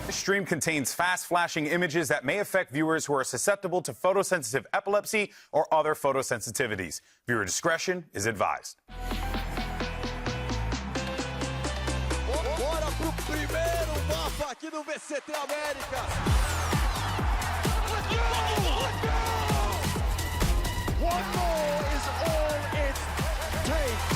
This stream contains fast flashing images that may affect viewers who are susceptible to photosensitive epilepsy or other photosensitivities. Viewer discretion is advised. Bora pro primeiro mapa aqui no VCT Americas. Let's go! Let's go! One more is all it takes.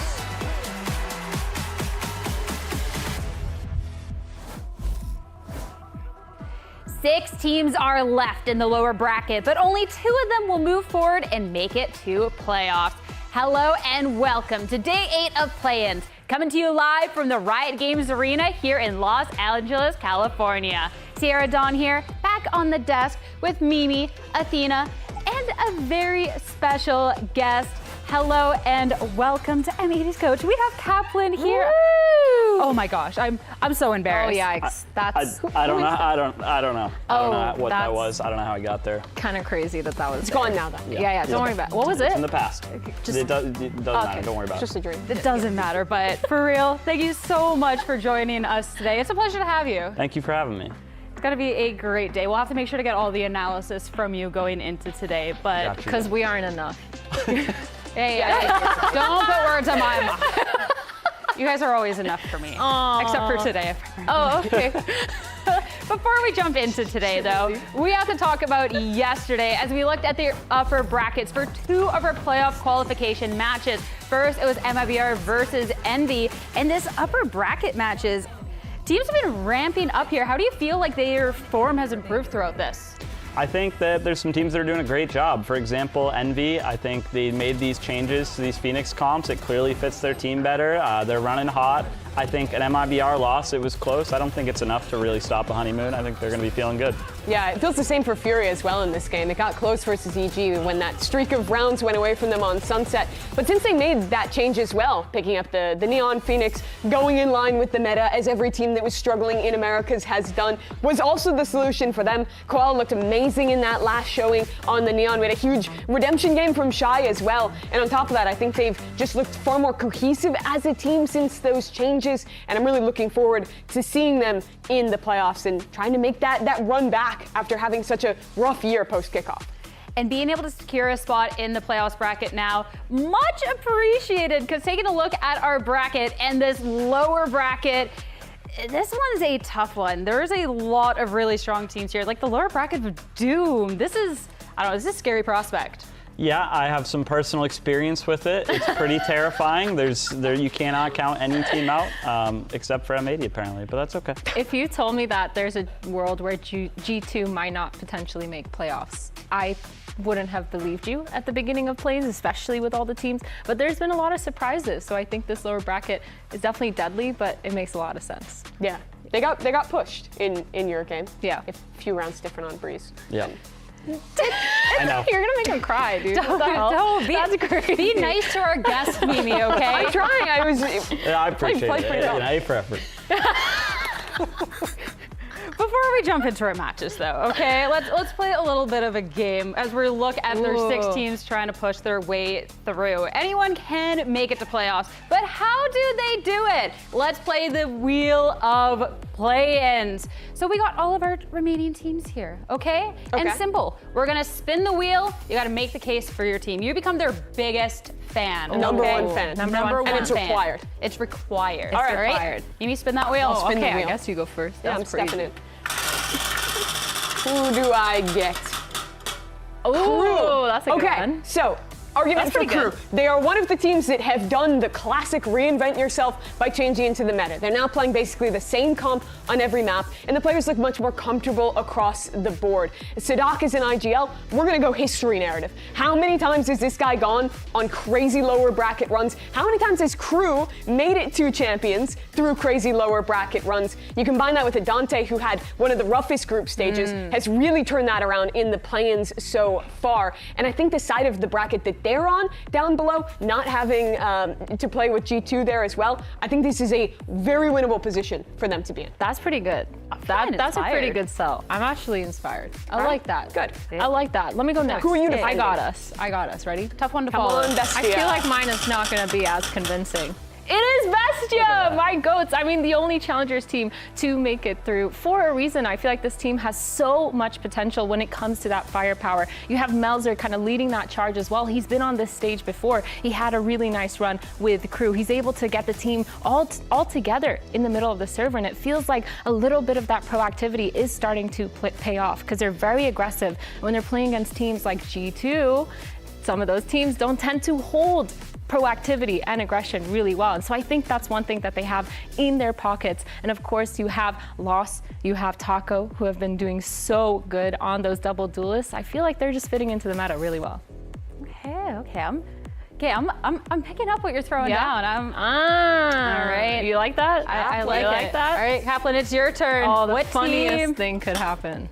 6 teams are left in the lower bracket, but only 2 of them will move forward and make it to playoffs. Hello and welcome to Day 8 of Play-Ins, coming to you live from the Riot Games Arena here in Los Angeles, California. Sierra Dawn here, back on the desk with Mimi, Athena, and a very special guest. Hello and welcome to M80's coach. We have Kaplan here. Woo! Oh my gosh, I'm so embarrassed. Oh yikes! That's I don't know. I don't know. I don't know what that that's was. I don't know how I got there. kind of crazy that was. It's gone now, then. Yeah. Don't worry about it. What was It's it? in the past. It doesn't matter. Don't worry about It's just it. a dream. It doesn't matter, but for real, thank you so much for joining us today. It's a pleasure to have you. Thank you for having me. It's gonna be a great day. We'll have to make sure to get all the analysis from you going into today, but Gotcha. Because we aren't enough. hey, don't put words in my mouth. You guys are always enough for me, except for today. Oh, okay. Before we jump into today, though, we have to talk about yesterday as we looked at the upper brackets for 2 of our playoff qualification matches. First, it was MIBR versus Envy, and this upper bracket matches, teams have been ramping up here. How do you feel like their form has improved throughout this? I think that there's some teams that are doing a great job. For example, Envy, I think they made these changes to these Phoenix comps. It clearly fits their team better. They're running hot. I think an MIBR loss, it was close. I don't think it's enough to really stop a honeymoon. I think they're going to be feeling good. Yeah, it feels the same for Fury as well in this game. It got close versus EG when that streak of rounds went away from them on Sunset. But since they made that change as well, picking up the Neon Phoenix, going in line with the meta, as every team that was struggling in Americas has done, was also the solution for them. Koala looked amazing in that last showing on the Neon. We had a huge redemption game from Shy as well. And on top of that, I think they've just looked far more cohesive as a team since those changes. And I'm really looking forward to seeing them in the playoffs and trying to make that run back after having such a rough year post-kickoff. And being able to secure a spot in the playoffs bracket now, much appreciated, because taking a look at our bracket and this lower bracket, this one's a tough one. There's a lot of really strong teams here, like the lower bracket of Doom. This is, I don't know, this is a scary prospect. Yeah, I have some personal experience with it. It's pretty terrifying. You cannot count any team out except for M80 apparently, but that's okay. If you told me that there's a world where G2 might not potentially make playoffs, I wouldn't have believed you at the beginning of plays, especially with all the teams. But there's been a lot of surprises, so I think this lower bracket is definitely deadly, but it makes a lot of sense. Yeah, they got pushed in your game. Yeah. A few rounds different on Breeze. Yeah. I know. You're gonna make him cry, dude. That's great. Be nice to our guest, Mimi, okay? I'm trying. I was. Yeah, I appreciate played it. pretty well. A for effort. Before we jump into our matches, though, okay, let's play a little bit of a game as we look at their 6 teams trying to push their way through. Anyone can make it to playoffs, but how do they do it? Let's play the Wheel of Play-ins. So we got all of our remaining teams here, okay? And simple. We're gonna spin the wheel. You gotta make the case for your team. You become their biggest fan. Number one fan. Number one and it's fan. required. It's required. All right. Required. You need to spin that wheel. Spin the Okay, wheel. I guess you go first. Yeah, I'm That's pretty stepping in. Who do I get? Ooh, that's a good Okay, one. so argument That's for pretty KRU. good. They are one of the teams that have done the classic reinvent yourself by changing into the meta. They're now playing basically the same comp on every map, and the players look much more comfortable across the board. Sadak is in IGL. We're gonna go history narrative. How many times has this guy gone on crazy lower bracket runs? How many times has KRU made it to champions through crazy lower bracket runs? You combine that with a Dante who had one of the roughest group stages, has really turned that around in the play-ins so far. And I think the side of the bracket that they're on down below, not having to play with G2 there as well, I think this is a very winnable position for them to be in. That's pretty good. That's a pretty good sell. I'm actually inspired. I like that. Good. I like that. Let me go next. Who are you I defending? got us. I got us. Ready? Tough one to Come follow. on, Bestia. I feel like mine is not going to be as convincing. It is Bestia, my goats. I mean, the only challengers team to make it through for a reason. I feel like this team has so much potential when it comes to that firepower. You have Melzer kind of leading that charge as well. He's been on this stage before. He had a really nice run with KRU. He's able to get the team all together in the middle of the server, and it feels like a little bit of that proactivity is starting to pay off because they're very aggressive. When they're playing against teams like G2, some of those teams don't tend to hold proactivity and aggression really well. And so I think that's one thing that they have in their pockets. And of course, you have Loss, you have Taco, who have been doing so good on those double duelists. I feel like they're just fitting into the meta really well. Okay. I'm picking up what you're throwing down. All right. You like that? I like you it. like that? All right, Kaplan, it's your turn. Oh, the what funniest team? thing could happen.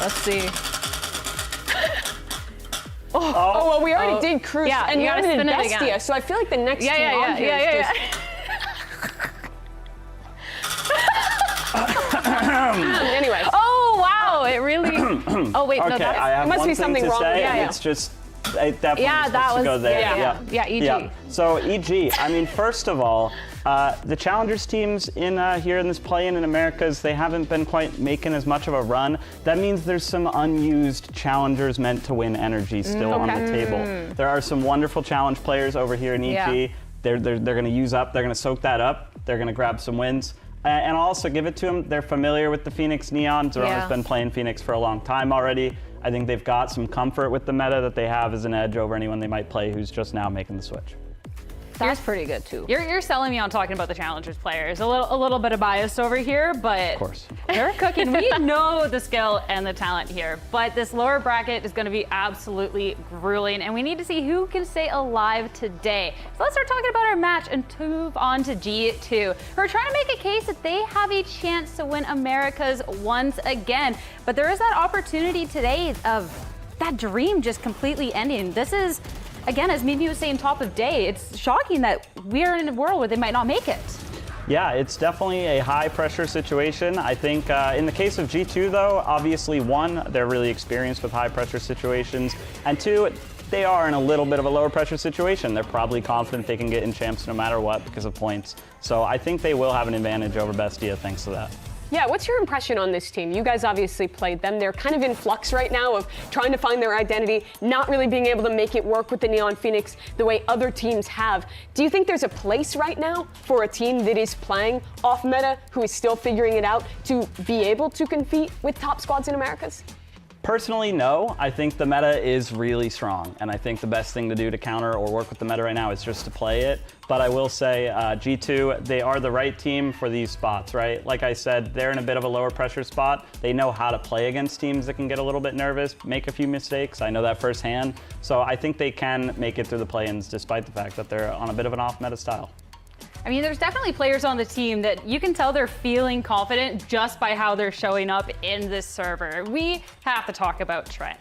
Let's see. Oh, well, we already did KRU, Yeah, and you we gotta already did spin it Bestia, again. so I feel like the next team on here is just... Anyways. Oh, wow. It really. Oh, wait. No, Okay, that's. I have must one be thing something to wrong with say, it. and Yeah. it's just it definitely Yeah, was that supposed to go was- there. yeah. EG. So EG, I mean, first of all, the challengers teams in here in this play-in Americas, they haven't been quite making as much of a run. That means there's some unused challengers meant to win energy still on the table. There are some wonderful challenge players over here in EG. Yeah. They're going to use up. They're going to soak that up. They're going to grab some wins. And I'll also give it to them. They're familiar with the Phoenix Neon. Zerona's been playing Phoenix for a long time already. I think they've got some comfort with the meta that they have as an edge over anyone they might play who's just now making the switch. That's pretty good, too. You're selling me on talking about the challengers players. A little bit of bias over here, but Of course. they're cooking. We know the skill and the talent here, but this lower bracket is going to be absolutely grueling, and we need to see who can stay alive today. So let's start talking about our match and move on to G2. We're trying to make a case that they have a chance to win Americas once again, but there is that opportunity today of that dream just completely ending. This is, again, as Mimi was saying, top of day. It's shocking that we're in a world where they might not make it. Yeah, it's definitely a high pressure situation. I think in the case of G2 though, obviously one, they're really experienced with high pressure situations, and two, they are in a little bit of a lower pressure situation. They're probably confident they can get in champs no matter what because of points. So I think they will have an advantage over Bestia thanks to that. Yeah, what's your impression on this team? You guys obviously played them. They're kind of in flux right now of trying to find their identity, not really being able to make it work with the Neon Phoenix the way other teams have. Do you think there's a place right now for a team that is playing off meta, who is still figuring it out, to be able to compete with top squads in Americas? Personally, no. I think the meta is really strong, and I think the best thing to do to counter or work with the meta right now is just to play it. But I will say, G2, they are the right team for these spots, right? Like I said, they're in a bit of a lower pressure spot. They know how to play against teams that can get a little bit nervous, make a few mistakes. I know that firsthand. So I think they can make it through the play-ins despite the fact that they're on a bit of an off-meta style. I mean, there's definitely players on the team that you can tell they're feeling confident just by how they're showing up in this server. We have to talk about Trent.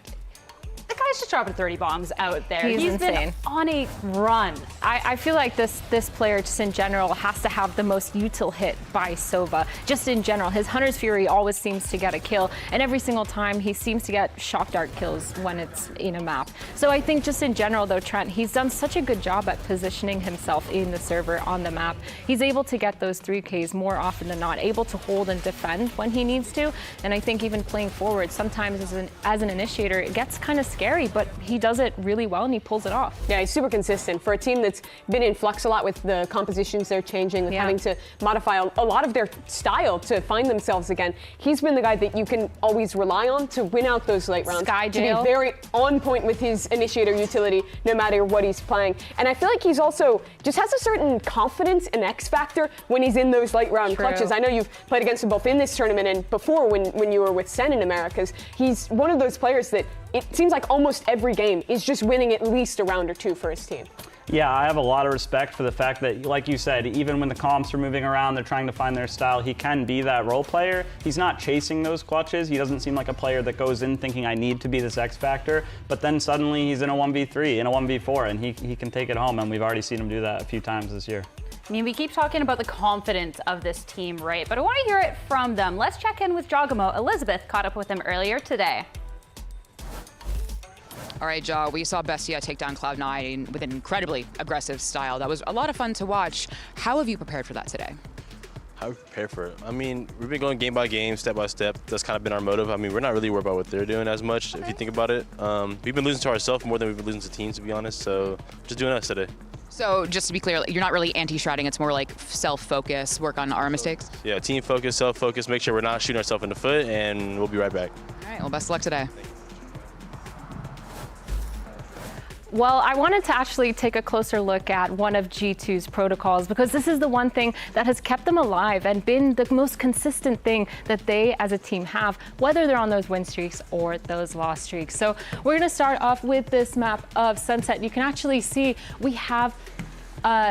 The guy's just dropping 30 bombs out there. He's been insane. on a run. I feel like this player, just in general, has to have the most util hit by Sova. Just in general, his Hunter's Fury always seems to get a kill, and every single time he seems to get shock dart kills when it's in a map. So I think just in general, though, Trent, he's done such a good job at positioning himself in the server on the map. He's able to get those 3Ks more often than not, able to hold and defend when he needs to. And I think even playing forward, sometimes as an initiator, it gets kind of scary, but he does it really well and he pulls it off. Yeah, he's super consistent. For a team that's been in flux a lot with the compositions they're changing, with having to modify a lot of their style to find themselves again, he's been the guy that you can always rely on to win out those late rounds. Sky to Jail. be very on point with his initiator utility, no matter what he's playing. And I feel like he's also just has a certain confidence and X factor when he's in those late round clutches. I know you've played against him both in this tournament and before when you were with SEN in Americas. He's one of those players that it seems like almost every game is just winning at least a round or two for his team. Yeah, I have a lot of respect for the fact that, like you said, even when the comps are moving around, they're trying to find their style, he can be that role player. He's not chasing those clutches. He doesn't seem like a player that goes in thinking, I need to be this X factor, but then suddenly he's in a 1v3, in a 1v4, and he can take it home, and we've already seen him do that a few times this year. I mean, we keep talking about the confidence of this team, right? But I want to hear it from them. Let's check in with Jogamo. Elizabeth caught up with him earlier today. All right, Ja, we saw Bestia take down Cloud9 with an incredibly aggressive style. That was a lot of fun to watch. How have you prepared for that today? How we prepare for it? I mean, we've been going game by game, step by step. That's kind of been our motive. I mean, we're not really worried about what they're doing as much, if you think about it. We've been losing to ourselves more than we've been losing to teams, to be honest. So just doing us today. So just to be clear, you're not really anti-shrouding. It's more like self-focus, work on our mistakes? Yeah, team focus, self-focus, make sure we're not shooting ourselves in the foot, and we'll be right back. All right, well, best of luck today. Well, I wanted to actually take a closer look at one of G2's protocols, because this is the one thing that has kept them alive and been the most consistent thing that they as a team have, whether they're on those win streaks or those loss streaks. So we're going to start off with this map of Sunset. You can actually see we have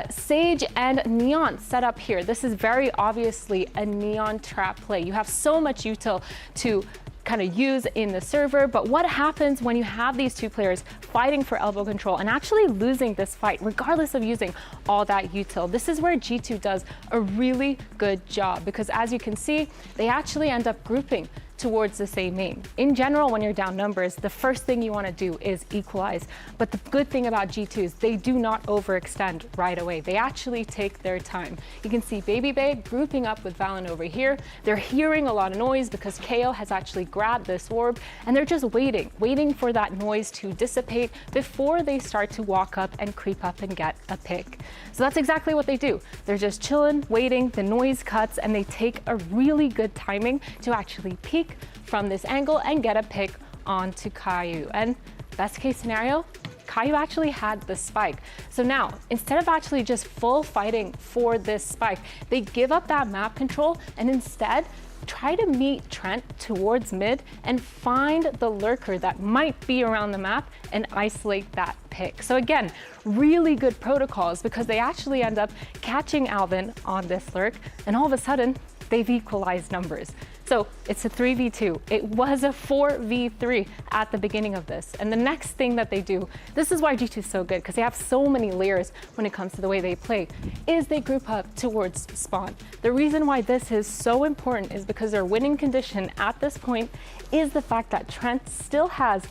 Sage and Neon set up here. This is very obviously a Neon trap play. You have so much util to kind of use in the server, but what happens when you have these two players fighting for elbow control and actually losing this fight regardless of using all that util? This is where G2 does a really good job, because as you can see, they actually end up grouping towards the same aim. In general, when you're down numbers, the first thing you want to do is equalize. But the good thing about G2 is they do not overextend right away. They actually take their time. You can see Baby Bay grouping up with Valen over here. They're hearing a lot of noise because KO has actually grabbed this orb, and they're just waiting for that noise to dissipate before they start to walk up and creep up and get a pick. So that's exactly what they do. They're just chilling, waiting, the noise cuts, and they take a really good timing to actually peek from this angle and get a pick onto KRU. And best case scenario, KRU actually had the spike. So now, instead of actually just full fighting for this spike, they give up that map control and instead try to meet Trent towards mid and find the lurker that might be around the map and isolate that pick. So again, really good protocols, because they actually end up catching Alvin on this lurk, and all of a sudden, they've equalized numbers. So it's a 3v2. It was a 4v3 at the beginning of this. And the next thing that they do, this is why G2 is so good, because they have so many layers when it comes to the way they play, is they group up towards spawn. The reason why this is so important is because their winning condition at this point is the fact that Trent still has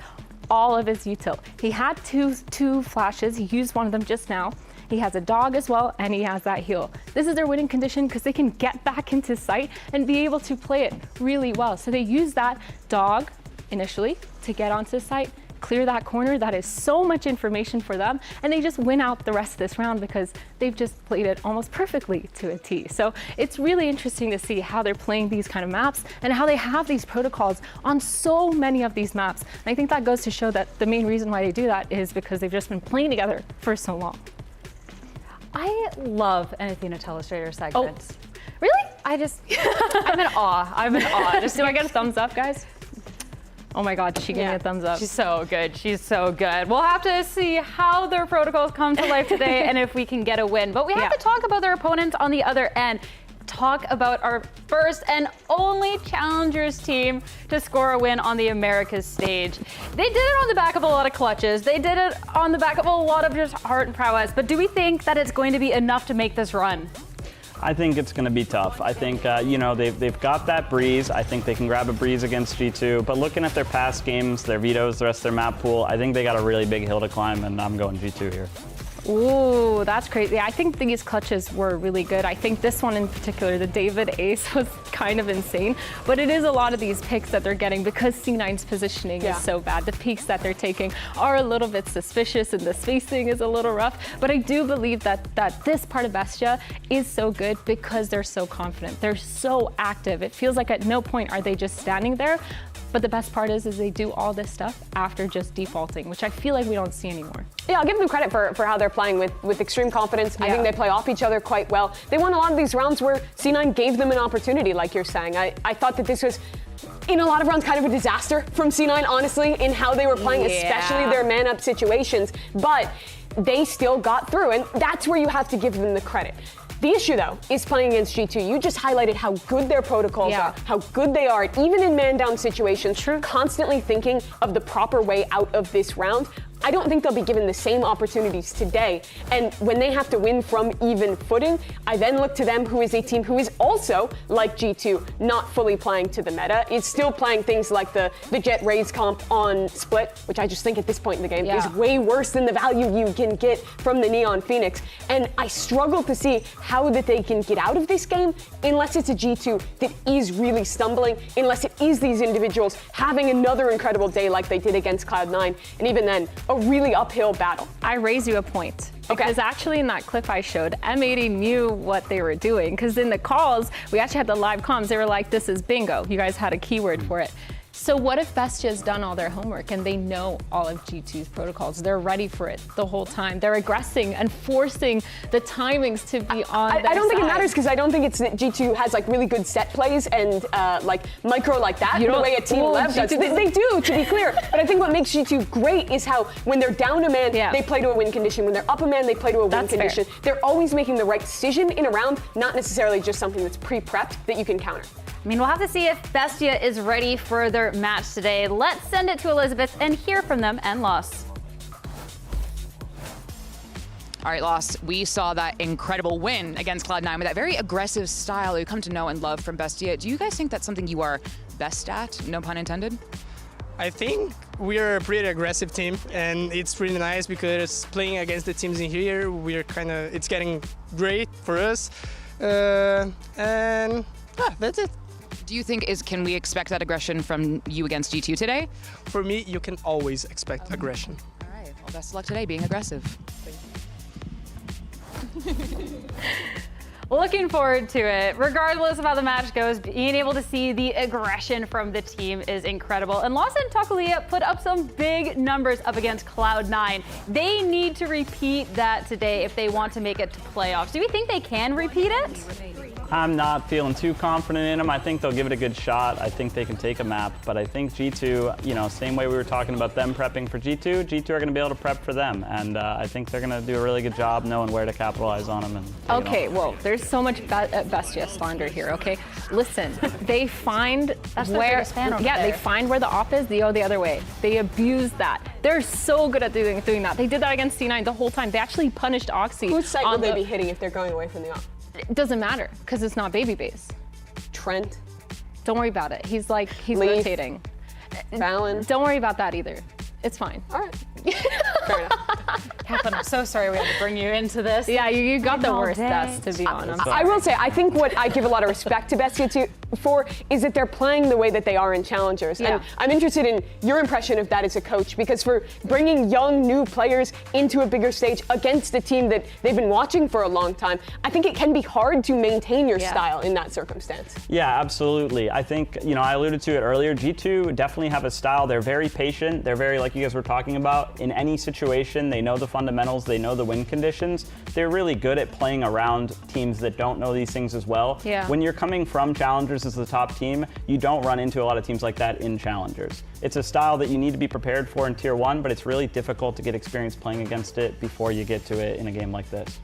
all of his util. He had two flashes. He used one of them just now. He has a dog as well, and he has that heal. This is their winning condition because they can get back into sight and be able to play it really well. So they use that dog initially to get onto site, clear that corner. That is so much information for them, and they just win out the rest of this round because they've just played it almost perfectly to a T. So it's really interesting to see how they're playing these kind of maps and how they have these protocols on so many of these maps. And I think that goes to show that the main reason why they do that is because they've just been playing together for so long. I love anything a Telestrator segment. Oh, really? I'm in awe. I'm in awe. Do I get a thumbs up, guys? Oh my God, she gave me a thumbs up. She's so good. She's so good. We'll have to see how their protocols come to life today and if we can get a win. But we have to talk about their opponents on the other end. talk about our first and only Challengers team to score a win on the Americas stage. They did it on the back of a lot of clutches. They did it on the back of a lot of just heart and prowess. But do we think that it's going to be enough to make this run? I think it's going to be tough. I think, they've got that breeze. I think they can grab a breeze against G2. But looking at their past games, their vetoes, the rest of their map pool, I think they got a really big hill to climb, and I'm going G2 here. Ooh, that's crazy. I think these clutches were really good. I think this one in particular, the David Ace, was kind of insane. But it is a lot of these picks that they're getting because C9's positioning is so bad. The peaks that they're taking are a little bit suspicious and the spacing is a little rough. But I do believe that this part of Bestia is so good because they're so confident. They're so active. It feels like at no point are they just standing there. But the best part is they do all this stuff after just defaulting, which I feel like we don't see anymore. Yeah, I'll give them credit for how they're playing with extreme confidence. I think they play off each other quite well. They won a lot of these rounds where C9 gave them an opportunity, like you're saying. I thought that this was, in a lot of rounds, kind of a disaster from C9, honestly, in how they were playing, especially their man-up situations. But they still got through, and that's where you have to give them the credit. The issue, though, is playing against G2. You just highlighted how good their protocols are, how good they are, even in man-down situations, constantly thinking of the proper way out of this round. I don't think they'll be given the same opportunities today. And when they have to win from even footing, I then look to them, who is a team who is also, like G2, not fully playing to the meta. It's still playing things like the Jet Raze comp on Split, which I just think at this point in the game is way worse than the value you can get from the Neon Phoenix. And I struggle to see how that they can get out of this game unless it's a G2 that is really stumbling, unless it is these individuals having another incredible day like they did against Cloud9. And even then, a really uphill battle. I raise you a point. Because actually in that clip I showed, M80 knew what they were doing. Because in the calls, we actually had the live comms. They were like, this is bingo. You guys had a keyword for it. So what if Bestia's done all their homework and they know all of G2's protocols? They're ready for it the whole time. They're aggressing and forcing the timings to be on their I don't think it side. matters because I don't think it's that G2 has like really good set plays and like micro like that, the way a team Lev does. They do, to be clear. But I think what makes G2 great is how when they're down a man, they play to a win condition. When they're up a man, they play to a win condition. They're always making the right decision in a round, not necessarily just something that's pre-prepped that you can counter. I mean, we'll have to see if Bestia is ready for their match today. Let's send it to Elizabeth and hear from them and Loss. All right, Loss, we saw that incredible win against Cloud9 with that very aggressive style that you come to know and love from Bestia. Do you guys think that's something you are best at? No pun intended. I think we are a pretty aggressive team, and it's really nice because playing against the teams in here, it's getting great for us. And that's it. Do you think can we expect that aggression from you against G2 today? For me, you can always expect aggression. All right, well, best of luck today being aggressive. Looking forward to it. Regardless of how the match goes, being able to see the aggression from the team is incredible. And Lawson Takulia put up some big numbers up against Cloud9. They need to repeat that today if they want to make it to playoffs. Do we think they can repeat it? I'm not feeling too confident in them. I think they'll give it a good shot. I think they can take a map, but I think G2, same way we were talking about them prepping for G2, G2 are going to be able to prep for them, and I think they're going to do a really good job knowing where to capitalize on them. And okay, well, there's so much Bestia slander here. Okay, listen, they find where they find where the op is. They go the other way. They abuse that. They're so good at doing that. They did that against C9 the whole time. They actually punished Oxy. Whose site would they be hitting if they're going away from the op? It doesn't matter because it's not baby base. Trent. Don't worry about it. He's rotating. Fallon. Don't worry about that either. It's fine. All right. Fair enough. Catherine, I'm so sorry we had to bring you into this. Yeah, you got the worst best, to be honest. I will say, I think what I give a lot of respect to Bestia for is that they're playing the way that they are in Challengers. Yeah. And I'm interested in your impression of that as a coach, because for bringing young, new players into a bigger stage against a team that they've been watching for a long time, I think it can be hard to maintain your style in that circumstance. Yeah, absolutely. I think, I alluded to it earlier, G2 definitely have a style. They're very patient. They're very, like you guys were talking about, in any situation, they know the fundamentals, they know the win conditions. They're really good at playing around teams that don't know these things as well. Yeah. When you're coming from Challengers as the top team, you don't run into a lot of teams like that in Challengers. It's a style that you need to be prepared for in Tier 1, but it's really difficult to get experience playing against it before you get to it in a game like this.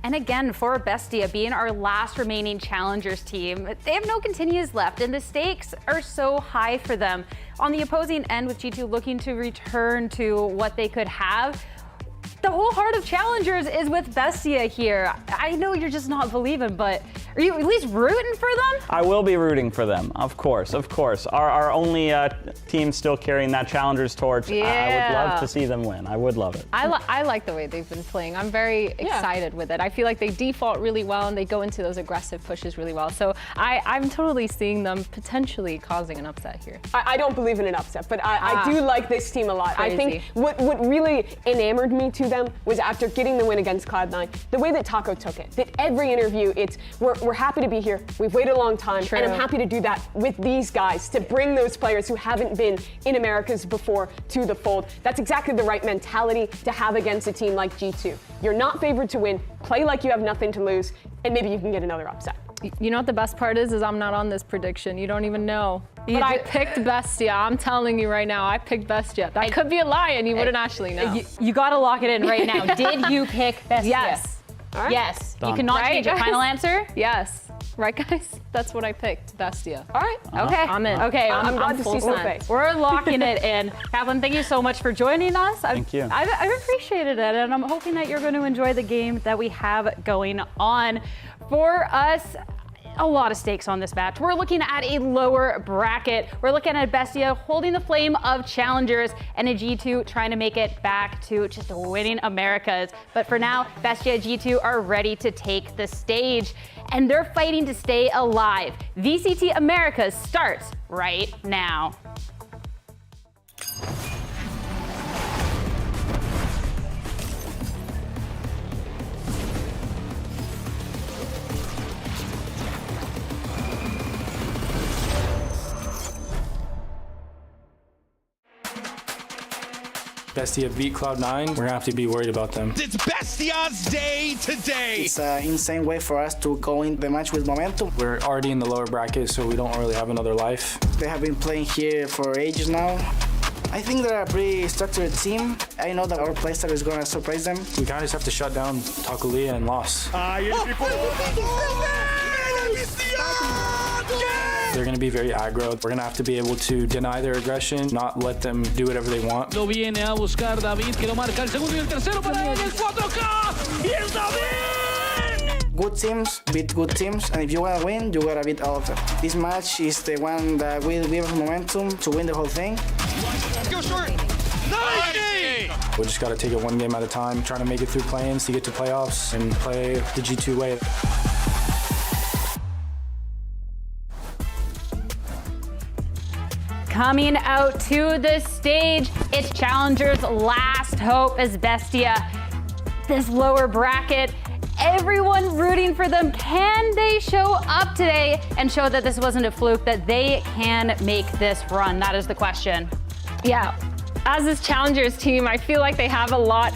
And again, for Bestia being our last remaining challengers team, they have no continues left, and the stakes are so high for them. On the opposing end, with G2 looking to return to what they could have, the whole heart of challengers is with Bestia here. I know you're just not believing, but are you at least rooting for them? I will be rooting for them, of course, of course. Our only team still carrying that Challengers torch. Yeah. I would love to see them win. I would love it. I like the way they've been playing. I'm very excited with it. I feel like they default really well and they go into those aggressive pushes really well. So I'm totally seeing them potentially causing an upset here. I don't believe in an upset, but I do like this team a lot. Crazy. I think what really enamored me to them was after getting the win against Cloud9, the way that Taco took it. That every interview, it's we're happy to be here. We've waited a long time, True. and I'm happy to do that with these guys to bring those players who haven't been in Americas before to the fold. That's exactly the right mentality to have against a team like G2. You're not favored to win. Play like you have nothing to lose, and maybe you can get another upset. You know what the best part is I'm not on this prediction. You don't even know. But I picked Bestia. I'm telling you right now, I picked Bestia. That could be a lie and you wouldn't actually know. You gotta lock it in right now. Did you pick Bestia? Yes. Right. Yes. Done. You cannot Right, change your guys? final answer? Yes. Right, guys? That's what I picked, Bestia. All right. Okay. I'm in. Okay. I'm glad to full see some send. faith. We're locking it in. Kaplan, thank you so much for joining us. Thank you. I've appreciated it, and I'm hoping that you're going to enjoy the game that we have going on. For us, a lot of stakes on this match. We're looking at a lower bracket. We're looking at Bestia holding the flame of challengers and a G2 trying to make it back to just winning Americas. But for now, Bestia and G2 are ready to take the stage, and they're fighting to stay alive. VCT Americas starts right now. Bestia beat Cloud9, we're gonna have to be worried about them. It's Bestia's day today. It's an insane way for us to go in the match with momentum. We're already in the lower bracket, so we don't really have another life. They have been playing here for ages now. I think they're a pretty structured team. I know that our playstyle is gonna surprise them. We kind of just have to shut down Takulia and Loss. They're gonna be very aggro. We're gonna have to be able to deny their aggression, not let them do whatever they want. Lo viene a buscar David, que lo marca el segundo y el tercero para él, el 4K, y es David! Good teams beat good teams, and if you wanna win, you gotta beat all of them. This match is the one that will give us momentum to win the whole thing. Go short. Nice! We just gotta take it one game at a time, trying to make it through play-ins to get to playoffs and play the G2 way. Coming out to the stage, it's Challengers' last hope as Bestia. This lower bracket, everyone rooting for them. Can they show up today and show that this wasn't a fluke, that they can make this run? That is the question. Yeah. As this Challengers team, I feel like they have a lot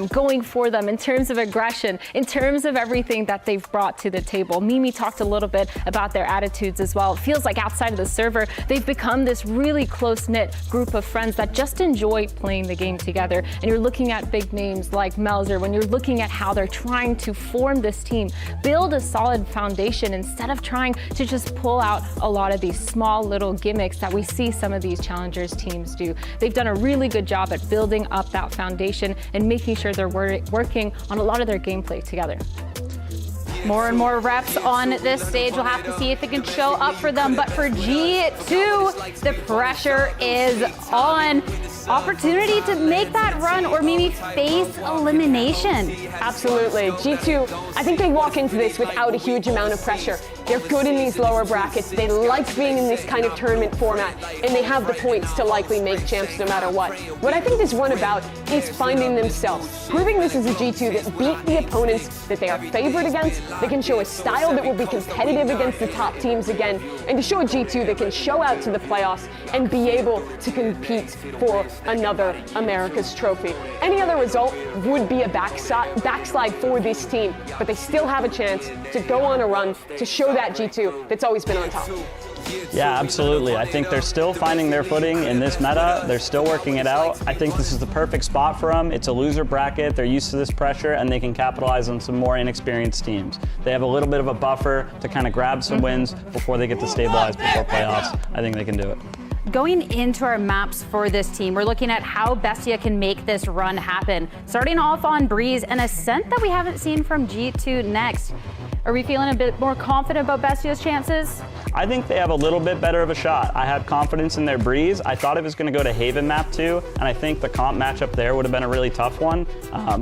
going for them in terms of aggression, in terms of everything that they've brought to the table. Mimi talked a little bit about their attitudes as well. It feels like outside of the server, they've become this really close-knit group of friends that just enjoy playing the game together. And you're looking at big names like Melzer, when you're looking at how they're trying to form this team, build a solid foundation instead of trying to just pull out a lot of these small little gimmicks that we see some of these Challengers teams do. They've done a really good job at building up that foundation and making sure they're working on a lot of their gameplay together. More and more reps on this stage. We'll have to see if it can show up for them. But for G2, the pressure is on. Opportunity to make that run or maybe face elimination. Absolutely. G2, I think they walk into this without a huge amount of pressure. They're good in these lower brackets. They like being in this kind of tournament format, and they have the points to likely make champs no matter what. What I think this run about is finding themselves, proving this is a G2 that beat the opponents that they are favored against, that can show a style that will be competitive against the top teams again, and to show a G2 that can show out to the playoffs and be able to compete for another America's trophy. Any other result would be a backslide for this team, but they still have a chance to go on a run to show that G2 that's always been on top. Yeah, absolutely. I think they're still finding their footing in this meta. They're still working it out. I think this is the perfect spot for them. It's a loser bracket. They're used to this pressure, and they can capitalize on some more inexperienced teams. They have a little bit of a buffer to kind of grab some wins before they get to stabilize before playoffs. I think they can do it. Going into our maps for this team, we're looking at how Bestia can make this run happen. Starting off on Breeze, an ascent that we haven't seen from G2 next. Are we feeling a bit more confident about Bestia's chances? I think they have a little bit better of a shot. I had confidence in their Breeze. I thought it was going to go to Haven map too, and I think the comp matchup there would have been a really tough one.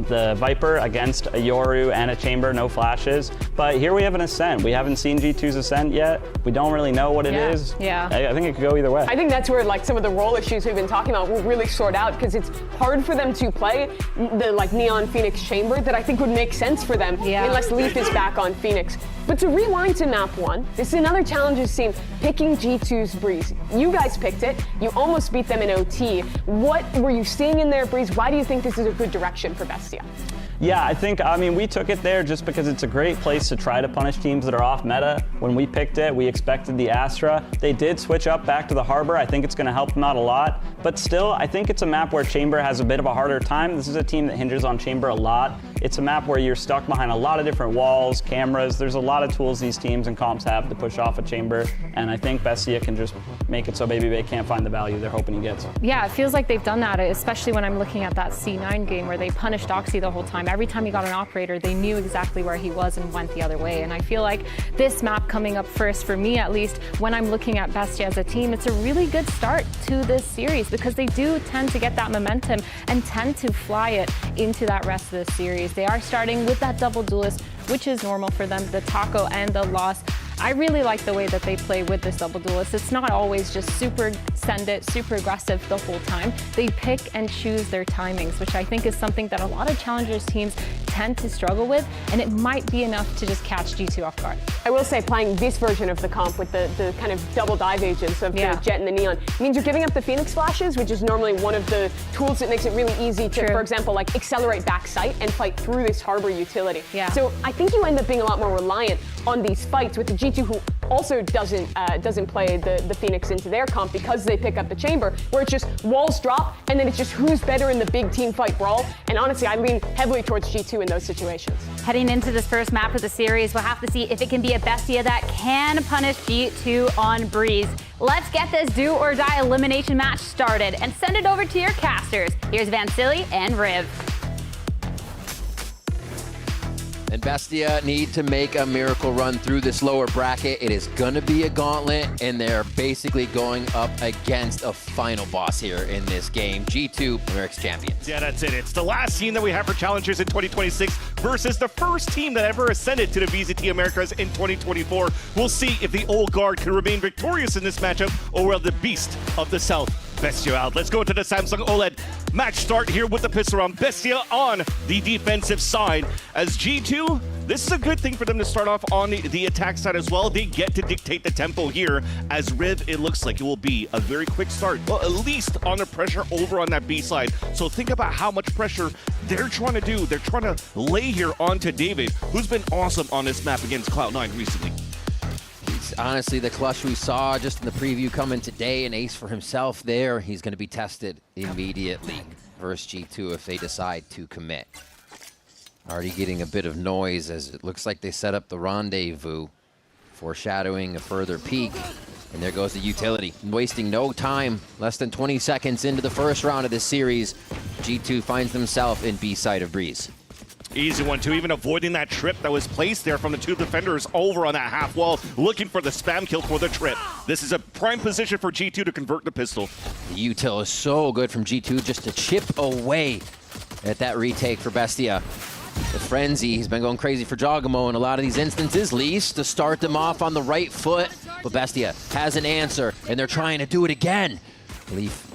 The Viper against a Yoru and a Chamber, no flashes. But here we have an Ascent. We haven't seen G2's Ascent yet. We don't really know what it is. Yeah. I think it could go either way. I think that's where like some of the role issues we've been talking about will really sort out, because it's hard for them to play the like Neon Phoenix Chamber that I think would make sense for them unless Leaf is back on Phoenix. But to rewind to map 1, this is another challenges team picking G2's Breeze. You guys picked it. You almost beat them in OT. What were you seeing in their Breeze? Why do you think this is a good direction for Bestia? Yeah, I mean, we took it there just because it's a great place to try to punish teams that are off meta. When we picked it, we expected the Astra. They did switch up back to the Harbor. I think it's going to help them out a lot. But still, I think it's a map where Chamber has a bit of a harder time. This is a team that hinges on Chamber a lot. It's a map where you're stuck behind a lot of different walls, cameras. There's a lot of tools these teams and comps have to push off a Chamber. And I think Bestia can just make it so Baby Bay can't find the value they're hoping he gets. Yeah, it feels like they've done that, especially when I'm looking at that C9 game where they punished Oxy the whole time. Every time he got an operator, they knew exactly where he was and went the other way. And I feel like this map coming up first, for me at least, when I'm looking at Bestia as a team, it's a really good start to this series because they do tend to get that momentum and tend to fly it into that rest of the series. They are starting with that double duelist, which is normal for them, the Taco and the Loss. I really like the way that they play with this double duelist. It's not always just super send it, super aggressive the whole time. They pick and choose their timings, which I think is something that a lot of challengers teams tend to struggle with, and it might be enough to just catch G2 off guard. I will say playing this version of the comp with the kind of double dive agents of the Jet and the Neon means you're giving up the Phoenix flashes, which is normally one of the tools that makes it really easy to, for example, like accelerate back sight and fight through this Harbor utility. Yeah. So I think you end up being a lot more reliant on these fights with the G2, who also doesn't play the Phoenix into their comp because they pick up the Chamber, where it's just walls drop and then it's just who's better in the big team fight brawl. And honestly, I lean heavily towards G2 in those situations. Heading into this first map of the series, we'll have to see if it can be a Bestia that can punish G2 on Breeze. Let's get this do or die elimination match started and send it over to your casters. Here's Vansili and Riv. And Bestia need to make a miracle run through this lower bracket. It is going to be a gauntlet, and they're basically going up against a final boss here in this game, G2 Americas Champions. Yeah, that's it. It's the last team that we have for Challengers in 2026 versus the first team that ever ascended to the VCT Americas in 2024. We'll see if the old guard can remain victorious in this matchup, or will the beast of the South Bestia out. Let's go to the Samsung OLED match start here with the pistol round. Bestia on the defensive side. As G2, this is a good thing for them to start off on the attack side as well. They get to dictate the tempo here. As Riv, it looks like it will be a very quick start. Well, at least on the pressure over on that B side. So think about how much pressure they're trying to do. They're trying to lay here onto David, who's been awesome on this map against Cloud9 recently. Honestly, the clutch we saw just in the preview coming today, an ace for himself there. He's going to be tested immediately versus G2 if they decide to commit. Already getting a bit of noise as it looks like they set up the rendezvous, foreshadowing a further peek. And there goes the utility, wasting no time. Less than 20 seconds into the first round of this series, G2 finds themselves in B side of Breeze. Easy one, too, even avoiding that trip that was placed there from the two defenders over on that half wall, looking for the spam kill for the trip. This is a prime position for G2 to convert the pistol. The util is so good from G2 just to chip away at that retake for Bestia. The frenzy, he's been going crazy for Jogamo in a lot of these instances, least to start them off on the right foot. But Bestia has an answer, and they're trying to do it again. Leaf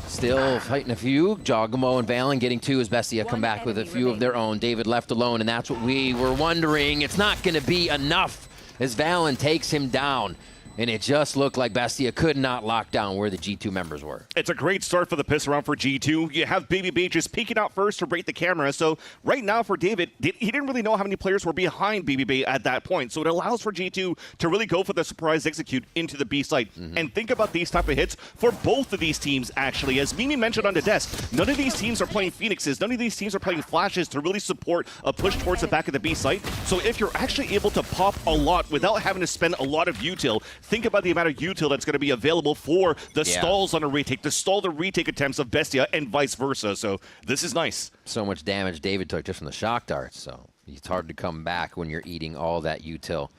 still fighting a few. Jogamo and Valen getting two as Bestia come back with a few of their own. David left alone, and that's what we were wondering. It's not going to be enough as Valen takes him down. and it just looked like Bestia could not lock down where the G2 members were. It's a great start for the piss around for G2. You have BBB just peeking out first to break the camera. So right now for David, he didn't really know how many players were behind BBB at that point. So it allows for G2 to really go for the surprise execute into the B site. And think about these type of hits for both of these teams, actually. As Mimi mentioned on the desk, none of these teams are playing Phoenixes. None of these teams are playing Flashes to really support a push towards the back of the B site. So if you're actually able to pop a lot without having to spend a lot of util, think about the amount of util that's going to be available for the stalls on a retake, to stall the retake attempts of Bestia and vice versa. So this is nice. So much damage David took just from the shock darts, so it's hard to come back when you're eating all that util.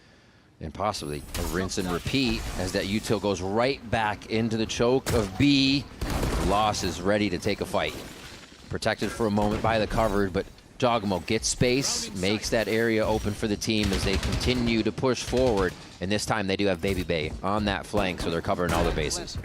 And possibly a rinse and repeat as that util goes right back into the choke of B. Loss is ready to take a fight. Protected for a moment by the cover, but Jogamo gets space, makes that area open for the team as they continue to push forward. And this time they do have Baby Bay on that flank, so they're covering all their bases.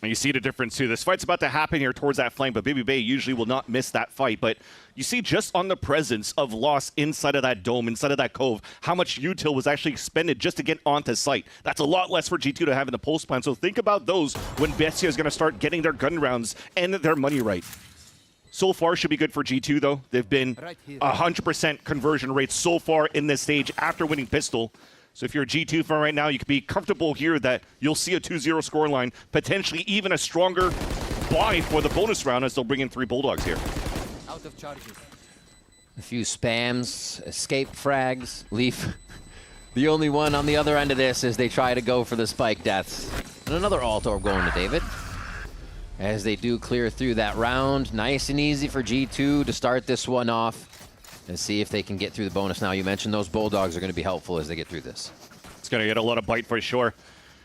And you see the difference, too. This fight's about to happen here towards that flank, but Baby Bay usually will not miss that fight. But you see just on the presence of loss inside of that dome, inside of that cove, how much util was actually expended just to get onto site. That's a lot less for G2 to have in the post plan. So think about those when Bestia is going to start getting their gun rounds and their money right. So far should be good for G2, though. They've been 100% conversion rate so far in this stage after winning Pistol. So if you're a G2 fan right now, you can be comfortable here that you'll see a 2-0 scoreline, potentially even a stronger buy for the bonus round as they'll bring in 3 Bulldogs here. Out of charges. A few spams, escape frags, Leaf. The only one on the other end of this as they try to go for the spike deaths. And another alt orb going to David. As they do clear through that round. Nice and easy for G2 to start this one off and see if they can get through the bonus. Now, you mentioned those Bulldogs are going to be helpful as they get through this. It's going to get a lot of bite for sure.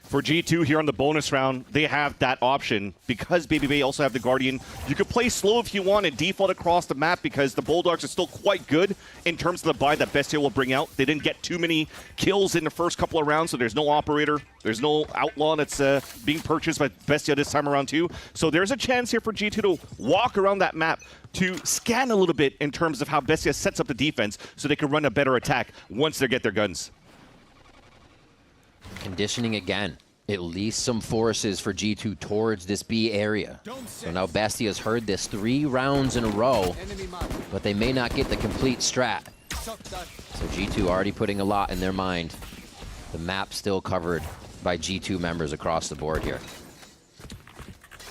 For G2 here on the bonus round, they have that option. Because Baby Bay also have the Guardian, you could play slow if you want and default across the map because the Bulldogs are still quite good in terms of the buy that Bestia will bring out. They didn't get too many kills in the first couple of rounds, so there's no Operator. There's no Outlaw that's being purchased by Bestia this time around too. So there's a chance here for G2 to walk around that map to scan a little bit in terms of how Bestia sets up the defense so they can run a better attack once they get their guns. Conditioning again. At least some forces for G2 towards this B area. So now Bastia's heard this 3 rounds in a row, but they may not get the complete strat. So G2 already putting a lot in their mind. The map still covered by G2 members across the board here.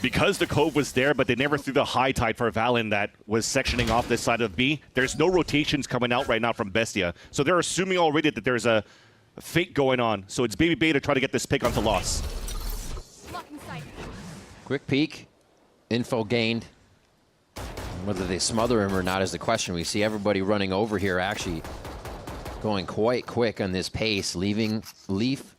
Because the Cove was there, but they never threw the high tide for Valen that was sectioning off this side of B, there's no rotations coming out right now from Bestia. So they're assuming already that there's a fake going on. So it's Baby Bay to try to get this pick onto loss. Quick peek. Info gained. Whether they smother him or not is the question. We see everybody running over here actually going quite quick on this pace, leaving Leaf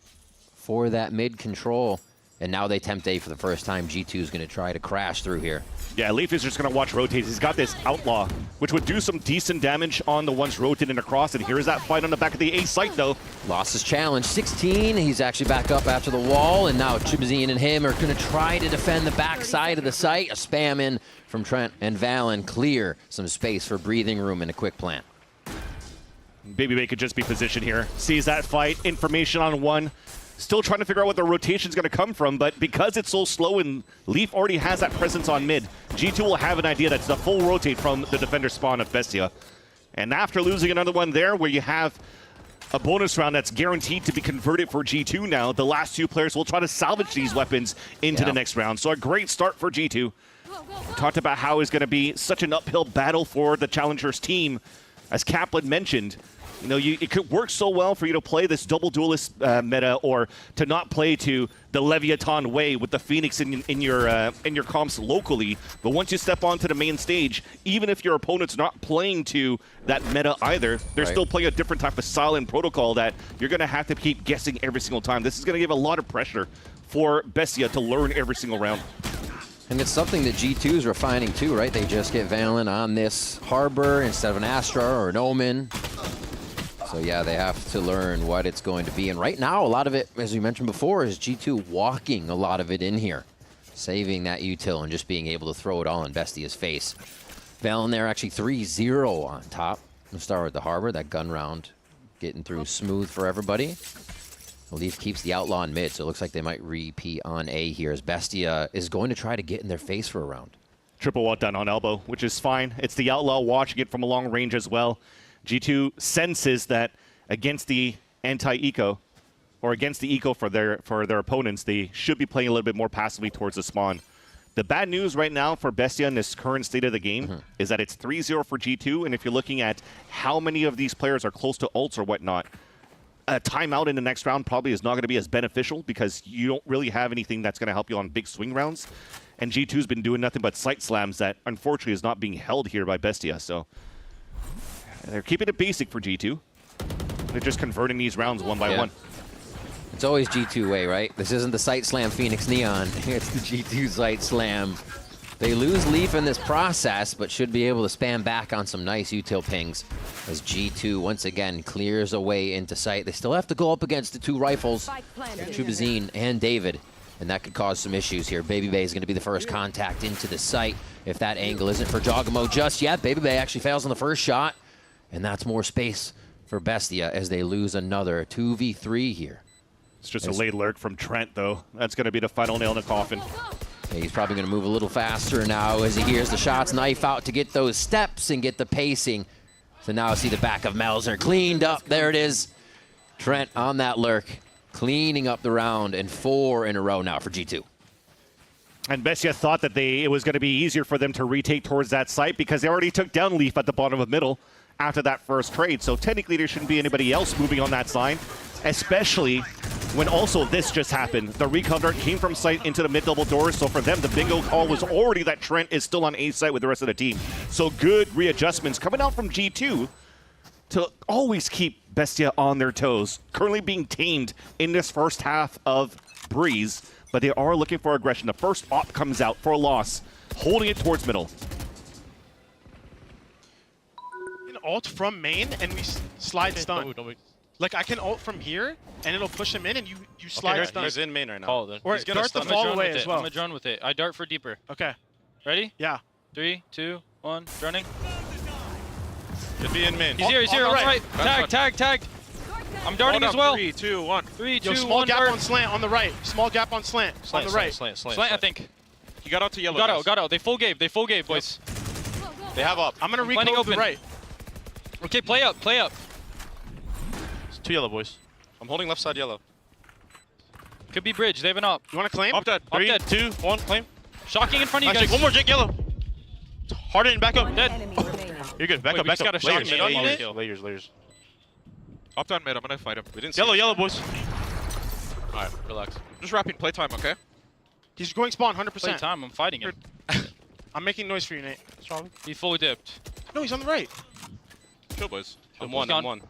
for that mid control. And now they tempt A for the first time. G2 is going to try to crash through here. Yeah, Leaf is just going to watch rotate. He's got this Outlaw, which would do some decent damage on the ones rotating across. And here's that fight on the back of the A site, though. Lost his challenge. 16. He's actually back up after the wall. And now Chibazine and him are going to try to defend the back side of the site. A spam in from Trent and Valen. Clear some space for breathing room and a quick plant. Baby Bay could just be positioned here. Sees that fight. Information on one. Still trying to figure out what the rotation's going to come from, but because it's so slow and Leaf already has that presence on mid, G2 will have an idea that's the full rotate from the defender spawn of Bestia. And after losing another one there, where you have a bonus round that's guaranteed to be converted for G2 now, the last 2 players will try to salvage these weapons into the next round. So a great start for G2. We talked about how it's going to be such an uphill battle for the Challengers team. As Kaplan mentioned, you know, it could work so well for you to play this double duelist meta, or to not play to the Leviatán way with the Phoenix in your comps locally. But once you step onto the main stage, even if your opponent's not playing to that meta either, they're still playing a different type of style and protocol that you're going to have to keep guessing every single time. This is going to give a lot of pressure for Bestia to learn every single round. And it's something that G2 is refining too, right? They just get Valen on this Harbor instead of an Astra or an Omen. So yeah, they have to learn what it's going to be. And right now, a lot of it, as we mentioned before, is G2 walking a lot of it in here. Saving that util and just being able to throw it all in Bestia's face. Valen there actually 3-0 on top. We'll start with the Harbor, that gun round getting through smooth for everybody. Leaf keeps the Outlaw in mid, so it looks like they might repeat on A here as Bestia is going to try to get in their face for a round. Triple well done on elbow, which is fine. It's the Outlaw watching it from a long range as well. G2 senses that against the anti-eco, or against the eco for their opponents, they should be playing a little bit more passively towards the spawn. The bad news right now for Bestia in this current state of the game is that it's 3-0 for G2, and if you're looking at how many of these players are close to ults or whatnot, a timeout in the next round probably is not going to be as beneficial because you don't really have anything that's going to help you on big swing rounds. And G2's been doing nothing but sight slams that unfortunately is not being held here by Bestia. So they're keeping it basic for G2. They're just converting these rounds one by one. It's always G2 way, right? This isn't the sight slam Phoenix Neon. It's the G2 sight slam. They lose Leaf in this process, but should be able to spam back on some nice util pings as G2 once again clears away into sight. They still have to go up against the two rifles, Chubazine and David, and that could cause some issues here. Baby Bay is going to be the first contact into the site if that angle isn't for Jogamo just yet. Baby Bay actually fails on the first shot, and that's more space for Bestia as they lose another 2v3 here. It's just a late lurk from Trent, though. That's going to be the final nail in the coffin. He's probably going to move a little faster now as he hears the shots knife out to get those steps and get the pacing. So now I see the back of Melzer cleaned up. There it is. Trent on that lurk, cleaning up the round, and 4 in a row now for G2. And Bestia thought that it was going to be easier for them to retake towards that site because they already took down Leaf at the bottom of middle after that first trade. So technically there shouldn't be anybody else moving on that side, especially when also this just happened. The recon dart came from site into the mid-double doors, so for them, the bingo call was already that Trent is still on A site with the rest of the team. So good readjustments coming out from G2 to always keep Bestia on their toes. Currently being tamed in this first half of Breeze, but they are looking for aggression. The first op comes out for a loss, holding it towards middle. An ult from main, and we slide stun. Like, I can ult from here, and it'll push him in, and you slide stun. He's in main right now. Or dart the fall away as well. I'm a drone with it. I dart for deeper. Okay. Ready? Yeah. 3, 2, 1, running. Could be in main. He's here, on the right. Tag. I'm darting as well. 3, 2, 1. 3, 2, Yo, 1, small gap dart. on slant on the right. Small gap on slant on the right. Slant, I think. He got out to yellow. Got out. They full gave, boys. They have up. I'm gonna planning recall to the open. right. Okay, play up. It's 2 yellow, boys. I'm holding left side yellow. Could be bridge. They have an up. You want to claim? Up dead. Up 3, dead. 2, 1, claim. Shocking in front of you Nice, guys. one more Jake yellow. Harden and back up. Dead. You're good. Back Wait, up, we back just up. got a shot mid on it? Layers. Up down mid, I'm gonna fight him. We didn't see yellow, boys. Alright, relax. Just wrapping playtime, okay? He's going spawn 100%. Play time. I'm fighting him. I'm making noise for you, Nate. He fully dipped. No, he's on the right. Chill, boys. I'm He's 1.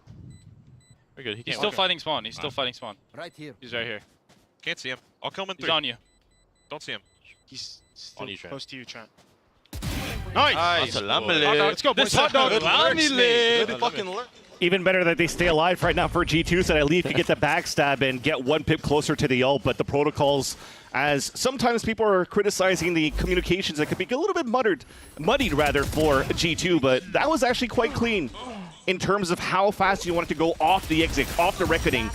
We're good. He He's can't still walk. fighting spawn. He's still fighting spawn. Right here. He's right here. Can't see him. I'll kill him in 3. He's on you. Don't see him. He's still On you, Trent. close to you, Trent. Nice. Let's go, boys. This hot dog. Good fucking lurk. Even better that they stay alive right now for G2 so that Leaf can get the backstab and get one pip closer to the ult. But the protocols, as sometimes people are criticizing the communications that could be a little bit muddied for G2, but that was actually quite clean in terms of how fast you wanted to go off the exit, off the reckoning,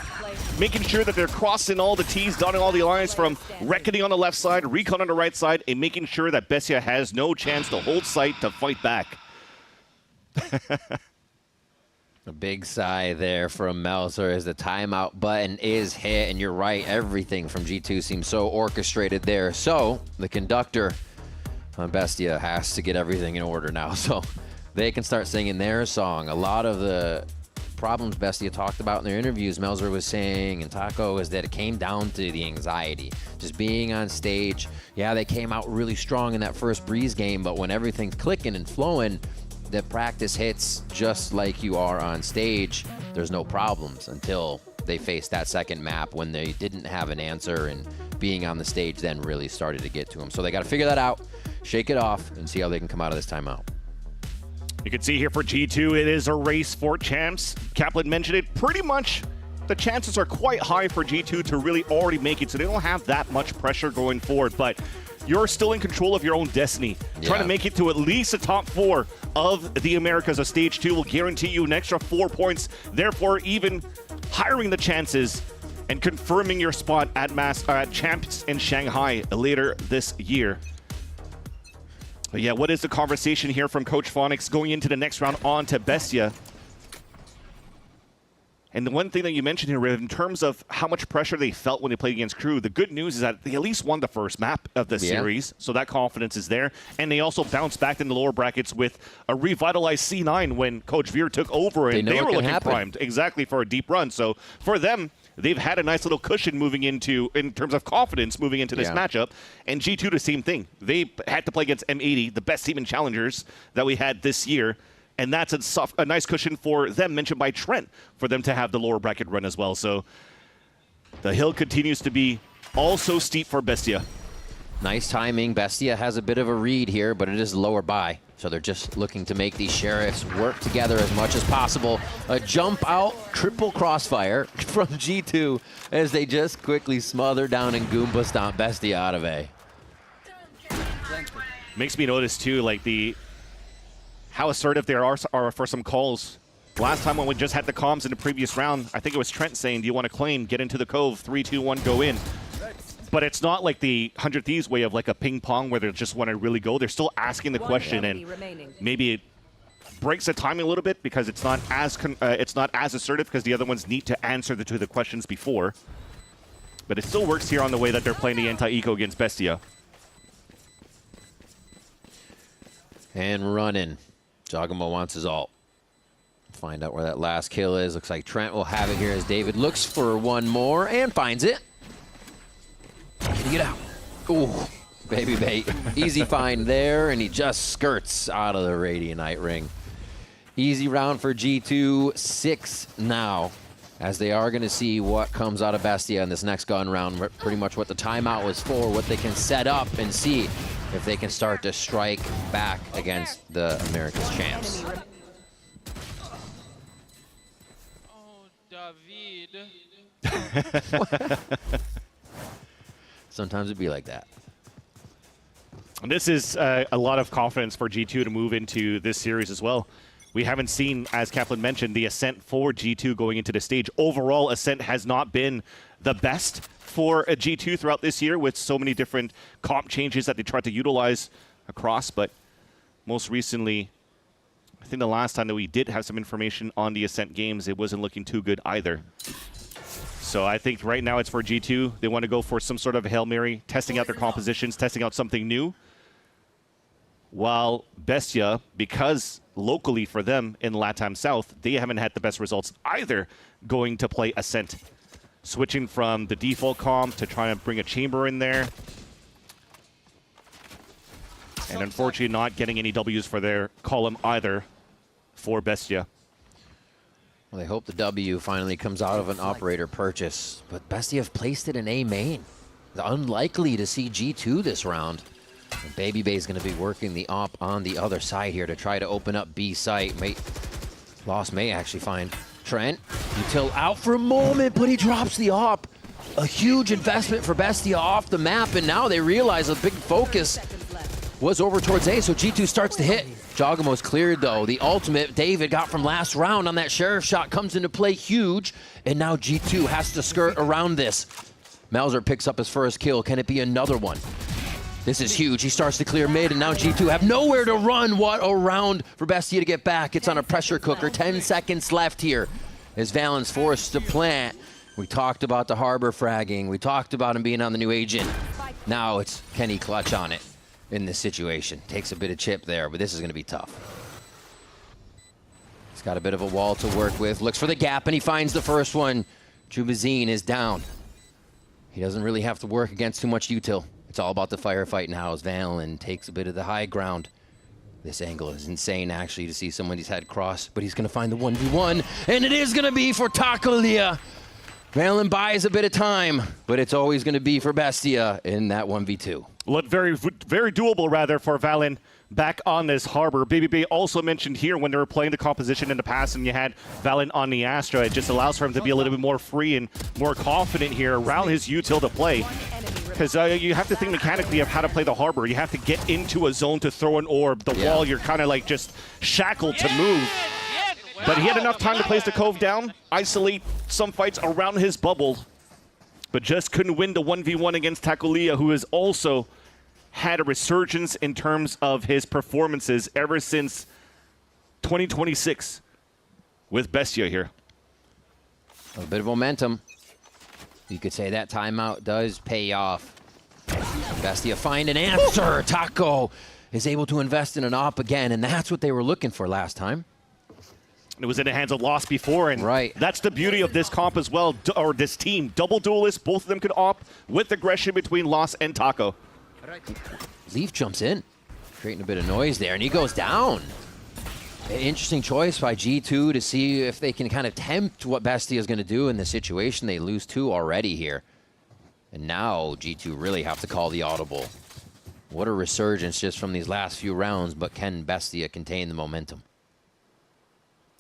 making sure that they're crossing all the T's, dotting all the I's from reckoning on the left side, recon on the right side, and making sure that Bestia has no chance to hold sight to fight back. A big sigh there from Melzer as the timeout button is hit, and you're right, everything from G2 seems so orchestrated there. So the conductor on Bestia has to get everything in order now, so they can start singing their song. A lot of the problems Bestia talked about in their interviews, Melzer was saying, and Taco, is that it came down to the anxiety. Just being on stage. Yeah, they came out really strong in that first Breeze game, but when everything's clicking and flowing, the practice hits just like you are on stage. There's no problems until they faced that second map when they didn't have an answer, and being on the stage then really started to get to them. So they got to figure that out, shake it off, and see how they can come out of this timeout. You can see here for G2, it is a race for champs. Kaplan mentioned it. Pretty much the chances are quite high for G2 to really already make it, so they don't have that much pressure going forward. But you're still in control of your own destiny. Yeah. Trying to make it to at least the top 4 of the Americas of Stage 2 will guarantee you an extra 4 points, therefore even hiring the chances and confirming your spot at Champs in Shanghai later this year. But yeah, what is the conversation here from Coach Phonics going into the next round on to Bestia? And the one thing that you mentioned here, Riv, in terms of how much pressure they felt when they played against KRU, the good news is that they at least won the first map of the series, so that confidence is there. And they also bounced back in the lower brackets with a revitalized C9 when Coach Veer took over, and they were looking primed exactly for a deep run. So for them, they've had a nice little cushion moving into, in terms of confidence, moving into this matchup. And G2, the same thing. They had to play against M80, the best team in Challengers that we had this year. And that's a nice cushion for them, mentioned by Trent, for them to have the lower bracket run as well. So the hill continues to be also steep for Bestia. Nice timing. Bestia has a bit of a read here, but it is lower by. So they're just looking to make these Sheriffs work together as much as possible. A jump out, triple crossfire from G2 as they just quickly smother down and Goomba stomp Bestia out of A. Makes me notice, too, like how assertive they are for some calls. Last time when we just had the comms in the previous round, I think it was Trent saying, do you want to claim, get into the cove, 3, 2, 1, go in. But it's not like the 100 Thieves way of like a ping pong where they just want to really go. They're still asking the question, and maybe it breaks the timing a little bit because it's not as assertive because the other ones need to answer to the questions before. But it still works here on the way that they're playing the anti-eco against Bestia. And running. Jogamo wants his ult. Find out where that last kill is. Looks like Trent will have it here as David looks for one more and finds it. Can he get out? Ooh, baby bait. Easy find there, and he just skirts out of the Radianite ring. Easy round for G2, 6 now, as they are going to see what comes out of Bestia in this next gun round. Pretty much what the timeout was for, what they can set up and see if they can start to strike back against the Americas champs. Oh, David. Sometimes it'd be like that. And this is a lot of confidence for G2 to move into this series as well. We haven't seen, as Kaplan mentioned, the Ascent for G2 going into the stage. Overall, Ascent has not been the best for a G2 throughout this year with so many different comp changes that they tried to utilize across. But most recently, I think the last time that we did have some information on the Ascent games, it wasn't looking too good either. So I think right now it's for G2. They want to go for some sort of Hail Mary, testing out their compositions, testing out something new. While Bestia, because locally for them in LATAM South, they haven't had the best results either going to play Ascent. Switching from the default comp to trying to bring a chamber in there. And unfortunately not getting any Ws for their column either for Bestia. Well, they hope the W finally comes out of an operator purchase, but Bestia have placed it in A main. Unlikely to see G2 this round. And Baby Bay is going to be working the op on the other side here to try to open up B site. Lost may actually find Trent. Util out for a moment, but he drops the op. A huge investment for Bestia off the map, and now they realize a big focus was over towards A, so G2 starts to hit. Jogamo's cleared, though. The ultimate David got from last round on that Sheriff shot comes into play huge, and now G2 has to skirt around this. Melzer picks up his first kill. Can it be another one? This is huge. He starts to clear mid, and now G2 have nowhere to run. What a round for Bestia to get back. It's on a pressure cooker. 10 seconds left here as Valen's forced to plant. We talked about the Harbor fragging. We talked about him being on the new agent. Now it's can he clutch on it in this situation. Takes a bit of chip there, but this is going to be tough. He's got a bit of a wall to work with. Looks for the gap, and he finds the first one. Jubazine is down. He doesn't really have to work against too much util. It's all about the firefight now as Valen takes a bit of the high ground. This angle is insane, actually, to see somebody's head cross, but he's going to find the 1v1, and it is going to be for Takolia. Valen buys a bit of time, but it's always going to be for Bestia in that 1v2. Look very doable, rather, for Valen back on this Harbor. Baby Bay also mentioned here when they were playing the composition in the past and you had Valen on the Astra, it just allows for him to be a little bit more free and more confident here around his util to play. Because you have to think mechanically of how to play the Harbor. You have to get into a zone to throw an orb. The wall, you're kind of like just shackled to move. But he had enough time to place the Cove down, isolate some fights around his bubble, but just couldn't win the 1v1 against Takulia, who has also had a resurgence in terms of his performances ever since 2026 with Bestia here. A bit of momentum. You could say that timeout does pay off. Bestia find an answer. Taco is able to invest in an op again, and that's what they were looking for last time. It was in the hands of Lost before, and that's the beauty of this comp as well, or this team. Double duelists, both of them could op with aggression between Lost and Taco. Leaf jumps in, creating a bit of noise there, and he goes down. An interesting choice by G2 to see if they can kind of tempt what Bestia is going to do in the situation. They lose 2 already here. And now G2 really have to call the audible. What a resurgence just from these last few rounds, but can Bestia contain the momentum?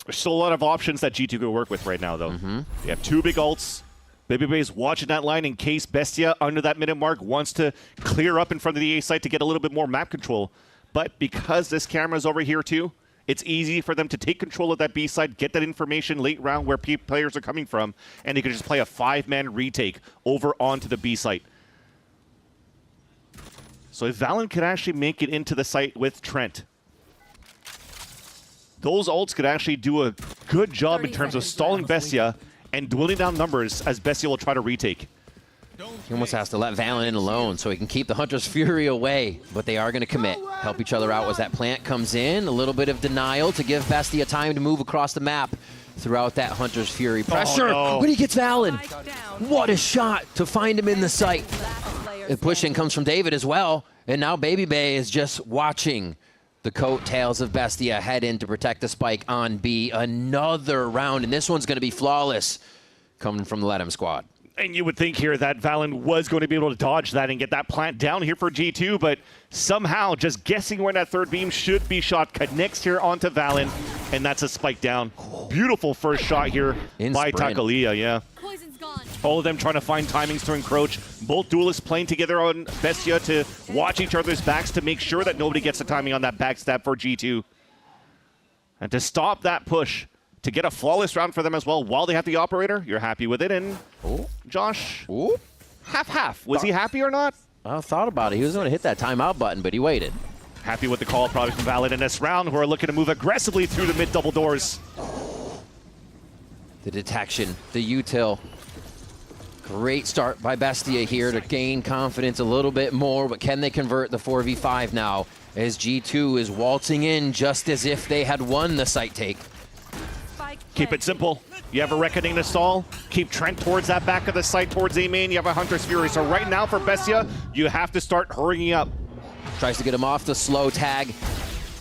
There's still a lot of options that G2 could work with right now, though. They have 2 big ults. BabyBay's watching that line in case Bestia, under that minute mark, wants to clear up in front of the A site to get a little bit more map control. But because this camera's over here, too, it's easy for them to take control of that B side, get that information late round where players are coming from, and they can just play a 5-man retake over onto the B site. So if VALORANT could actually make it into the site with Trent, those ults could actually do a good job in terms of stalling Bestia and dwindling down numbers as Bestia will try to retake. He almost has to let VALORANT in alone so he can keep the Hunter's Fury away, but they are going to commit. Help each other out as that plant comes in. A little bit of denial to give Bestia time to move across the map throughout that Hunter's Fury. Pressure when he gets VALORANT. What a shot to find him in the site. The push-in comes from David as well, and now BabyBay is just watching the coattails of Bestia head in to protect the spike on B. Another round, and this one's going to be flawless coming from the Let 'Em squad. And you would think here that VALORANT was going to be able to dodge that and get that plant down here for G2, but somehow just guessing where that third beam should be shot connects here onto VALORANT, and that's a spike down. Beautiful first shot here by Takulia, yeah. All of them trying to find timings to encroach. Both duelists playing together on Bestia to watch each other's backs to make sure that nobody gets the timing on that backstab for G2. And to stop that push, to get a flawless round for them as well while they have the operator, you're happy with it. And Josh, half-half. Was he happy or not? I thought about it. He was going to hit that timeout button, but he waited. Happy with the call probably from VALORANT in this round, who are looking to move aggressively through the mid-double doors. The detection, the util. Great start by Bestia here to gain confidence a little bit more, but can they convert the 4v5 now as G2 is waltzing in just as if they had won the site take? Keep it simple. You have a Reckoning to stall. Keep Trent towards that back of the site, towards A main. You have a Hunter's Fury. So right now for Bestia, you have to start hurrying up. Tries to get him off the slow tag,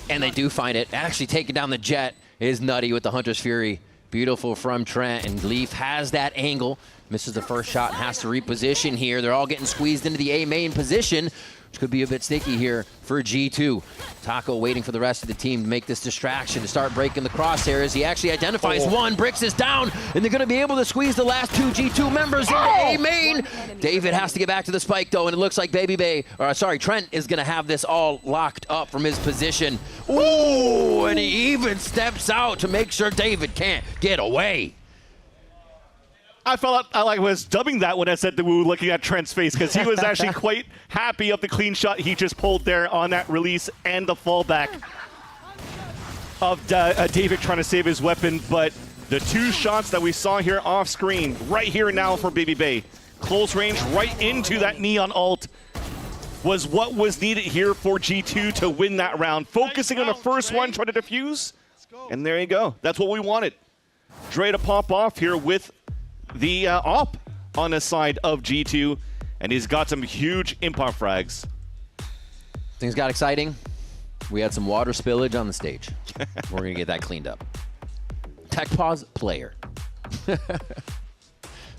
and they do find it. Actually taking down the Jet is nutty with the Hunter's Fury. Beautiful from Trent, and Leaf has that angle. Misses the first shot and has to reposition here. They're all getting squeezed into the A main position, which could be a bit sticky here for G2. Taco waiting for the rest of the team to make this distraction, to start breaking the crosshairs. He actually identifies one, Bricks is down, and they're going to be able to squeeze the last 2 G2 members into A main. David has to get back to the spike, though, and it looks like Trent is going to have this all locked up from his position. Ooh, and he even steps out to make sure David can't get away. I felt I was dubbing that when I said the woo, looking at Trent's face, because he was actually quite happy of the clean shot he just pulled there on that release and the fallback of David trying to save his weapon. But the 2 shots that we saw here off screen, right here now for BabyBay, close range right into that Neon ult, was what was needed here for G2 to win that round. Focusing on the first one, trying to defuse, and there you go. That's what we wanted. Dre to pop off here with the op on the side of G2, and he's got some huge impulse frags. Things got exciting. We had some water spillage on the stage. We're going to get that cleaned up. Tech pause player.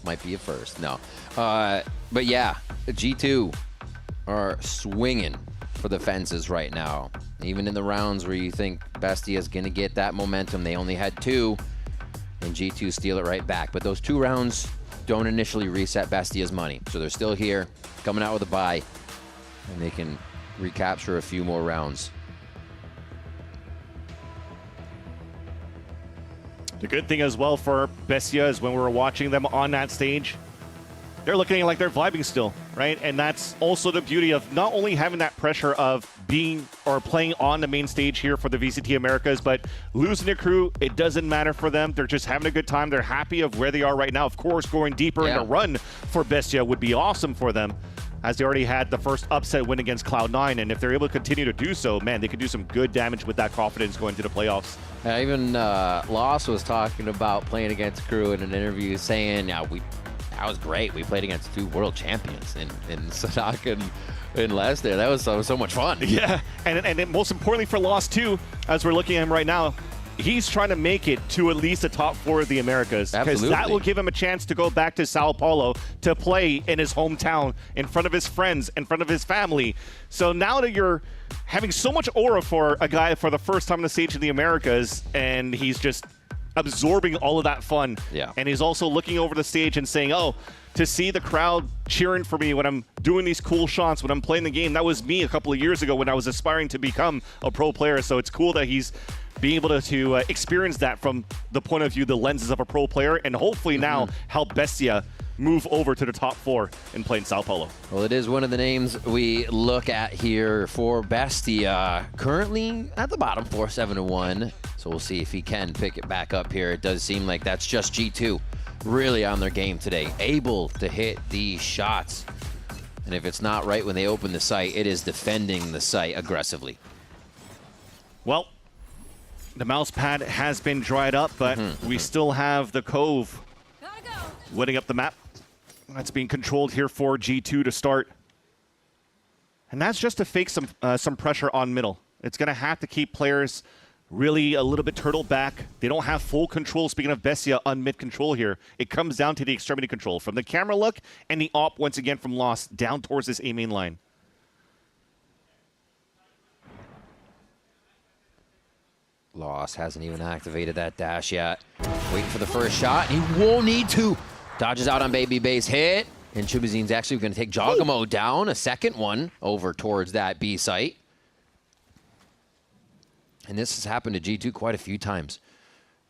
Might be a first. No. But yeah, G2 are swinging for the fences right now. Even in the rounds where you think Bestia is going to get that momentum, they only had 2. And G2 steal it right back. But those 2 rounds don't initially reset Bestia's money. So they're still here, coming out with a bye, and they can recapture a few more rounds. The good thing as well for Bestia is when we were watching them on that stage, they're looking like they're vibing still, right? And that's also the beauty of not only having that pressure of being or playing on the main stage here for the VCT Americas, but losing a crew, it doesn't matter for them. They're just having a good time. They're happy of where they are right now. Of course, going deeper in a run for Bestia would be awesome for them, as they already had the first upset win against Cloud9, and if they're able to continue to do so, man, they could do some good damage with that confidence going to the playoffs. Even Loss was talking about playing against KRU in an interview, saying, that was great. We played against 2 world champions in Sadak and Leicester. That was so much fun. Yeah, and most importantly for Loss too, as we're looking at him right now, he's trying to make it to at least the top 4 of the Americas, because that will give him a chance to go back to Sao Paulo to play in his hometown, in front of his friends, in front of his family. So now that you're having so much aura for a guy for the first time on the stage in the Americas, and he's just absorbing all of that fun. Yeah. And he's also looking over the stage and saying, oh, to see the crowd cheering for me when I'm doing these cool shots, when I'm playing the game, that was me a couple of years ago when I was aspiring to become a pro player. So it's cool that he's being able to experience that from the point of view, the lenses of a pro player, and hopefully now help Bestia move over to the top 4 and play in Sao Paulo. Well, it is one of the names we look at here for Bestia. Currently at the bottom, 4-7-1. So we'll see if he can pick it back up here. It does seem like that's just G2 really on their game today, able to hit these shots. And if it's not right when they open the site, it is defending the site aggressively. Well, the mouse pad has been dried up, but we still have the Cove winning up the map. That's being controlled here for G2 to start. And that's just to fake some pressure on middle. It's going to have to keep players really a little bit turtled back. They don't have full control, speaking of Bestia, on mid control here. It comes down to the extremity control from the camera look and the op once again from Lost down towards this A main line. Loss hasn't even activated that dash yet. Waiting for the first shot. He won't need to. Dodges out on Baby Base hit. And Chubazine's actually going to take Jogamo down. A second one over towards that B site. And this has happened to G2 quite a few times.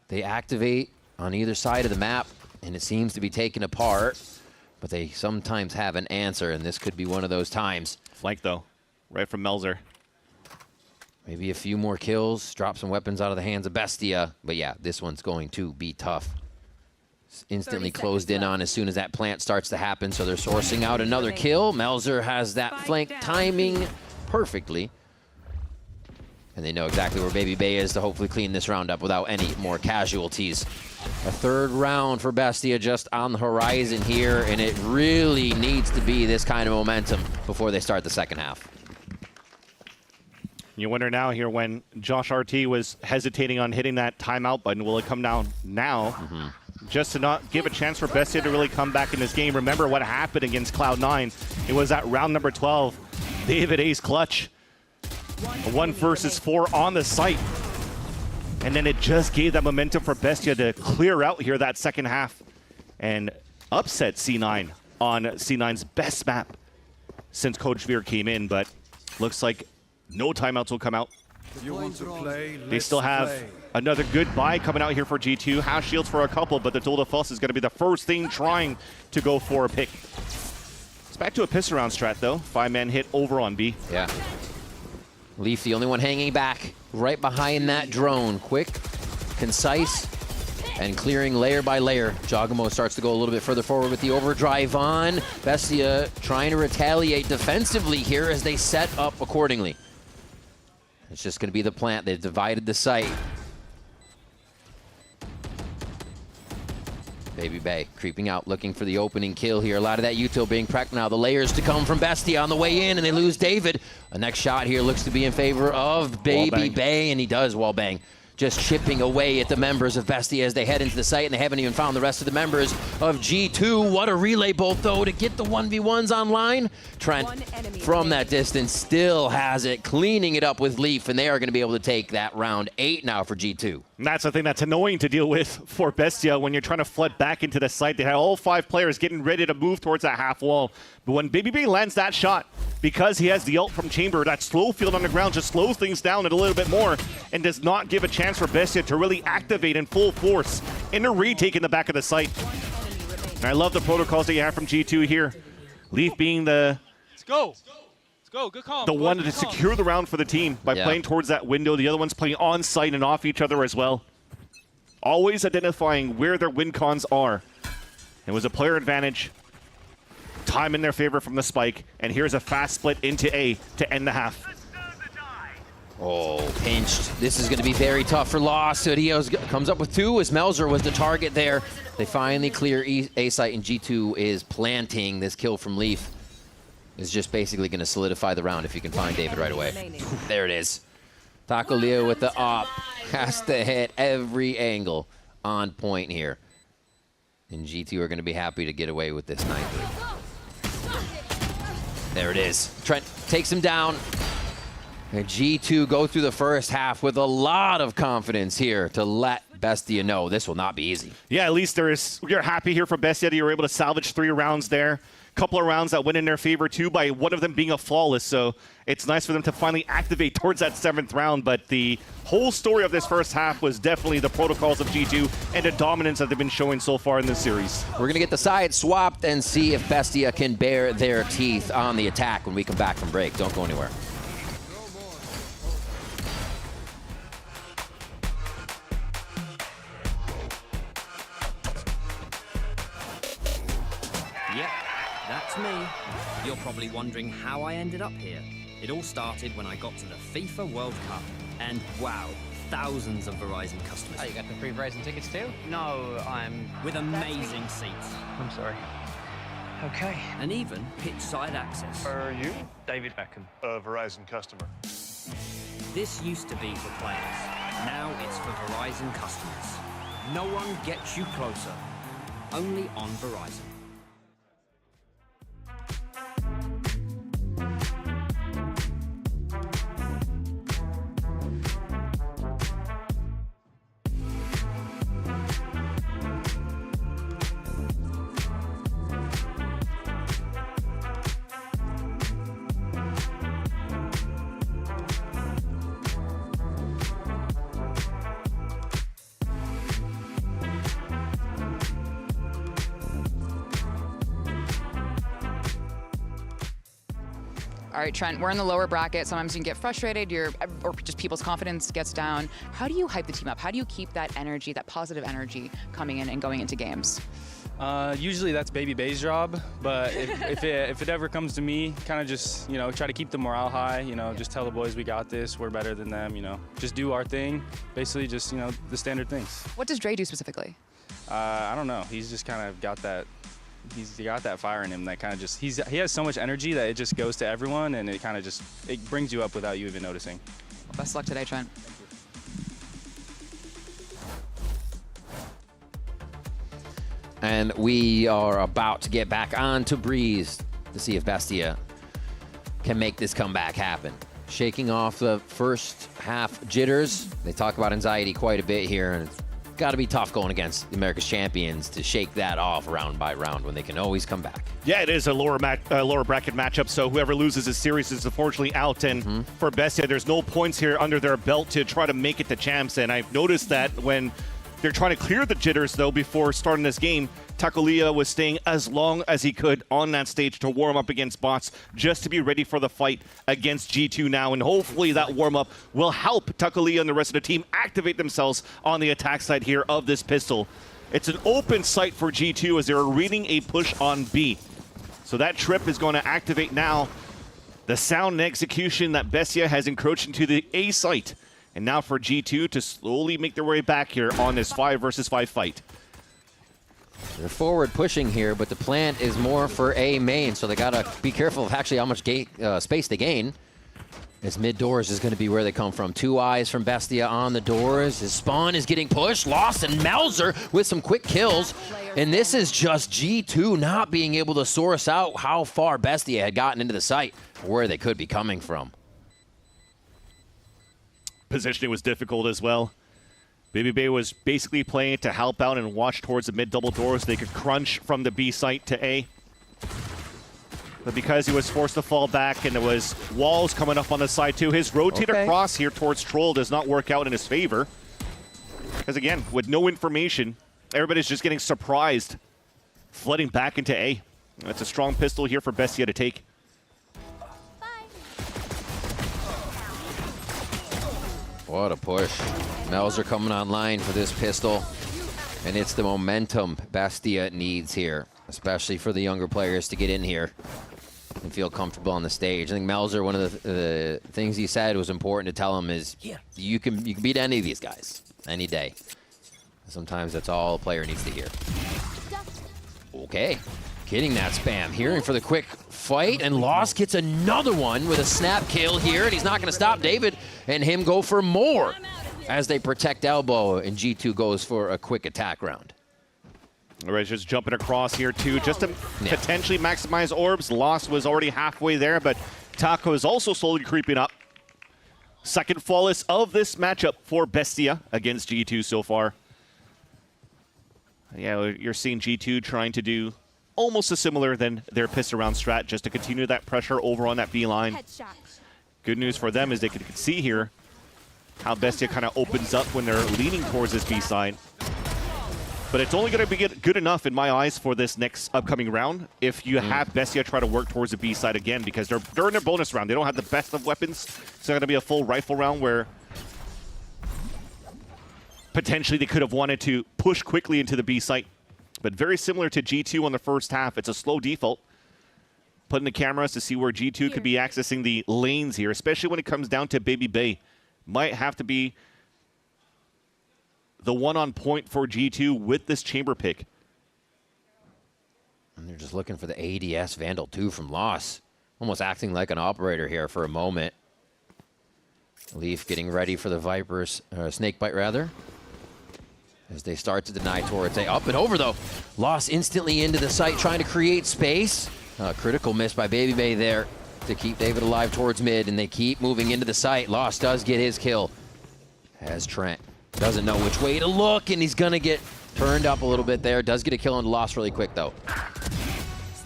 They activate on either side of the map, and it seems to be taken apart. But they sometimes have an answer, and this could be one of those times. Flank, though. Right from Melzer. Maybe a few more kills, drop some weapons out of the hands of Bestia. But yeah, this one's going to be tough. It's instantly closed in on as soon as that plant starts to happen, so they're sourcing out another kill. Melzer has that flank timing perfectly. And they know exactly where Baby Bay is to hopefully clean this round up without any more casualties. A 3rd round for Bestia just on the horizon here, and it really needs to be this kind of momentum before they start the second half. You wonder now here, when Josh RT was hesitating on hitting that timeout button, will it come down now? Just to not give a chance for Bestia to really come back in this game. Remember what happened against Cloud9. It was at round number 12. David A's clutch. A 1 versus 4 on the site. And then it just gave that momentum for Bestia to clear out here that second half and upset C9 on C9's best map since Coach Veer came in. But looks like no timeouts will come out. They still have another good buy coming out here for G2. Half shields for a couple, but the Tool de Fuss is going to be the first thing trying to go for a pick. It's back to a piss around strat, though. 5-man hit over on B. Yeah. Leaf, the only one hanging back, right behind that drone. Quick, concise, and clearing layer by layer. Jogamo starts to go a little bit further forward with the overdrive on. Bestia trying to retaliate defensively here as they set up accordingly. It's just going to be the plant. They've divided the site. Baby Bay creeping out, looking for the opening kill here. A lot of that util being prepped now. The layers to come from Bestia on the way in, and they lose David. A next shot here looks to be in favor of Baby Bay, and he does wallbang. Just chipping away at the members of Bestia as they head into the site, and they haven't even found the rest of the members of G2. What a relay bolt, though, to get the 1v1s online. Trent, from that distance, still has it, cleaning it up with Leaf, and they are going to be able to take that round 8 now for G2. And that's the thing that's annoying to deal with for Bestia when you're trying to flood back into the site. They have all 5 players getting ready to move towards that half wall. But when Baby B lands that shot, because he has the ult from Chamber, that slow field on the ground just slows things down a little bit more and does not give a chance for Bestia to really activate in full force in a retake in the back of the site. And I love the protocols that you have from G2 here. Leaf being the Let's go. Let's go. Good call. the one to secure the round for the team by playing towards that window. The other one's playing on site and off each other as well. Always identifying where their win cons are. It was a player advantage. Time in their favor from the spike. And here's a fast split into A to end the half. Oh, pinched. This is going to be very tough for Lost. Dios comes up with 2 as Melzer was the target there. They finally clear A site, and G2 is planting this kill from Leaf. Is just basically going to solidify the round if you can find David right away. There it is. Taco Leo with the op. Has to hit every angle on point here. And G2 are going to be happy to get away with this 9-3. There it is. Trent takes him down. And G2 go through the first half with a lot of confidence here to let Bestia know this will not be easy. Yeah, at least we're happy here for Bestia that you were able to salvage 3 rounds there. Couple of rounds that went in their favor too, by one of them being a flawless. So it's nice for them to finally activate towards that 7th round. But the whole story of this first half was definitely the protocols of G2 and the dominance that they've been showing so far in this series. We're going to get the side swapped and see if Bestia can bare their teeth on the attack when we come back from break. Don't go anywhere. Yep, that's me. You're probably wondering how I ended up here. It all started when I got to the FIFA World Cup. And wow, thousands of Verizon customers. Oh, you got the free Verizon tickets too? No, I'm with amazing seats. I'm sorry. Okay. And even pitch-side access. Are you? David Beckham. A Verizon customer. This used to be for players. Now it's for Verizon customers. No one gets you closer. Only on Verizon. All right, Trent, we're in the lower bracket. Sometimes you can get frustrated, or just people's confidence gets down. How do you hype the team up? How do you keep that energy, that positive energy coming in and going into games? Usually that's Baby Bay's job, but if it ever comes to me, kind of just, try to keep the morale high, just tell the boys we got this, we're better than them, just do our thing, basically just, the standard things. What does Dre do specifically? I don't know. He's just kind of got that. He's got that fire in him that kind of just, he has so much energy that it just goes to everyone, and it kind of just, it brings you up without you even noticing. Well, best of luck today, Trent. And we are about to get back on to Breeze to see if Bestia can make this comeback happen. Shaking off the first half jitters. They talk about anxiety quite a bit here, and it's got to be tough going against the America's champions to shake that off round by round when they can always come back. Yeah, it is a lower bracket matchup, so whoever loses this series is unfortunately out. And for Bestia, there's no points here under their belt to try to make it to champs. And I've noticed that when they're trying to clear the jitters, though, before starting this game, Takulia was staying as long as he could on that stage to warm up against bots, just to be ready for the fight against G2 now. And hopefully that warm-up will help Takulia and the rest of the team activate themselves on the attack side here of this pistol. It's an open site for G2 as they're reading a push on B. So that trip is going to activate now. The sound and execution that Bestia has encroached into the A site. And now for G2 to slowly make their way back here on this 5 versus 5 fight. They're forward pushing here, but the plant is more for A main, so they gotta be careful of actually how much space they gain. As mid doors is gonna be where they come from. 2 eyes from Bestia on the doors. His spawn is getting pushed. Lost and Melzer with some quick kills. And this is just G2 not being able to source out how far Bestia had gotten into the site, or where they could be coming from. Positioning was difficult as well. Baby Bay was basically playing to help out and watch towards the mid double doors so they could crunch from the B site to A. But because he was forced to fall back and there was walls coming up on the side too, his rotate across here towards Troll does not work out in his favor. Because again, with no information, everybody's just getting surprised flooding back into A. That's a strong pistol here for Bestia to take. What a push. Melzer coming online for this pistol. And it's the momentum Bestia needs here, especially for the younger players to get in here and feel comfortable on the stage. I think Melzer, one of the things he said was important to tell him is you can beat any of these guys any day. Sometimes that's all a player needs to hear. Okay, getting that spam. Hearing for the quick fight, and Lost gets another one with a snap kill here, and he's not going to stop David and him go for more as they protect elbow, and G2 goes for a quick attack round. All right, just jumping across here too, just to potentially maximize orbs. Lost was already halfway there, but Taco is also slowly creeping up. Second flawless of this matchup for Bestia against G2 so far. Yeah, you're seeing G2 trying to do almost as similar than their pistol round strat, just to continue that pressure over on that B line. Good news for them is they can see here how Bestia kind of opens up when they're leaning towards this B side. But it's only going to be good enough in my eyes for this next upcoming round if you have Bestia try to work towards the B side again, because they're in their bonus round. They don't have the best of weapons. It's not going to be a full rifle round where potentially they could have wanted to push quickly into the B site. But very similar to G2 on the first half, it's a slow default. Putting the cameras to see where G2 could be accessing the lanes here, especially when it comes down to Baby Bay. Might have to be the one on point for G2 with this chamber pick. And they're just looking for the ADS Vandal 2 from Loss. Almost acting like an operator here for a moment. Leaf getting ready for the Vipers, Snakebite rather. As they start to deny towards A. Up and over though. Loss instantly into the site trying to create space. Critical miss by Baby Bay there to keep David alive towards mid, and they keep moving into the site. Loss does get his kill as Trent doesn't know which way to look, and he's gonna get turned up a little bit there. Does get a kill on Loss really quick though.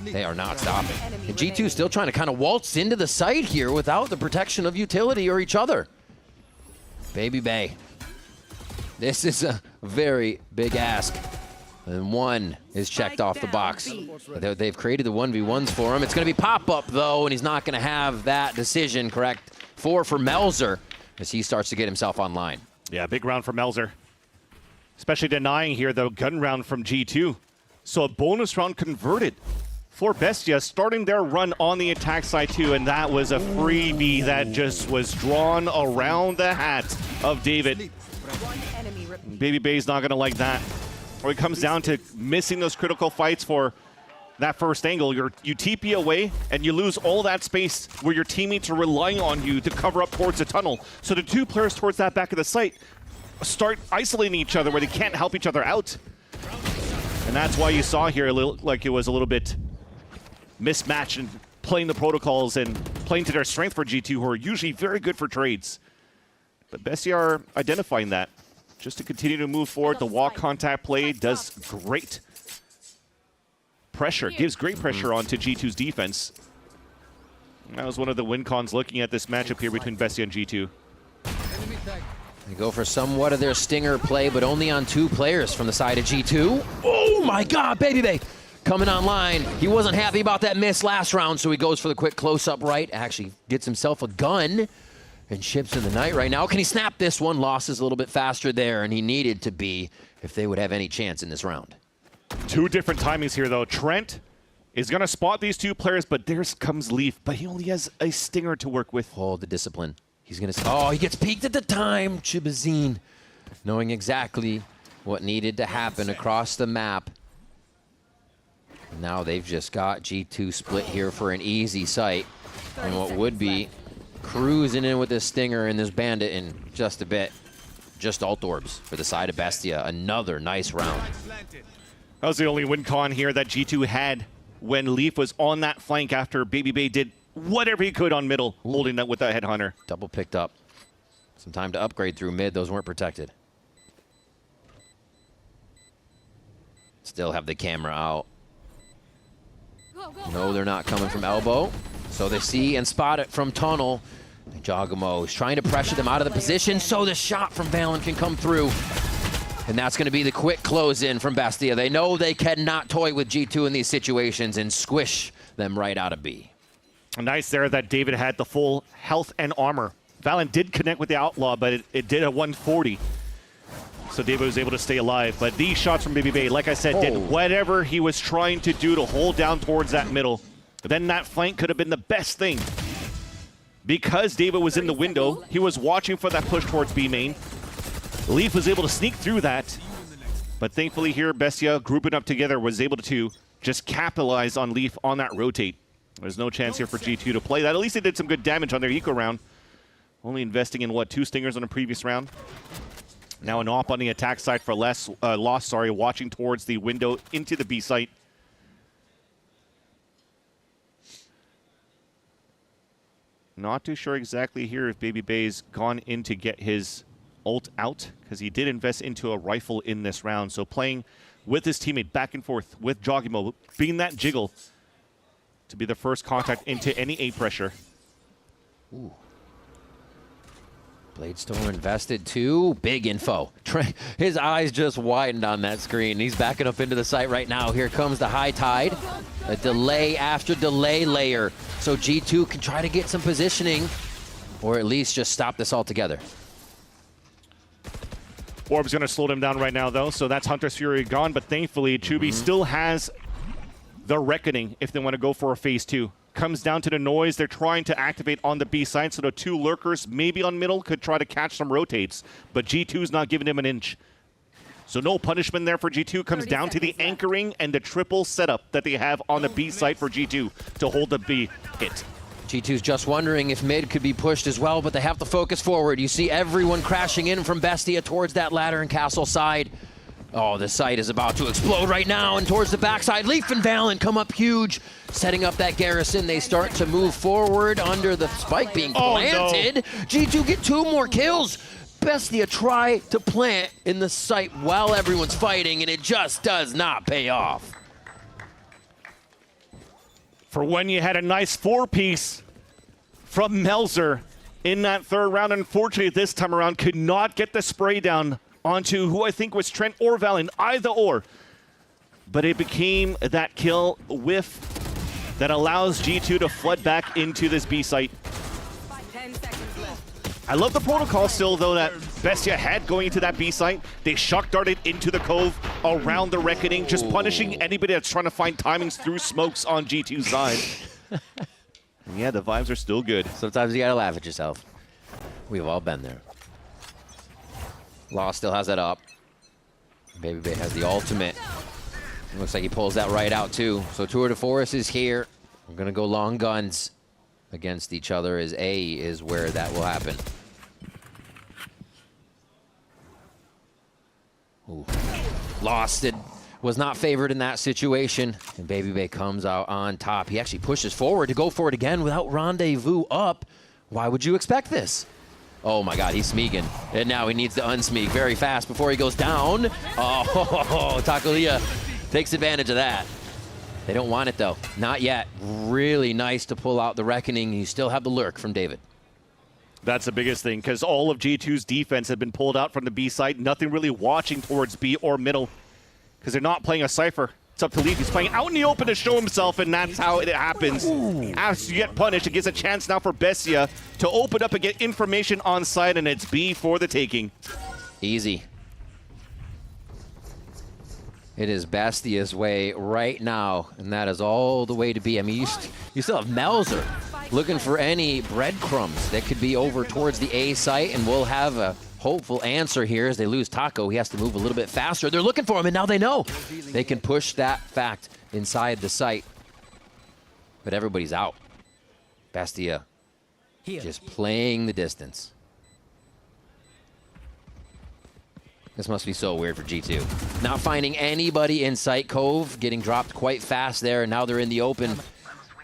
They are not stopping. And G2 still trying to kind of waltz into the site here without the protection of utility or each other. Baby Bay. This is a very big ask. And one is checked off the box. They've created the 1v1s for him. It's going to be pop-up, though, and he's not going to have that decision correct. 4 for Melzer as he starts to get himself online. Yeah, big round for Melzer. Especially denying here the gun round from G2. So a bonus round converted for Bestia, starting their run on the attack side too, and that was a freebie that just was drawn around the hat of David. Baby Bay's not going to like that. Or it comes down to missing those critical fights for that first angle. You TP away and you lose all that space where your teammates are relying on you to cover up towards the tunnel. So the two players towards that back of the site start isolating each other where they can't help each other out. And that's why you saw here like it was a little bit mismatched and playing the protocols and playing to their strength for G2, who are usually very good for trades. But Bestia are identifying that. Just to continue to move forward, the wall contact play does great pressure, gives great pressure onto G2's defense. And that was one of the win cons looking at this matchup here between Bestia and G2. They go for somewhat of their stinger play, but only on 2 players from the side of G2. Oh my God, Baby Bay coming online. He wasn't happy about that miss last round, so he goes for the quick close-up right. Actually gets himself a gun and ships in the night right now. Can he snap this one? Loss is a little bit faster there, and he needed to be if they would have any chance in this round. 2 different timings here, though. Trent is going to spot these 2 players, but there comes Leaf. But he only has a stinger to work with. Oh, the discipline. He's going to... Oh, he gets peeked at the time. Chibazine knowing exactly what needed to happen across the map. Now they've just got G2 split here for an easy sight. And what would be cruising in with this stinger and this bandit in just a bit. Just alt orbs for the side of Bestia. Another nice round. That was the only win con here that G2 had when Leaf was on that flank after Baby Bay did whatever he could on middle, holding that with that headhunter. Double picked up. Some time to upgrade through mid. Those weren't protected. Still have the camera out. No, they're not coming from elbow. So they see and spot it from tunnel. And Jogamo is trying to pressure them out of the position so the shot from Valen can come through. And that's going to be the quick close-in from Bestia. They know they cannot toy with G2 in these situations and squish them right out of B. Nice there that David had the full health and armor. VALORANT did connect with the Outlaw, but it did a 140. So David was able to stay alive. But these shots from BBB, like I said, did whatever he was trying to do to hold down towards that middle. But then that flank could have been the best thing. Because David was in the window, he was watching for that push towards B main. Leaf was able to sneak through that. But thankfully here, Bestia, grouping up together, was able to just capitalize on Leaf on that rotate. There's no chance here for G2 to play that. At least they did some good damage on their eco round. Only investing in, what, 2 stingers on the previous round? Now an op on the attack side for Lost, watching towards the window into the B site. Not too sure exactly here if Baby Bay's gone in to get his ult out, because he did invest into a rifle in this round. So playing with his teammate back and forth with Joggimo, being that jiggle to be the first contact into any A pressure. Ooh. Bladestorm invested too. Big info. His eyes just widened on that screen. He's backing up into the site right now. Here comes the high tide. A delay after delay layer. So G2 can try to get some positioning, or at least just stop this altogether. Orb's going to slow them down right now, though. So that's Hunter's Fury gone. But thankfully, Chubi still has the Reckoning if they want to go for a phase 2. Comes down to the noise. They're trying to activate on the B side, so the 2 lurkers, maybe on middle, could try to catch some rotates. But G2's not giving him an inch. So no punishment there for G2. Comes down to the anchoring and the triple setup that they have on the B side for G2 to hold the B hit. G2's just wondering if mid could be pushed as well, but they have to focus forward. You see everyone crashing in from Bestia towards that ladder and castle side. Oh, the site is about to explode right now, and towards the backside, Leaf and VALORANT come up huge, setting up that garrison. They start to move forward under the spike being planted. Oh, no. G2 get 2 more kills. Bestia try to plant in the site while everyone's fighting, and it just does not pay off. For when you had a nice 4-piece from Melzer in that 3rd round, unfortunately this time around could not get the spray down onto who I think was Trent or VALORANT, either or. But it became that kill whiff that allows G2 to flood back into this B site. I love the protocol still, though, that Bestia had going into that B site. They shock darted into the cove around the Reckoning, just punishing anybody that's trying to find timings through smokes on G2's side. Yeah, the vibes are still good. Sometimes you gotta laugh at yourself. We've all been there. Law still has that up. Baby Bay has the ultimate. It looks like he pulls that right out too. So Tour de Force is here. We're gonna go long guns against each other, as A is where that will happen. Ooh. Lost it. Was not favored in that situation. And Baby Bay comes out on top. He actually pushes forward to go for it again without Rendezvous up. Why would you expect this? Oh my God, he's smeeking. And now he needs to unsmeek very fast before he goes down. Oh, Takulia takes advantage of that. They don't want it though, not yet. Really nice to pull out the Reckoning. You still have the lurk from David. That's the biggest thing, because all of G2's defense had been pulled out from the B side. Nothing really watching towards B or middle, because they're not playing a Cypher. It's up to Leaf. He's playing out in the open to show himself, and that's how it happens. Ooh. As you get punished, it gives a chance now for Bestia to open up and get information on site, and it's B for the taking. Easy. It is Bestia's way right now, and that is all the way to B. I mean, you still have Melzer looking for any breadcrumbs that could be over towards the A site, and we'll have a hopeful answer here as they lose Taco. He has to move a little bit faster. They're looking for him, and now they know they can push that fact inside the site. But everybody's out. Bestia just playing the distance. This must be so weird for G2. Not finding anybody in sight. Cove getting dropped quite fast there, and now they're in the open.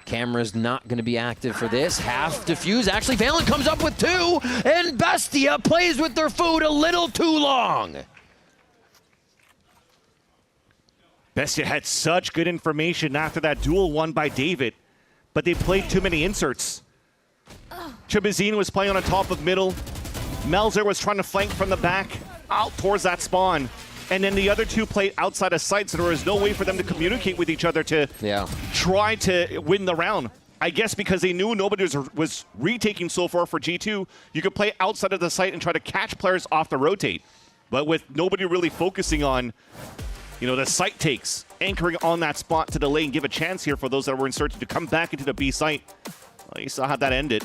Camera's not going to be active for this. Half defuse. Actually, VALORANT comes up with 2, and Bestia plays with their food a little too long. Bestia had such good information after that duel won by David, but they played too many inserts. Chibazine was playing on the top of middle. Melzer was trying to flank from the back out towards that spawn. and then the other two played outside of sight, so there was no way for them to communicate with each other to try to win the round. I guess because they knew nobody was retaking so far for G2, you could play outside of the site and try to catch players off the rotate. But with nobody really focusing on, you know, the site takes, anchoring on that spot to delay and give a chance here for those that were inserted to come back into the B site. Well, you saw how that ended.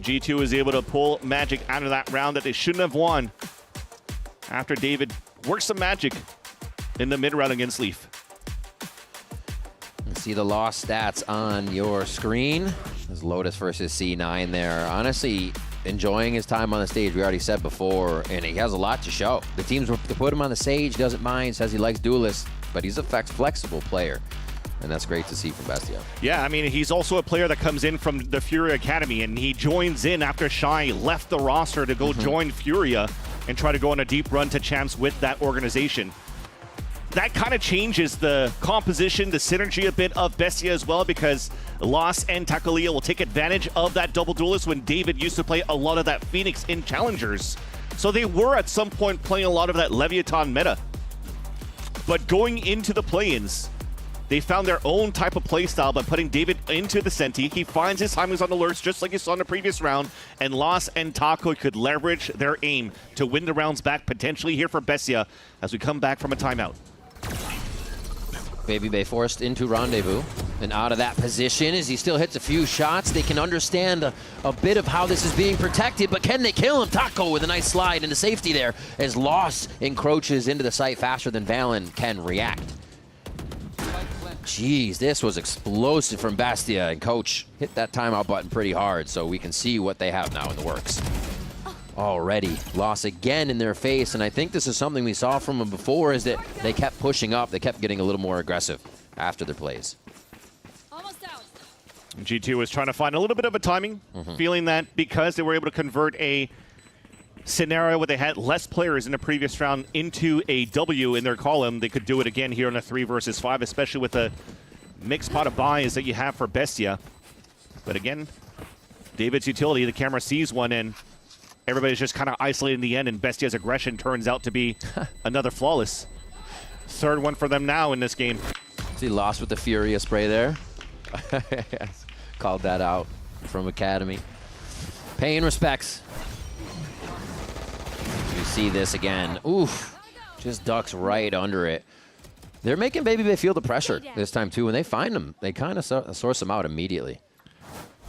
G2 was able to pull Magic out of that round that they shouldn't have won after David worked some magic in the mid-round against Leaf. See the loss stats on your screen. There's Lotus versus C9 there. Honestly, enjoying his time on the stage, we already said before, and he has a lot to show. The teams to put him on the stage, doesn't mind, says he likes duelists, but he's a flexible player, and that's great to see from Bestia. Yeah, I mean, he's also a player that comes in from the Furia Academy, and he joins in after Shy left the roster to go join Furia and try to go on a deep run to champs with that organization. That kind of changes the composition, the synergy a bit of Bestia as well, because Lost and Takalia will take advantage of that double duelist when David used to play a lot of that Phoenix in Challengers. So they were at some point playing a lot of that Leviatán meta. But going into the play-ins, they found their own type of playstyle by putting David into the Senti. He finds his timings on alerts just like you saw in the previous round, and Lost and Taco could leverage their aim to win the rounds back potentially here for Bestia as we come back from a timeout. Baby Bay forced into Rendezvous, and out of that position as he still hits a few shots. They can understand a bit of how this is being protected, but can they kill him? Taco with a nice slide into safety there as Loss encroaches into the site faster than Valen can react. Jeez, this was explosive from Bestia, and Coach hit that timeout button pretty hard, so we can see what they have now in the works. Already loss again in their face, and I think this is something we saw from them before, is that they kept pushing up, they kept getting a little more aggressive after their plays. G2 was trying to find a little bit of a timing, feeling that because they were able to convert a scenario where they had less players in the previous round into a W in their column, they could do it again here in a 3 versus 5, especially with the mixed pot of buys that you have for Bestia. But again, David's utility, the camera sees one, and everybody's just kind of isolated in the end, and Bestia's aggression turns out to be another flawless. Third one for them now in this game. See, Lost with the Furia spray there. Called that out from Academy. Paying respects. You see this again. Oof. Just ducks right under it. They're making Baby Bay feel the pressure this time, too. When they find them, they kind of source them out immediately.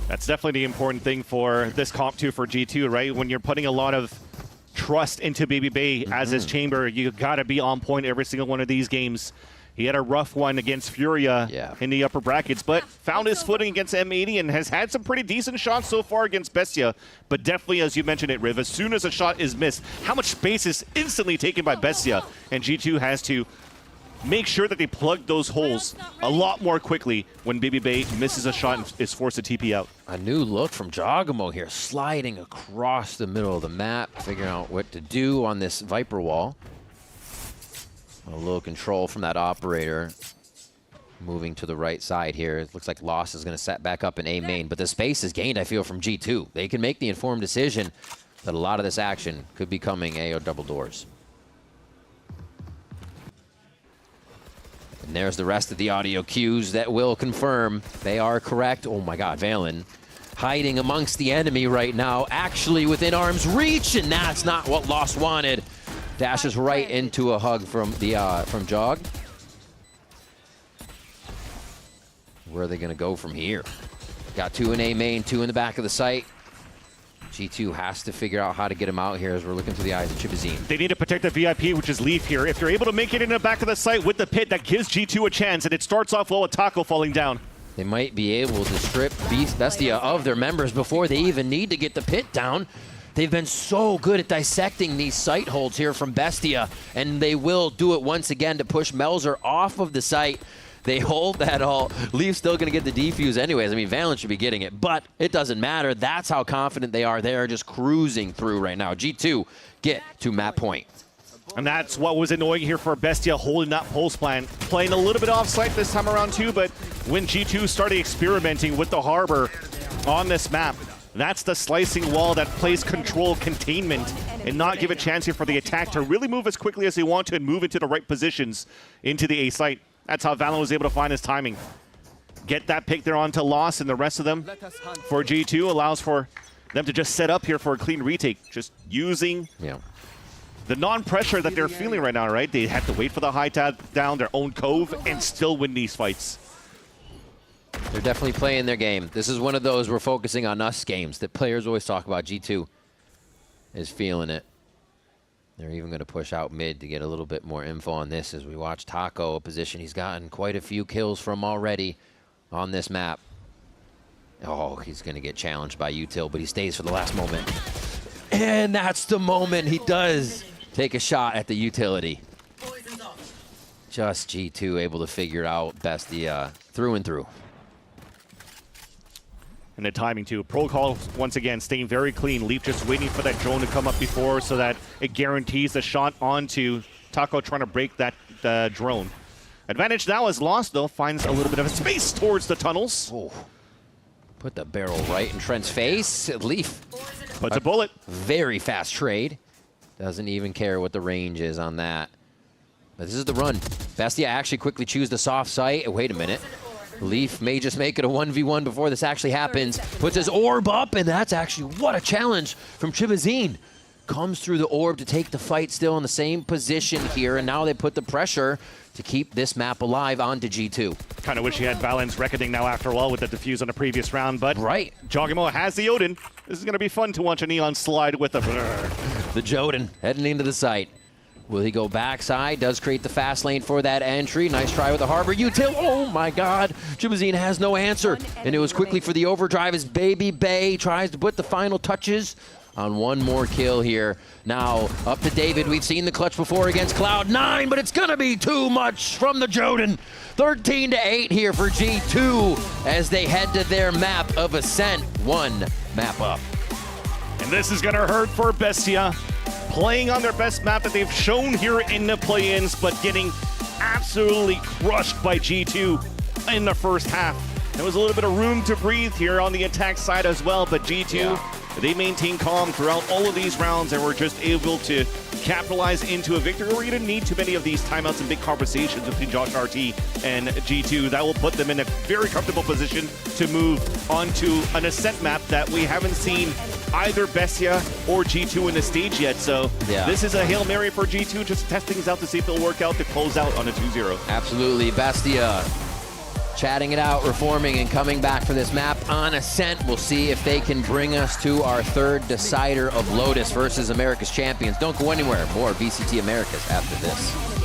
That's definitely the important thing for this comp too for G2, right? When you're putting a lot of trust into Baby Bay as his chamber, you gotta be on point every single one of these games. He had a rough one against Furia in the upper brackets, but found his footing against M80 and has had some pretty decent shots so far against Bestia. But definitely, as you mentioned it, Riv, as soon as a shot is missed, how much space is instantly taken by Bestia, and G2 has to make sure that they plug those holes a lot more quickly when Baby Bay misses a shot and is forced to TP out. A new look from Jogamo here, sliding across the middle of the map, figuring out what to do on this Viper wall. A little control from that operator. Moving to the right side here. It looks like Lost is going to set back up in A main, but the space is gained, I feel, from G2. They can make the informed decision that a lot of this action could be coming A or double doors. And there's the rest of the audio cues that will confirm they are correct. Oh my God, Valen hiding amongst the enemy right now, actually within arm's reach, and that's not what Lost wanted. Dashes right into a hug from Jog. Where are they going to go from here? Got 2 in A main, 2 in the back of the site. G2 has to figure out how to get him out here as we're looking through the eyes of Chibazine. They need to protect the VIP, which is Leaf here. If you're able to make it in the back of the site with the pit, that gives G2 a chance, and it starts off well with Taco falling down. They might be able to strip Bestia of their members before they even need to get the pit down. They've been so good at dissecting these site holds here from Bestia, and they will do it once again to push Melzer off of the site. They hold that all. Leaf's still going to get the defuse anyways. I mean, Valen should be getting it, but it doesn't matter. That's how confident they are. They are just cruising through right now. G2 get to map point. And that's what was annoying here for Bestia, holding that pulse plan. Playing a little bit off-site this time around too, but when G2 started experimenting with the harbor on this map, That's the slicing wall that plays control containment and not give a chance here for the attack to really move as quickly as they want to and move into the right positions into the A site. That's how VALORANT was able to find his timing. Get that pick there onto Lost, and the rest of them for G2 allows for them to just set up here for a clean retake, just using the non-pressure that they're feeling right now, right? They had to wait for the high tap down their own cove and still win these fights. They're definitely playing their game. This is one of those we're focusing on us games that players always talk about. G2 is feeling it. They're even going to push out mid to get a little bit more info on this as we watch Taco, a position he's gotten quite a few kills from already on this map. Oh, he's going to get challenged by Util, but he stays for the last moment. And that's the moment he does take a shot at the utility. Just G2 able to figure out Bestia through and through. And the timing too. Protocol once again staying very clean. Leaf just waiting for that drone to come up before so that it guarantees the shot onto Taco trying to break that drone. Advantage now is Lost though, finds a little bit of a space towards the tunnels. Oh. Put the barrel right in Trent's face. Leaf puts a bullet. Very fast trade. Doesn't even care what the range is on that. But this is the run. Bestia actually quickly choose the soft site. Wait a minute. Leaf may just make it a 1v1 before this actually happens. Puts his orb up, and that's actually, what a challenge from Chibazine. Comes through the orb to take the fight still in the same position here, and now they put the pressure to keep this map alive onto G2. Kind of wish he had Valent's Reckoning now after all with the defuse on the previous round, but right. Jogimo has the Odin. This is going to be fun to watch a Neon slide with a... The Joden heading into the site. Will he go backside? Does create the fast lane for that entry. Nice try with the Harbor Util. Oh my God. Chibazine has no answer. And it was quickly for the overdrive as Baby Bay tries to put the final touches on one more kill here. Now up to David. We've seen the clutch before against Cloud9, but it's going to be too much from the Joden. 13-8 here for G2 as they head to their map of Ascent. One map up. And this is going to hurt for Bestia. Playing on their best map that they've shown here in the play-ins, but getting absolutely crushed by G2 in the first half. There was a little bit of room to breathe here on the attack side as well, but G2, they maintain calm throughout all of these rounds and were just able to capitalize into a victory. We're going to need too many of these timeouts and big conversations between Josh RT and G2. That will put them in a very comfortable position to move onto an Ascent map that we haven't seen either Bestia or G2 in the stage yet. So this is a Hail Mary for G2, just test things out to see if it'll work out to close out on a 2-0. Absolutely. Bestia chatting it out, reforming, and coming back for this map on Ascent. We'll see if they can bring us to our third decider of Lotus versus America's Champions. Don't go anywhere. More VCT Americas after this.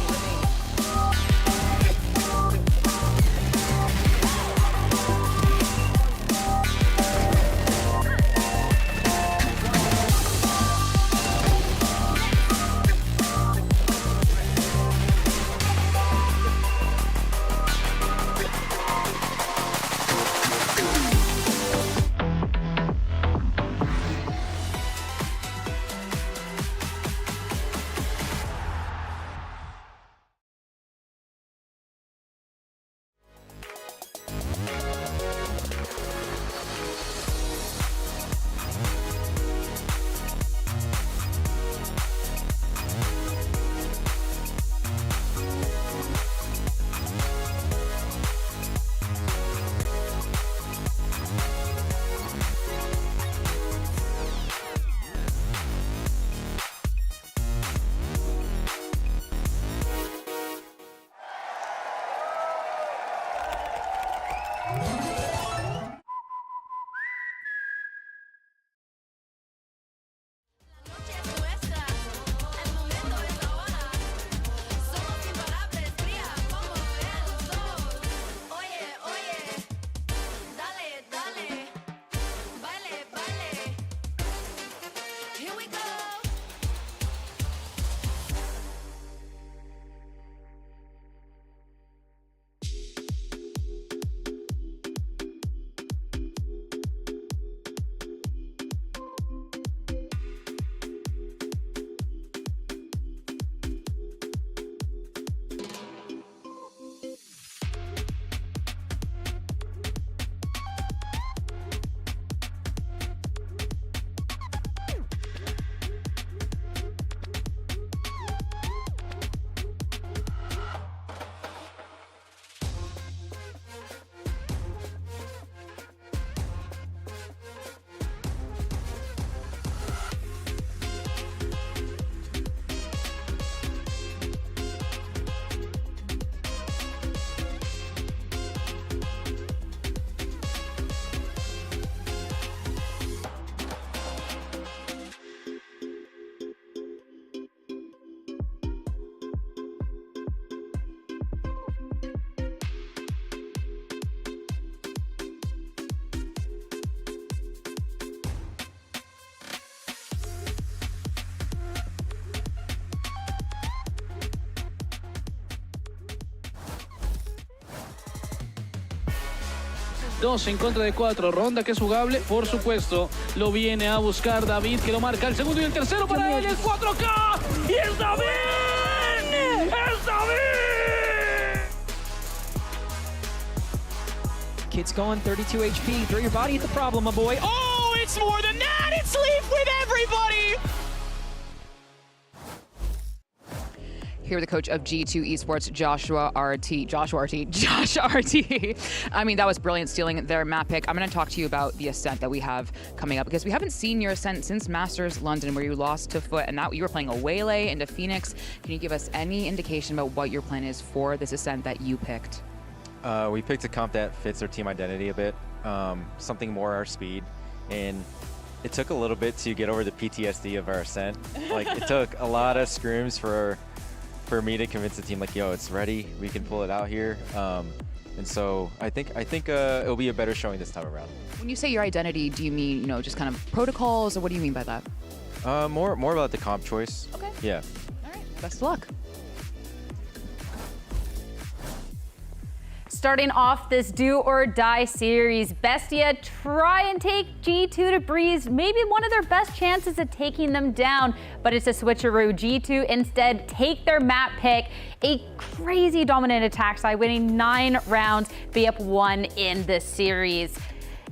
2 en contra de 4. Ronda que es jugable, por supuesto. Lo viene a buscar David, que lo marca el segundo y el tercero para él. El 4K. ¡Y es David! ¡Es David! Kid's going 32 HP. Throw your body at the problem, my boy. Oh, it's more than that! It's Leaf with everybody! Here, the coach of G2 Esports, Josh RT. I mean, that was brilliant, stealing their map pick. I'm going to talk to you about the Ascent that we have coming up, because we haven't seen your Ascent since Masters London, where you lost to Foot, and now you were playing a Waylay into Phoenix. Can you give us any indication about what your plan is for this Ascent that you picked? We picked a comp that fits our team identity a bit, something more our speed, and it took a little bit to get over the PTSD of our Ascent. Like, it took a lot of scrims for me to convince the team, like, yo, it's ready, we can pull it out here. And so I think it'll be a better showing this time around. When you say your identity, do you mean, you know, just kind of protocols, or what do you mean by that? More about the comp choice. Okay. Yeah. All right. Best of luck. Starting off this do or die series, Bestia try and take G2 to Breeze, maybe one of their best chances at taking them down, but it's a switcheroo. G2 instead take their map pick, a crazy dominant attack side, winning 9 rounds, be up 1 in this series.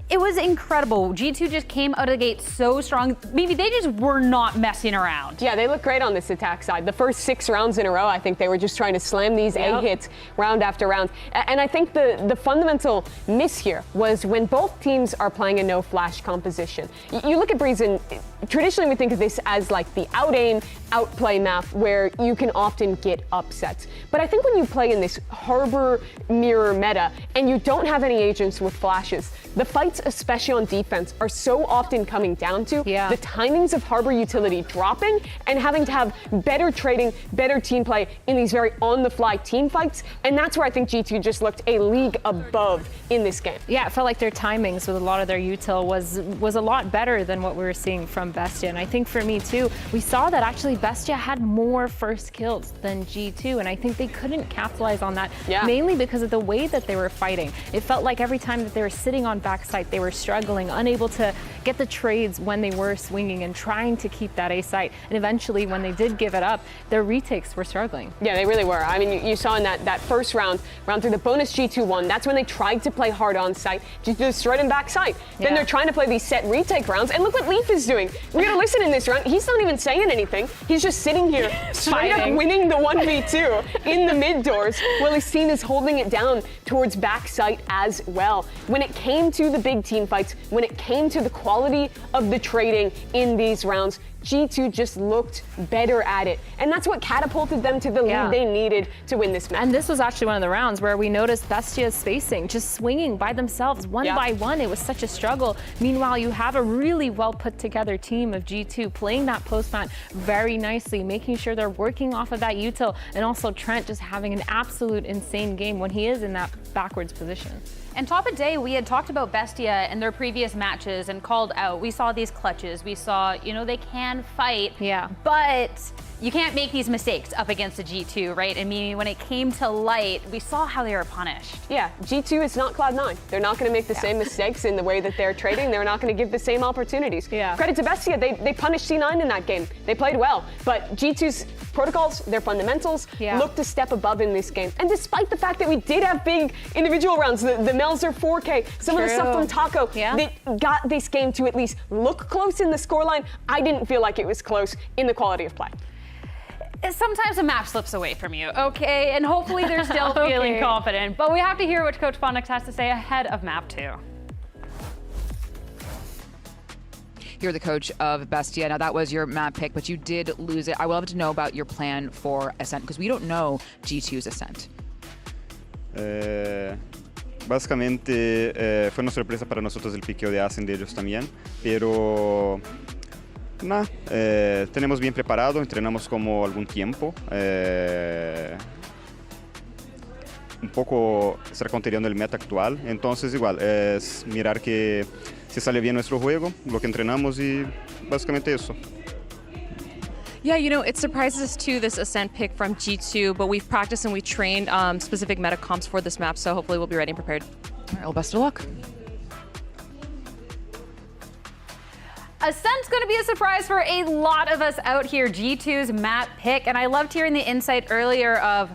It was incredible. G2 just came out of the gate so strong. Maybe they just were not messing around. Yeah, they look great on this attack side. The first 6 rounds in a row, I think they were just trying to slam these A hits round after round. And I think the fundamental miss here was when both teams are playing a no flash composition. You look at Breeze, and traditionally we think of this as like the out-aim, outplay map where you can often get upsets. But I think when you play in this harbor mirror meta and you don't have any agents with flashes, the fights, especially on defense, are so often coming down to the timings of harbor utility dropping and having to have better trading, better team play in these very on-the-fly team fights. And that's where I think G2 just looked a league above in this game. Yeah, it felt like their timings with a lot of their util was a lot better than what we were seeing from Bestia. And I think for me too, we saw that actually Bestia had more first kills than G2, and I think they couldn't capitalize on that, mainly because of the way that they were fighting. It felt like every time that they were sitting on backside, they were struggling, unable to get the trades when they were swinging and trying to keep that A site. And eventually, when they did give it up, their retakes were struggling. Yeah, they really were. I mean, you saw in that first round through the bonus G2 won, that's when they tried to play hard on site, just destroyed them backside. Then they're trying to play these set retake rounds, and look what Leaf is doing. We gotta listen in this round. He's not even saying anything. He's just sitting here, straight up winning the 1v2 in the mid doors, while his team is holding it down towards backside as well. When it came to the big team fights, when it came to the quality of the trading in these rounds, G2 just looked better at it. And that's what catapulted them to the lead they needed to win this match. And this was actually one of the rounds where we noticed Bestia's spacing, just swinging by themselves one by one. It was such a struggle. Meanwhile, you have a really well put together team of G2 playing that post-plant very nicely, making sure they're working off of that util, and also Trent just having an absolute insane game when he is in that backwards position. And top of day, we had talked about Bestia in their previous matches and called out. We saw these clutches. We saw, you know, they can fight. Yeah. But you can't make these mistakes up against a G2, right? I mean, when it came to light, we saw how they were punished. Yeah, G2 is not Cloud9. They're not going to make the same mistakes in the way that they're trading. They're not going to give the same opportunities. Yeah. Credit to Bestia, they punished C9 in that game. They played well. But G2's protocols, their fundamentals, look to step above in this game. And despite the fact that we did have big individual rounds, the Melzer 4K, some of the stuff from Taco, that got this game to at least look close in the scoreline, I didn't feel like it was close in the quality of play. Sometimes a map slips away from you, okay? And hopefully they're still feeling confident. But we have to hear what Coach Phonics has to say ahead of map 2. You're the coach of Bestia. Now, that was your map pick, but you did lose it. I would love to know about your plan for Ascent, because we don't know G2's Ascent. Básicamente fue una sorpresa para nosotros el piqueo de Ascent de ellos también, pero nada, tenemos bien preparado, entrenamos como algún tiempo, un poco estar considerando el meta actual, entonces igual es mirar que se sale bien nuestro juego, lo que entrenamos y básicamente eso. Yeah, you know, it surprises us too, this Ascent pick from G2, but we've practiced and we trained specific meta comps for this map, so hopefully we'll be ready and prepared. All right, well, best of luck. Ascent's going to be a surprise for a lot of us out here. G2's map pick, and I loved hearing the insight earlier of,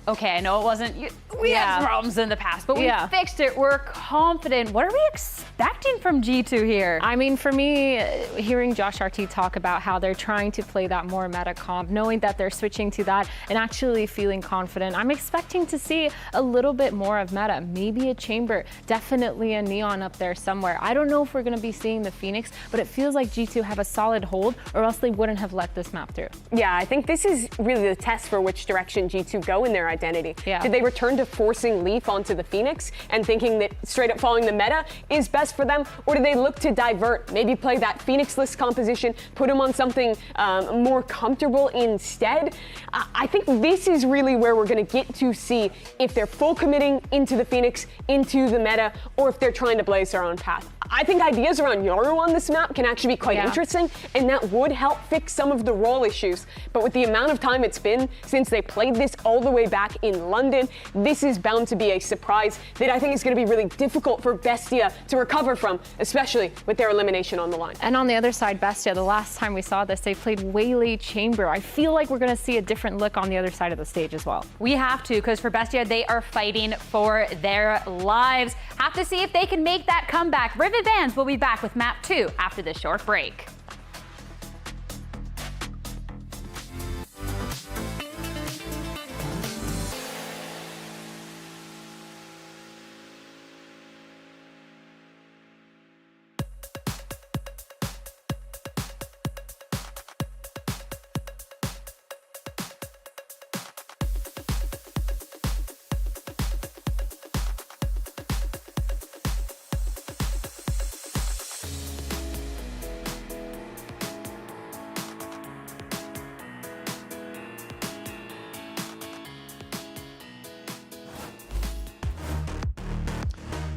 okay, I know it wasn't, we had problems in the past, but we fixed it. We're confident. What are we expecting from G2 here? I mean, for me, hearing Josh RT talk about how they're trying to play that more meta comp, knowing that they're switching to that and actually feeling confident, I'm expecting to see a little bit more of meta. Maybe a Chamber, definitely a Neon up there somewhere. I don't know if we're going to be seeing the Phoenix, but it feels like G2 have a solid hold, or else they wouldn't have let this map through. Yeah, I think this is really the test for which direction G2 go in their identity. Did they return to forcing Leaf onto the Phoenix and thinking that straight up following the meta is best for them? Or do they look to divert, maybe play that Phoenix-less composition, put them on something more comfortable instead? I think this is really where we're going to get to see if they're full committing into the Phoenix, into the meta, or if they're trying to blaze their own path. I think ideas around Yoru on this map can actually be quite interesting, and that would help fix some of the role issues. But with the amount of time it's been since they played this all the way back in London, this is bound to be a surprise that I think is going to be really difficult for Bestia to recover from, especially with their elimination on the line. And on the other side, Bestia, the last time we saw this, they played Waylay Chamber. I feel like we're going to see a different look on the other side of the stage as well. We have to, because for Bestia, they are fighting for their lives. Have to see if they can make that comeback. Rivet Bands will be back with map 2 after this short break.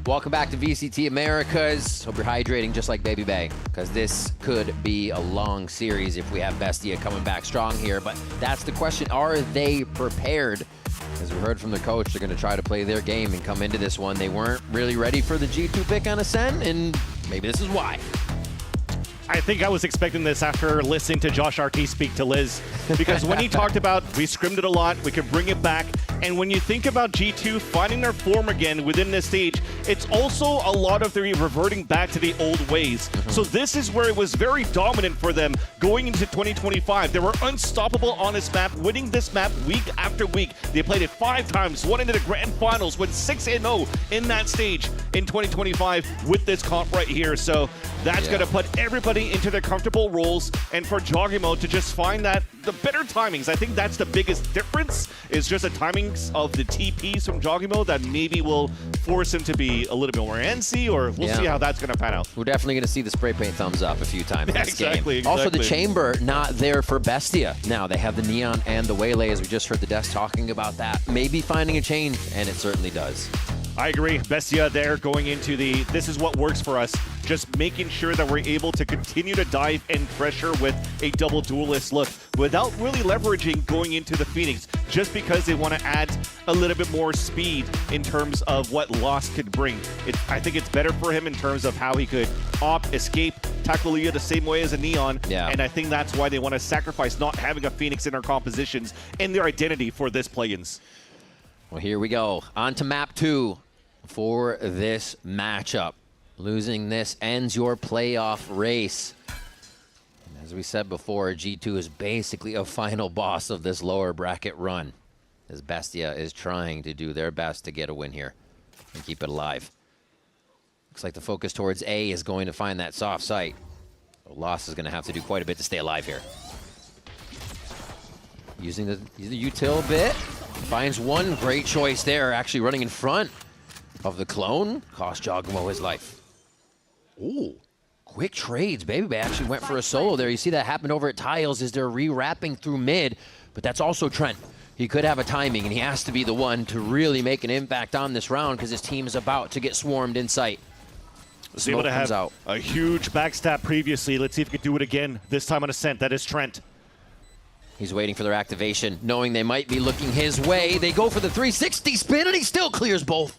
Welcome back to VCT Americas. Hope you're hydrating just like Baby Bay, because this could be a long series if we have Bestia coming back strong here. But that's the question. Are they prepared? As we heard from the coach, they're going to try to play their game and come into this one. They weren't really ready for the G2 pick on SEN, and maybe this is why. I think I was expecting this after listening to Josh RT speak to Liz, because when he talked about we scrimmed it a lot, we could bring it back, and when you think about G2 finding their form again within this stage, it's also a lot of their reverting back to the old ways. So this is where it was very dominant for them going into 2025. They were unstoppable on this map, winning this map week after week. They played it 5 times, won into the grand finals, went 6-0 in that stage in 2025 with this comp right here. So that's going to put everybody into their comfortable roles, and for Jogimo to just find that the better timings. I think that's the biggest difference, is just the timings of the TPs from Jogimo that maybe will force him to be a little bit more antsy, or we'll see how that's going to pan out. We're definitely going to see the spray paint thumbs up a few times in this exactly. game. Also, the Chamber not there for Bestia. Now they have the Neon and the Waylay, as we just heard the desk talking about that. Maybe finding a change, and it certainly does. I agree. Bestia there going into the, this is what works for us. Just making sure that we're able to continue to dive and pressure with a double duelist look without really leveraging going into the Phoenix, just because they want to add a little bit more speed in terms of what Lost could bring. I think it's better for him in terms of how he could escape, tackle Leah the same way as a Neon. And I think that's why they want to sacrifice not having a Phoenix in their compositions and their identity for this play-ins. Well, here we go. On to map 2 for this matchup. Losing this ends your playoff race. And as we said before, G2 is basically a final boss of this lower bracket run, as Bestia is trying to do their best to get a win here and keep it alive. Looks like the focus towards A is going to find that soft site. Lost is going to have to do quite a bit to stay alive here. Using the util bit. Finds one great choice there, actually running in front of the clone. Cost Jogimo his life. Ooh, quick trades. Baby Bay actually went for a solo there. You see that happened over at Tiles as they're re-wrapping through mid, but that's also Trent. He could have a timing, and he has to be the one to really make an impact on this round, because his team is about to get swarmed in sight. Was able to have a huge backstab previously. Let's see if he can do it again, this time on Ascent. That is Trent. He's waiting for their activation, knowing they might be looking his way. They go for the 360 spin, and he still clears both.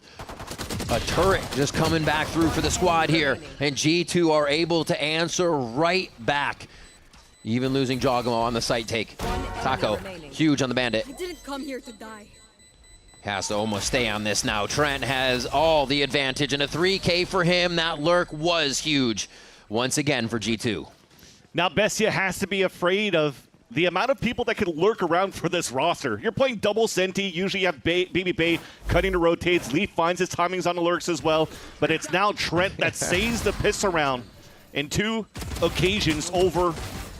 A turret just coming back through for the squad here, and G2 are able to answer right back. Even losing Jogamo on the site take. Taco, huge on the Bandit. You didn't come here to die. Has to almost stay on this now. Trent has all the advantage, and a 3K for him. That lurk was huge once again for G2. Now Bestia has to be afraid of the amount of people that can lurk around for this roster. You're playing double Senti. Usually you have Baby Bay cutting the rotates. Leaf finds his timings on the lurks as well. But it's now Trent that saves the piss around in 2 occasions over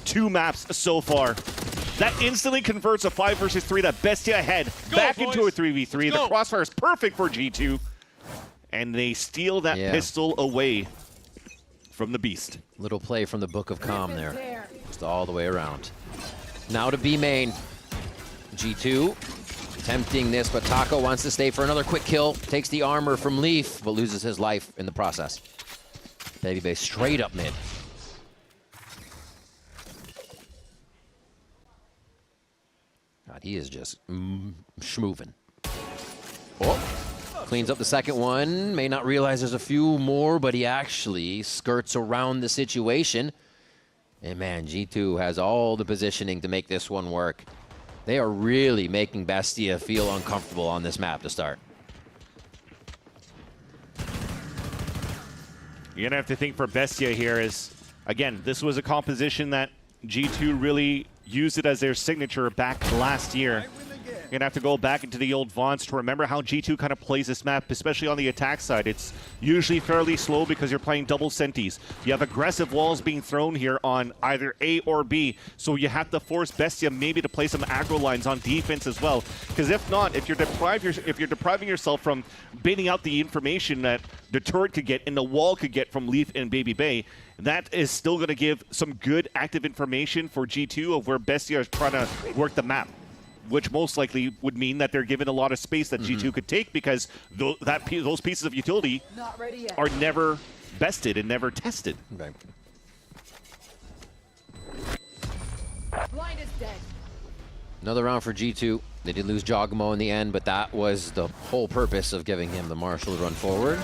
2 maps so far. That instantly converts a 5 versus 3 that Bestia had back into a 3v3. The crossfire is perfect for G2. And they steal that pistol away from the Beast. Little play from the Book of Calm there. Just all the way around. Now to B main. G2 attempting this, but Taco wants to stay for another quick kill. Takes the armor from Leaf, but loses his life in the process. Baby Bay straight up mid. God, he is just schmoovin'. Oh, cleans up the second one. May not realize there's a few more, but he actually skirts around the situation. And man, G2 has all the positioning to make this one work. They are really making Bestia feel uncomfortable on this map to start. You're going to have to think for Bestia here is, again, this was a composition that G2 really used it as their signature back last year. You're going to have to go back into the old vaunts to remember how G2 kind of plays this map, especially on the attack side. It's usually fairly slow because you're playing double Sentis. You have aggressive walls being thrown here on either A or B, so you have to force Bestia maybe to play some aggro lines on defense as well. Because if not, if you're depriving yourself from baiting out the information that the turret could get and the wall could get from Leaf and Baby Bay, that is still going to give some good active information for G2 of where Bestia is trying to work the map, which most likely would mean that they're given a lot of space that G2 could take because those pieces of utility are never bested and never tested. Right. Blind is dead. Another round for G2. They did lose Jogamo in the end, but that was the whole purpose of giving him the Marshall to run forward.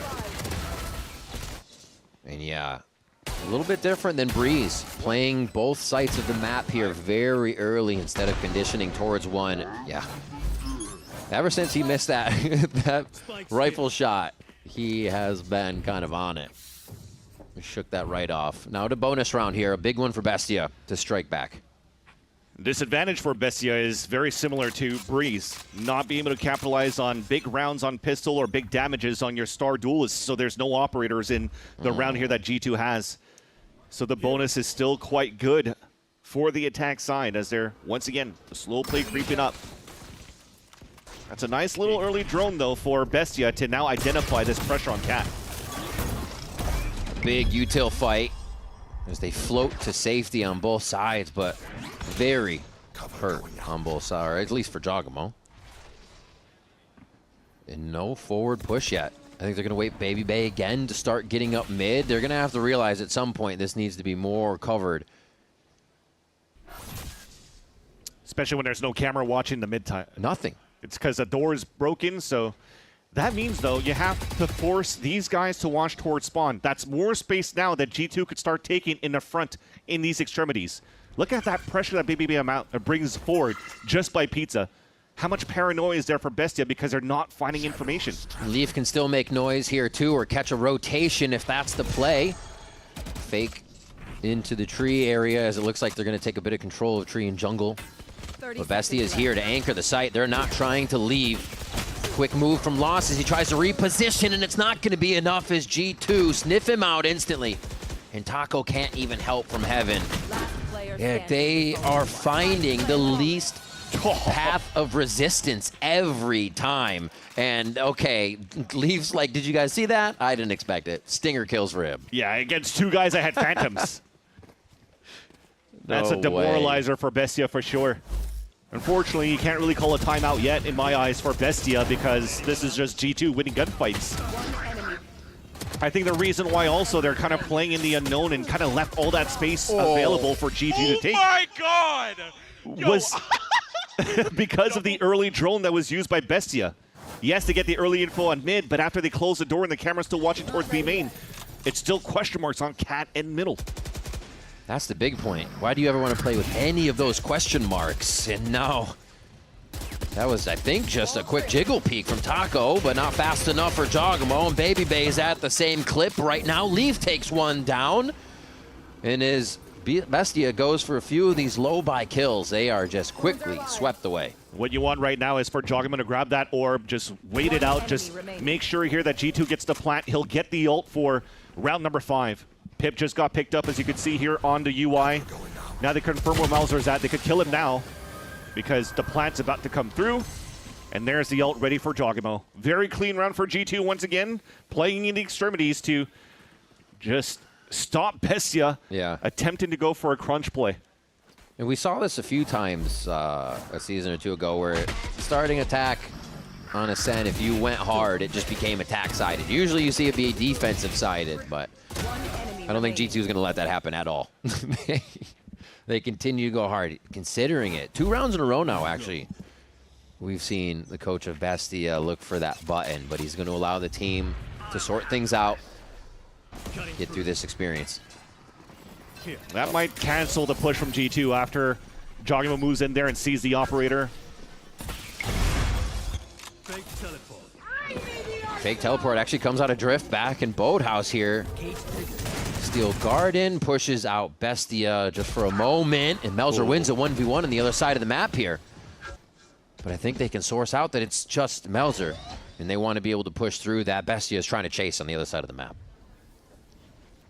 And yeah, a little bit different than Breeze, playing both sides of the map here very early instead of conditioning towards one. Yeah. Ever since he missed that, that rifle shot, he has been kind of on it. Shook that right off. Now to bonus round here, a big one for Bestia to strike back. Disadvantage for Bestia is very similar to Breeze, not being able to capitalize on big rounds on pistol or big damages on your star duelists, so there's no operators in the round here that G2 has. So the bonus is still quite good for the attack side as they're, once again, the slow play creeping up. That's a nice little early drone, though, for Bestia to now identify this pressure on Cat. Big util fight as they float to safety on both sides, but very hurt on both sides, or at least for Jogamo. And no forward push yet. I think they're going to wait Baby Bay again to start getting up mid. They're going to have to realize at some point this needs to be more covered. Especially when there's no camera watching the mid time. Nothing. It's because the door is broken, so that means, though, you have to force these guys to watch towards spawn. That's more space now that G2 could start taking in the front in these extremities. Look at that pressure that Baby Bay brings forward just by Pizza. How much paranoia is there for Bestia because they're not finding information? Leaf can still make noise here too, or catch a rotation if that's the play. Fake into the tree area as it looks like they're going to take a bit of control of tree and jungle. But Bestia is here to anchor the site. They're not trying to leave. Quick move from Lost as he tries to reposition, and it's not going to be enough as G2 sniff him out instantly. And Taco can't even help from heaven. Yeah, they are finding the least path of resistance every time. And okay, Leaf's like, did you guys see that? I didn't expect it. Stinger kills for him. Yeah, against 2 guys that had Phantoms. That's a demoralizer for Bestia for sure. Unfortunately, you can't really call a timeout yet in my eyes for Bestia because this is just G2 winning gunfights. I think the reason why also they're kind of playing in the unknown and kind of left all that space available for G2 to take. Oh my god! Was because of the early drone that was used by Bestia. Yes, they get the early info on mid, but after they close the door and the camera's still watching towards B main, it's still question marks on Cat and middle. That's the big point. Why do you ever want to play with any of those question marks? And now, that was, I think, just a quick jiggle peek from Taco, but not fast enough for Jogamo. And Baby Bay's at the same clip right now. Leaf takes one down. And as Bestia goes for a few of these low-buy kills, they are just quickly swept away. What you want right now is for Jogamo to grab that orb, just wait it out, just make sure here that G2 gets the plant. He'll get the ult for round number 5. Pip just got picked up, as you can see here on the UI. Now they confirm where Mauser's at. They could kill him now because the plant's about to come through. And there's the ult ready for Jogamo. Very clean round for G2 once again, playing in the extremities to just stop Bestia attempting to go for a crunch play. And we saw this a few times a season or two ago where starting attack on a SEN, if you went hard, it just became attack-sided. Usually you see it be defensive-sided, but I don't think G2 is going to let that happen at all. They continue to go hard, considering it. 2 rounds in a row now, actually. We've seen the coach of Bestia look for that button, but he's going to allow the team to sort things out, get through this experience. That might cancel the push from G2 after Jogamo moves in there and sees the operator. Fake teleport actually comes out of drift back in Boathouse here. Steel Garden pushes out Bestia just for a moment, and Melzer wins a 1v1 on the other side of the map here. But I think they can source out that it's just Melzer, and they want to be able to push through that. Bestia is trying to chase on the other side of the map.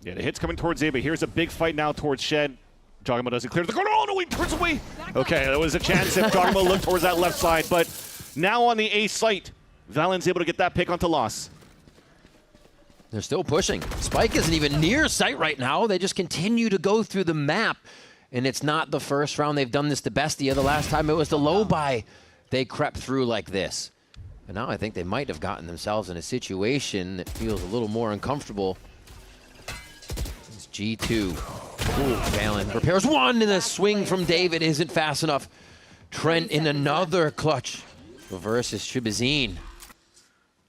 Yeah, the hit's coming towards A, but here's a big fight now towards Shed. Jogamo doesn't clear the corner. Oh, no, he turns away. Okay, there was a chance if Jogamo looked towards that left side, but now on the A site, Valen's able to get that pick onto Loss. They're still pushing. Spike isn't even near sight right now. They just continue to go through the map, and it's not the first round they've done this to Bestia. The last time it was the low buy. They crept through like this. And now I think they might have gotten themselves in a situation that feels a little more uncomfortable. It's G2. Ooh, Valen repairs one, and the swing from David isn't fast enough. Trent in another clutch versus Shibazine.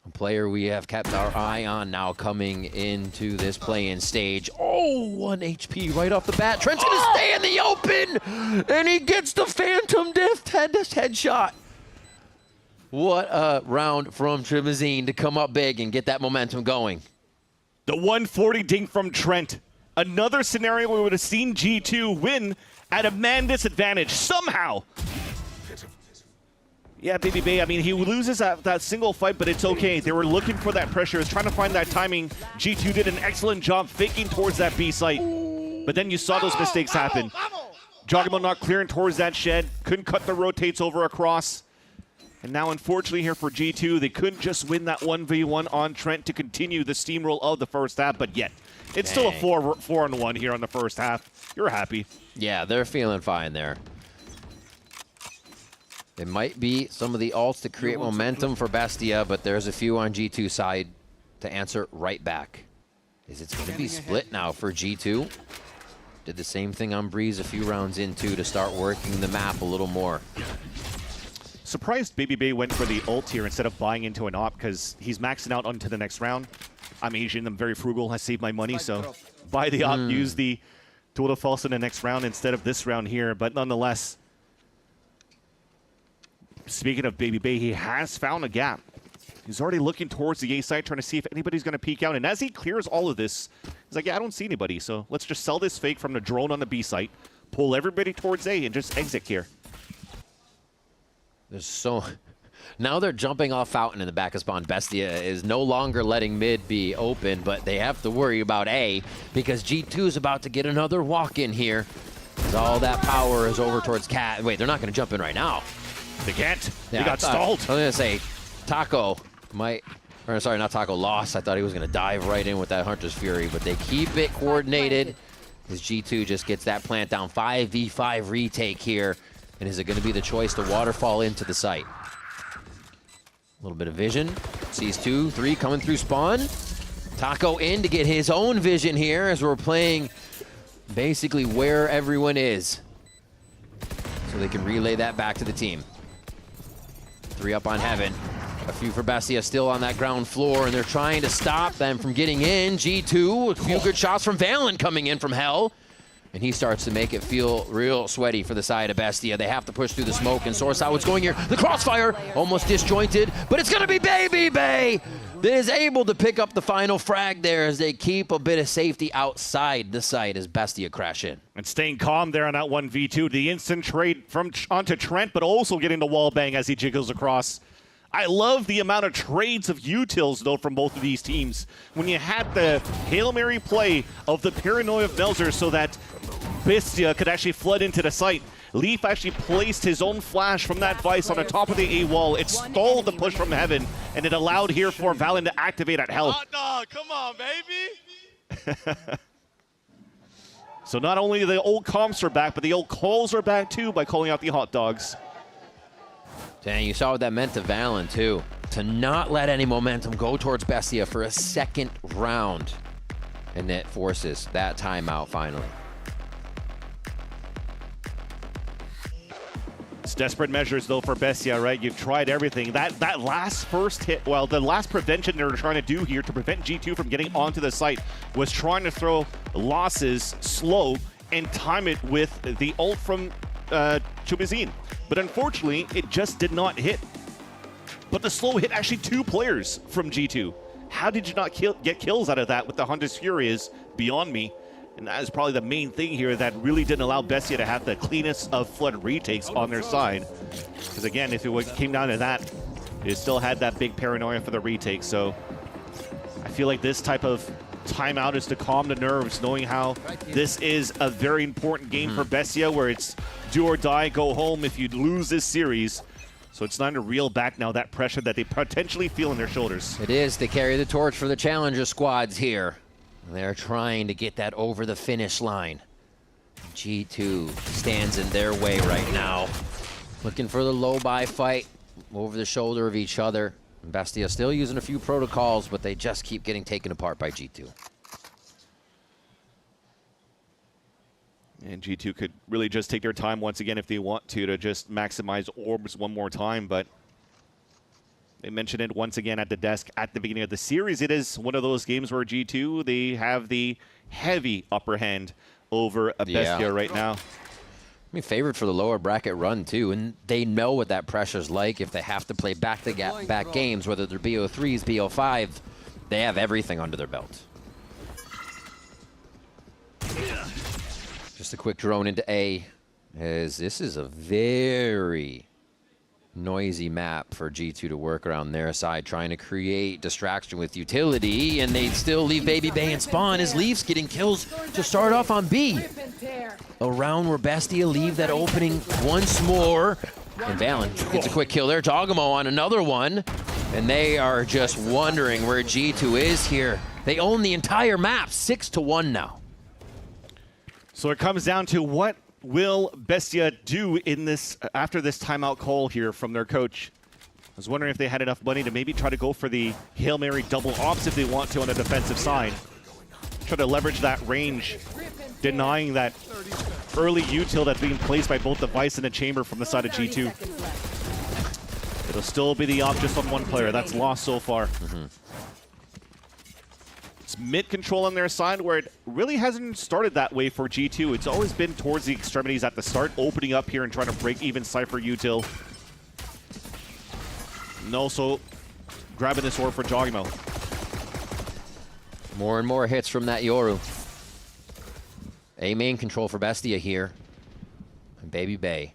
A player we have kept our eye on now coming into this play-in stage. Oh, 1 HP right off the bat. Trent's gonna stay in the open, and he gets the Phantom Death headshot. What a round from Shibazine to come up big and get that momentum going. The 140 ding from Trent. Another scenario where we would have seen G2 win at a man disadvantage somehow. Yeah, Baby Bay, I mean, he loses that single fight, but it's okay. They were looking for that pressure. He was trying to find that timing. G2 did an excellent job faking towards that B site. But then you saw those mistakes happen. Jogamo not clearing towards that Shed. Couldn't cut the rotates over across. And now, unfortunately, here for G2, they couldn't just win that 1v1 on Trent to continue the steamroll of the first half, but yet, it's still a 4-on-1 here on the first half. You're happy. Yeah, they're feeling fine there. It might be some of the ults to create momentum for Bestia, but there's a few on G2 side to answer right back. Is it going to be split now for G2? Did the same thing on Breeze a few rounds into to start working the map a little more. Surprised Baby Bay went for the ult here instead of buying into an op, because he's maxing out onto the next round. I'm Asian, I'm very frugal, I save my money, so buy the op, use the tool to false in the next round instead of this round here. But nonetheless, speaking of Baby Bay, he has found a gap. He's already looking towards the A side, trying to see if anybody's going to peek out. And as he clears all of this, he's like, yeah, I don't see anybody. So let's just sell this fake from the drone on the B site, pull everybody towards A, and just exit here. There's so... Now they're jumping off Fountain in the back of spawn. Bestia is no longer letting mid be open, but they have to worry about A because G2 is about to get another walk in here. As all that power is over towards Cat. Wait, they're not going to jump in right now. They can't. Yeah, they got stalled. I was going to say, Taco might... Or sorry, not Taco, Lost. I thought he was going to dive right in with that Hunter's Fury, but they keep it coordinated as G2 just gets that plant down. 5v5 retake here. And is it going to be the choice to waterfall into the site? A little bit of vision. Sees 2, 3 coming through spawn. Taco in to get his own vision here as we're playing basically where everyone is. So they can relay that back to the team. 3 up on Heaven. A few for Bestia still on that ground floor, and they're trying to stop them from getting in. G2, a few good shots from VALORANT coming in from Hell. And he starts to make it feel real sweaty for the side of Bestia. They have to push through the smoke and source out what's going here. The crossfire, almost disjointed, but it's gonna be Baby Bay that is able to pick up the final frag there as they keep a bit of safety outside the site as Bestia crash in. And staying calm there on that 1v2. The instant trade from onto Trent, but also getting the wall bang as he jiggles across. I love the amount of trades of utils, though, from both of these teams. When you had the Hail Mary play of the Paranoia of Melzer so that Bestia could actually flood into the site, Leaf actually placed his own flash from that Vice on the top of the A wall. It stalled the push from Heaven, and it allowed here for VALORANT to activate at Hell. Hot dog, come on, baby. So not only the old comps are back, but the old calls are back too by calling out the hot dogs. Dang, you saw what that meant to VALORANT too. To not let any momentum go towards Bestia for a second round. And it forces that timeout finally. It's desperate measures, though, for Bestia, right? You've tried everything. That last first hit, well, the last prevention they were trying to do here to prevent G2 from getting onto the site was trying to throw losses slow and time it with the ult from Chubizin. But unfortunately, it just did not hit. But the slow hit actually 2 players from G2. How did you not get kills out of that with the Hunter's Fury is beyond me. And that is probably the main thing here that really didn't allow Bestia to have the cleanest of flood retakes on their side. Because again, if it came down to that, it still had that big paranoia for the retake. So I feel like this type of timeout is to calm the nerves, knowing how this is a very important game for Bestia, where it's do or die, go home if you lose this series. So it's time to reel back now that pressure that they potentially feel in their shoulders. It is to carry the torch for the challenger squads here. They're trying to get that over the finish line. G2 stands in their way right now. Looking for the low buy fight over the shoulder of each other. Bestia still using a few protocols, but they just keep getting taken apart by G2. And G2 could really just take their time once again if they want to just maximize orbs one more time, but they mentioned it once again at the desk at the beginning of the series. It is one of those games where G2, they have the heavy upper hand over Bestia right now. I mean, favored for the lower bracket run too, and they know what that pressure's like if they have to play back-to-back games, whether they're BO3s, BO5. They have everything under their belt. Just a quick drone into A, as this is a very noisy map for G2 to work around their side, trying to create distraction with utility, and they still leave Baby Bay and spawn as Leafs getting kills to start off on B. Around where Bestia leave that opening once more, and VALORANT gets a quick kill there. Dogamo on another one, and they are just wondering where G2 is here. They own the entire map, 6-1 now. So it comes down to what will Bestia do in this after this timeout call here from their coach. I was wondering if they had enough money to maybe try to go for the Hail Mary double ops if they want to on the defensive side. Try to leverage that range, denying that early util that's being placed by both the Vice and the Chamber from the side of G2. It'll still be the op just on one player. That's lost so far. It's mid control on their side, where it really hasn't started that way for G2. It's always been towards the extremities at the start, opening up here and trying to break even Cypher util. And also grabbing this orb for Jogimo. More and more hits from that Yoru. A main control for Bestia here. And Baby Bay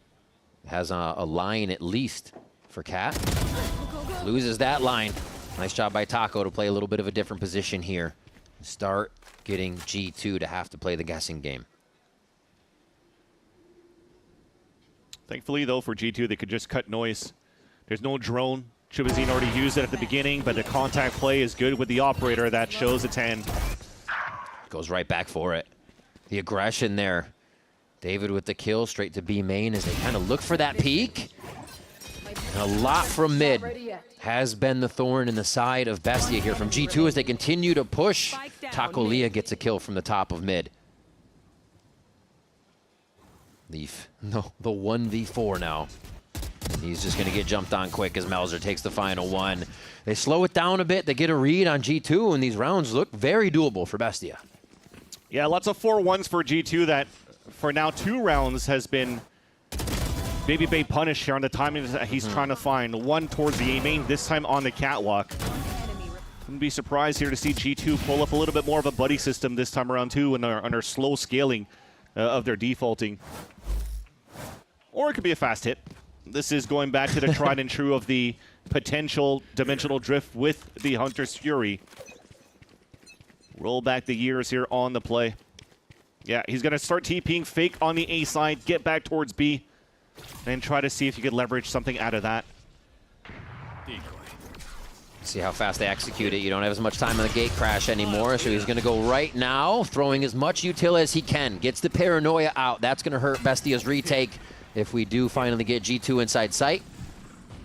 has a line at least for Cat. Loses that line. Nice job by Taco to play a little bit of a different position here. Start getting G2 to have to play the guessing game. Thankfully, though, for G2, they could just cut noise. There's no drone. Chubizin already used it at the beginning, but the contact play is good with the operator. That shows its hand. Goes right back for it. The aggression there. David with the kill straight to B main as they kind of look for that peak. And a lot from mid has been the thorn in the side of Bestia here from G2 as they continue to push. Taco Leah gets a kill from the top of mid. Leaf, no, the 1v4 now. He's just going to get jumped on quick as Melzer takes the final one. They slow it down a bit. They get a read on G2, and these rounds look very doable for Bestia. Yeah, lots of 4-1s for G2 that, for now 2 rounds, has been Baby Bay punished here on the timing that he's trying to find. One towards the A main, this time on the catwalk. Wouldn't be surprised here to see G2 pull up a little bit more of a buddy system this time around too, and under slow scaling of their defaulting. Or it could be a fast hit. This is going back to the tried and true of the potential dimensional drift with the Hunter's Fury. Roll back the years here on the play. Yeah, he's going to start TPing fake on the A side, get back towards B, and try to see if you could leverage something out of that. See how fast they execute it. You don't have as much time on the gate crash anymore, so he's going to go right now, throwing as much util as he can. Gets the paranoia out. That's going to hurt Bestia's retake if we do finally get G2 inside sight.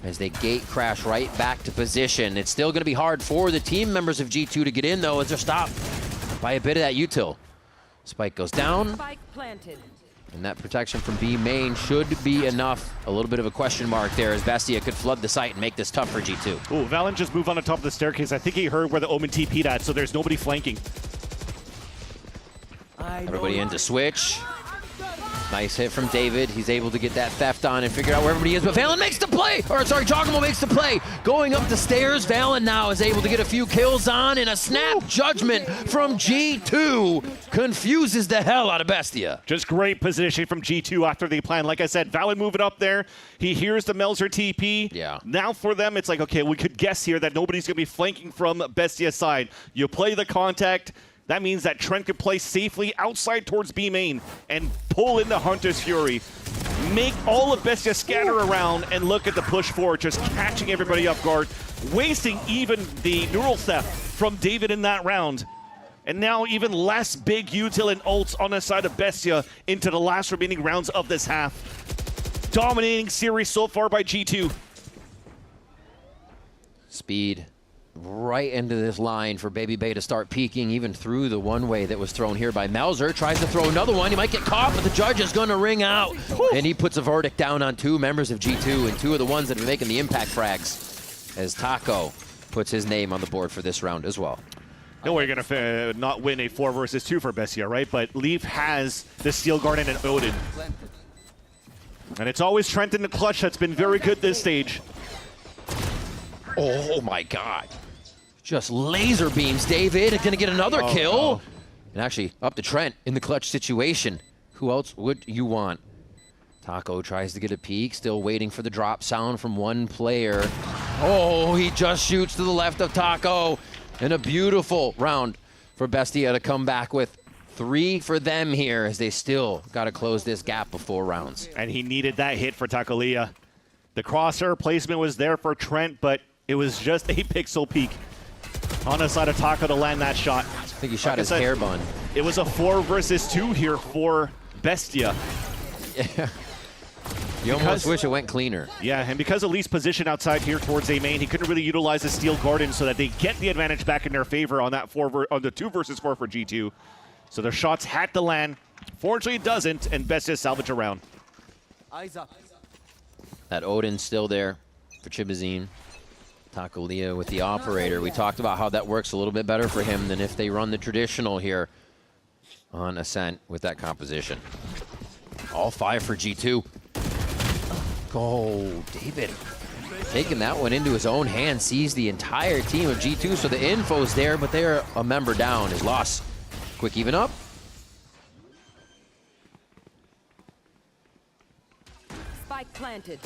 As they gate crash right back to position. It's still going to be hard for the team members of G2 to get in, though, as they're stopped by a bit of that util. Spike goes down. Spike planted. And that protection from B main should be enough. A little bit of a question mark there as Bestia could flood the site and make this tough for G2. Ooh, Valen just moved on the top of the staircase. I think he heard where the Omen TP'd at, so there's nobody flanking. Everybody in to switch. Nice hit from David. He's able to get that theft on and figure out where everybody is, but Valen makes the play! Or sorry, Jogamo makes the play. Going up the stairs, Valen now is able to get a few kills on, and a snap judgment from G2 confuses the hell out of Bestia. Just great positioning from G2 after the plan. Like I said, Valen moving up there. He hears the Melzer TP. Yeah. Now for them, it's like, okay, we could guess here that nobody's going to be flanking from Bestia's side. You play the contact. That means that Trent could play safely outside towards B main and pull in the Hunter's Fury. Make all of Bestia scatter around and look at the push forward, just catching everybody off guard, wasting even the neural theft from David in that round. And now even less big util and ults on the side of Bestia into the last remaining rounds of this half. Dominating series so far by G2. Speed right into this line for Baby Bay to start peeking, even through the one-way that was thrown here by Melzer. Tries to throw another one. He might get caught, but the judge is going to ring out. And he puts a verdict down on 2 members of G2 and 2 of the ones that are making the impact frags, as Taco puts his name on the board for this round as well. No way you're going to not win a 4 versus 2 for Bestia, right? But Leaf has the Steel Garden and Odin. And it's always Trent in the clutch that's been very good this stage. Oh my God. Just laser beams David. Going to get another kill. And actually up to Trent in the clutch situation. Who else would you want? Taco tries to get a peek. Still waiting for the drop sound from one player. Oh, he just shoots to the left of Taco. And a beautiful round for Bestia to come back with 3 for them here, as they still got to close this gap of 4 rounds. And he needed that hit for Tacolia. The crosshair placement was there for Trent, but it was just a pixel peek on the side of Taco to land that shot. I think he shot his hair bun. It was a 4 versus 2 here for Bestia. Yeah. You almost wish it went cleaner. Yeah, and because Elite's position outside here towards A main, he couldn't really utilize the Steel Garden so that they get the advantage back in their favor on that on the 2 versus 4 for G2. So their shots had to land. Fortunately, it doesn't, and Bestia salvage a round. Eyes up. That Odin's still there for Chibazine. Tacolia with the operator. We talked about how that works a little bit better for him than if they run the traditional here on Ascent with that composition. All 5 for G2. Oh, David taking that one into his own hand, sees the entire team of G2, so the info's there, but they're a member down. His loss. Quick even up. Spike planted.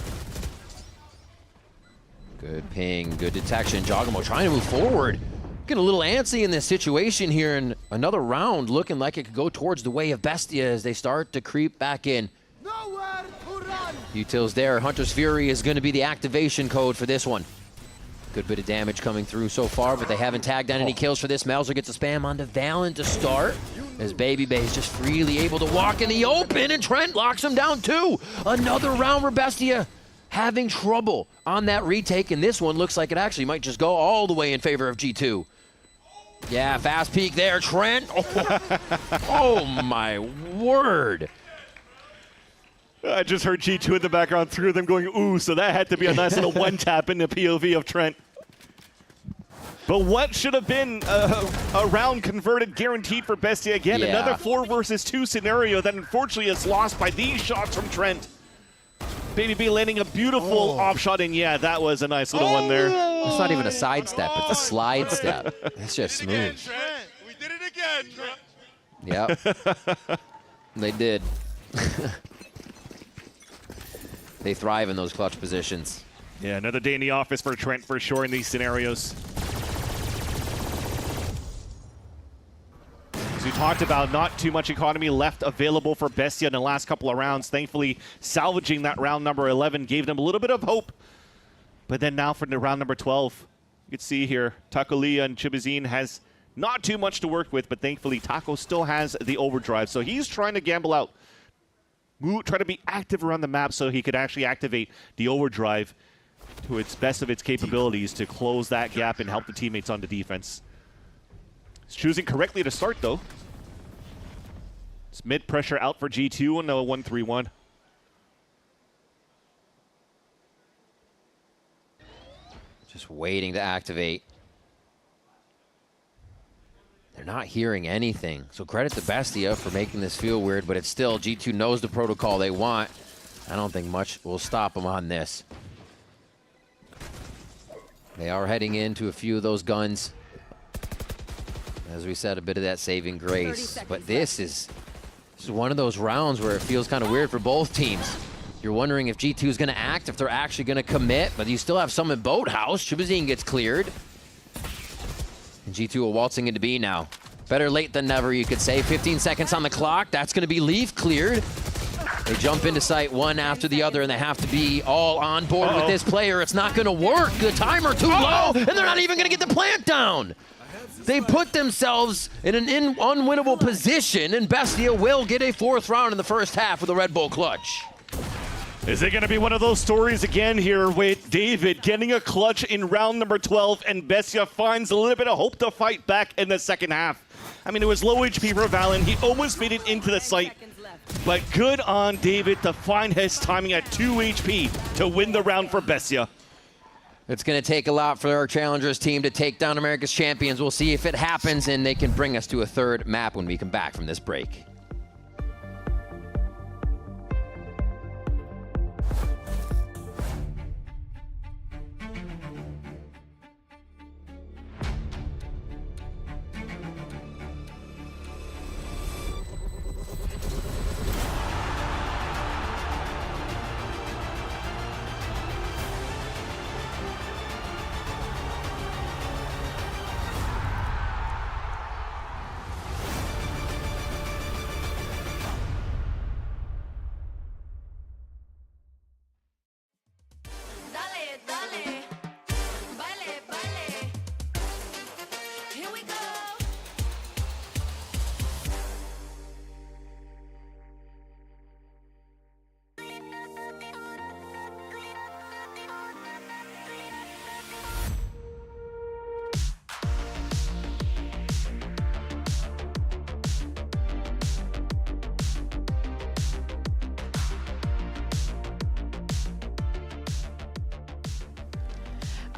Good ping, good detection. Jogamo trying to move forward. Getting a little antsy in this situation here, and another round looking like it could go towards the way of Bestia as they start to creep back in. Nowhere to run. Util's there. Hunter's Fury is going to be the activation code for this one. Good bit of damage coming through so far, but they haven't tagged down any kills for this. Melzer gets a spam onto Valen to start, as Baby Bay is just freely able to walk in the open, and Trent locks him down too. Another round for Bestia, having trouble on that retake, and this one looks like it actually might just go all the way in favor of G2. Yeah, fast peek there, Trent. Oh my word. I just heard G2 in the background, through them going, ooh, so that had to be a nice little one-tap in the POV of Trent. But what should have been a round converted guaranteed for Bestia again? Yeah. Another 4 versus 2 scenario that unfortunately is lost by these shots from Trent. Baby B landing a beautiful off shot, and yeah, that was a nice little one there. It's not even a sidestep, it's a slide step. It's just smooth. We did it again, Trent. Yep. They did. They thrive in those clutch positions. Yeah, another day in the office for Trent for sure in these scenarios. As we talked about, not too much economy left available for Bestia in the last couple of rounds. Thankfully, salvaging that round number 11 gave them a little bit of hope. But then now for the round number 12, you can see here, Takolia and Chibazine has not too much to work with, but thankfully Taco still has the overdrive. So he's trying to gamble out, try to be active around the map so he could actually activate the overdrive to its best of its capabilities to close that gap and help the teammates on the defense. He's choosing correctly to start, though. It's mid-pressure out for G2 on the 1-3-1. Just waiting to activate. They're not hearing anything. So credit to Bestia for making this feel weird, but it's still, G2 knows the protocol they want. I don't think much will stop them on this. They are heading into a few of those guns. As we said, a bit of that saving grace. But this is one of those rounds where it feels kind of weird for both teams. You're wondering if G2 is going to act, if they're actually going to commit, but you still have some in Boathouse. Chibazine gets cleared. And G2 are waltzing into B now. Better late than never, you could say. 15 seconds on the clock. That's going to be Leaf cleared. They jump into sight one after the other, and they have to be all on board with this player. It's not going to work. The timer too low, and they're not even going to get the plant down. They put themselves in an unwinnable position, and Bestia will get a 4th round in the first half with a Red Bull clutch. Is it going to be one of those stories again here with David getting a clutch in round number 12, and Bestia finds a little bit of hope to fight back in the second half? I mean, it was low HP for Valen. He almost made it into the site, but good on David to find his timing at 2 HP to win the round for Bestia. It's going to take a lot for our Challengers team to take down America's champions. We'll see if it happens, and they can bring us to a 3rd map when we come back from this break.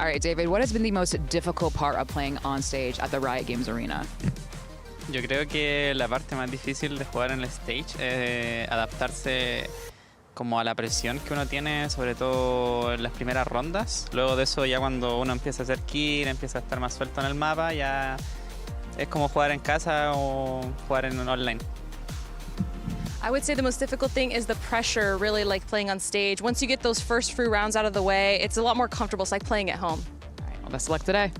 All right, David, what has been the most difficult part of playing on stage at the Riot Games Arena? Yo creo que la parte más difícil de jugar en el stage es adaptarse como a la presión que uno tiene, sobre todo en las primeras rondas. Luego de eso, ya cuando uno empieza a hacer kill, empieza a estar más suelto en el mapa, ya es como jugar en casa o jugar en online. I would say the most difficult thing is the pressure, really like playing on stage. Once you get those first few rounds out of the way, it's a lot more comfortable. It's like playing at home. All right, well, best of luck today.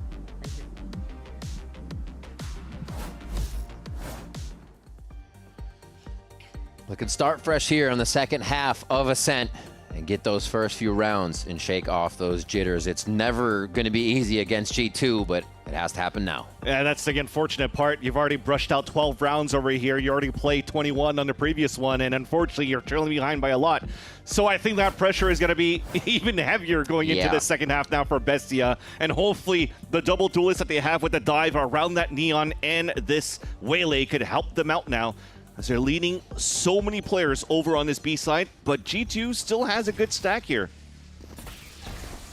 Looking start fresh here on the second half of Ascent and get those first few rounds and shake off those jitters. It's never going to be easy against G2, but it has to happen now. Yeah, that's the unfortunate part. You've already brushed out 12 rounds over here. You already played 21 on the previous one, and unfortunately, you're trailing behind by a lot. So I think that pressure is going to be even heavier going into the second half now for Bestia, and hopefully the double duelists that they have with the dive around that Neon and this Waylay could help them out now. as they're leading so many players over on this B side, but G2 still has a good stack here.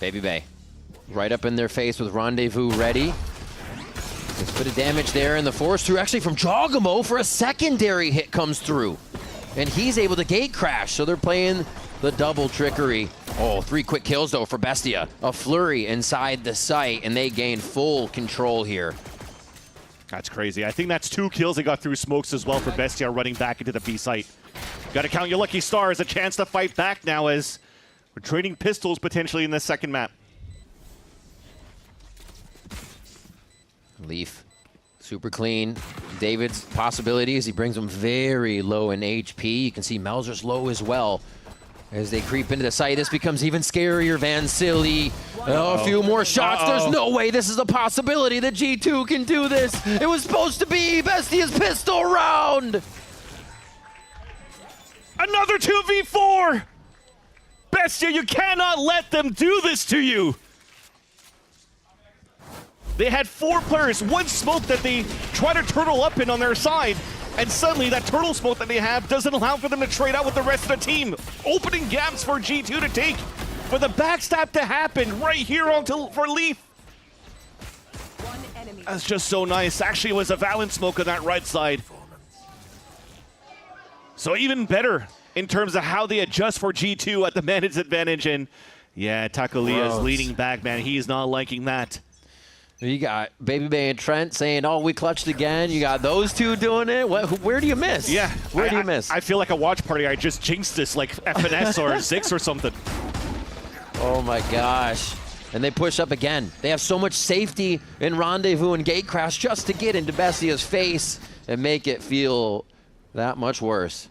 Baby Bay right up in their face with Rendezvous ready. There's a bit of damage there, and the force through actually from Jogamo for a secondary hit comes through. And he's able to gate crash, so they're playing the double trickery. Oh, 3 quick kills though for Bestia. A flurry inside the site, and they gain full control here. That's crazy. I think that's 2 kills they got through smokes as well for Bestia running back into the B site. Got to count your lucky stars. A chance to fight back now as we're trading pistols potentially in this second map. Leaf, super clean. David's possibilities, he brings them very low in HP. You can see Melzer's low as well. As they creep into the site, this becomes even scarier. Van Silly, a few more shots. There's no way this is a possibility that G2 can do this. It was supposed to be Bestia's pistol round. Another 2v4! Bestia, you cannot let them do this to you! They had 4 players, 1 smoke that they try to turtle up in on their side, and suddenly that turtle smoke that they have doesn't allow for them to trade out with the rest of the team, opening gaps for G2 to take. For the backstab to happen right here for Leaf. That's just so nice. Actually, it was a Valorant smoke on that right side. So even better in terms of how they adjust for G2 at the man's advantage. And yeah, Takulia is leading back, man. He is not liking that. You got Baby Bay and Trent saying, oh, we clutched again. You got those 2 doing it. Where do you miss? Yeah. Where do you miss? I feel like a watch party. I just jinxed this like FNS or 6 or something. Oh my gosh. And they push up again. They have so much safety in Rendezvous and Gate Crash just to get into Bestia's face and make it feel that much worse.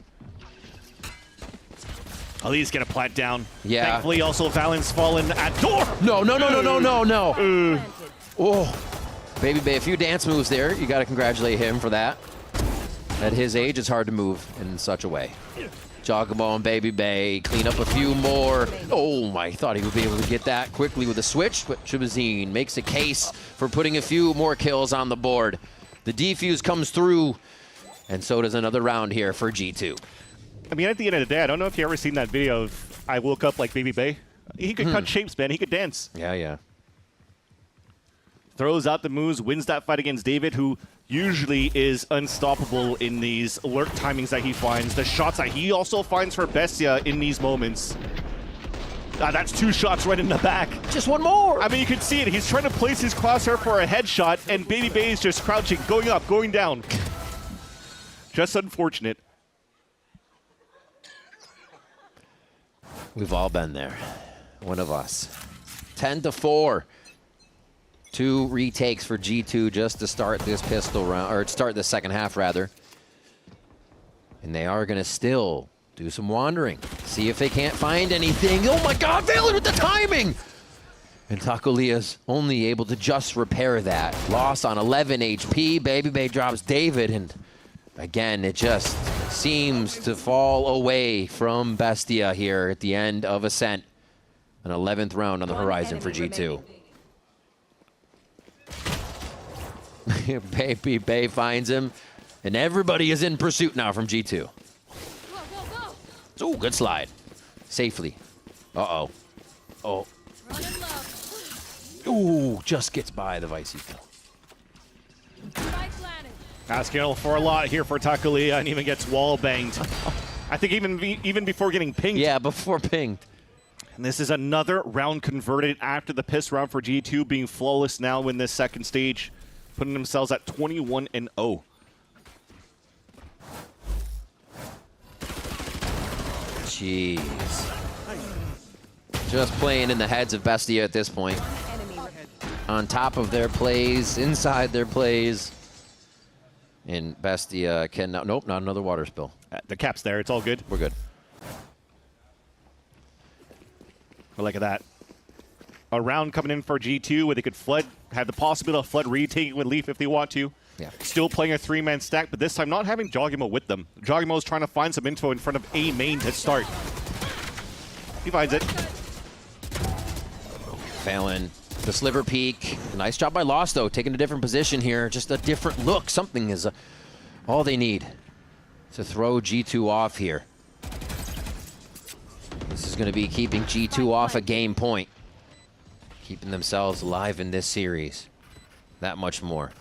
Ali's gonna plant down. Yeah. Thankfully, also Valen's fallen at door. No. Oh, Baby Bay, a few dance moves there. You got to congratulate him for that. At his age, it's hard to move in such a way. Jogamo and Baby Bay clean up a few more. Oh my, thought he would be able to get that quickly with a switch, but Chibazine makes a case for putting a few more kills on the board. The defuse comes through, and so does another round here for G2. I mean, at the end of the day, I don't know if you ever seen that video of I woke up like Baby Bay. He could cut shapes, man. He could dance. Yeah. Throws out the moves, wins that fight against David, who usually is unstoppable in these alert timings that he finds. The shots that he also finds for Bestia in these moments. That's 2 shots right in the back. Just 1 more. I mean, you can see it. He's trying to place his crosshair for a headshot, and Baby Bay is just crouching, going up, going down. Just unfortunate. We've all been there. One of us. 10-4. 2 retakes for G2 just to start this pistol round, or start the second half rather. And they are going to still do some wandering. See if they can't find anything. Oh my God, Valen with the timing! And Takulia's only able to just repair that. Loss on 11 HP. Baby Bay drops David, and again, it just seems to fall away from Bestia here at the end of Ascent. An 11th round on the horizon for G2. Baby Bay finds him, and everybody is in pursuit now from G2. Oh, good slide. Safely. Uh-oh. Oh. Ooh, just gets by the Vicey kill. Asking for a lot here for Takulia, and even gets wall banged. I think even before getting pinged. Yeah, before pinged. And this is another round converted after the piss round for G2 being flawless now in this second stage, putting themselves at 21-0. Jeez. Just playing in the heads of Bestia at this point. On top of their plays, inside their plays. And Bestia can now, nope, not another water spill. The cap's there, it's all good. We're good. But look at that. A round coming in for G2 where they could flood, have the possibility of flood retaking with Leaf if they want to. Yeah. Still playing a 3-man stack, but this time not having Jogimo with them. Jogimo's trying to find some info in front of A main to start. He finds it. Valen, the sliver peek. Nice job by Lost, though, taking a different position here. Just a different look. Something is all they need. to throw G2 off here. This is going to be keeping G2 off a game point. Keeping themselves alive in this series. That much more.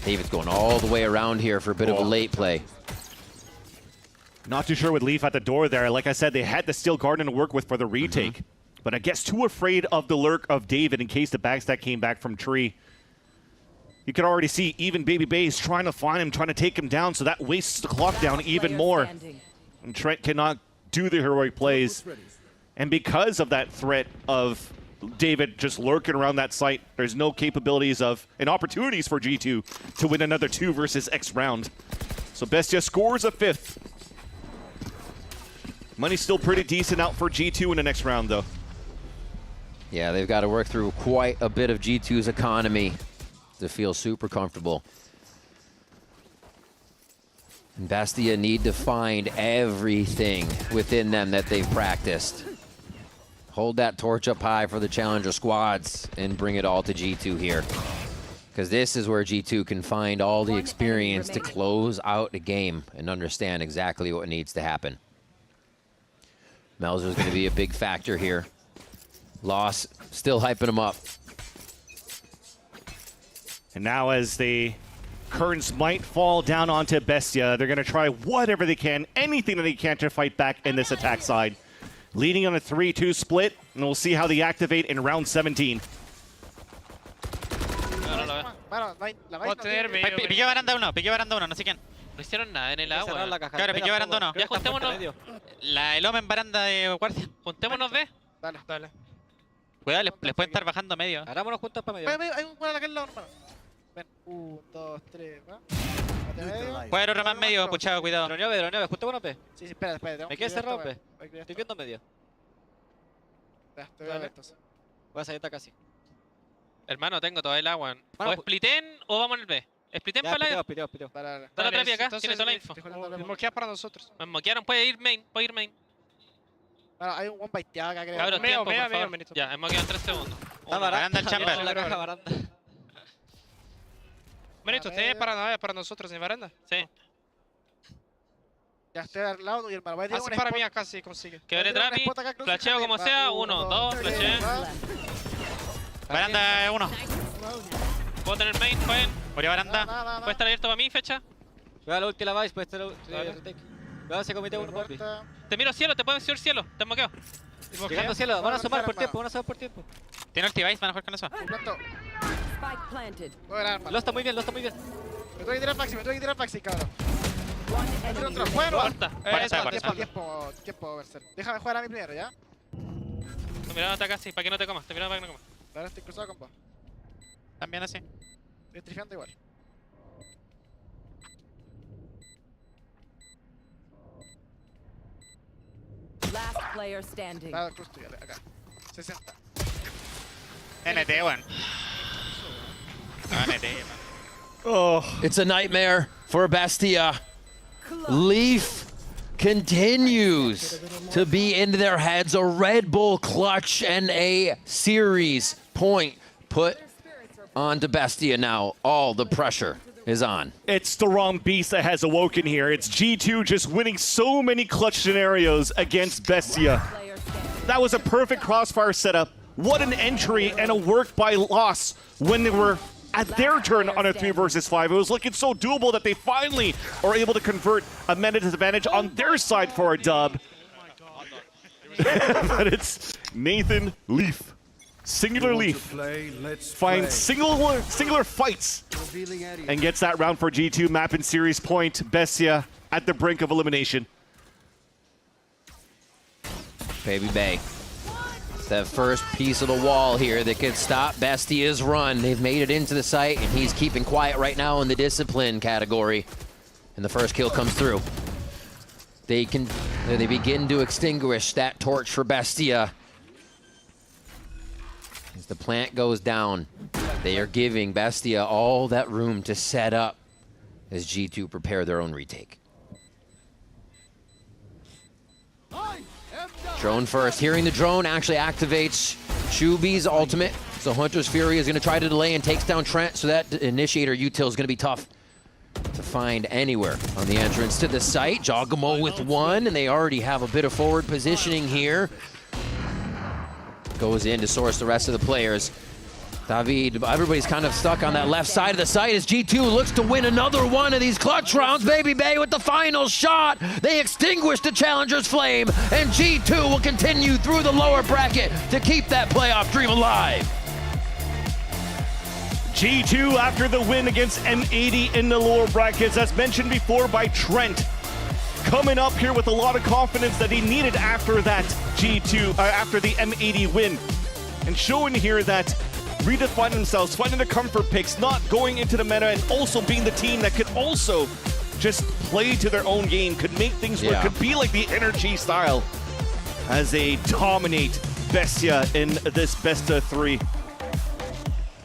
David's going all the way around here for a bit of a late play. Not too sure with Leaf at the door there. Like I said, they had the Steel Garden to work with for the retake. But I guess too afraid of the lurk of David in case the backstack came back from tree. You can already see even Baby Bay's trying to find him, trying to take him down, so that wastes the clock down even more. And Trent cannot do the heroic plays. And because of that threat of David just lurking around that site, there's no capabilities of and opportunities for G2 to win another 2 versus X round. So Bestia scores a 5th. Money's still pretty decent out for G2 in the next round, though. Yeah, they've got to work through quite a bit of G2's economy to feel super comfortable. And Bestia need to find everything within them that they've practiced. Hold that torch up high for the challenger squads and bring it all to G2 here. Because this is where G2 can find all the experience to close out the game and understand exactly what needs to happen. Melzer's going to be a big factor here. Loss still hyping him up. And now as the curtains might fall down onto Bestia, they're going to try whatever they can, anything that they can to fight back in this attack side. Leading on a 3-2 split, and we'll see how they activate in round 17. Pilló baranda uno, no sé quién. No hicieron nada en el agua. Claro, pilló baranda uno. Ya juntémonos. El Omen baranda de guardia. Juntémonos B. Dale. Cuidado, les pueden estar bajando medio. Hagámonos juntos para medio. Hay un jugador acá al lado, hermano. Ven, 1, 2, 3, va. Puede haber otro más medio, puchado, cuidado. Droneo, juntémonos B. Sí, espera. Me quedé cerrado B. Estoy viendo medio. Ya, te veo estos. Voy a salir hasta casi. Hermano, tengo todo el agua. O spliten o vamos en el B. Spliten para la... Piteo. Está la trapi acá, tiene toda la info. Moqueas para nosotros. Me moquearon, puede ir main. Bueno, hay un one baiteado acá, creo. Cabrón, tiempo, por favor. Ya, hemos quedado en 3 segundos. Baranda el chamber. La caja baranda. Benito, ¿usted para nada? ¿Para nosotros en baranda? Sí. Ya estoy al lado y hermano. Así para mí acá sí consigue. Quebré trapi, flasheo como sea, 1, 2, flasheo. Baranda 1. Puedo tener main, pueden. Moría baranda. ¿Puede estar abierto para mí, fecha? Cuidado la ulti la vais, puede estar retake. Cuidado, se comete uno por ti. Te miro cielo, te pueden subir cielo, te moqueo. Llegando cielo, van a sumar por tiempo, Tiene ulti Vice, van a jugar con eso. Spike planted. Lo está muy bien. Me tengo que tirar maxi, cabrón. Otro juego. Tiempo, Berser. Déjame jugar a mí primero, ¿ya? Te mirando acá casi, para que no te comas, Ahora estoy cruzado con vos. También así. Estoy trifeando igual. Last player standing. Cruz tuyo, acá. 60. NT, weón. NT, Oh, it's a nightmare for Bestia. Leaf continues to be in their heads. A Red Bull clutch and a series point put onto Bestia now. All the pressure is on. It's the wrong beast that has awoken here. It's G2 just winning so many clutch scenarios against Bestia. That was a perfect crossfire setup. What an entry and a work by Loss when they were at their turn on a 3 versus 5. It was looking so doable that they finally are able to convert a minute advantage on their side for a dub. But it's Nathan Leaf. Singular Leaf finds singular fights and gets that round for G2. Map and series point. Bestia at the brink of elimination. Baby Bay. That first piece of the wall here that could stop Bestia's run. They've made it into the site, and he's keeping quiet right now in the discipline category. And the first kill comes through. They begin to extinguish that torch for Bestia. As the plant goes down, they are giving Bestia all that room to set up as G2 prepare their own retake. Drone first. Hearing the drone actually activates Shubi's ultimate. So Hunter's Fury is going to try to delay and takes down Trent. So that initiator util is going to be tough to find anywhere on the entrance to the site. Jogamo with one, and they already have a bit of forward positioning here. Goes in to source the rest of the players. David, everybody's kind of stuck on that left side of the site as G2 looks to win another one of these clutch rounds. Baby Bay with the final shot. They extinguish the challenger's flame, and G2 will continue through the lower bracket to keep that playoff dream alive. G2 after the win against M80 in the lower brackets, as mentioned before by Trent. Coming up here with a lot of confidence that he needed after that G2, after the M80 win. And showing here that redefine themselves, finding the comfort picks, not going into the meta, and also being the team that could also just play to their own game, could make things work, could be like the Energy style as they dominate Bestia in this best of 3.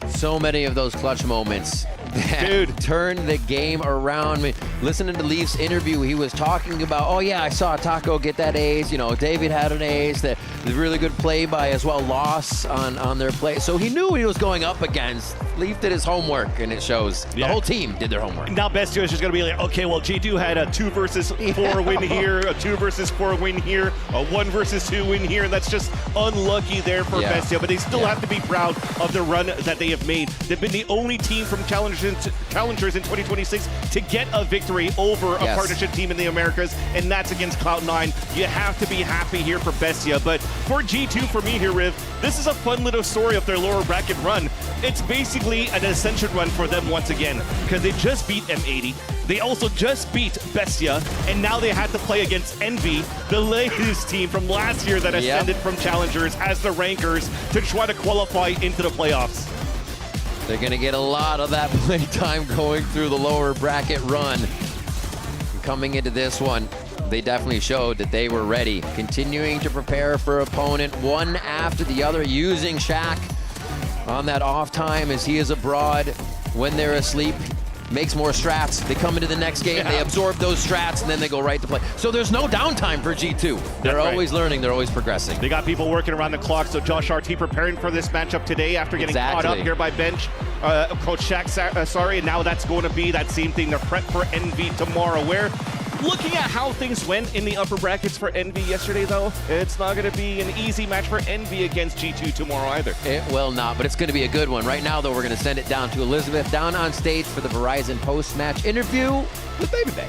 So many of those clutch moments that turned the game around. I mean, listening to Leaf's interview, he was talking about, oh yeah, I saw Taco get that ace. You know, David had an ace. The really good play by as well Loss on their play. So he knew what he was going up against. Leaf did his homework, and it shows. The whole team did their homework. Now Bestia is just going to be like, okay, well, G2 had a 2 versus 4 win here, a 2 versus 4 win here, a 1 versus 2 win here, and that's just unlucky there for Bestia. But they still have to be proud of the run that they have made. They've been the only team from Challengers in 2026 to get a victory over a partnership team in the Americas, and that's against Cloud9. You have to be happy here for Bestia. But for G2, for me here, Riv, this is a fun little story of their lower bracket run. It's basically an ascension run for them once again, because they just beat M80. They also just beat Bestia, and now they had to play against Envy, the latest team from last year that ascended from Challengers as the rankers to try to qualify into the playoffs. They're going to get a lot of that play time going through the lower bracket run. Coming into this one, they definitely showed that they were ready. Continuing to prepare for opponent one after the other, using Shaq on that off time as he is abroad when they're asleep. Makes more strats. They come into the next game, they absorb those strats, and then they go right to play. So there's no downtime for G2. They're always learning, they're always progressing. They got people working around the clock, so Josh RT preparing for this matchup today after getting caught up here by bench. Coach Shaq, sorry, and now that's going to be that same thing. They're prepped for Envy tomorrow, where looking at how things went in the upper brackets for Envy yesterday, though, it's not going to be an easy match for Envy against G2 tomorrow either. It will not, but it's going to be a good one. Right now, though, we're going to send it down to Elizabeth, down on stage for the Verizon post-match interview with Baby Bay.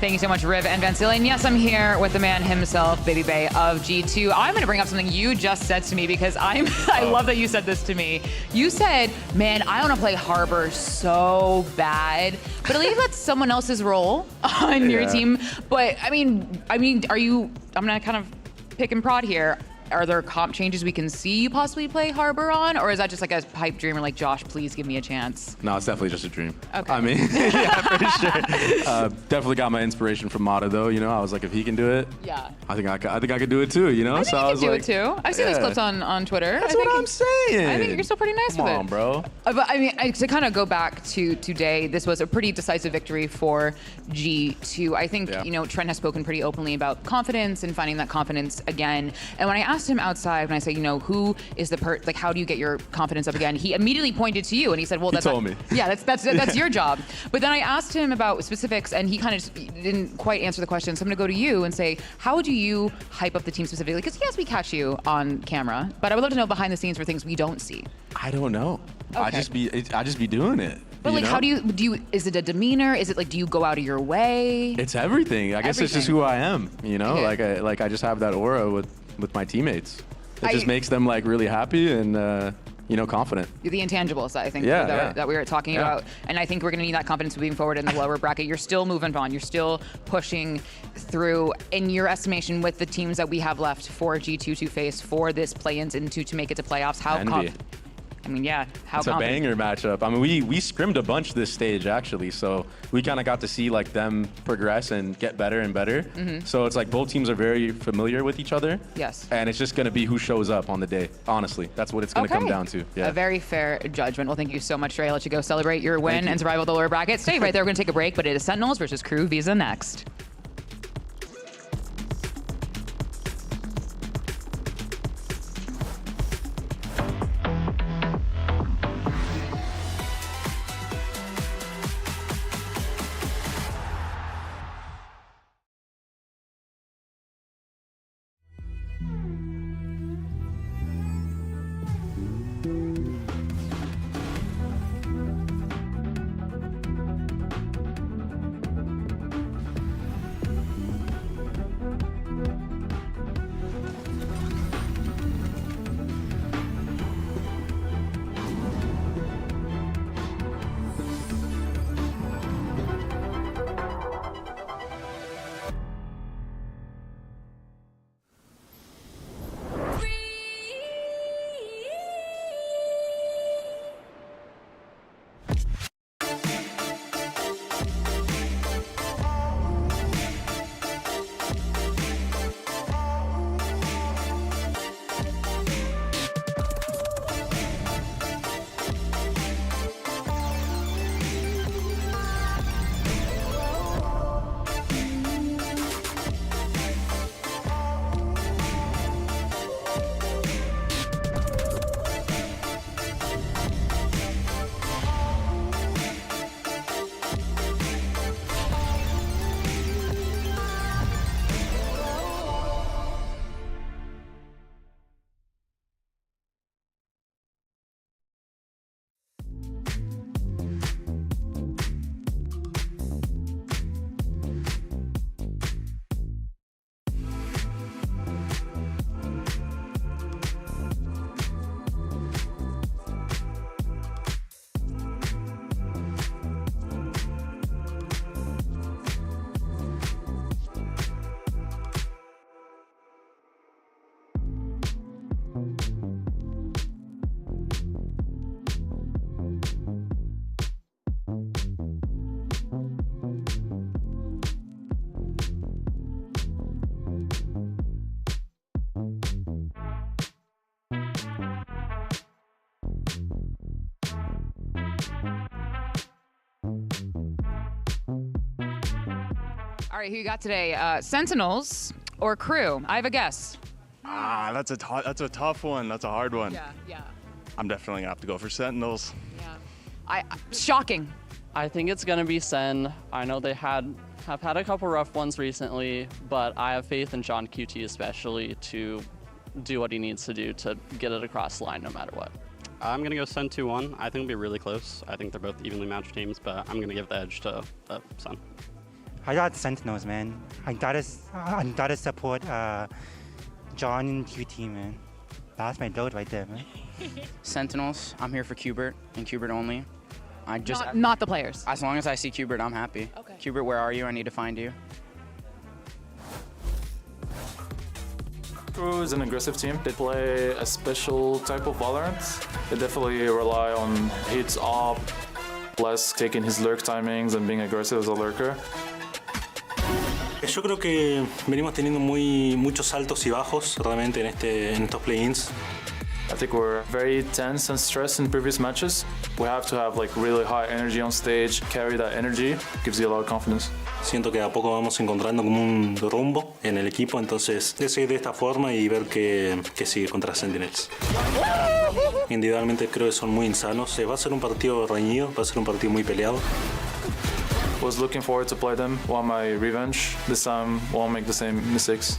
Thank you so much, Riv and Vancillion. Yes, I'm here with the man himself, Baby Bay of G2. I'm going to bring up something you just said to me because I love that you said this to me. You said, man, I want to play Harbor so bad, but I believe that's someone else's role on your team. But I mean, are you, I'm going to kind of pick and prod here. Are there comp changes we can see you possibly play Harbor on? Or is that just like a pipe dream or like, Josh, please give me a chance? No, it's definitely just a dream. Okay. I mean, yeah, for sure. Definitely got my inspiration from Mata, though. You know, I was like, if he can do it, I think I could do it too, you know? I think you can do it too. I've seen these clips on Twitter. That's what I'm saying. I think you're still pretty nice with it. Come on, bro. But I mean, to kind of go back to today, this was a pretty decisive victory for G2. I think, you know, Trent has spoken pretty openly about confidence and finding that confidence again. And when I asked him outside, when I say, you know, who is the like, how do you get your confidence up again? He immediately pointed to you and he said, well, that's told me. Yeah, that's your job. But then I asked him about specifics and he kind of didn't quite answer the question. So I'm gonna go to you and say, how do you hype up the team specifically? Because yes, we catch you on camera, but I would love to know behind the scenes for things we don't see. I don't know. Okay. I just be doing it. But like, how do you, is it a demeanor? Is it like, do you go out of your way? It's everything. I guess it's just who I am, you know? Okay. Like I just have that aura with my teammates. It just makes them like really happy and you know, confident. The intangibles, I think, that we were talking about. And I think we're going to need that confidence moving forward in the lower bracket. You're still moving on. You're still pushing through. In your estimation, with the teams that we have left for G2 to face for this play-ins into to make it to playoffs, how confident? I mean, yeah, how it's confident? It's a banger matchup. I mean, we scrimmed a bunch this stage, actually, so we kind of got to see like them progress and get better and better. So it's like both teams are very familiar with each other. Yes. And it's just going to be who shows up on the day, honestly. That's what it's going to come down to. Yeah. A very fair judgment. Well, thank you so much, Trey. I'll let you go celebrate your win and survival of the lower bracket. Stay right there. We're going to take a break, but it is Sentinels versus KRU Visa next. All right, who you got today? Sentinels or KRU? I have a guess. That's a tough one. That's a hard one. Yeah. I'm definitely gonna have to go for Sentinels. Yeah. Shocking. I think it's gonna be SEN. I know they have had a couple rough ones recently, but I have faith in John QT especially to do what he needs to do to get it across the line no matter what. I'm going to go SEN 2-1. I think it'll be really close. I think they're both evenly matched teams, but I'm going to give the edge to SEN. I got Sentinels, man. I gotta support John QT, man. That's my load right there, man. Sentinels. I'm here for Qbert and Qbert only. Not the players. As long as I see Qbert, I'm happy. Okay. Qbert, where are you? I need to find you. KRU is an aggressive team. They play a special type of VALORANT. They definitely rely on hits up, plus taking his lurk timings and being aggressive as a lurker. Yo creo que venimos teniendo muchos altos y bajos realmente en estos play-ins. I think we're very tense and stressed in previous matches. We have to have like really high energy on stage, carry that energy, gives you a lot of confidence. Siento que a poco vamos encontrando como un rumbo en el equipo, entonces de seguir de esta forma y ver qué sigue contra Sentinels. Individualmente creo que son muy insanos. Va a ser un partido reñido, va a ser un partido muy peleado. Was looking forward to play them, want my revenge. This time, won't make the same mistakes.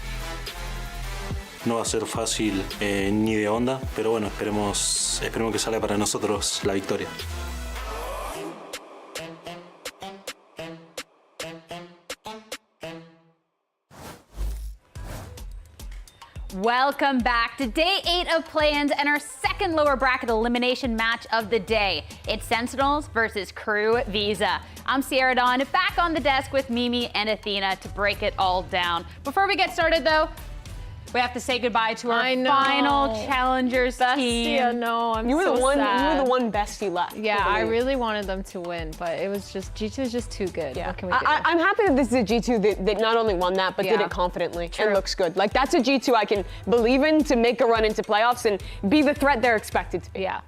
No va a ser fácil ni de onda, pero bueno, esperemos que salga para nosotros la victoria. Welcome back to day 8 of play-ins and our second lower bracket elimination match of the day. It's Sentinels versus KRU Visa. I'm Sierra Dawn, back on the desk with Mimi and Athena to break it all down. Before we get started though, we have to say goodbye to our final challengers team. Yeah, no, You were so the one. sad. You were the one bestie left. Yeah, I really wanted them to win, but it was just G2 is just too good. Yeah. What can we do? I'm happy that this is a G2 that not only won that, but did it confidently and looks good. Like that's a G2 I can believe in to make a run into playoffs and be the threat they're expected to be. Yeah.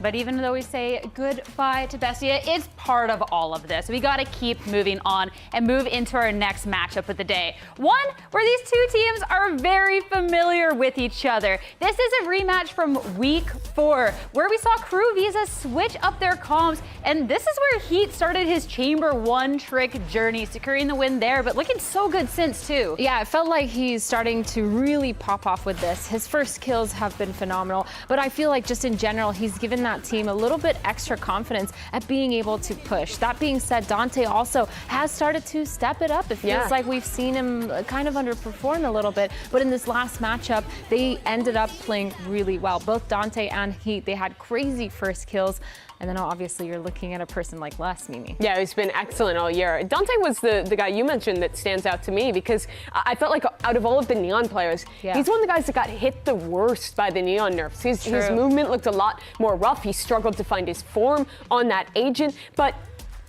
But even though we say goodbye to Bestia, it's part of all of this. We got to keep moving on and move into our next matchup of the day. One where these two teams are are very familiar with each other. This is a rematch from week 4, where we saw KRU Visa switch up their comms, and this is where Heat started his Chamber 1 trick journey, securing the win there, but looking so good since too. Yeah, it felt like he's starting to really pop off with this. His first kills have been phenomenal, but I feel like just in general, he's given that team a little bit extra confidence at being able to push. That being said, Dante also has started to step it up. It feels like we've seen him kind of underperform a little bit, but in this last matchup, they ended up playing really well. Both Dante and Heat, they had crazy first kills. And then obviously you're looking at a person like Les, Mimi. Yeah, he's been excellent all year. Dante was the guy you mentioned that stands out to me because I felt like out of all of the Neon players, he's one of the guys that got hit the worst by the Neon nerfs. His movement looked a lot more rough. He struggled to find his form on that agent, but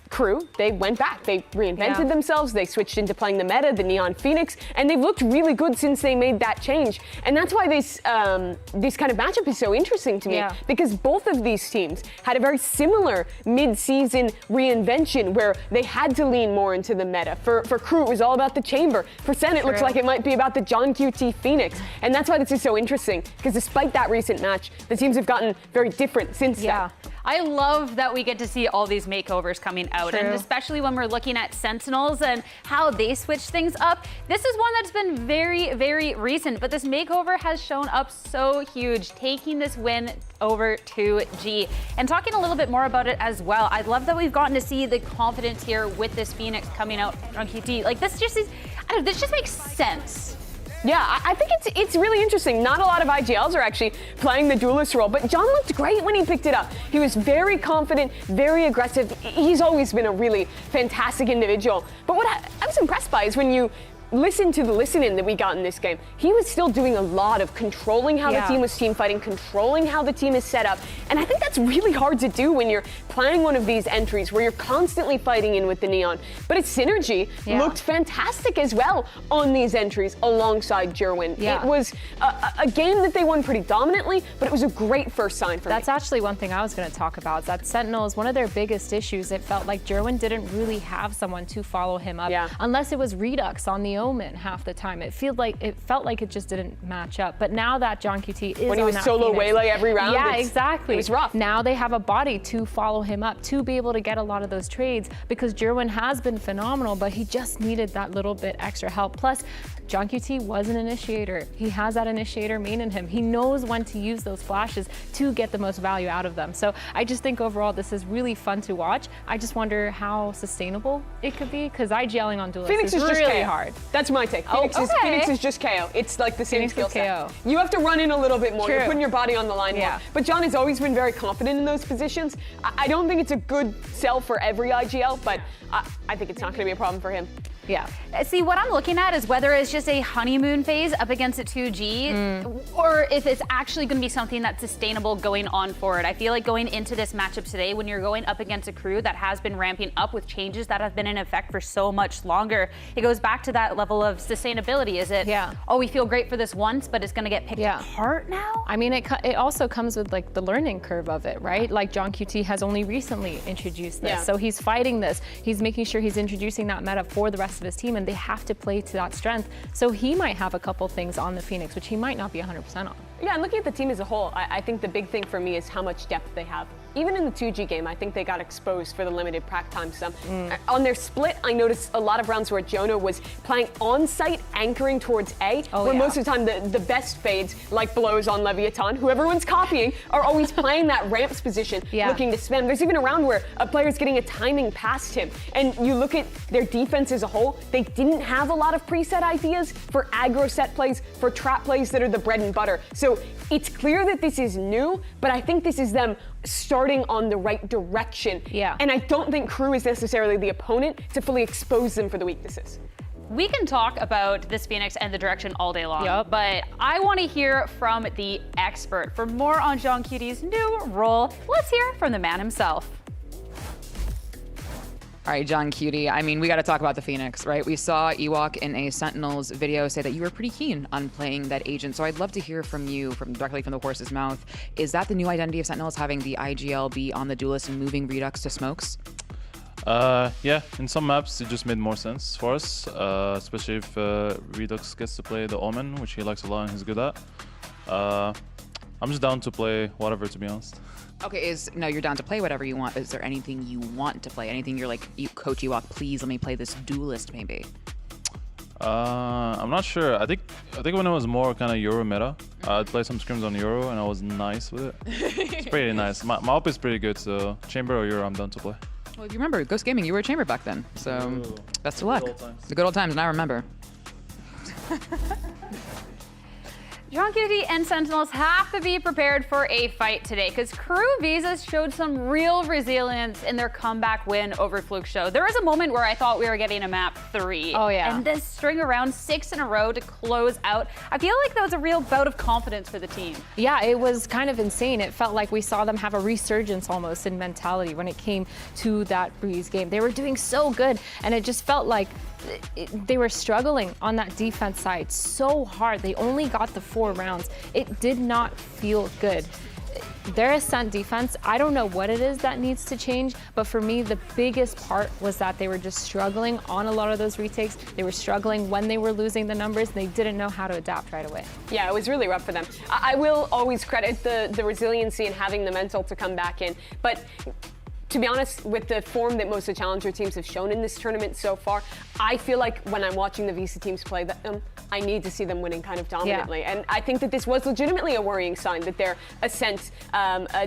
KRU, they went back. They reinvented themselves. They switched into playing the meta, the Neon Phoenix, and they've looked really good since they made that change. And that's why this kind of matchup is so interesting to me, because both of these teams had a very similar mid-season reinvention where they had to lean more into the meta. For KRU, it was all about the Chamber. For SEN, it looks like it might be about the John QT Phoenix. And that's why this is so interesting, because despite that recent match, the teams have gotten very different since then. I love that we get to see all these makeovers coming out, and especially when we're looking at Sentinels and how they switch things up. This is one that's been very, very recent, but this makeover has shown up so huge, taking this win over to G. And talking a little bit more about it as well, I love that we've gotten to see the confidence here with this Phoenix coming out on QT. Like, this just is, I don't know, this just makes sense. Yeah, I think it's really interesting. Not a lot of IGLs are actually playing the duelist role, but John looked great when he picked it up. He was very confident, very aggressive. He's always been a really fantastic individual. But what I was impressed by is when you listen to the listen-in that we got in this game, he was still doing a lot of controlling how the team was team fighting, controlling how the team is set up. And I think that's really hard to do when you're playing one of these entries where you're constantly fighting in with the Neon. But its synergy looked fantastic as well on these entries alongside Jerwin. It was a game that they won pretty dominantly, but it was a great first sign for me. That's actually one thing I was going to talk about, is that Sentinels, one of their biggest issues, it felt like Jerwin didn't really have someone to follow him up, unless it was Redux on the Omen half the time. It felt like it just didn't match up. But now that John QT is when he was solo Waylay every round, exactly. It was rough. Now they have a body to follow him up, to be able to get a lot of those trades, because Jerwin has been phenomenal, but he just needed that little bit extra help. Plus, John QT was an initiator. He has that initiator main in him. He knows when to use those flashes to get the most value out of them. So I just think overall this is really fun to watch. I just wonder how sustainable it could be, because IGLing on duelists Phoenix is really just KO. hard. That's my take. Phoenix is just KO. It's like the same skill set. You have to run in a little bit more. You're putting your body on the line more. But John has always been very confident in those positions. I don't think it's a good sell for every IGL, but I think it's not going to be a problem for him. Yeah. See, what I'm looking at is whether it's just a honeymoon phase up against a 2G, or if it's actually going to be something that's sustainable going on forward. I feel like going into this matchup today, when you're going up against a KRU that has been ramping up with changes that have been in effect for so much longer, it goes back to that level of sustainability. Is it, oh, we feel great for this once, but it's going to get picked apart now? I mean, it also comes with like the learning curve of it, right? Like John QT has only recently introduced this. So he's fighting this. He's making sure he's introducing that meta for the rest of his team, and they have to play to that strength. So he might have a couple things on the Phoenix, which he might not be 100% on. Yeah, and looking at the team as a whole, I think the big thing for me is how much depth they have. Even in the 2G game, I think they got exposed for the limited prac time some. On their split, I noticed a lot of rounds where Jonah was playing on-site, anchoring towards A, where most of the time the best fades, like blows on Leviatán, who everyone's copying, are always playing that ramps position, looking to spam. There's even a round where a player's getting a timing past him, and you look at their defense as a whole, they didn't have a lot of preset ideas for aggro set plays, for trap plays that are the bread and butter. So it's clear that this is new, but I think this is them starting on the right direction. And I don't think KRU is necessarily the opponent to fully expose them for the weaknesses. We can talk about this Phoenix and the direction all day long, but I want to hear from the expert. For more on John QT's new role, let's hear from the man himself. All right, John QT, I mean, we got to talk about the Phoenix, right? We saw Ewok in a Sentinels video say that you were pretty keen on playing that agent. So I'd love to hear from you, directly from the horse's mouth. Is that the new identity of Sentinels, having the IGL be on the duelist and moving Redux to smokes? Yeah, in some maps it just made more sense for us, especially if Redux gets to play the Omen, which he likes a lot and he's good at. I'm just down to play whatever, to be honest. Okay, no, you're down to play whatever you want. Is there anything you want to play? Anything you're like, Coach Ewok, please let me play this duelist maybe? I'm not sure. I think when it was more kind of Euro meta, I'd play some scrims on Euro and I was nice with it. It's pretty nice. My op is pretty good, so Chamber or Euro, I'm down to play. Well, if you remember, Ghost Gaming, you were a Chamber back then, so best of luck. The good old times, and I remember. John QT and Sentinels have to be prepared for a fight today because KRU Visas showed some real resilience in their comeback win over Fluke Show. There was a moment where I thought we were getting a map 3. Oh, yeah. And this string around 6 in a row to close out. I feel like that was a real bout of confidence for the team. Yeah, it was kind of insane. It felt like we saw them have a resurgence almost in mentality when it came to that Breeze game. They were doing so good, and it just felt like they were struggling on that defense side so hard. They only got the 4 rounds. It did not feel good. Their Ascent defense, I don't know what it is that needs to change, but for me, the biggest part was that they were just struggling on a lot of those retakes. They were struggling when they were losing the numbers, and they didn't know how to adapt right away. Yeah, it was really rough for them. I will always credit the resiliency and having the mental to come back in, but to be honest, with the form that most of the Challenger teams have shown in this tournament so far, I feel like when I'm watching the VC teams play them, I need to see them winning kind of dominantly. Yeah. And I think that this was legitimately a worrying sign that their Ascent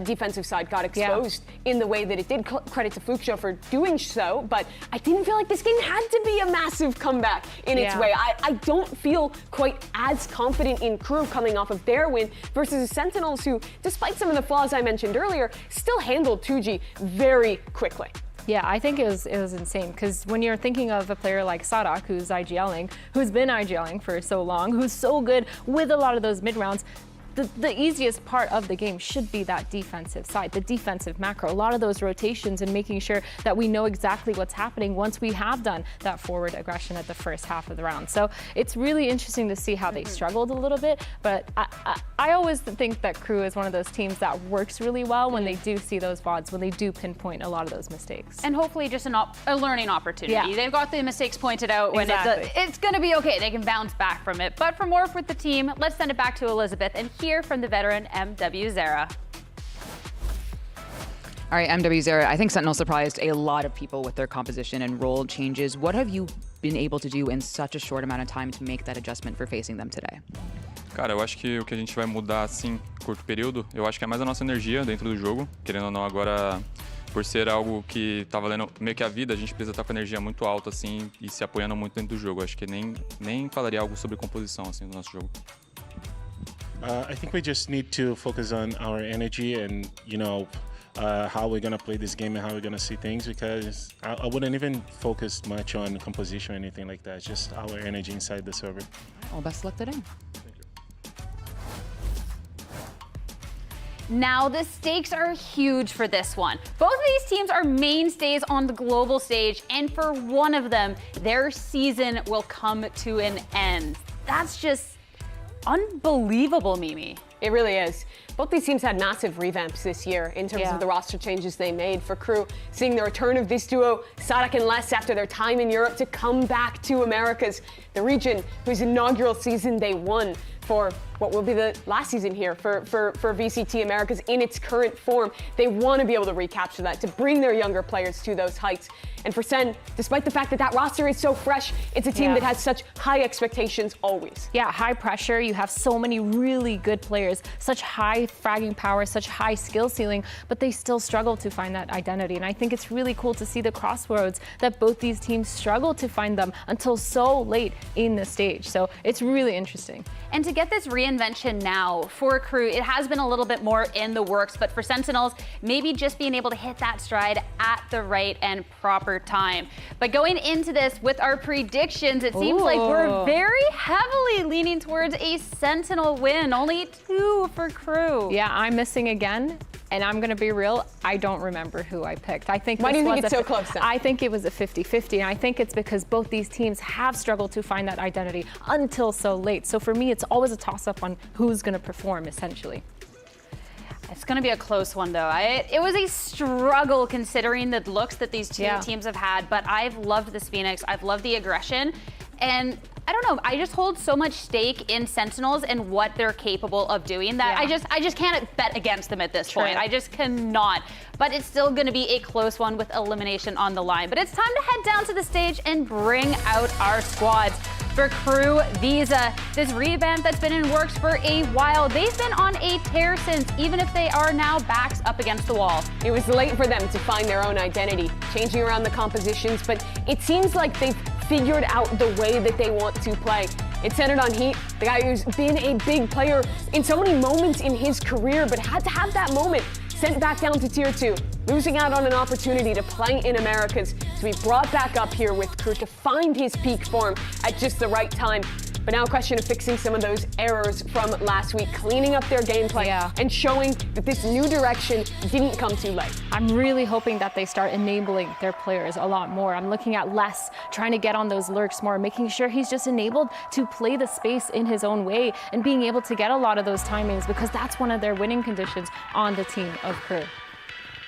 defensive side got exposed in the way that it did. Credit to Fluke Show for doing so, but I didn't feel like this game had to be a massive comeback in its way. I don't feel quite as confident in KRU coming off of their win versus the Sentinels who, despite some of the flaws I mentioned earlier, still handled 2G very quickly. Yeah, I think it was insane because when you're thinking of a player like Sarak, who's IGLing, who's been IGLing for so long, who's so good with a lot of those mid rounds, the easiest part of the game should be that defensive side, the defensive macro. A lot of those rotations and making sure that we know exactly what's happening once we have done that forward aggression at the first half of the round. So it's really interesting to see how they struggled a little bit, but I always think that KRU is one of those teams that works really well when they do see those VODs, when they do pinpoint a lot of those mistakes. And hopefully just a learning opportunity. Yeah. They've got the mistakes pointed out when it's going to be okay. They can bounce back from it. But for more with the team, let's send it back to Elizabeth and hear from the veteran MW Zera. All right, MW Zera, I think Sentinel surprised a lot of people with their composition and role changes. What have you been able to do in such a short amount of time to make that adjustment for facing them today? Cara, eu acho que o que a gente vai mudar assim, curto período, eu acho que é mais a nossa energia dentro do jogo. Querendo ou não, agora, por ser algo que tá valendo meio que a vida, a gente precisa estar com a energia muito alta assim e se apoiando muito dentro do jogo. Acho que nem falaria algo sobre composição assim do nosso jogo. I think we just need to focus on our energy and, you know, how we're going to play this game and how we're going to see things, because I wouldn't even focus much on composition or anything like that. It's just our energy inside the server. Well, best of luck today. Now, the stakes are huge for this one. Both of these teams are mainstays on the global stage, and for one of them, their season will come to an end. That's just unbelievable, Mimi. It really is. Both these teams had massive revamps this year in terms of the roster changes they made. For KRU, seeing the return of this duo, Sadak and Les, after their time in Europe, to come back to Americas, the region whose inaugural season they won for what will be the last season here for VCT Americas in its current form. They want to be able to recapture that, to bring their younger players to those heights. And for SEN, despite the fact that that roster is so fresh, it's a team that has such high expectations always. Yeah, high pressure. You have so many really good players, such high fragging power, such high skill ceiling, but they still struggle to find that identity. And I think it's really cool to see the crossroads that both these teams struggle to find them until so late in the stage. So it's really interesting. And to get this reinvention now for KRU, it has been a little bit more in the works, but for Sentinels, maybe just being able to hit that stride at the right and proper time. But going into this with our predictions, it seems like we're very heavily leaning towards a Sentinel win. Only 2 for KRU. Yeah, I'm missing again. And I'm going to be real, I don't remember who I picked. I think Why do you think it's so close then? I think it was a 50-50, and I think it's because both these teams have struggled to find that identity until so late. So for me, it's always a toss-up on who's going to perform, essentially. It's going to be a close one, though. It was a struggle considering the looks that these two teams have had, but I've loved this Phoenix. I've loved the aggression. And I don't know, I just hold so much stake in Sentinels and what they're capable of doing that I just can't bet against them at this point. I just cannot. But it's still going to be a close one with elimination on the line. But it's time to head down to the stage and bring out our squads. For KRU, Visa, this revamp that's been in works for a while. They've been on a tear since, even if they are now backs up against the wall. It was late for them to find their own identity, changing around the compositions, but it seems like they've figured out the way that they want to play. It's centered on Heat, the guy who's been a big player in so many moments in his career, but had to have that moment sent back down to Tier 2, losing out on an opportunity to play in Americas. So he brought back up here with KRU to find his peak form at just the right time. But now a question of fixing some of those errors from last week, cleaning up their gameplay and showing that this new direction didn't come too late. I'm really hoping that they start enabling their players a lot more. I'm looking at Les trying to get on those lurks more, making sure he's just enabled to play the space in his own way and being able to get a lot of those timings, because that's one of their winning conditions on the team of KRU.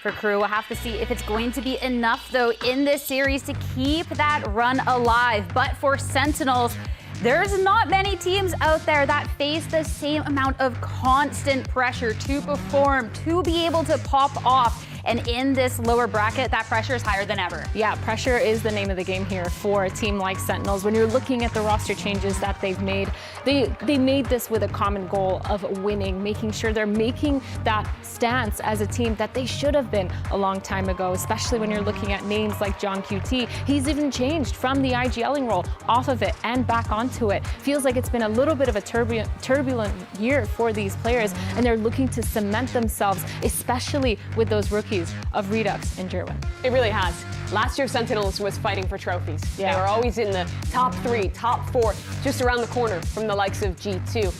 For KRU, we'll have to see if it's going to be enough, though, in this series to keep that run alive. But for Sentinels, there's not many teams out there that face the same amount of constant pressure to perform, to be able to pop off. And in this lower bracket, that pressure is higher than ever. Yeah, pressure is the name of the game here for a team like Sentinels. When you're looking at the roster changes that they've made, they made this with a common goal of winning, making sure they're making that stance as a team that they should have been a long time ago, especially when you're looking at names like John QT. He's even changed from the IGLing role off of it and back onto it. Feels like it's been a little bit of a turbulent year for these players, and they're looking to cement themselves, especially with those rookies of Redux and Jerwin. It really has. Last year, Sentinels was fighting for trophies. They were always in the top 3, top 4, just around the corner from the likes of G2.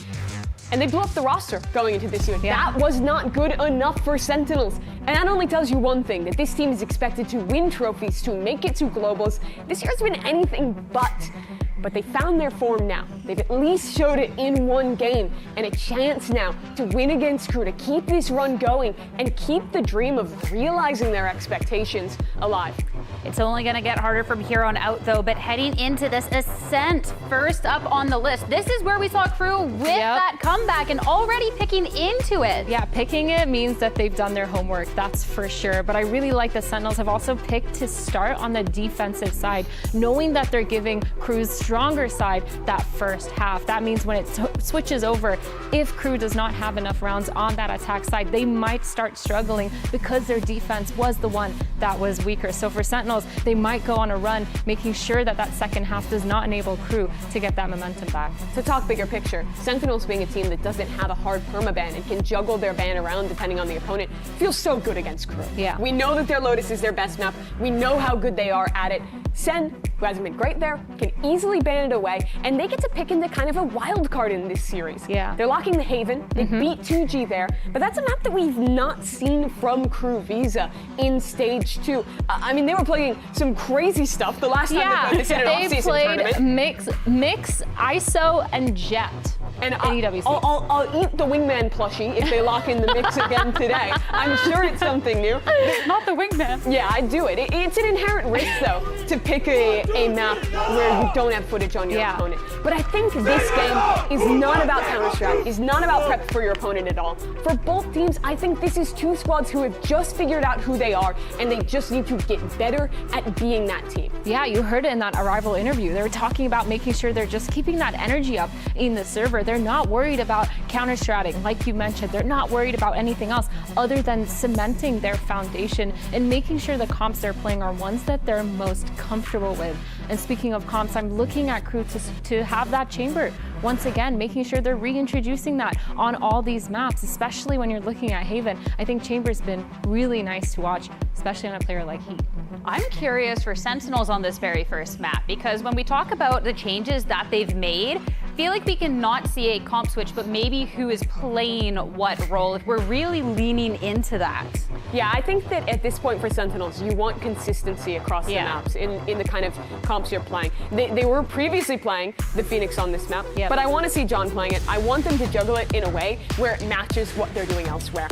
And they blew up the roster going into this year. That was not good enough for Sentinels. And that only tells you one thing, that this team is expected to win trophies, to make it to globals. This year's been anything but they found their form now. They've at least showed it in one game, and a chance now to win against KRU, to keep this run going and keep the dream of realizing their expectations alive. It's only going to get harder from here on out, though, but heading into this Ascent, first up on the list, this is where we saw KRU with that comeback and already picking into it. Yeah, picking it means that they've done their homework, that's for sure. But I really like the Sentinels have also picked to start on the defensive side, knowing that they're giving KRU's stronger side that first half. That means when it switches over, if KRU does not have enough rounds on that attack side, they might start struggling because their defense was the one that was weaker. So for Sentinels, they might go on a run, making sure that that second half does not enable KRU to get that momentum back. To talk bigger picture, Sentinels being a team that doesn't have a hard permaban and can juggle their ban around depending on the opponent feels so good against KRU. Yeah. We know that their Lotus is their best map. We know how good they are at it. SEN, who hasn't been great there, can easily ban it away, and they get to pick into kind of a wild card in this series. Yeah. They're locking the Haven, they beat 2G there, but that's a map that we've not seen from KRU Visa in Stage 2. I mean, they were playing some crazy stuff the last time they played this in an off-season tournament. They played mix, ISO, and Jet. And I'll eat the Wingman plushie if they lock in the mix again today. I'm sure it's something new. Not the Wingman. Yeah, I'd do it. It's an inherent risk, though, to pick a map where you don't have footage on your opponent. But I think this game is not about counter-strat, is not about prep for your opponent at all. For both teams, I think this is two squads who have just figured out who they are, and they just need to get better at being that team. Yeah, you heard it in that Arrival interview. They were talking about making sure they're just keeping that energy up in the server. They're not worried about counter-stratting, like you mentioned. They're not worried about anything else other than cementing their foundation and making sure the comps they're playing are ones that they're most comfortable with. And speaking of comps, I'm looking at KRU to have that chamber once again, making sure they're reintroducing that on all these maps, especially when you're looking at Haven. I think Chamber's been really nice to watch, especially on a player like Heat. I'm curious for Sentinels on this very first map, because when we talk about the changes that they've made, I feel like we cannot see a comp switch, but maybe who is playing what role, if we're really leaning into that. Yeah, I think that at this point for Sentinels, you want consistency across the maps in the kind of comps you're playing. They were previously playing the Phoenix on this map, but I want to see John playing it. I want them to juggle it in a way where it matches what they're doing elsewhere.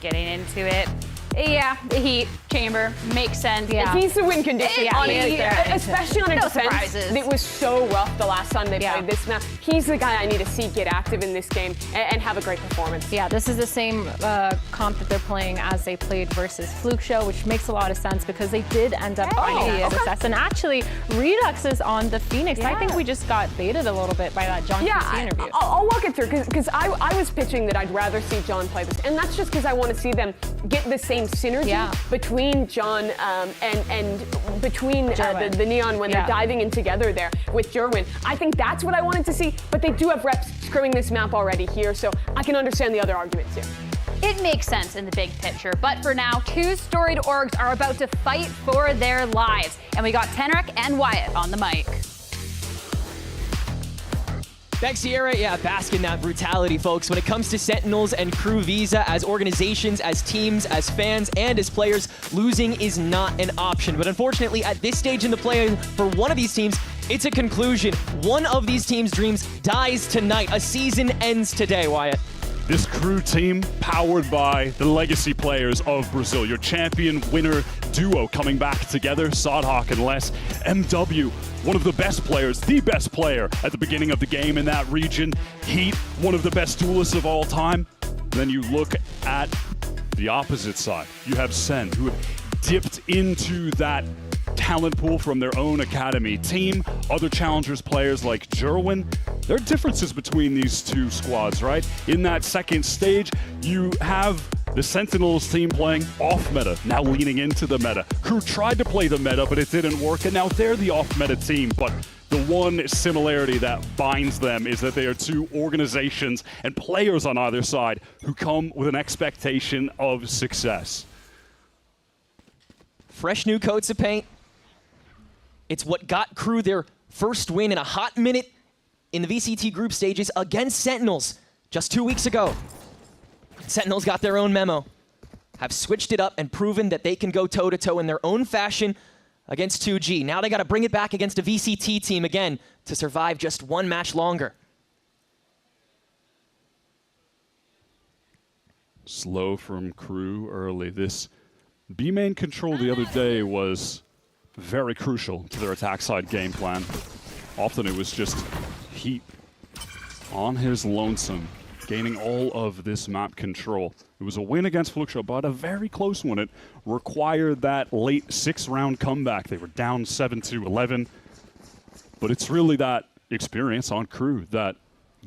getting into it. Yeah, the Heat, Chamber, makes sense. Yeah. He's the win condition, especially on a no defense. surprises. It was so rough the last time they played this map. He's the guy I need to see get active in this game and have a great performance. Yeah, this is the same comp that they're playing as they played versus Fluke Show, which makes a lot of sense because they did end up finding that success. And actually, Redux is on the Phoenix. I think we just got baited a little bit by that John QT interview. I'll walk it through because I was pitching that I'd rather see John play this, and that's just because I want to see them get the same synergy between John and between the Neon when they're diving in together there with Jerwin. I think that's what I wanted to see, but they do have reps screwing this map already here, so I can understand the other arguments here. It makes sense in the big picture, but for now, two storied orgs are about to fight for their lives. And we got Tenrek and Wyatt on the mic. Beck Sierra, bask in that brutality, folks. When it comes to Sentinels and KRU Visa, as organizations, as teams, as fans, and as players, losing is not an option. But unfortunately, at this stage in the play, for one of these teams, it's a conclusion. One of these teams' dreams dies tonight. A season ends today, Wyatt. This KRU team, powered by the legacy players of Brazil. Your champion winner duo coming back together, Sodhawk and Les. MW, one of the best players, the best player at the beginning of the game in that region. Heat, one of the best duelists of all time. Then you look at the opposite side. You have SEN, who have dipped into that talent pool from their own academy team. Other challengers players like Jerwin. There are differences between these two squads, right? In that second stage, you have the Sentinels team playing off meta, now leaning into the meta. KRU tried to play the meta, but it didn't work, and now they're the off meta team. But the one similarity that binds them is that they are two organizations and players on either side who come with an expectation of success. Fresh new coats of paint. It's what got KRU their first win in a hot minute in the VCT group stages against Sentinels just 2 weeks ago. Sentinels got their own memo, have switched it up and proven that they can go toe-to-toe in their own fashion against 2G. Now they got to bring it back against a VCT team again to survive just one match longer. Slow from KRU early. This B-main control the other day was very crucial to their attack side game plan. Often it was just Heat on his lonesome, gaining all of this map control. It was a win against Fluke Show, but a very close one. It required that late 6-round comeback. They were down 7-11, but it's really that experience on KRU that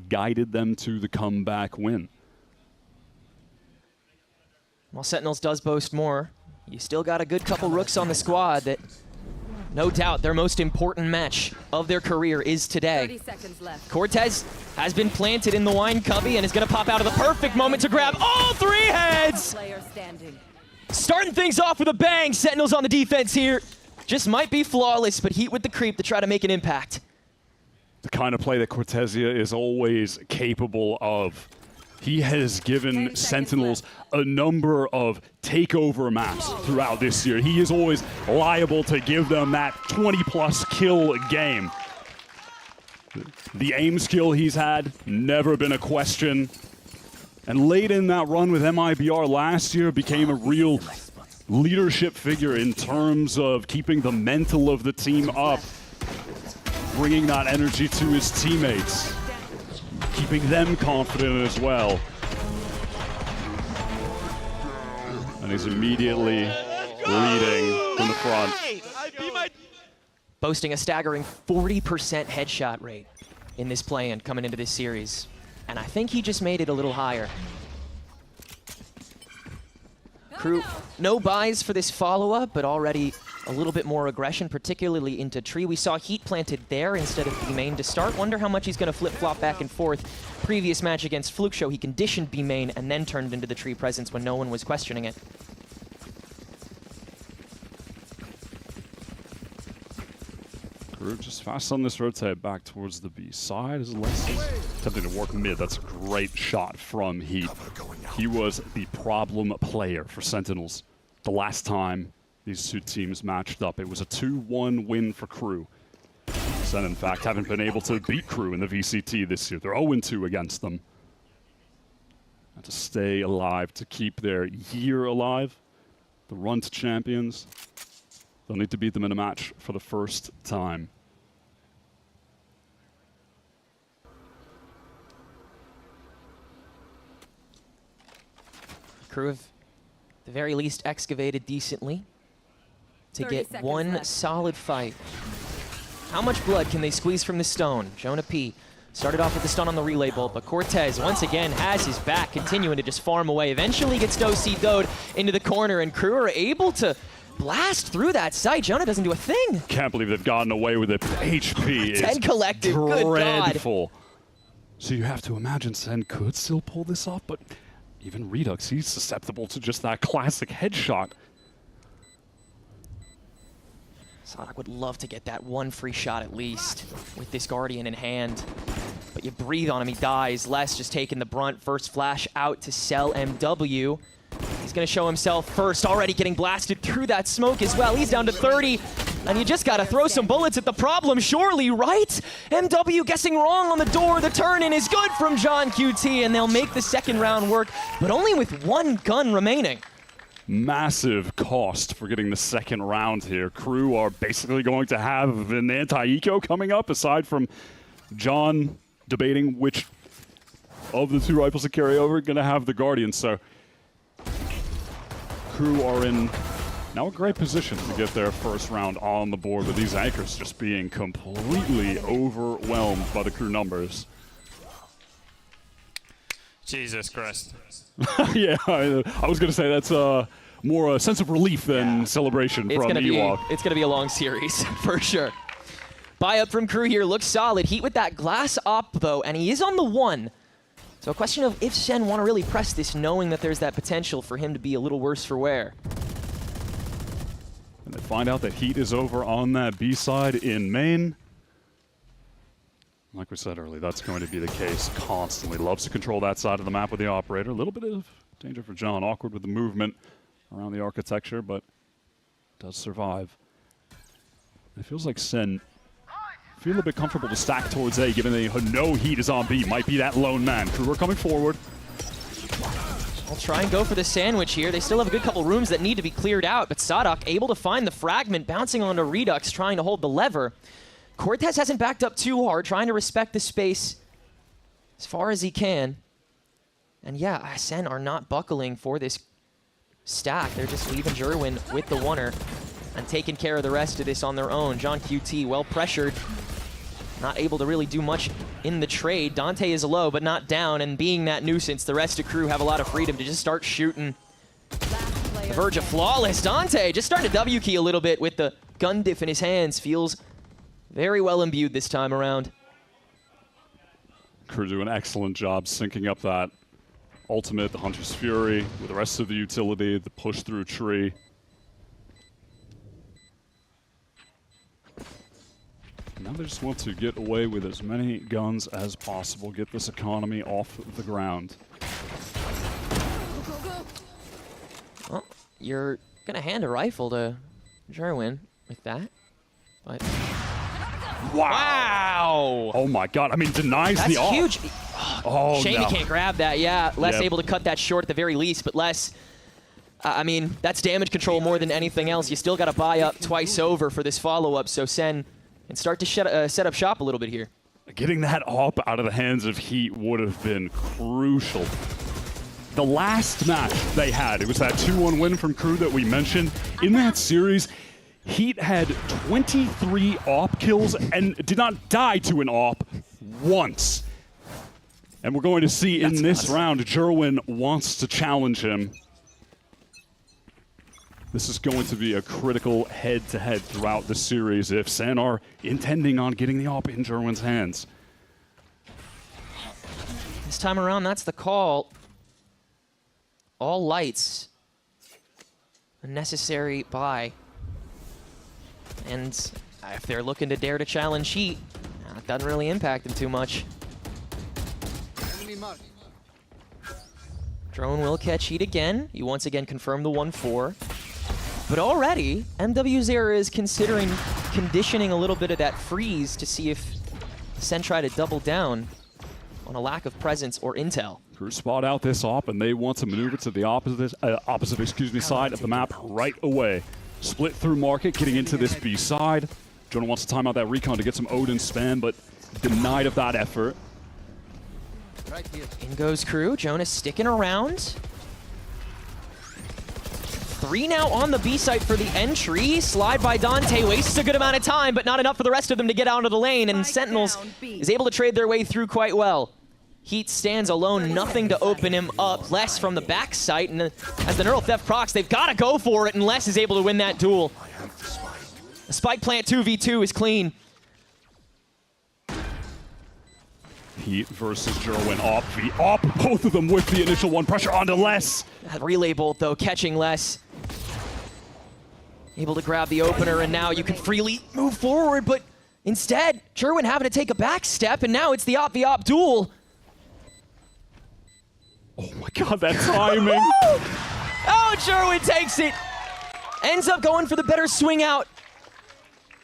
guided them to the comeback win. While Sentinels does boast more, you still got a good couple rooks on the squad that no doubt their most important match of their career is today. 30 seconds left. Cortez has been planted in the wine cubby and is going to pop out of the perfect moment to grab all three heads. Player standing. Starting things off with a bang. Sentinels on the defense here. Just might be flawless, but Heat with the creep to try to make an impact. The kind of play that Cortezia is always capable of. He has given Sentinels a number of takeover maps throughout this year. He is always liable to give them that 20-plus kill game. The aim skill he's had, never been a question. And late in that run with MIBR last year, became a real leadership figure in terms of keeping the mental of the team up, bringing that energy to his teammates, keeping them confident as well. And he's immediately leading from the front. Boasting a staggering 40% headshot rate in this play-in coming into this series. And I think he just made it a little higher. KRU, no buys for this follow-up, but already a little bit more aggression, particularly into tree. We saw Heat planted there instead of B-main to start. Wonder how much he's going to flip-flop back and forth. Previous match against Fluke Show, he conditioned B-main and then turned into the tree presence when no one was questioning it. KRU just fast on this rotate back towards the B side as Les is attempting to work mid. That's a great shot from Heat. He was the problem player for Sentinels the last time these two teams matched up. It was a 2-1 win for KRU. SEN, in fact, haven't been able to beat KRU in the VCT this year. They're 0-2 against them. to stay alive, to keep their year alive. The VALORANT Champions, they'll need to beat them in a match for the first time. KRU have, at the very least, excavated decently to get one solid fight. How much blood can they squeeze from the stone? Jonah P. started off with the stun on the relay bolt, but Cortez once again has his back, continuing to just farm away. Eventually gets doed into the corner, and KRU are able to blast through that site. Jonah doesn't do a thing. Can't believe they've gotten away with it. HP is 10 collective, good God. dreadful. So you have to imagine SEN could still pull this off, but even Redux, he's susceptible to just that classic headshot. Sadak would love to get that one free shot at least with this Guardian in hand. But you breathe on him, he dies. Les just taking the brunt. First flash out to sell MW. He's going to show himself first, already getting blasted through that smoke as well. He's down to 30, and you just got to throw some bullets at the problem, surely, right? MW guessing wrong on the door. The turn-in is good from John QT, and they'll make the second round work, but only with one gun remaining. Massive cost for getting the second round here. KRU are basically going to have an anti-eco coming up, aside from John debating which of the two rifles to carry over, going to have the Guardian. So KRU are in now a great position to get their first round on the board, with these anchors just being completely overwhelmed by the KRU numbers. Jesus Christ. Yeah, I was going to say that's more a sense of relief than celebration from Ewok. It's going to be a long series, for sure. Buy up from KRU here, looks solid. Heat with that glass op, though, and he is on the one. So a question of if SEN want to really press this, knowing that there's that potential for him to be a little worse for wear. And they find out that Heat is over on that B side in main. Like we said earlier, that's going to be the case constantly. Loves to control that side of the map with the operator. A little bit of danger for John. Awkward with the movement around the architecture, but does survive. It feels like SEN feel a bit comfortable to stack towards A, given they know Heat is on B. Might be that lone man. KRU are coming forward. I'll try and go for the sandwich here. They still have a good couple rooms that need to be cleared out, but Sadak able to find the fragment, bouncing onto Redux, trying to hold the lever. Cortez hasn't backed up too hard, trying to respect the space as far as he can. And yeah, SEN are not buckling for this stack. They're just leaving Jerwin with the oneer and taking care of the rest of this on their own. John QT, well pressured, not able to really do much in the trade. Dante is low, but not down, and being that nuisance, the rest of KRU have a lot of freedom to just start shooting. The verge of flawless. Dante just starting to W key a little bit with the gun diff in his hands. Feels very well imbued this time around. KRU do an excellent job syncing up that ultimate, the Hunter's Fury, with the rest of the utility, the push through tree. Now they just want to get away with as many guns as possible, get this economy off the ground. Well, you're going to hand a rifle to Jerwin with that, but... Wow! Oh my god, I mean, denies That's the off. huge. Oh, Shame no. he can't grab that, yeah. Les Yep. able to cut that short at the very least, but Les, I mean, that's damage control more than anything else. You still got to buy up twice over for this follow-up, so SEN can start to set up shop a little bit here. Getting that op out of the hands of Heat would have been crucial. The last match they had, it was that 2-1 win from KRU that we mentioned. In that series, Heat had 23 op kills and did not die to an op once. And we're going to see in this round, Jerwin wants to challenge him. This is going to be a critical head-to-head throughout the series if SEN are intending on getting the op in Jerwin's hands. This time around, that's the call. All lights. A necessary buy. And if they're looking to dare to challenge Heat, it doesn't really impact them too much. Drone will catch Heat again. You once again confirm the 1-4. But already, MW0 is considering conditioning a little bit of that freeze to see if SEN try to double down. on a lack of presence or intel. KRU spot out this op, and they want to maneuver to the opposite side of the map right away. Split through market, getting into this B side. Jonah wants to time out that recon to get some Odin spam, but denied of that effort. In goes KRU. Jonah sticking around. 3 now on the B site for the entry. Slide by Dante, wastes a good amount of time, but not enough for the rest of them to get out of the lane, and Sentinels is able to trade their way through quite well. Heat stands alone, nothing to open him up. Les from the back site, and as the Neural Theft procs, they've got to go for it, and Les is able to win that duel. The Spike Plant 2v2 is clean. Heat versus Jerwin. Op, both of them with the initial one. Pressure onto Les. That relay bolt, though, catching Les. Able to grab the opener, and now you can freely move forward, but instead, Jerwin having to take a back step, and now it's the op duel. Oh my god, that timing. Oh, Jerwin takes it. Ends up going for the better swing out.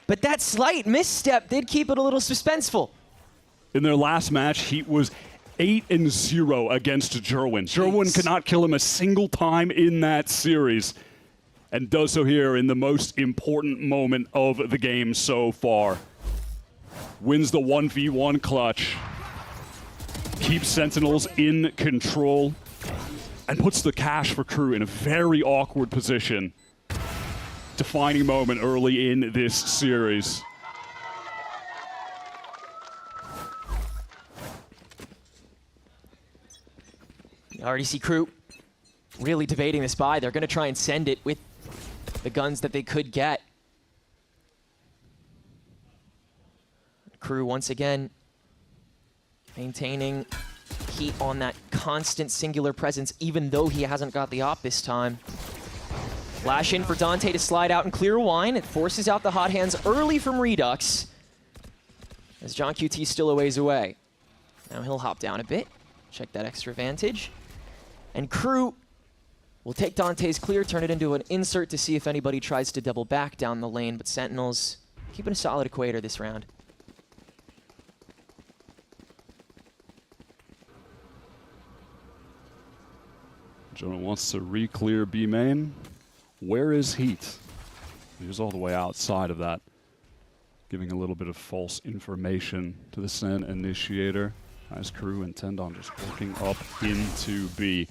But that slight misstep did keep it a little suspenseful. In their last match, Heat was 8-0 against Jerwin. Jerwin could not kill him a single time in that series, and does so here in the most important moment of the game so far. Wins the 1v1 clutch, keeps Sentinels in control, and puts the cash for KRU in a very awkward position. Defining moment early in this series. You already see KRU really debating this buy. They're going to try and send it with the guns that they could get. KRU once again maintaining Heat on that constant singular presence, even though he hasn't got the op this time. Flash in for Dante to slide out and clear wine. It forces out the hot hands early from Redux, as John QT still a ways away. Now he'll hop down a bit, check that extra vantage. And KRU will take Dante's clear, turn it into an insert to see if anybody tries to double back down the lane, but Sentinels keeping a solid equator this round. Jonah wants to re-clear B main. Where is Heat? He was all the way outside of that, giving a little bit of false information to the SEN initiator, as KRU intend on just working up into B.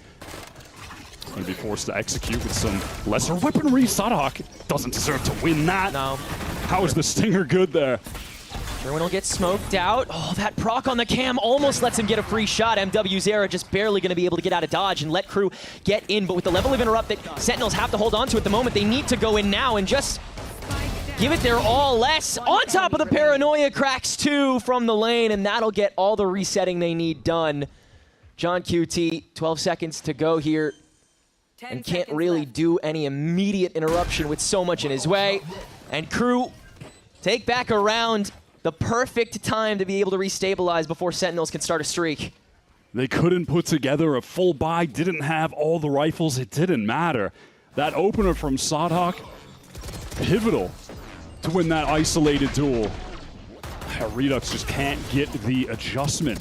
Going to be forced to execute with some lesser weaponry. Sadok doesn't deserve to win that. No. How is the stinger good there? Jerwin will get smoked out. Oh, that proc on the cam almost lets him get a free shot. MW's Era just barely going to be able to get out of dodge and let KRU get in. But with the level of interrupt that Sentinels have to hold on to at the moment, they need to go in now and just give it their all. Les on top of the paranoia, cracks 2 from the lane, and that'll get all the resetting they need done. John QT, 12 seconds to go here, and can't really do any immediate interruption with so much in his way. And KRU take back a round. The perfect time to be able to restabilize before Sentinels can start a streak. They couldn't put together a full buy, didn't have all the rifles, it didn't matter. That opener from Sadok, pivotal to win that isolated duel. Redux just can't get the adjustment.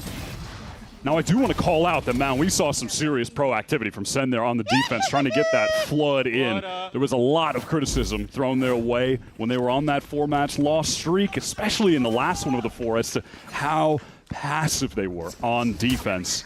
Now I do want to call out that, man, we saw some serious proactivity from SEN there on the defense, trying to get that flood in. There was a lot of criticism thrown their way when they were on that 4-match loss streak, especially in the last one of the 4, as to how passive they were on defense.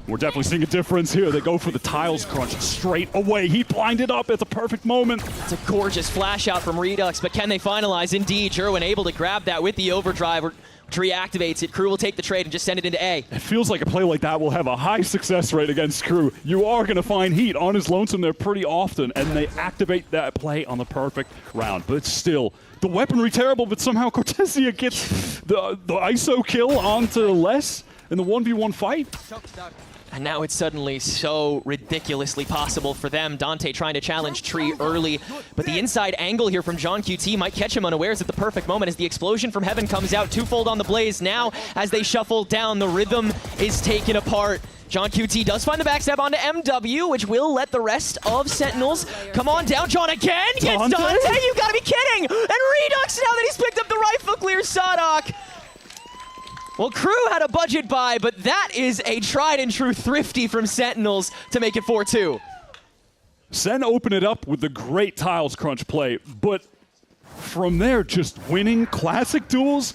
We're definitely seeing a difference here. They go for the tiles crunch straight away. He blinded up at the perfect moment. It's a gorgeous flash out from Redux, but can they finalize? Indeed, Jerwin able to grab that with the overdrive, which reactivates it. KRU will take the trade and just send it into A. It feels like a play like that will have a high success rate against KRU. You are going to find Heat on his lonesome there pretty often, and they activate that play on the perfect round. But still, the weaponry terrible, but somehow Cortesia gets the ISO kill onto Les in the 1v1 fight. And now it's suddenly so ridiculously possible for them. Dante trying to challenge Tree early, but the inside angle here from John QT might catch him unawares at the perfect moment as the explosion from heaven comes out. Twofold on the blaze now as they shuffle down. The rhythm is taken apart. John QT does find the backstab onto MW, which will let the rest of Sentinels come on down. John again gets Dante. You gotta be kidding! And Redux, now that he's picked up the rifle, clears Sadok. Well, KRU had a budget buy, but that is a tried and true thrifty from Sentinels to make it 4-2. SEN opened it up with the great tiles crunch play, but from there, just winning classic duels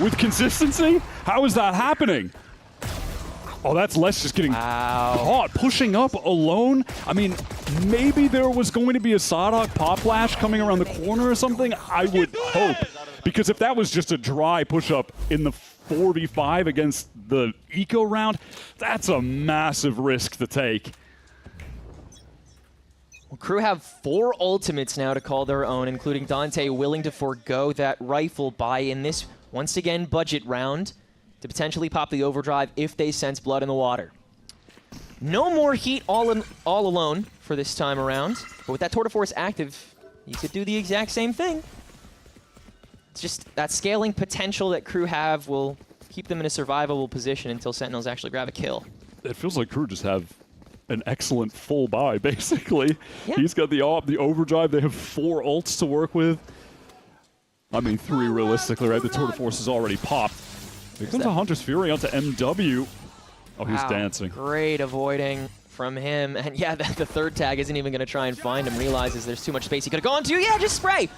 with consistency? How is that happening? Oh, that's Les just getting caught, pushing up alone. I mean, maybe there was going to be a Sadok pop flash coming around the corner or something. I would hope. Because if that was just a dry push-up in the 4v5 against the eco round, that's a massive risk to take. Well, KRU have 4 ultimates now to call their own, including Dante willing to forego that rifle buy in this, once again, budget round to potentially pop the overdrive if they sense blood in the water. No more heat all alone for this time around, but with that Tour de Force active, you could do the exact same thing. It's just that scaling potential that KRU have will keep them in a survivable position until Sentinels actually grab a kill. It feels like KRU just have an excellent full buy, basically. Yeah. He's got the overdrive. They have 4 ults to work with. I mean, 3 realistically, right? The Tour de Force is already popped. Here comes a Hunter's Fury onto MW. Oh, he's dancing. Great avoiding from him. And yeah, the third tag isn't even going to try and find him. Realizes there's too much space he could have gone to. Yeah, just spray.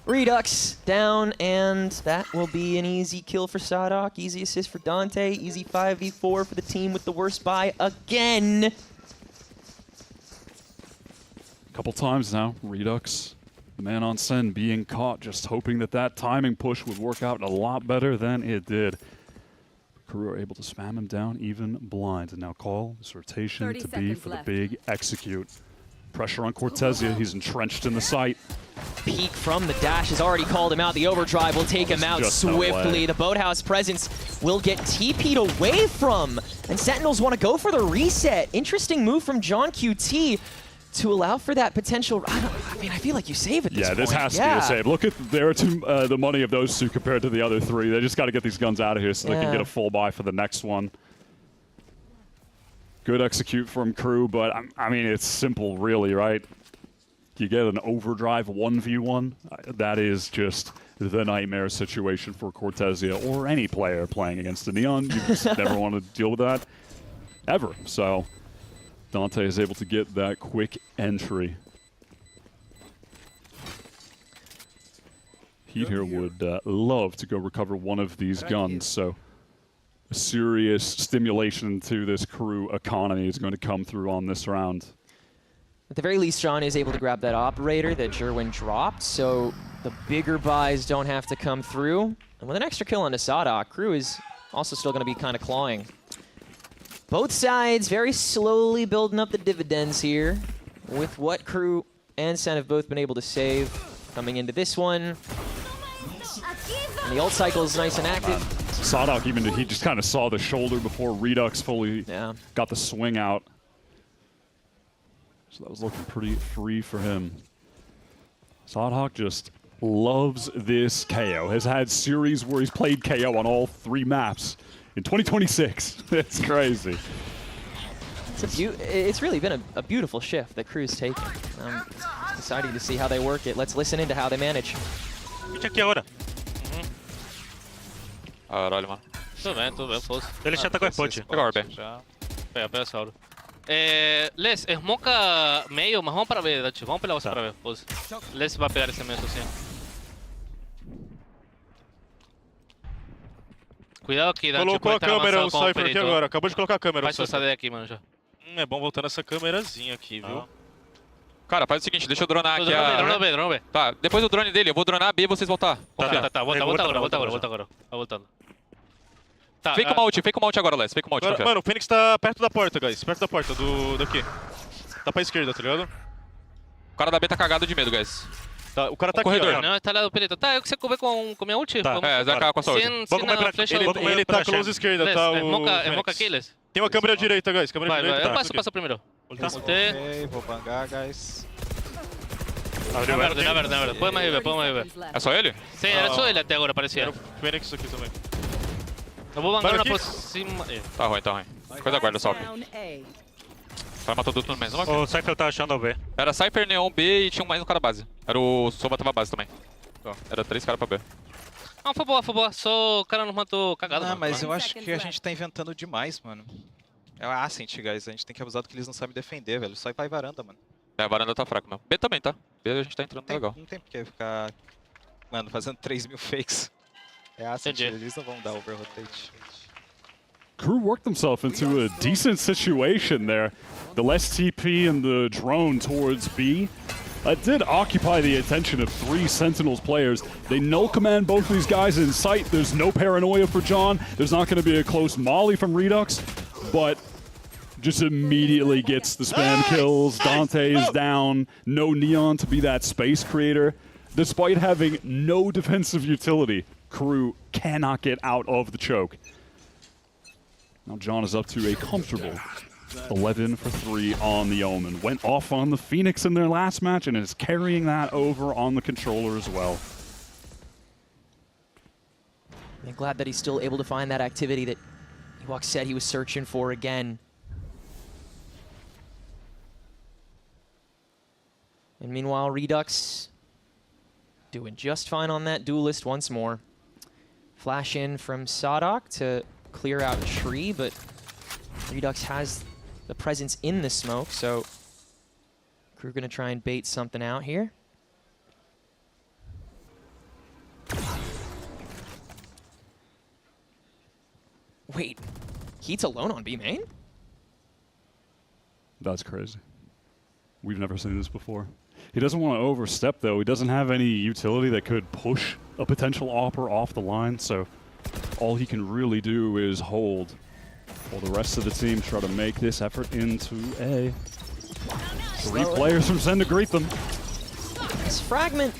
Redux down, and that will be an easy kill for Sadok. Easy assist for Dante. Easy 5v4 for the team with the worst buy again. Couple times now, Redux, the man on SEN, being caught, just hoping that that timing push would work out a lot better than it did. KRU are able to spam him down, even blind, and now call this rotation to be for the big execute. Pressure on Cortezia, he's entrenched in the site. Peek from the dash has already called him out. The overdrive will take him out swiftly. The boathouse presence will get TP'd away from, and Sentinels want to go for the reset. Interesting move from John QT to allow for that potential. I mean, I feel like you save at this point. Yeah, this has to be a save. Look at the money of those 2 compared to the other 3. They just got to get these guns out of here so they can get a full buy for the next one. Good execute from KRU, but I mean, it's simple, really, right? You get an overdrive 1v1. That is just the nightmare situation for Cortezia or any player playing against the Neon. You just never want to deal with that, ever. So Dante is able to get that quick entry. Heat here would love to go recover one of these guns, so a serious stimulation to this KRU economy is going to come through on this round. At the very least, John is able to grab that operator that Jerwin dropped, so the bigger buys don't have to come through. And with an extra kill on Sadok, KRU is also still going to be kind of clawing. Both sides very slowly building up the dividends here with what KRU and SEN have both been able to save coming into this one. And the ult cycle is nice and active. Sadok he just kind of saw the shoulder before Redux fully got the swing out. So that was looking pretty free for him. Sadok just loves this KO. Has had series where he's played KO on all 3 maps in 2026. It's crazy. It's really been a beautiful shift that KRU's taken. I'm excited to see how they work it. Let's listen into how they manage. Aqui agora. Caralho, mano. Tudo bem, foda-se. Ele já tá com a ponte. Pega o orbe. Pega essa hora. Les, smoka meio, mas vamos para B, Dutch. Vamos pegar você para B, foda-se. Les vai pegar esse meio assim. Cuidado aqui, Dutch. Colocou a câmera o Cypher aqui agora. Acabou de colocar a câmera. Vai sair daqui, mano, já. É bom voltar nessa câmerazinha aqui, viu? Cara, faz o seguinte, deixa eu dronar aqui Drone B. Tá, depois do drone dele, eu vou dronar a B e vocês voltar. Tá, volta agora. Tá voltando. Tá, fake uma ult agora, Les, fake uma ult. Agora, mano, o Fênix tá perto da porta, guys. Perto da porta, daqui. Tá pra esquerda, tá ligado? O cara da B tá cagado de medo, guys. Tá, o cara tá corredor. aqui, ó. Não, tá lá do Peleta. Tá, eu que você cover com minha ult? Tá, ZK com a sua ult. Ele tá close esquerda, tá? É moca aqui, Les? Tem uma câmera direita, guys. Câmera direita. Vai, passa primeiro. Ok, vou bangar, guys. Na verdade. Põe mais ver. É só ele? Sim, era só ele até agora, parecia. Era o Fênix aqui também. Eu vou bangar na por cima. Tá ruim. Coisa guarda, Salve. O cara matou tudo mesmo. O Cypher tá achando o B. Era Cypher, Neon, B e tinha mais um cara base. Era o Sova tava base também. Era 3 caras pra B. Não, foi boa. Só o cara nos matou cagado. Ah, mano. mas eu acho que a gente tá inventando demais, mano. É a Ascent, guys. A gente tem que abusar do que eles não sabem defender, velho. Só vai varanda, mano. É, a varanda tá fraca mesmo. B também, tá? B a gente tá entrando legal. Não tem porque ficar, mano, fazendo 3.000 fakes. É a Ascent, eles não vão dar over-rotate. KRU worked themselves into a decent situation there. The less TP and the drone towards B. That did occupy the attention of 3 Sentinels players. They null command both of these guys in sight. There's no paranoia for John. There's not going to be a close molly from Redux, but just immediately gets the spam kills. Dante is down. No Neon to be that space creator. Despite having no defensive utility, KRU cannot get out of the choke. Now John is up to a comfortable 11 for 3 on the Omen. Went off on the Phoenix in their last match and is carrying that over on the controller as well. I'm glad that he's still able to find that activity that Ewok said he was searching for again. And meanwhile, Redux doing just fine on that duelist once more. Flash in from Sadok to clear out Tree, but Redux has the presence in the smoke, so KRU gonna try and bait something out here. Wait, Heat's alone on B main? That's crazy. We've never seen this before. He doesn't want to overstep, though. He doesn't have any utility that could push a potential AWPer off the line, so all he can really do is hold while the rest of the team try to make this effort into A. 3 players from SEN to greet them. This fragment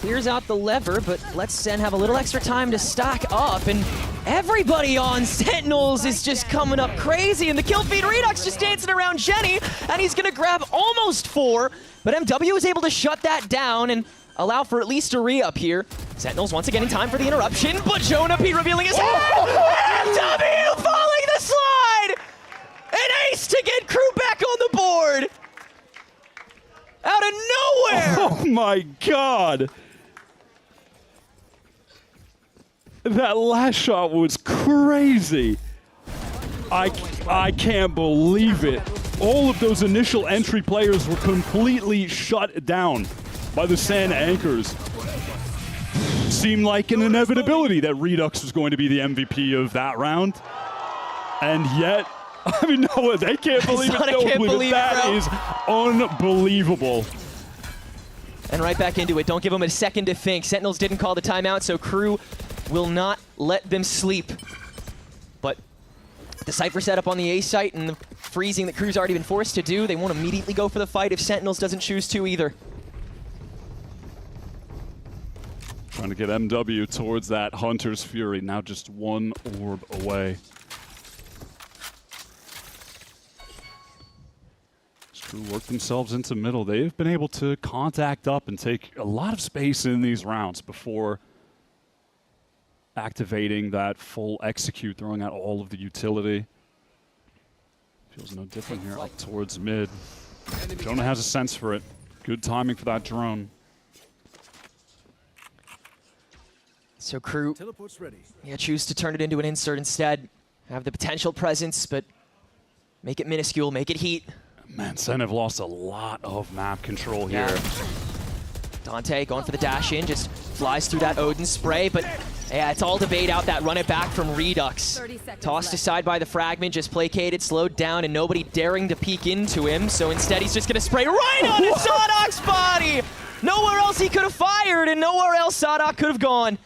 clears out the lever, but lets SEN have a little extra time to stack up, and everybody on Sentinels is just coming up crazy, and the kill feed Redux just dancing around Jenny, and he's gonna grab almost 4, but MW is able to shut that down and allow for at least a re-up here. Sentinels once again in time for the interruption, but Jonah P revealing his head! MW falling the slide! An ace to get KRU back on the board! Out of nowhere! Oh my god! That last shot was crazy. I can't believe it. All of those initial entry players were completely shut down by the SEN anchors. Seemed like an inevitability that Redux was going to be the MVP of that round. And yet, I mean, no, they can't believe it. No, can't believe it. That is unbelievable. And right back into it. Don't give them a second to think. Sentinels didn't call the timeout, so KRU will not let them sleep. But the Cypher setup on the A site and the freezing that KRU's already been forced to do, they won't immediately go for the fight if Sentinels doesn't choose to either. Trying to get MW towards that Hunter's Fury, now just 1 orb away. KRU work themselves into middle. They've been able to contact up and take a lot of space in these rounds before activating that full execute, throwing out all of the utility. Feels no different here up towards mid. Jonah has a sense for it. Good timing for that drone. So KRU, choose to turn it into an insert instead. Have the potential presence, but make it minuscule, make it heat. Man, SEN have lost a lot of map control here. Yeah. Dante going for the dash in, just flies through that Odin spray, but yeah, it's all debate out that run it back from Redux. Tossed aside by the fragment, just placated, slowed down, and nobody daring to peek into him, so instead he's just gonna spray right on Sadok's body! Nowhere else he could have fired, and nowhere else Sadok could have gone.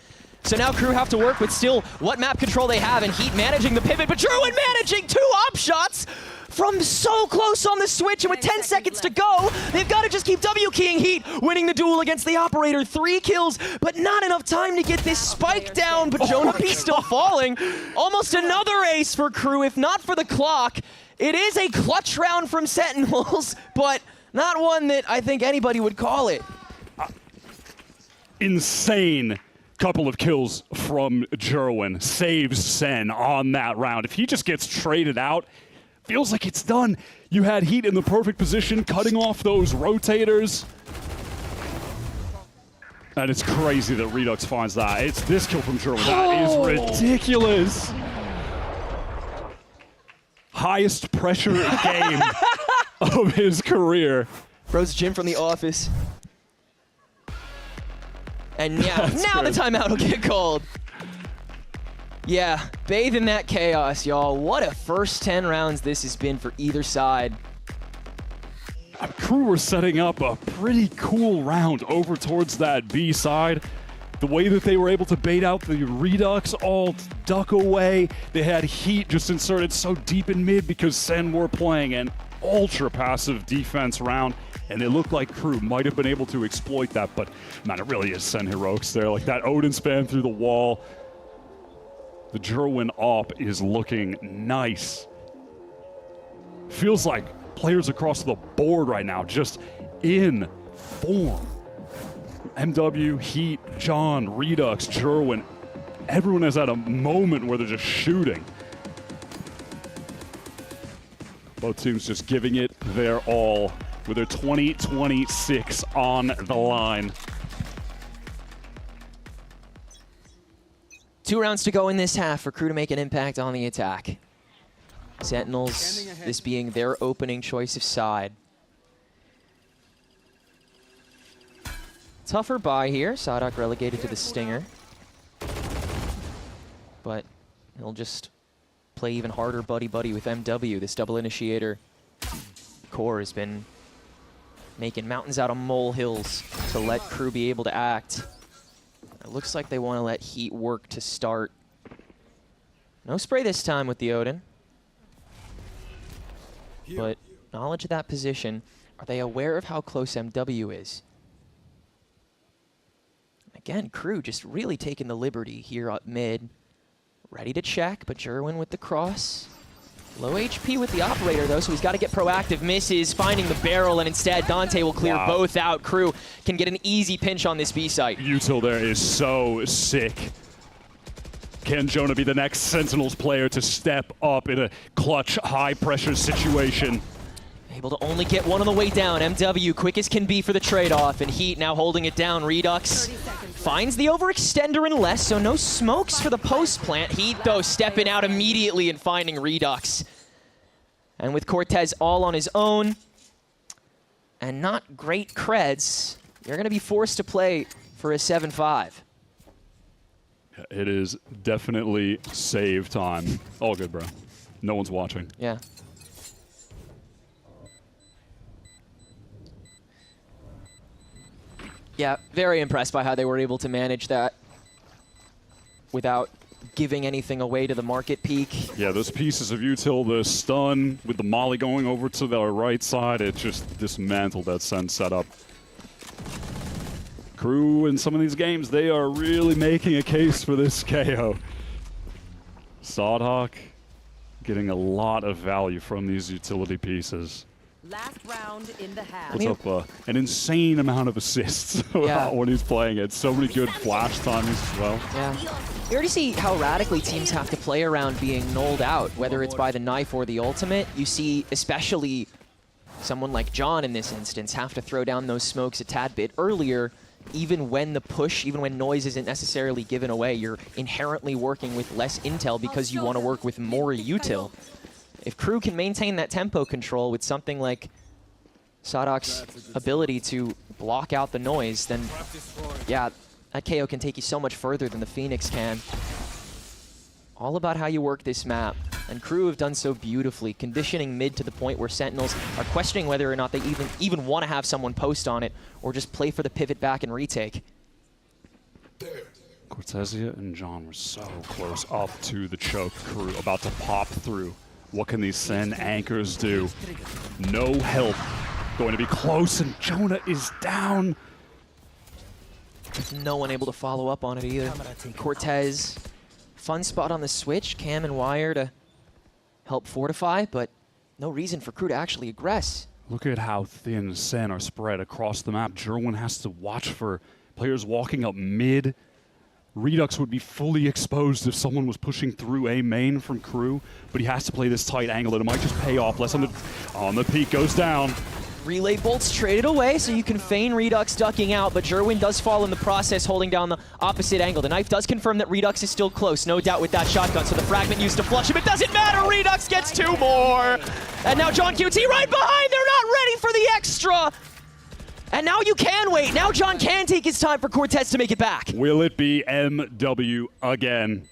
So now KRU have to work with still what map control they have, and Heat managing the pivot, but Druid managing 2 op shots from so close on the switch, and with 10 seconds to go, they've got to just keep W-keying Heat, winning the duel against the operator. 3 kills, but not enough time to get this spike down, but Jonah P still falling. Almost another ace for KRU, if not for the clock. It is a clutch round from Sentinels, but not one that I think anybody would call it. Insane couple of kills from Jerwin. Saves SEN on that round. If he just gets traded out, feels like it's done. You had Heat in the perfect position, cutting off those rotators. And it's crazy that Redux finds that. It's this kill from Jerwin. That is ridiculous. Highest pressure game of his career. Bro's Jim from The Office. And now the timeout will get called. Yeah, bathe in that chaos, y'all. What a first 10 rounds this has been for either side. KRU were setting up a pretty cool round over towards that B side. The way that they were able to bait out the Redux, all duck away. They had Heat just inserted so deep in mid because SEN were playing an ultra passive defense round, and it looked like KRU might have been able to exploit that, but man, it really is SEN heroics there. Like that Odin spam through the wall. The Jerwin op is looking nice. Feels like players across the board right now just in form. MW, Heat, John, Redux, Jerwin, everyone is at a moment where they're just shooting. Both teams just giving it their all with their 2026 on the line. 2 rounds to go in this half for KRU to make an impact on the attack. Sentinels, this being their opening choice of side. Tougher buy here. Sadok relegated to the Stinger. But he'll just play even harder buddy-buddy with MW, this double initiator. Core has been making mountains out of molehills to let KRU be able to act. It looks like they want to let Heat work to start. No spray this time with the Odin. But knowledge of that position. Are they aware of how close MW is? Again, KRU just really taking the liberty here up mid. Ready to check, but Jerwin with the cross. Low HP with the operator, though, so he's got to get proactive. Misses, finding the barrel, and instead Dante will clear both out. KRU can get an easy pinch on this B site. Util there is so sick. Can Jonah be the next Sentinels player to step up in a clutch, high-pressure situation? Able to only get one on the way down. MW, quick as can be for the trade-off, and Heat now holding it down. Redux finds the overextender and less, so no smokes for the post-plant. Heat, though, stepping out immediately and finding Redux. And with Cortez all on his own, and not great creds, you're going to be forced to play for a 7-5. It is definitely save time. All good, bro. No one's watching. Yeah. Yeah, very impressed by how they were able to manage that without giving anything away to the market peak. Yeah, those pieces of util, the stun with the molly going over to the right side, it just dismantled that SEN setup. KRU in some of these games, they are really making a case for this KO. Sadok getting a lot of value from these utility pieces. Last round in the half. Puts up an insane amount of assists when he's playing it. So many good flash timings as well. Yeah. You already see how radically teams have to play around being nulled out, whether it's by the knife or the ultimate. You see especially someone like John in this instance have to throw down those smokes a tad bit earlier, even when the push, even when noise isn't necessarily given away. You're inherently working with less intel because you want to work with more util. If KRU can maintain that tempo control with something like Sadok's ability to block out the noise, then yeah, that KO can take you so much further than the Phoenix can. All about how you work this map. And KRU have done so beautifully, conditioning mid to the point where Sentinels are questioning whether or not they even want to have someone post on it or just play for the pivot back and retake. Cortezia and John were so close up to the choke. KRU about to pop through. What can these SEN anchors do? No help. Going to be close, and Jonah is down. There's no one able to follow up on it either. Cortez, fun spot on the switch. Cam and Wire to help fortify, but no reason for KRU to actually aggress. Look at how thin SEN are spread across the map. Jerwin has to watch for players walking up mid. Redux would be fully exposed if someone was pushing through a main from KRU, but he has to play this tight angle, and it might just pay off. Less on the peak goes down. Relay bolts traded away, so you can feign Redux ducking out, but Jerwin does fall in the process, holding down the opposite angle. The knife does confirm that Redux is still close, no doubt with that shotgun, so the fragment used to flush him. It doesn't matter, Redux gets 2 more! And now John QT right behind, they're not ready for the extra! And now you can wait, now John can take his time for Cortez to make it back. Will it be MW again?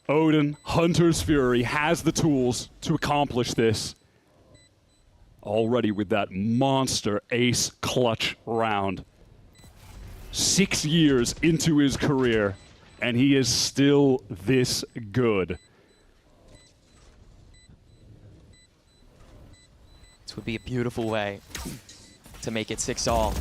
Odin, Hunter's Fury, has the tools to accomplish this. Already with that monster ace clutch round. 6 years into his career, and he is still this good. This would be a beautiful way to make it 6-all.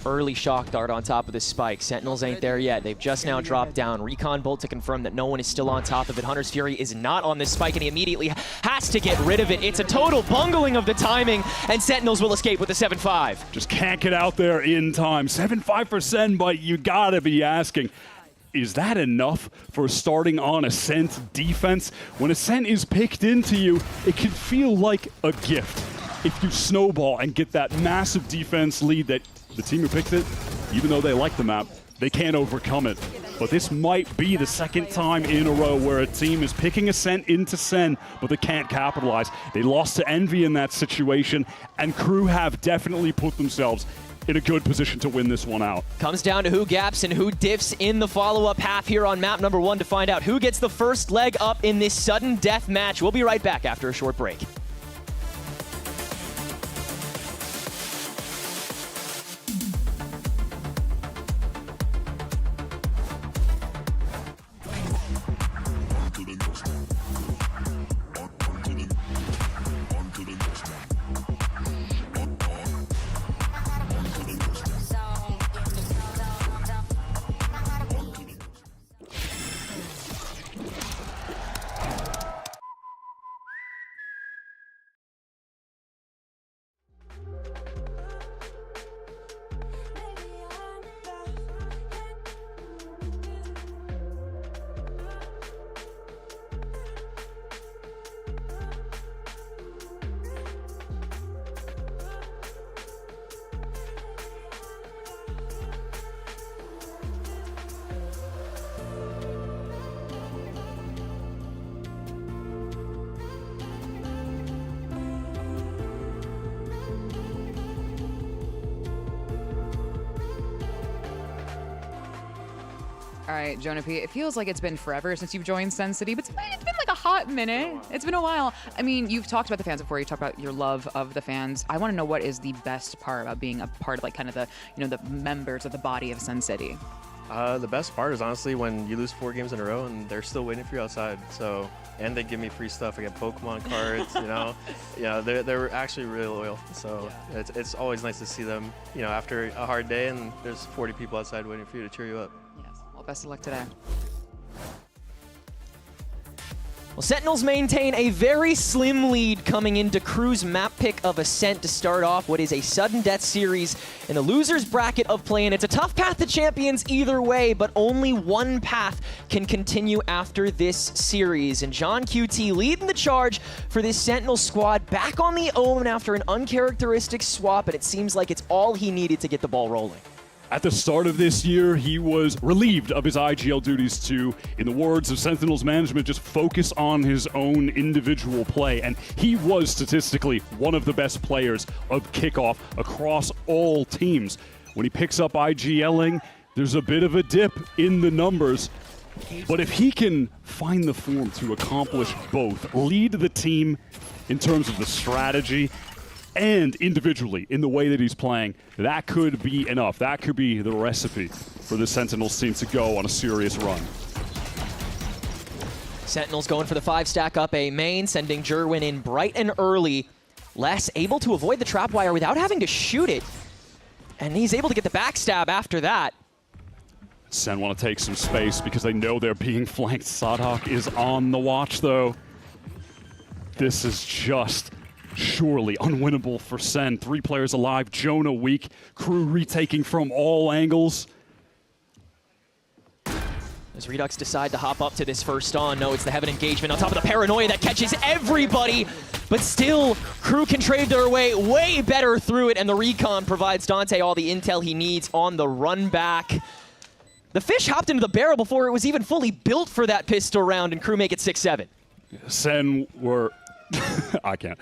Early shock dart on top of the spike. Sentinels ain't there yet. They've just now dropped down. Recon bolt to confirm that no one is still on top of it. Hunter's Fury is not on this spike, and he immediately has to get rid of it. It's a total bungling of the timing, and Sentinels will escape with the 7-5. Just can't get out there in time. 7-5 for Sen, but you gotta be asking, is that enough for starting on Ascent defense? When Ascent is picked into you, it can feel like a gift. If you snowball and get that massive defense lead that the team who picked it, even though they like the map, they can't overcome it. But this might be the second time in a row where a team is picking Ascent into Sen, but they can't capitalize. They lost to Envy in that situation, and KRU have definitely put themselves in a good position to win this one out. Comes down to who gaps and who diffs in the follow-up half here on map number 1 to find out who gets the first leg up in this sudden death match. We'll be right back after a short break. All right, Jonah P, it feels like it's been forever since you've joined Sen City, but it's been like a hot minute. It's been a while. I mean, you've talked about the fans before. You talked about your love of the fans. I want to know what is the best part about being a part of like kind of the, the members of the body of Sen City. The best part is honestly when you lose 4 games in a row and they're still waiting for you outside. So, and they give me free stuff. I get Pokemon cards, they're actually really loyal. So it's always nice to see them, after a hard day and there's 40 people outside waiting for you to cheer you up. Yes. Well, best of luck today. Well, Sentinels maintain a very slim lead coming into KRU's map pick of Ascent to start off what is a sudden death series in the loser's bracket of play, and it's a tough path to champions either way, but only one path can continue after this series. And John QT leading the charge for this Sentinel squad back on the own after an uncharacteristic swap, and it seems like it's all he needed to get the ball rolling. At the start of this year, he was relieved of his IGL duties to, in the words of Sentinels management, just focus on his own individual play. And he was statistically one of the best players of kickoff across all teams. When he picks up IGLing, there's a bit of a dip in the numbers. But if he can find the form to accomplish both, lead the team in terms of the strategy and individually in the way that he's playing, that could be enough. That could be the recipe for the Sentinels team to go on a serious run. Sentinels going for the 5-stack up A main, sending Jerwin in bright and early. Les able to avoid the trap wire without having to shoot it. And he's able to get the backstab after that. Sen want to take some space because they know they're being flanked. Sadhawk is on the watch though. This is just surely unwinnable for Sen. 3 players alive, Jonah weak, KRU retaking from all angles. As Redux decide to hop up to this first on. No, it's the Heaven engagement on top of the Paranoia that catches everybody. But still, KRU can trade their way better through it, and the recon provides Dante all the intel he needs on the run back. The fish hopped into the barrel before it was even fully built for that pistol round, and KRU make it 6-7. SEN were... I can't.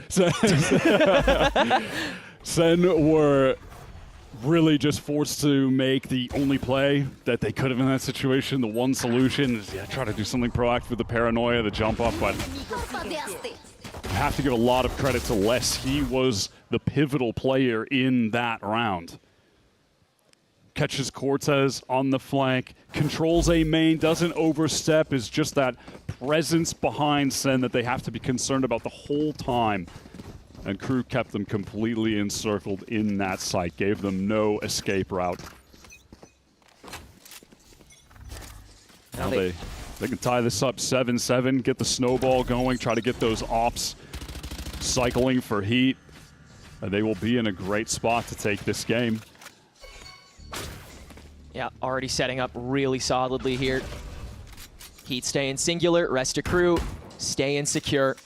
SEN were really just forced to make the only play that they could have in that situation. The one solution is try to do something proactive with the Paranoia, the jump up, but I have to give a lot of credit to Les. He was the pivotal player in that round. Catches Cortez on the flank, controls A main, doesn't overstep, is just that presence behind SEN that they have to be concerned about the whole time. And KRU kept them completely encircled in that site, gave them no escape route. Now they can tie this up 7-7, get the snowball going, try to get those ops cycling for heat. And they will be in a great spot to take this game. Yeah, already setting up really solidly here. Heat staying singular, rest of KRU staying secure.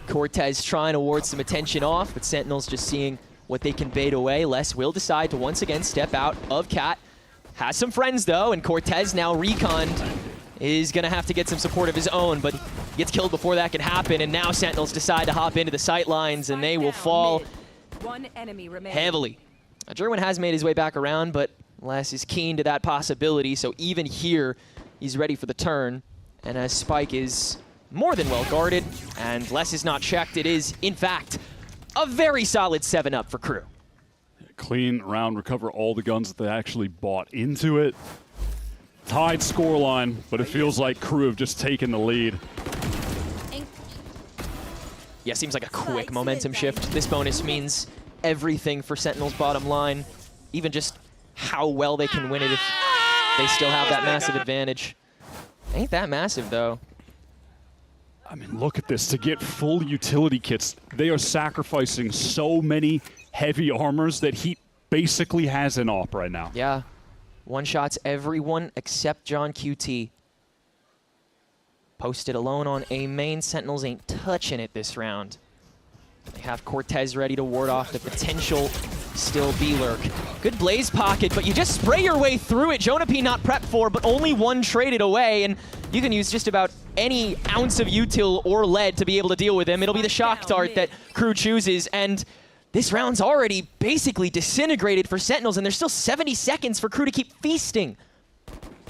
Cortez trying to ward some attention off, but Sentinels just seeing what they can bait away. Les will decide to once again step out of Cat. Has some friends though, and Cortez now reconned. Is gonna have to get some support of his own, but gets killed before that can happen, and now Sentinels decide to hop into the sight lines, and they will fall heavily. Jerwin has made his way back around, but Les is keen to that possibility, so even here, he's ready for the turn. And as Spike is more than well guarded, and Les is not checked, it is, in fact, a very solid 7-up for KRU. Clean round, recover all the guns that they actually bought into it. Tied scoreline, but it feels like KRU have just taken the lead. Yeah, seems like a quick momentum shift. This bonus means everything for Sentinel's bottom line, even just how well they can win it if they still have that massive advantage. Ain't that massive, though. I mean, look at this. To get full utility kits, they are sacrificing so many heavy armors that Heat basically has an op right now. Yeah. One-shots everyone except John QT. Posted alone on A main. Sentinels ain't touching it this round. They have Cortez ready to ward off the potential still B-lurk. Good blaze pocket, but you just spray your way through it. Jonah P not prepped for, but only one traded away, and you can use just about any ounce of util or lead to be able to deal with him. It'll be the shock dart that KRU chooses, and this round's already basically disintegrated for Sentinels, and there's still 70 seconds for KRU to keep feasting.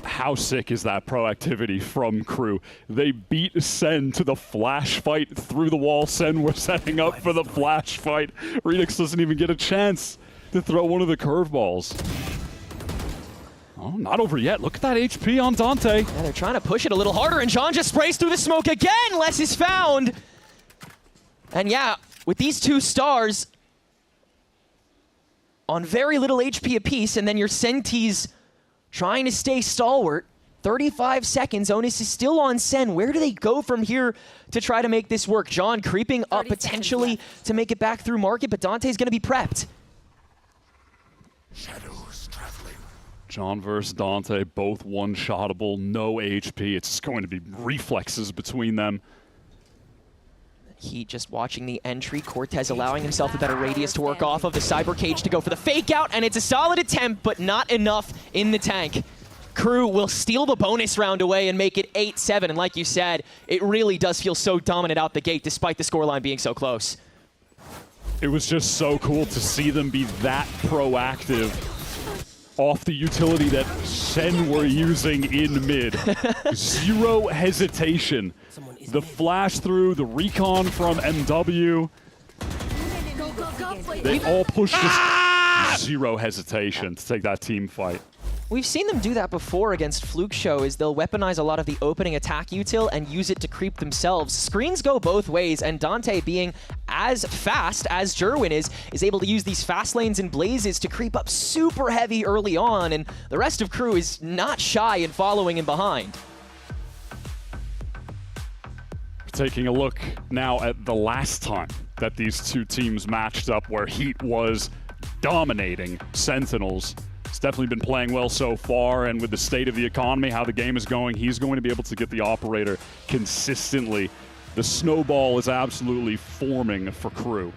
How sick is that proactivity from KRU? They beat SEN to the flash fight through the wall. SEN were setting up for the flash fight. Redux doesn't even get a chance to throw one of the curveballs. Oh, not over yet. Look at that HP on Dante. Yeah, they're trying to push it a little harder, and John just sprays through the smoke again. Les is found. And yeah, with these two stars on very little HP apiece, and then your Senties trying to stay stalwart. 35 seconds. Onus is still on SEN. Where do they go from here to try to make this work? John creeping up potentially to make it back through market, but Dante's going to be prepped. John versus Dante, both one-shottable, no HP. It's just going to be reflexes between them. Heat just watching the entry. Cortez allowing himself a better radius to work off of. The Cyber Cage to go for the fake out, and it's a solid attempt, but not enough in the tank. KRU will steal the bonus round away and make it 8-7, and like you said, it really does feel so dominant out the gate despite the scoreline being so close. It was just so cool to see them be that proactive off the utility that SEN were using in mid. Zero hesitation. The flash through, the recon from MW. They all pushed just zero hesitation to take that team fight. We've seen them do that before against Fluke Show, is they'll weaponize a lot of the opening attack util and use it to creep themselves. Screens go both ways, and Dante, being as fast as Jerwin is able to use these fast lanes and blazes to creep up super heavy early on, and the rest of KRU is not shy in following in behind. Taking a look now at the last time that these two teams matched up where Heat was dominating Sentinels. He's definitely been playing well so far, and with the state of the economy, how the game is going, he's going to be able to get the operator consistently. The snowball is absolutely forming for KRU.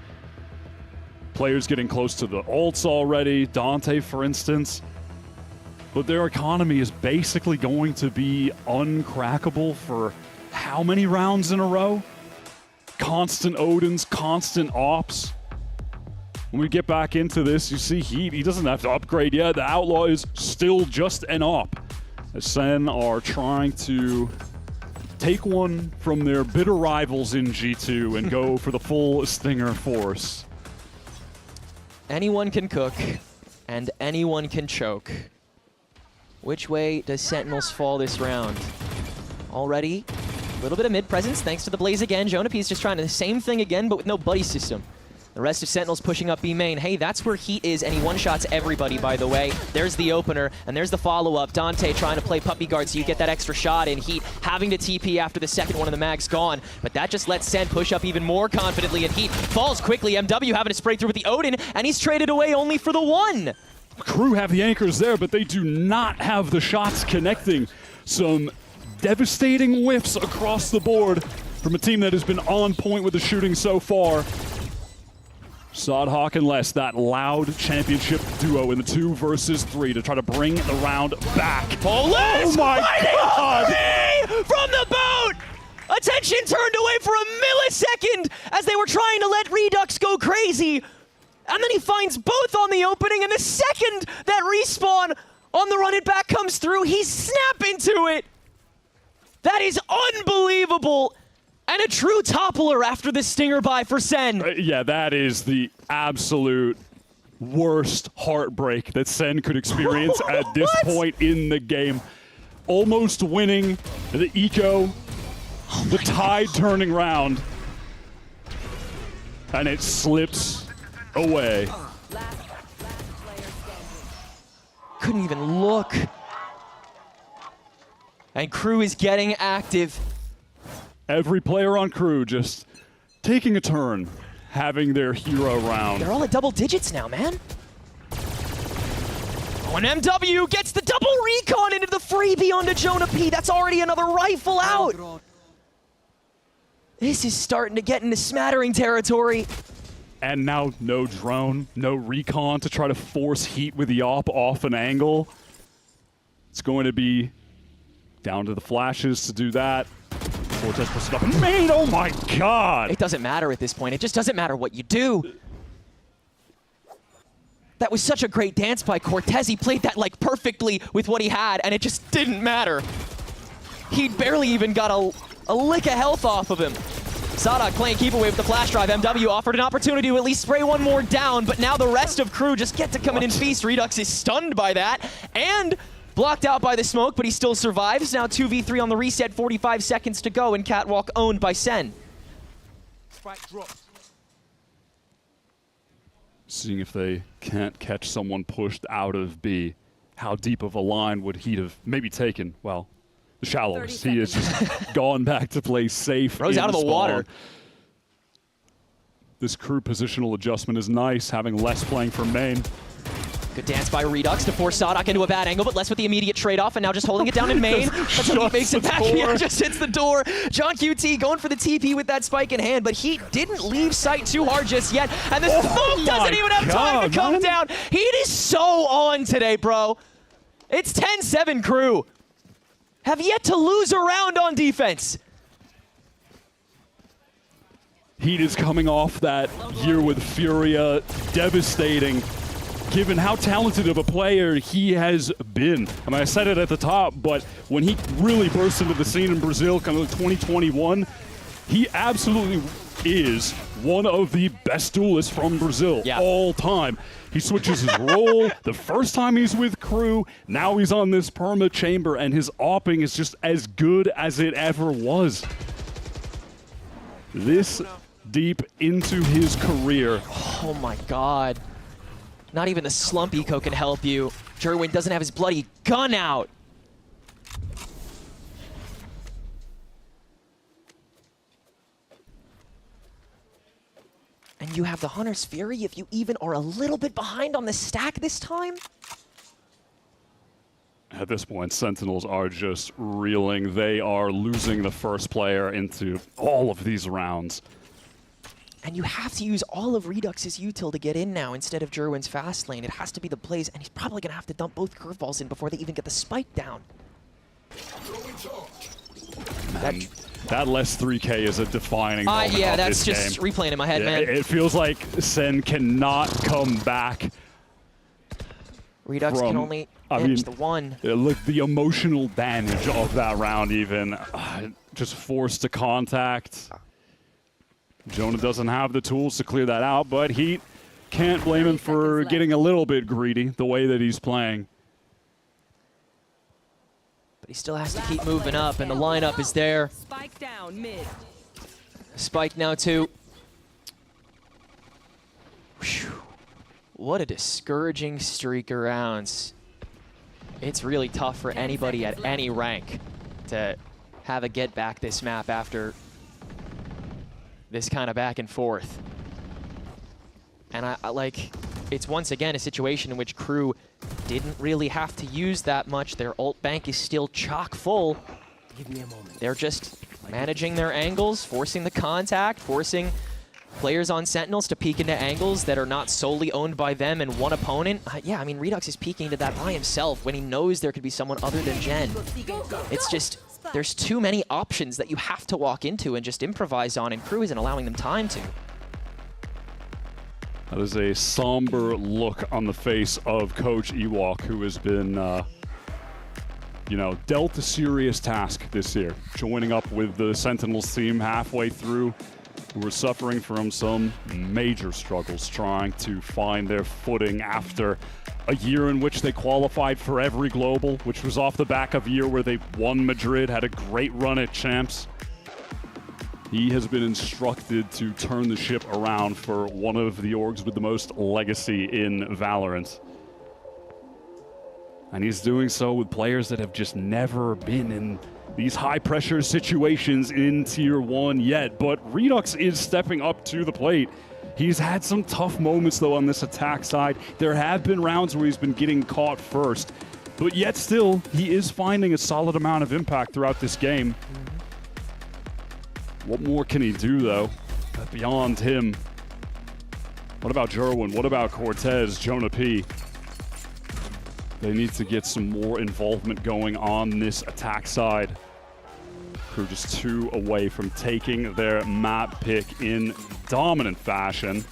Players getting close to the ults already, Dante for instance. But their economy is basically going to be uncrackable for how many rounds in a row? Constant Odins, constant ops. When we get back into this, you see Heat, he doesn't have to upgrade yet. The Outlaw is still just an op. The SEN are trying to take one from their bitter rivals in G2 and go for the full Stinger force. Anyone can cook, and anyone can choke. Which way does Sentinels fall this round? Already, a little bit of mid-presence thanks to the Blaze again. Jonapi's just trying the same thing again, but with no buddy system. The rest of Sentinels pushing up B main. Hey, that's where Heat is, and he one-shots everybody, by the way. There's the opener, and there's the follow-up. Dante trying to play puppy guard so you get that extra shot in. Heat having to TP after the second one of the mag's gone, but that just lets Sen push up even more confidently, and Heat falls quickly. MW having to spray through with the Odin, and he's traded away only for the one. KRU have the anchors there, but they do not have the shots connecting. Some devastating whiffs across the board from a team that has been on point with the shooting so far. Sadhawk and Les, that loud championship duo in the 2 versus 3 to try to bring the round back. Oh my God! From the boat! Attention turned away for a millisecond as they were trying to let Redux go crazy. And then he finds both on the opening, and the second that respawn on the run it back comes through, he's snapping to it. That is unbelievable. And a true toppler after the Stinger buy for Sen. Yeah, that is the absolute worst heartbreak that Sen could experience at this point in the game. Almost winning the eco, the tide turning round, and it slips away. Couldn't even look. And KRU is getting active. Every player on KRU just taking a turn, having their hero round. They're all at double digits now, man. Oh, and MW gets the double recon into the freebie onto Jonah P. That's already another rifle out. This is starting to get into smattering territory. And now no drone, no recon to try to force Heat with the op off an angle. It's going to be down to the flashes to do that. Cortez pushes up and main, oh my God! It doesn't matter at this point. It just doesn't matter what you do. That was such a great dance by Cortez. He played that like perfectly with what he had, and it just didn't matter. He barely even got a lick of health off of him. Sadhawk playing keep away with the flash drive. MW offered an opportunity to at least spray one more down, but now the rest of KRU just get to come in and feast. Redux is stunned by that, and blocked out by the smoke, but he still survives. Now 2v3 on the reset, 45 seconds to go, and Catwalk owned by Sen. Seeing if they can't catch someone pushed out of B. How deep of a line would Heat have maybe taken? Well, the shallows. He has just gone back to play safe. Rose out of the water. This KRU positional adjustment is nice, having Les playing for main. Good dance by Redux to force Sadhawk into a bad angle, but less with the immediate trade-off, and now just holding it down in main. That's how he makes it back. Yeah, just hits the door. John QT going for the TP with that spike in hand, but Heat didn't leave sight too hard just yet, and the smoke doesn't even have time to come down. Heat is so on today, bro. It's 10-7 KRU. Have yet to lose a round on defense. Heat is coming off that year with Furia, devastating. Given how talented of a player he has been. I mean, I said it at the top, but when he really burst into the scene in Brazil, kind of like 2021, he absolutely is one of the best duelists from Brazil all time. He switches his role the first time he's with KRU, now he's on this perma chamber, and his opping is just as good as it ever was. This deep into his career. Oh my God. Not even the slump eco can help you. Jerwin doesn't have his bloody gun out. And you have the Hunter's Fury if you even are a little bit behind on the stack this time. At this point, Sentinels are just reeling. They are losing the first player into all of these rounds. And you have to use all of Redux's util to get in now instead of Jerwin's fast lane. It has to be the plays, and he's probably going to have to dump both curveballs in before they even get the spike down. That less 3K is a defining moment yeah, of that's this just game. replaying in my head, Yeah, man. It feels like SEN cannot come back. Redux can only manage the one. Look, the emotional damage of that round even. Just forced to contact. Jonah doesn't have the tools to clear that out, but he can't blame him for getting a little bit greedy the way that he's playing. But he still has to keep moving up, and the lineup is there. Spike down mid. Spike now too. Whew. What a discouraging streak of rounds. It's really tough for anybody at any rank to have a get back this map after this kind of back and forth. And I like, it's once again a situation in which KRU didn't really have to use that much. Their ult bank is still chock full. Give me a moment. They're just managing their angles, forcing the contact, forcing players on Sentinels to peek into angles that are not solely owned by them and one opponent. Yeah, I mean, Redux is peeking into that by himself when he knows there could be someone other than Gen. It's just, there's too many options that you have to walk into and just improvise on, and KRU isn't allowing them time to. That is a somber look on the face of Coach Ewok, who has been, you know, dealt a serious task this year, joining up with the Sentinels team halfway through, who were suffering from some major struggles trying to find their footing after a year in which they qualified for every global, which was off the back of a year where they won Madrid, had a great run at champs. He has been instructed to turn the ship around for one of the orgs with the most legacy in Valorant. And he's doing so with players that have just never been in these high-pressure situations in Tier 1 yet. But Redux is stepping up to the plate. He's had some tough moments, though, on this attack side. There have been rounds where he's been getting caught first. But yet still, he is finding a solid amount of impact throughout this game. What more can he do, though? Beyond him. What about Jerwin? What about Cortez, Jonah P? They need to get some more involvement going on this attack side. KRU just 2 away from taking their map pick in dominant fashion.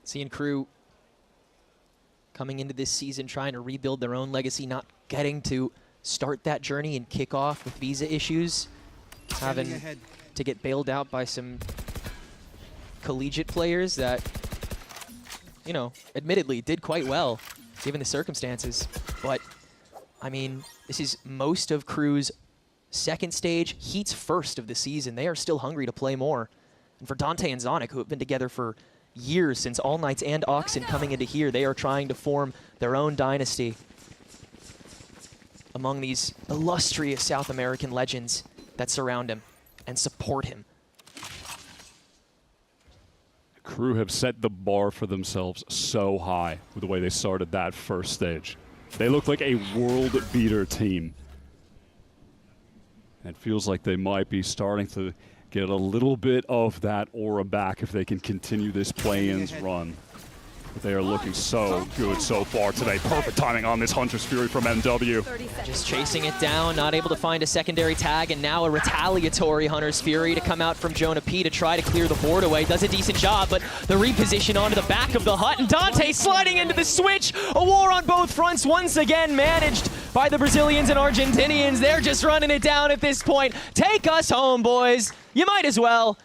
Seeing KRU coming into this season trying to rebuild their own legacy, not getting to start that journey and kick off with visa issues, having to get bailed out by some collegiate players that, you know, admittedly did quite well given the circumstances. But, I mean, this is most of KRU's second stage, Heat's first of the season. They are still hungry to play more. And for Dante and Zonic, who have been together for years, since All Knights and Oxen coming into here, they are trying to form their own dynasty among these illustrious South American legends that surround him and support him. KRU have set the bar for themselves so high with the way they started that first stage. They look like a world beater team. It feels like they might be starting to get a little bit of that aura back if they can continue this play-ins run. But they are looking so good so far today. Perfect timing on this Hunter's Fury from MW. Just chasing it down, not able to find a secondary tag, and now a retaliatory Hunter's Fury to come out from Jonah P to try to clear the board away. Does a decent job, but the reposition onto the back of the hut, and Dante sliding into the switch. A war on both fronts once again managed by the Brazilians and Argentinians. They're just running it down at this point. Take us home, boys. You might as well.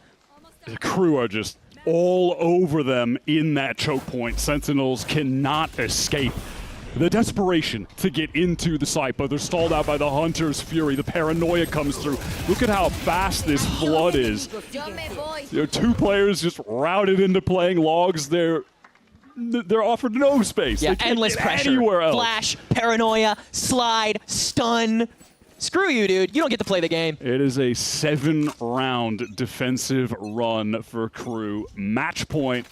The KRU are just all over them in that choke point. Sentinels cannot escape the desperation to get into the site, but they're stalled out by the Hunter's Fury. The paranoia comes through. Look at how fast this flood is. There are 2 players just routed into playing logs. They're offered no space. Yeah, they can't endless get pressure. Anywhere else. Flash, paranoia, slide, stun. Screw you, dude. You don't get to play the game. It is a 7-round defensive run for KRU. Match point.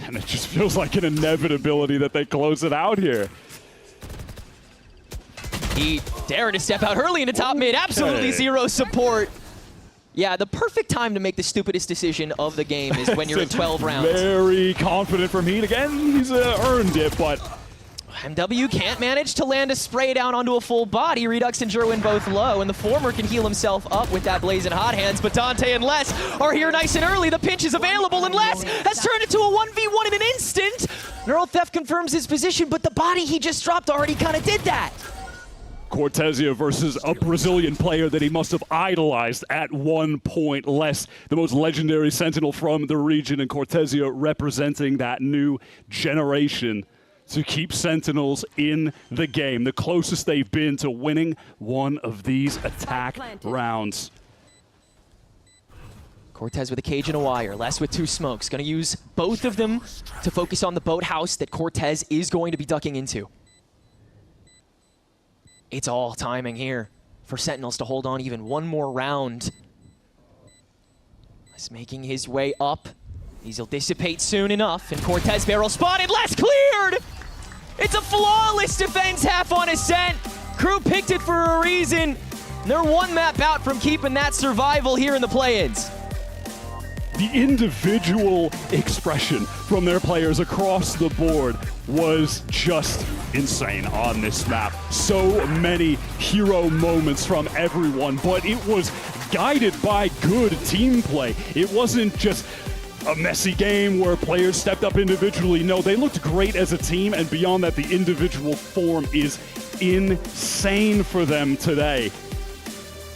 And it just feels like an inevitability that they close it out here. He daring to step out early into top mid. Absolutely zero support. Yeah, the perfect time to make the stupidest decision of the game is when you're at 12 rounds. Very confident from Heat. Again, he's earned it, but MW can't manage to land a spray down onto a full body. Redux and Jerwin both low, and the former can heal himself up with that Blazing Hot Hands, but Dante and Les are here nice and early. The pinch is available, and Les has turned it to a 1v1 in an instant. Neural Theft confirms his position, but the body he just dropped already kind of did that. Cortezia versus a Brazilian player that he must have idolized at one point. Les, the most legendary Sentinel from the region, and Cortezia representing that new generation to keep Sentinels in the game. The closest they've been to winning one of these attack rounds. Cortez with a cage and a wire, Les with 2 smokes. Gonna use both of them to focus on the boathouse that Cortez is going to be ducking into. It's all timing here for Sentinels to hold on even one more round. Les making his way up. He'll dissipate soon enough, and Cortez barrel spotted. Les cleared! It's a flawless defense half on Ascent. KRU picked it for a reason. They're one map out from keeping that survival here in the play-ins. The individual expression from their players across the board was just insane on this map. So many hero moments from everyone, but it was guided by good team play. It wasn't just a messy game where players stepped up individually. No, they looked great as a team, and beyond that, the individual form is insane for them today.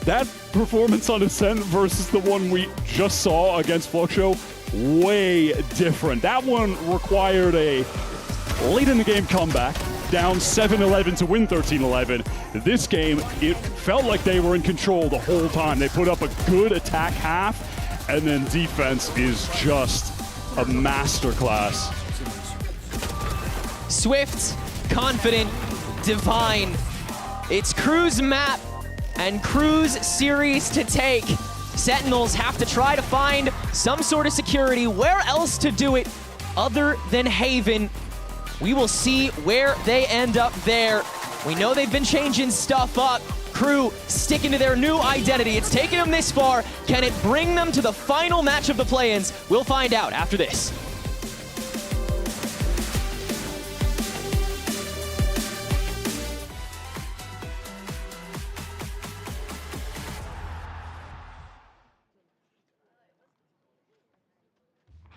That performance on Ascent versus the one we just saw against Flokshow, way different. That one required a late in the game comeback, down 7-11 to win 13-11. This game, it felt like they were in control the whole time. They put up a good attack half, and then defense is just a masterclass. Swift, confident, divine. It's KRU's map and KRU's series to take. Sentinels have to try to find some sort of security. Where else to do it other than Haven? We will see where they end up there. We know they've been changing stuff up. KRU sticking to their new identity. It's taken them this far. Can it bring them to the final match of the play-ins? We'll find out after this.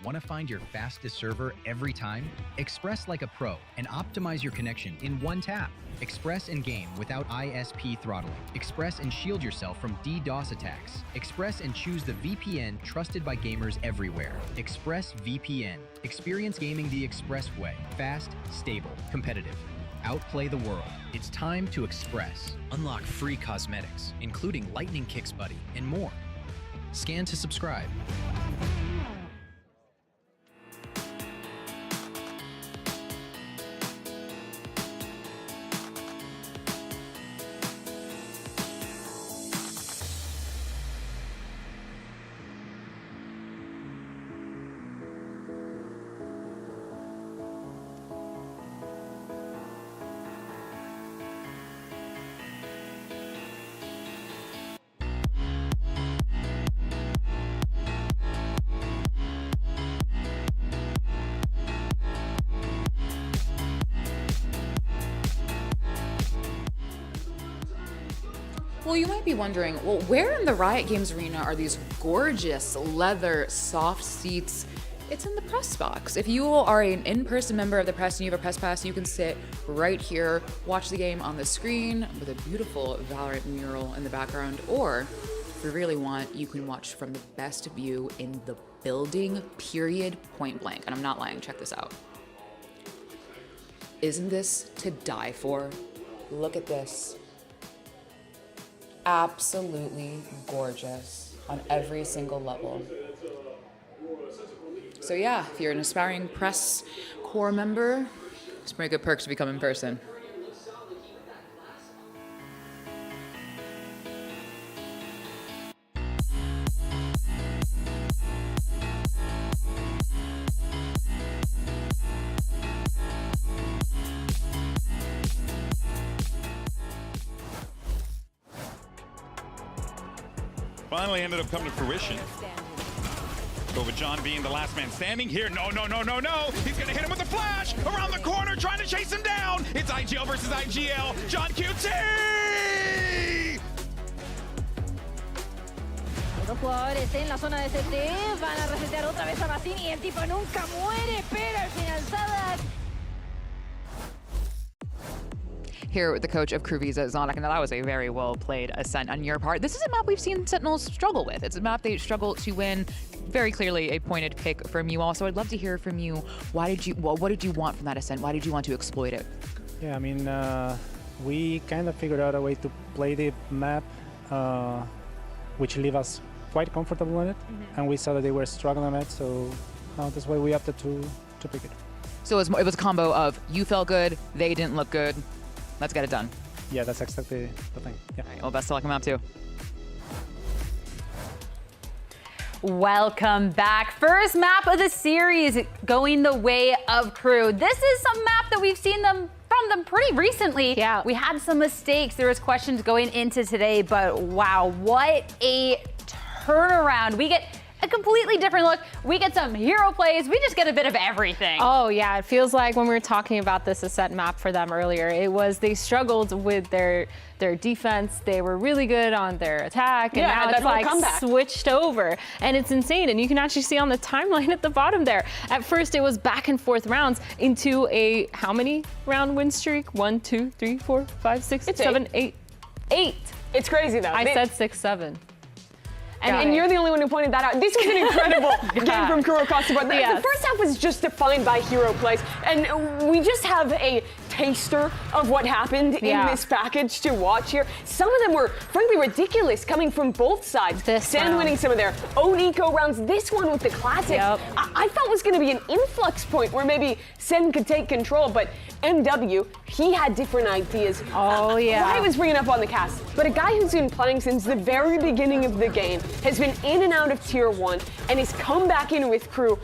Want to find your fastest server every time? Express like a pro and optimize your connection in one tap. Express and game without ISP throttling. Express and shield yourself from DDoS attacks. Express and choose the VPN trusted by gamers everywhere. ExpressVPN. Experience gaming the Express way. Fast, stable, competitive. Outplay the world. It's time to Express. Unlock free cosmetics, including Lightning Kicks Buddy and more. Scan to subscribe. Well, you might be wondering, well, where in the Riot Games arena are these gorgeous leather soft seats? It's in the press box. If you are an in-person member of the press and you have a press pass, you can sit right here, watch the game on the screen with a beautiful VALORANT mural in the background, or if you really want, you can watch from the best view in the building, period, point blank. And I'm not lying, check this out. Isn't this to die for? Look at this. Absolutely gorgeous on every single level. So yeah, if you're an aspiring press corps member, it's pretty good perks to become in person. finally ended up coming to fruition. But with John being the last man standing here, no. He's gonna hit him with a flash around the corner, trying to chase him down. It's IGL versus IGL. John QT! Los jugadores en la zona de CT van a resetear otra vez a Racine y el tipo nunca muere, pero al final Sadak. Here with the coach of KRU Visa, Zonik, and that was a very well played Ascent on your part. This is a map we've seen Sentinels struggle with. It's a map they struggle to win. Very clearly a pointed pick from you all. So I'd love to hear from you. What did you want from that Ascent? Why did you want to exploit it? Yeah, I mean, we kind of figured out a way to play the map, which leave us quite comfortable in it, and we saw that they were struggling on it, so that's why we opted to pick it. So it was a combo of you felt good, they didn't look good. Let's get it done. Yeah, that's exactly the thing. Yeah. All right, well, best of luck on map 2. Welcome back. First map of the series going the way of KRU. This is some map that we've seen from them pretty recently. Yeah. We had some mistakes. There was questions going into today, but wow, what a turnaround. We get a completely different look. We get some hero plays. We just get a bit of everything. Oh yeah, it feels like when we were talking about this Ascent map for them earlier, it was they struggled with their defense. They were really good on their attack, and now it's like switched over, and it's insane. And you can actually see on the timeline at the bottom there. At first, it was back and forth rounds into a how many round win streak? 1, 2, 3, 4, 5, 6, 7, 8. 8. It's crazy though. I said 6, 7. And you're the only one who pointed that out. This was an incredible game from KRU across the board. Yes. The first half was just defined by hero plays, and we just have a taster of what happened in this package to watch here. Some of them were frankly ridiculous, coming from both sides. SEN winning some of their own eco rounds. This one with the classics, I felt was going to be an influx point where maybe SEN could take control, but MW, he had different ideas. Oh yeah. Why I was bringing up on the cast, but a guy who's been playing since the very beginning of the game, has been in and out of Tier 1, and has come back in with KRU.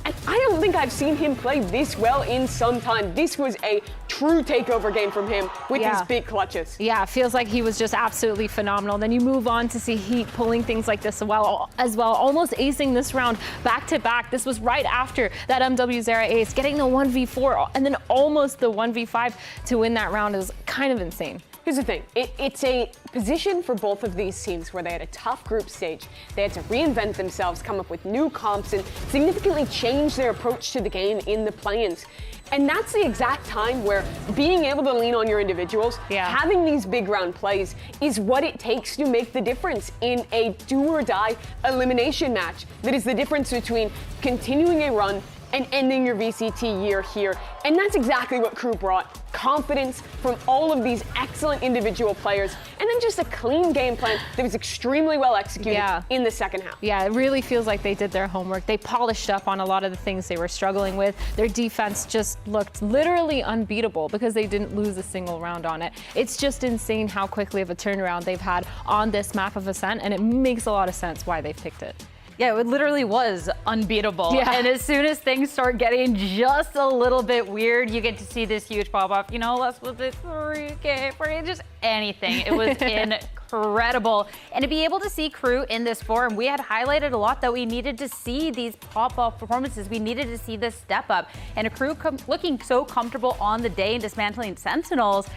And I don't think I've seen him play this well in some time. This was a true takeover game from him with his big clutches. Yeah, it feels like he was just absolutely phenomenal. Then you move on to see Heat pulling things like this as well, almost acing this round back to back. This was right after that MW Zera ace, getting the 1v4 and then almost the 1v5 to win that round is kind of insane. Here's the thing, it's a position for both of these teams where they had a tough group stage. They had to reinvent themselves, come up with new comps, and significantly change their approach to the game in the play-ins. And that's the exact time where being able to lean on your individuals, having these big round plays, is what it takes to make the difference in a do-or-die elimination match. That is the difference between continuing a run and ending your VCT year here. And that's exactly what KRU brought. Confidence from all of these excellent individual players, and then just a clean game plan that was extremely well executed in the second half. Yeah, it really feels like they did their homework. They polished up on a lot of the things they were struggling with. Their defense just looked literally unbeatable because they didn't lose a single round on it. It's just insane how quickly of a turnaround they've had on this map of Ascent, and it makes a lot of sense why they've picked it. Yeah, it literally was unbeatable. Yeah. And as soon as things start getting just a little bit weird, you get to see this huge pop-off. You know, let's put it 3K, just anything. It was incredible. And to be able to see KRU in this form, we had highlighted a lot that we needed to see these pop-off performances. We needed to see this step up. And KRU looking so comfortable on the day and dismantling Sentinels.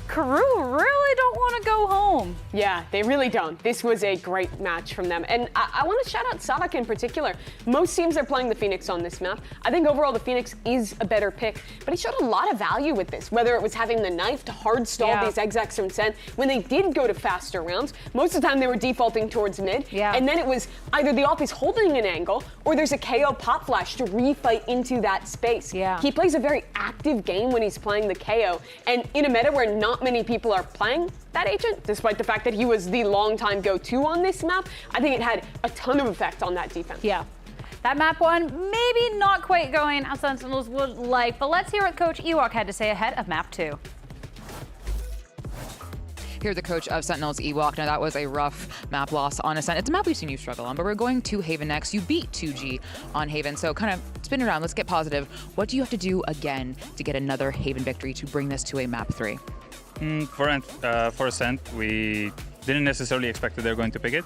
KRU really don't want to go home. Yeah, they really don't. This was a great match from them. And I want to shout out Sadak in particular. Most teams are playing the Phoenix on this map. I think overall the Phoenix is a better pick, but he showed a lot of value with this, whether it was having the knife to hard stall these execs from SEN. When they did go to faster rounds, most of the time they were defaulting towards mid, and then it was either the op is holding an angle or there's a KO pop flash to refight into that space. He plays a very active game when he's playing the KO, and in a meta where not many people are playing that agent, despite the fact that he was the long-time go-to on this map, I think it had a ton of effect on that defense. Yeah. That map one, maybe not quite going as Sentinels would like, but let's hear what Coach Ewok had to say ahead of map 2. Here's the coach of Sentinels, Ewok. Now, that was a rough map loss on Ascent. It's a map we've seen you struggle on, but we're going to Haven next. You beat 2G on Haven, so kind of spin around. Let's get positive. What do you have to do again to get another Haven victory to bring this to a map 3? For Ascent, we didn't necessarily expect that they're going to pick it.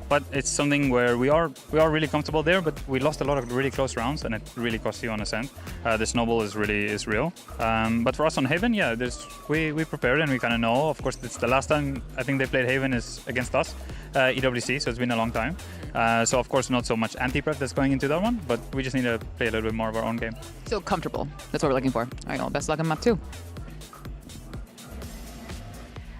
But it's something where we are really comfortable there, but we lost a lot of really close rounds, and it really cost you on Ascent. The snowball is real. But for us on Haven, yeah, we prepared and we kind of know. Of course, it's the last time I think they played Haven is against us, EWC, so it's been a long time. So of course, not so much anti-prep that's going into that one, but we just need to play a little bit more of our own game. So comfortable. That's what we're looking for. All right, well, best luck on map 2.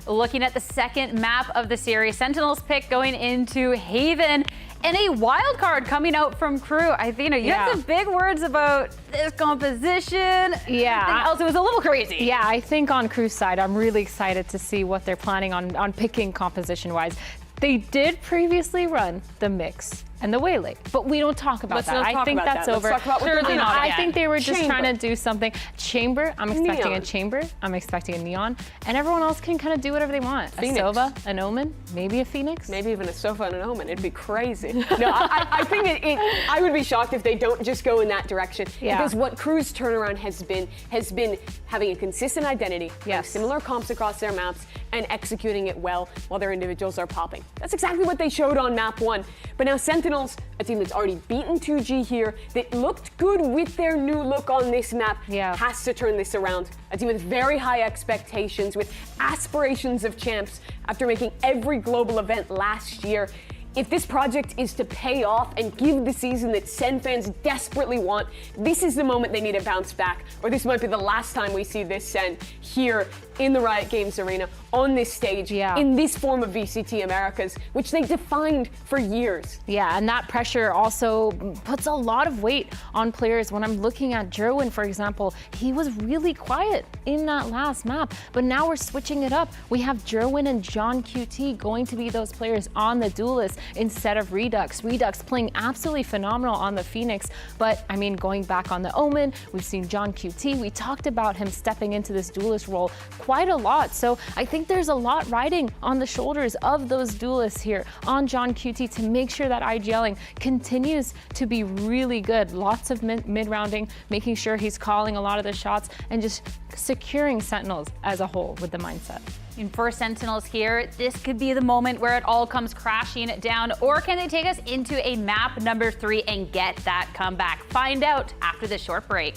Looking at the second map of the series, Sentinels pick going into Haven, and a wild card coming out from KRU. Athena, you had some big words about this composition. Yeah. Else, it was a little crazy. Yeah, I think on KRU's side, I'm really excited to see what they're planning on picking composition-wise. They did previously run the mix and the Waylay, but we don't talk about that. I think that's over. Let's talk about what they're doing. I think they were just trying to do something. Chamber, I'm expecting Neon. a Chamber, I'm expecting a Neon, and everyone else can kind of do whatever they want. Phoenix. A Sova, an Omen, maybe a Phoenix. Maybe even a Sova and an Omen. It'd be crazy. No, I think I would be shocked if they don't just go in that direction. Yeah. Because what KRU's turnaround has been having a consistent identity, similar comps across their maps, and executing it well while their individuals are popping. That's exactly what they showed on map 1. But now Sentinels, a team that's already beaten 2G here, that looked good with their new look on this map, has to turn this around. A team with very high expectations, with aspirations of champs after making every global event last year. If this project is to pay off and give the season that SEN fans desperately want, this is the moment they need to bounce back, or this might be the last time we see this SEN here in the Riot Games arena, on this stage, in this form of VCT Americas, which they defined for years. Yeah, and that pressure also puts a lot of weight on players. When I'm looking at Jerwin, for example, he was really quiet in that last map, but now we're switching it up. We have Jerwin and John QT going to be those players on the Duelist instead of Redux. Redux playing absolutely phenomenal on the Phoenix, but I mean, going back on the Omen, we've seen John QT. We talked about him stepping into this Duelist role quite a lot, so I think there's a lot riding on the shoulders of those Duelists here on John QT to make sure that IGLing continues to be really good. Lots of mid-rounding, making sure he's calling a lot of the shots, and just securing Sentinels as a whole with the mindset. And for Sentinels here, this could be the moment where it all comes crashing down, or can they take us into a map number 3 and get that comeback? Find out after this short break.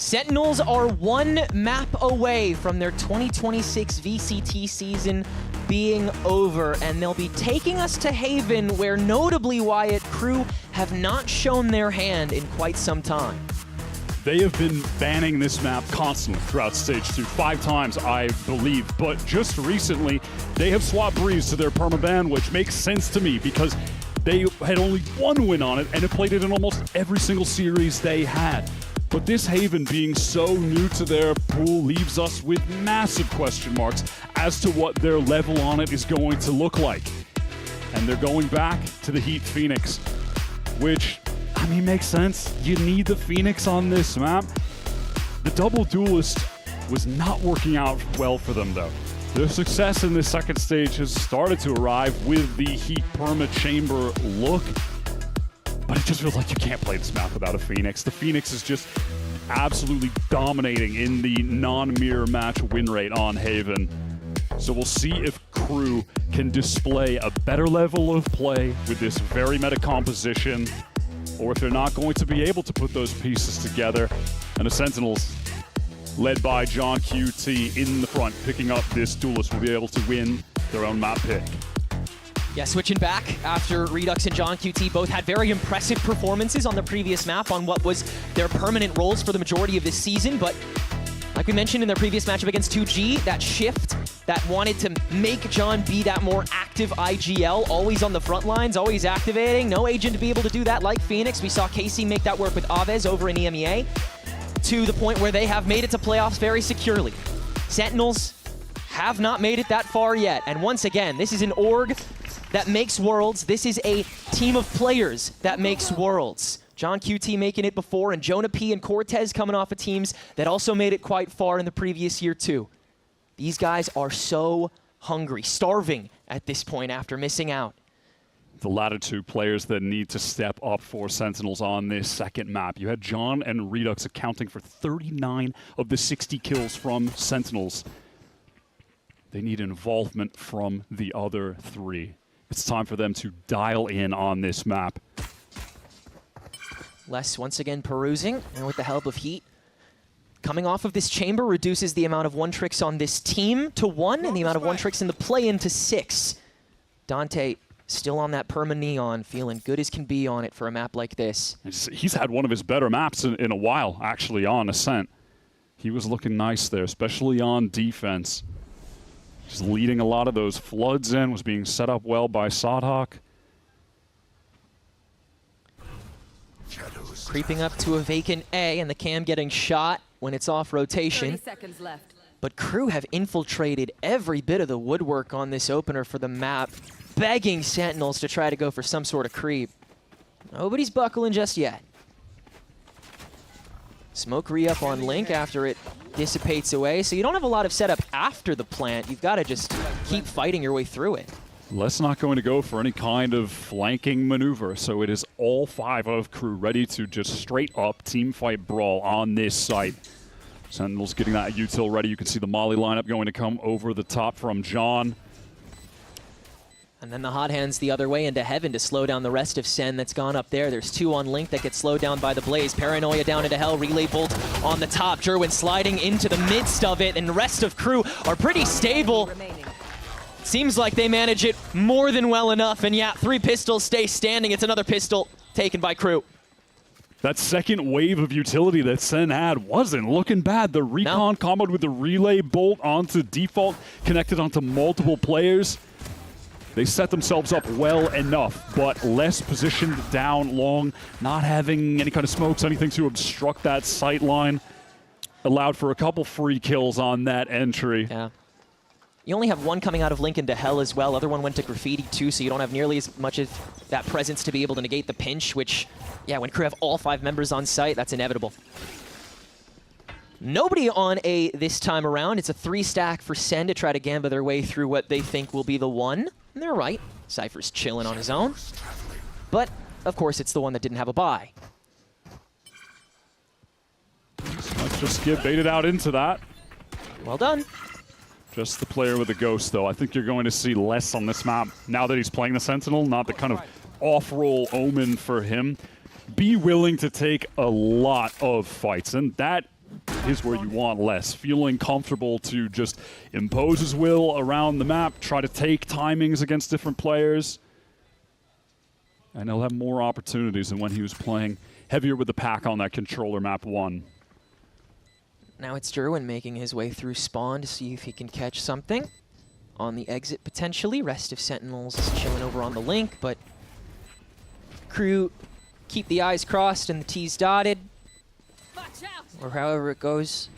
Sentinels are one map away from their 2026 VCT season being over, and they'll be taking us to Haven, where notably Wyatt, KRU have not shown their hand in quite some time. They have been banning this map constantly throughout Stage 2, 5 times, I believe. But just recently, they have swapped Breeze to their permaban, which makes sense to me because they had only one win on it and have played it in almost every single series they had. But this Haven being so new to their pool leaves us with massive question marks as to what their level on it is going to look like. And they're going back to the Heat Phoenix, which, I mean, makes sense. You need the Phoenix on this map. The double Duelist was not working out well for them, though. Their success in this second stage has started to arrive with the Heat Perma Chamber look, but it just feels like you can't play this map without a Phoenix. The Phoenix is just absolutely dominating in the non-mirror match win rate on Haven. So we'll see if KRU can display a better level of play with this very meta composition, or if they're not going to be able to put those pieces together. And the Sentinels, led by John QT in the front, picking up this Duelist, will be able to win their own map pick. Yeah, switching back after Redux and John QT both had very impressive performances on the previous map on what was their permanent roles for the majority of this season, but like we mentioned in their previous matchup against 2G, that shift that wanted to make John be that more active IGL, always on the front lines, always activating. No agent to be able to do that like Phoenix. We saw KC make that work with Aves over in EMEA, to the point where they have made it to playoffs very securely. Sentinels have not made it that far yet. And once again, this is an org that makes worlds. This is a team of players that makes worlds. John QT making it before, and Jonah P and Cortez coming off of teams that also made it quite far in the previous year too. These guys are so hungry, starving at this point after missing out. The latter two players that need to step up for Sentinels on this second map. You had John and Redux accounting for 39 of the 60 kills from Sentinels. They need involvement from the other three. It's time for them to dial in on this map. Les once again perusing, and with the help of Heat, coming off of this chamber reduces the amount of one-tricks on this team to 1, and the amount of one-tricks in the play-in to 6. Dante still on that perma neon, feeling good as can be on it for a map like this. He's had one of his better maps in a while, actually, on Ascent. He was looking nice there, especially on defense. Just leading a lot of those floods in, was being set up well by Sodhawk. Creeping up to a vacant A, and the cam getting shot when it's off rotation. 30 seconds left. But KRU have infiltrated every bit of the woodwork on this opener for the map, begging Sentinels to try to go for some sort of creep. Nobody's buckling just yet. Smoke re-up on Link after it dissipates away, so you don't have a lot of setup after the plant. You've got to just keep fighting your way through it. Les not going to go for any kind of flanking maneuver, so it is all 5 of KRU ready to just straight up team fight brawl on this site. Sentinels getting that util ready. You can see the Molly lineup going to come over the top from John. And then the hot hands the other way into Heaven to slow down the rest of Sen that's gone up there. There's 2 on Link that get slowed down by the Blaze. Paranoia down into Hell, Relay Bolt on the top. Jerwin sliding into the midst of it, and the rest of KRU are pretty stable. Seems like they manage it more than well enough, and yeah, 3 pistols stay standing. It's another pistol taken by KRU. That second wave of utility that Sen had wasn't looking bad. The recon comboed with the Relay Bolt onto default, connected onto multiple players. They set themselves up well enough, but less positioned down long, not having any kind of smokes, anything to obstruct that sight line. Allowed for a couple free kills on that entry. Yeah. You only have 1 coming out of Link into Hell as well. Other one went to Graffiti too, so you don't have nearly as much of that presence to be able to negate the pinch, which, yeah, when KRU have all 5 members on site, that's inevitable. Nobody on A this time around. It's a 3-stack for Sen to try to gamba their way through what they think will be the 1. And they're right. Cypher's chilling on his own. But, of course, it's the one that didn't have a buy. Let's just get baited out into that. Well done. Just the player with the ghost, though. I think you're going to see less on this map now that he's playing the Sentinel, not the kind of off-roll omen for him. Be willing to take a lot of fights, and that is where you want less. Feeling comfortable to just impose his will around the map, try to take timings against different players. And he'll have more opportunities than when he was playing heavier with the pack on that controller map 1. Now it's Jerwin making his way through spawn to see if he can catch something. On the exit, potentially. Rest of Sentinels is chilling over on the Link, but KRU keep the I's crossed and the T's dotted. Or however it goes.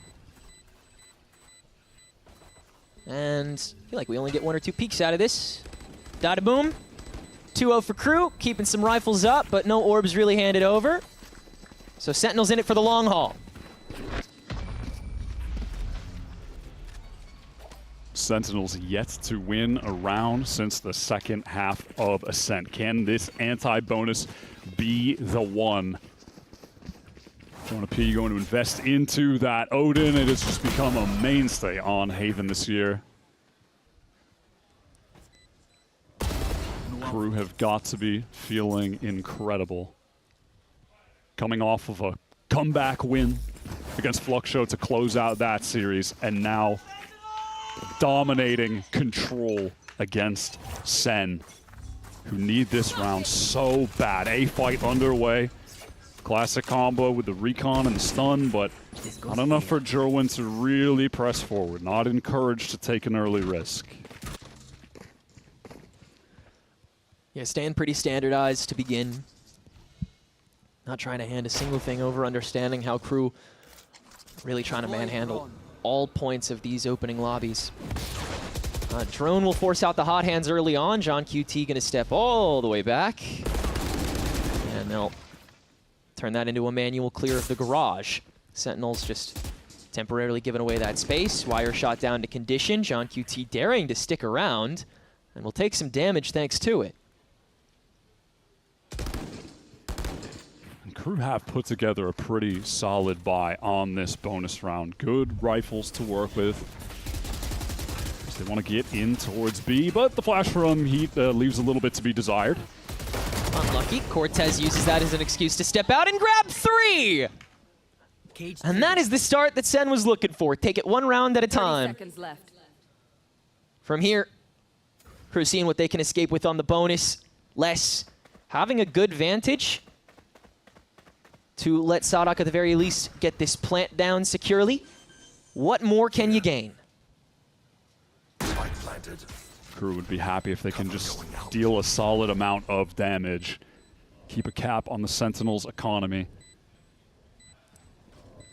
And I feel like we only get 1 or 2 peeks out of this. Dada boom. 2-0 for KRU, keeping some rifles up, but no orbs really handed over. So Sentinels in it for the long haul. Sentinels yet to win a round since the second half of Ascent. Can this anti-bonus be the one? Jonah P going to invest into that Odin. It has just become a mainstay on Haven this year. KRU have got to be feeling incredible. Coming off of a comeback win against Fluxo to close out that series, and now dominating control against Sen, who need this round so bad. A fight underway. Classic combo with the recon and the stun, but not enough for Jerwin to really press forward. Not encouraged to take an early risk. Yeah, staying pretty standardized to begin. Not trying to hand a single thing over, understanding how KRU really trying to manhandle all points of these opening lobbies. Drone will force out the hot hands early on. John QT going to step all the way back. And they'll turn that into a manual clear of the garage. Sentinels just temporarily giving away that space. Wire shot down to condition. John QT daring to stick around. And will take some damage thanks to it. And KRU have put together a pretty solid buy on this bonus round. Good rifles to work with. They want to get in towards B, but the flash from Heat leaves a little bit to be desired. Unlucky. Cortez uses that as an excuse to step out and grab 3! And that is the start that SEN was looking for. Take it one round at a time. 30 seconds left. From here, KRU seeing what they can escape with on the bonus. Les having a good vantage to let Sadak at the very least get this plant down securely. What more can you gain? KRU would be happy if they can just deal a solid amount of damage. Keep a cap on the Sentinels' economy.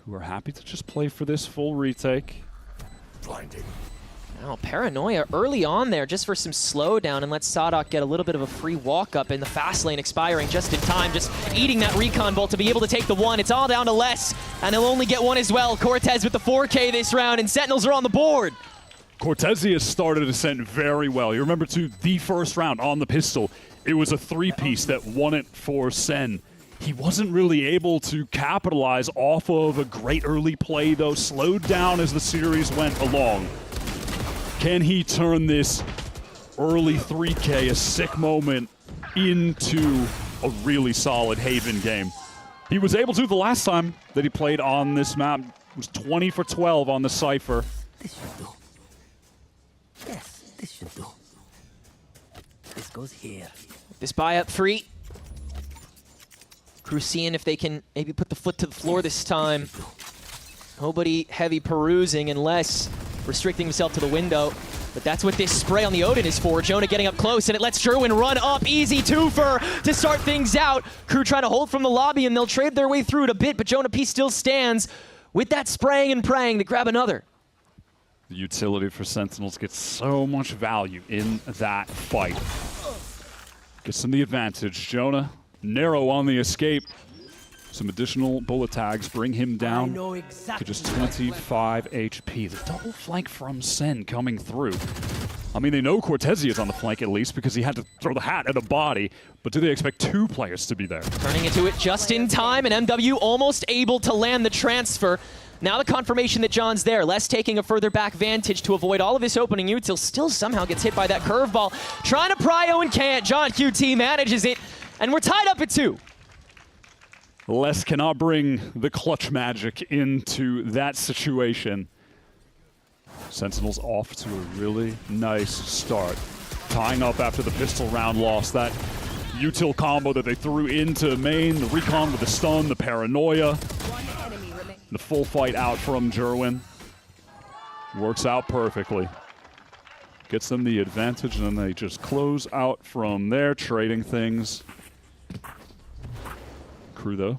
Who are happy to just play for this full retake. Blinding. Now, Paranoia early on there just for some slowdown and let Sadak get a little bit of a free walk up in the fast lane expiring just in time, just eating that recon bolt to be able to take the 1. It's all down to Les, and he'll only get 1 as well. Cortez with the 4K this round, and Sentinels are on the board. Cortezia started Ascent very well. You remember too, the first round on the pistol, it was a 3-piece that won it for SEN. He wasn't really able to capitalize off of a great early play though, slowed down as the series went along. Can he turn this early 3K, a sick moment, into a really solid Haven game? He was able to the last time that he played on this map. It was 20 for 12 on the Cypher. This should do. Yes, this should do. This goes here. This buy up free. KRU seeing if they can maybe put the foot to the floor this time. Nobody heavy perusing unless restricting himself to the window. But that's what this spray on the Odin is for. Jonah getting up close, and it lets Jerwin run up. Easy twofer to start things out. KRU trying to hold from the lobby, and they'll trade their way through it a bit, but Jonah P still stands with that spraying and praying to grab another. The utility for Sentinels gets so much value in that fight. Gets them the advantage. Jonah, narrow on the escape. Some additional bullet tags bring him down to just 25 HP. The double flank from SEN coming through. I mean, they know Cortezia is on the flank at least because he had to throw the hat at a body, but do they expect 2 players to be there? Turning into it just in time, and MW almost able to land the transfer. Now the confirmation that John's there. Les taking a further back vantage to avoid all of this opening util. Still somehow gets hit by that curveball. Trying to prio and can't. John QT manages it, and we're tied up at 2. Les cannot bring the clutch magic into that situation. Sentinels off to a really nice start. Tying up after the pistol round loss. That util combo that they threw into main, the recon with the stun, the paranoia. The full fight out from Jerwin. Works out perfectly. Gets them the advantage, and then they just close out from there, trading things. KRU, though,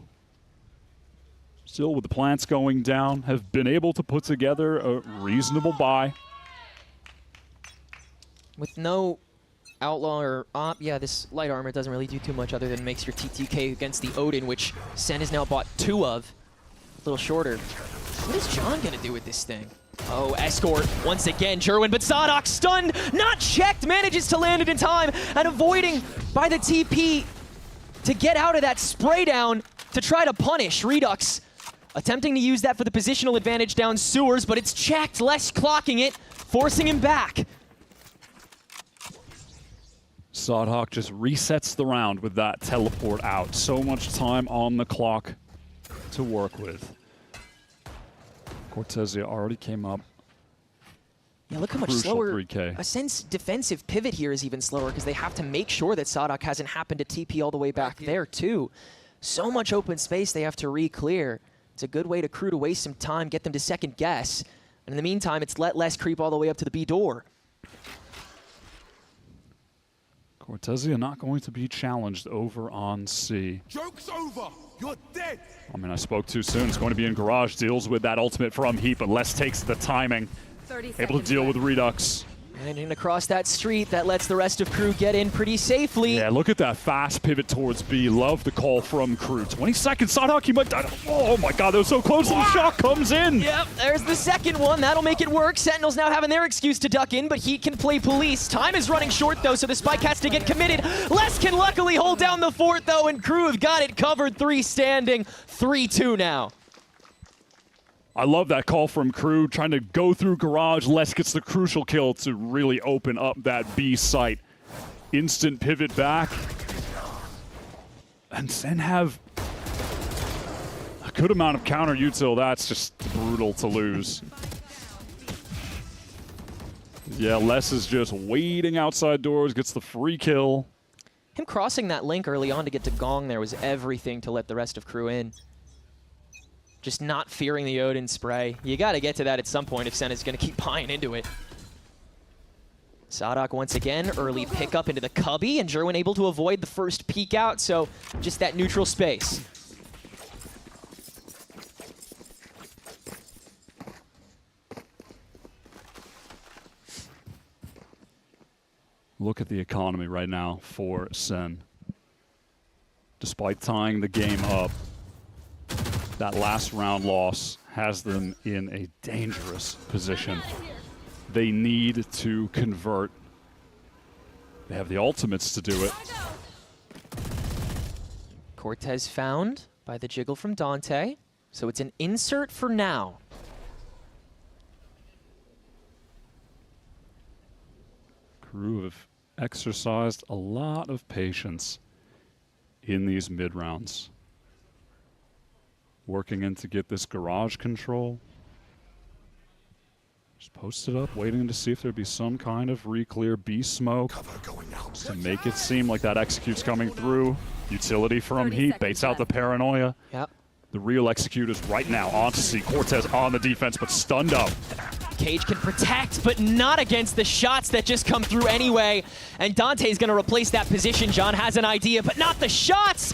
still with the plants going down, have been able to put together a reasonable buy. With no outlaw or op, yeah, this light armor doesn't really do too much other than makes your TTK against the Odin, which SEN has now bought 2 of. A little shorter. What is John gonna do with this thing? Oh, escort once again, Jerwin, but Sadak stunned, not checked, manages to land it in time, and avoiding by the TP to get out of that spray down to try to punish Redux. Attempting to use that for the positional advantage down sewers, but it's checked, Les clocking it, forcing him back. Sadak just resets the round with that teleport out. So much time on the clock to work with. Cortezia already came up. Yeah, look how much Crucial slower. 3K. Ascent's defensive pivot here is even slower because they have to make sure that Sadak hasn't happened to TP all the way back there too. So much open space they have to re-clear. It's a good way to KRU to waste some time, get them to second guess. And in the meantime, it's let Les creep all the way up to the B door. Cortezia not going to be challenged over on C. Joke's over. You're dead. I mean, I spoke too soon. It's going to be in Garage. Deals with that ultimate from Heat, but Les takes the timing. Able to deal with Redux. And in across that street, that lets the rest of KRU get in pretty safely. Yeah, look at that fast pivot towards B. Love the call from KRU. 20 seconds. Sadhak, he might die. Oh my god, that was so close. And the shot comes in. Yep, there's the second one. That'll make it work. Sentinels now having their excuse to duck in, but Heat can play police. Time is running short, though, so the spike has to get committed. Les can luckily hold down the fort, though, and KRU have got it covered. 3 standing. 3-2 now. I love that call from KRU, trying to go through Garage. Les gets the crucial kill to really open up that B site. Instant pivot back. And SEN have a good amount of counter util. That's just brutal to lose. Yeah, Les is just waiting outside doors, gets the free kill. Him crossing that link early on to get to Gong there was everything to let the rest of KRU in. Just not fearing the Odin spray. You got to get to that at some point if SEN is going to keep buying into it. Sadhak once again, early pickup into the cubby, and Jerwin able to avoid the first peek out, so just that neutral space. Look at the economy right now for SEN. Despite tying the game up, that last round loss has them in a dangerous position. They need to convert. They have the ultimates to do it. Cortez found by the jiggle from Dante, so it's an insert for now. KRU have exercised a lot of patience in these mid rounds. Working in to get this Garage control. Just posted up, waiting to see if there'd be some kind of re-clear B smoke to make it seem like that execute's coming through. Utility from Heat, baits out the paranoia. Yep. The real execute is right now on to see Cortez on the defense, but stunned up. Cage can protect, but not against the shots that just come through anyway. And Dante's gonna replace that position. John has an idea, but not the shots!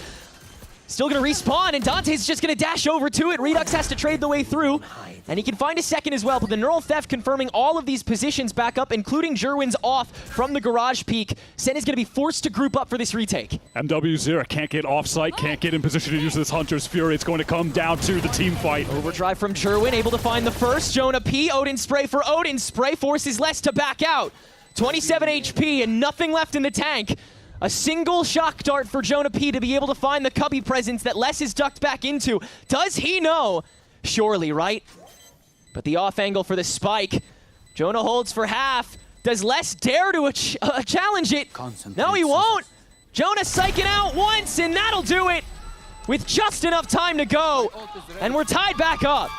Still gonna respawn, and Dante's just gonna dash over to it. Redux has to trade the way through, and he can find a second as well, but the Neural Theft confirming all of these positions back up, including Jerwin's off from the Garage peak. SEN is gonna be forced to group up for this retake. MW0 can't get off-site, can't get in position to use this Hunter's Fury. It's going to come down to the team fight. Overdrive from Jerwin, able to find the first. Jonah P, Odin Spray for Odin Spray, forces Les to back out. 27 HP and nothing left in the tank. A single shock dart for Jonah P to be able to find the cubby presence that Les is ducked back into. Does he know? Surely, right? But the off angle for the spike. Jonah holds for half. Does Les dare to challenge it? No, he won't. Jonah psyching out once, and that'll do it with just enough time to go. And we're tied back up.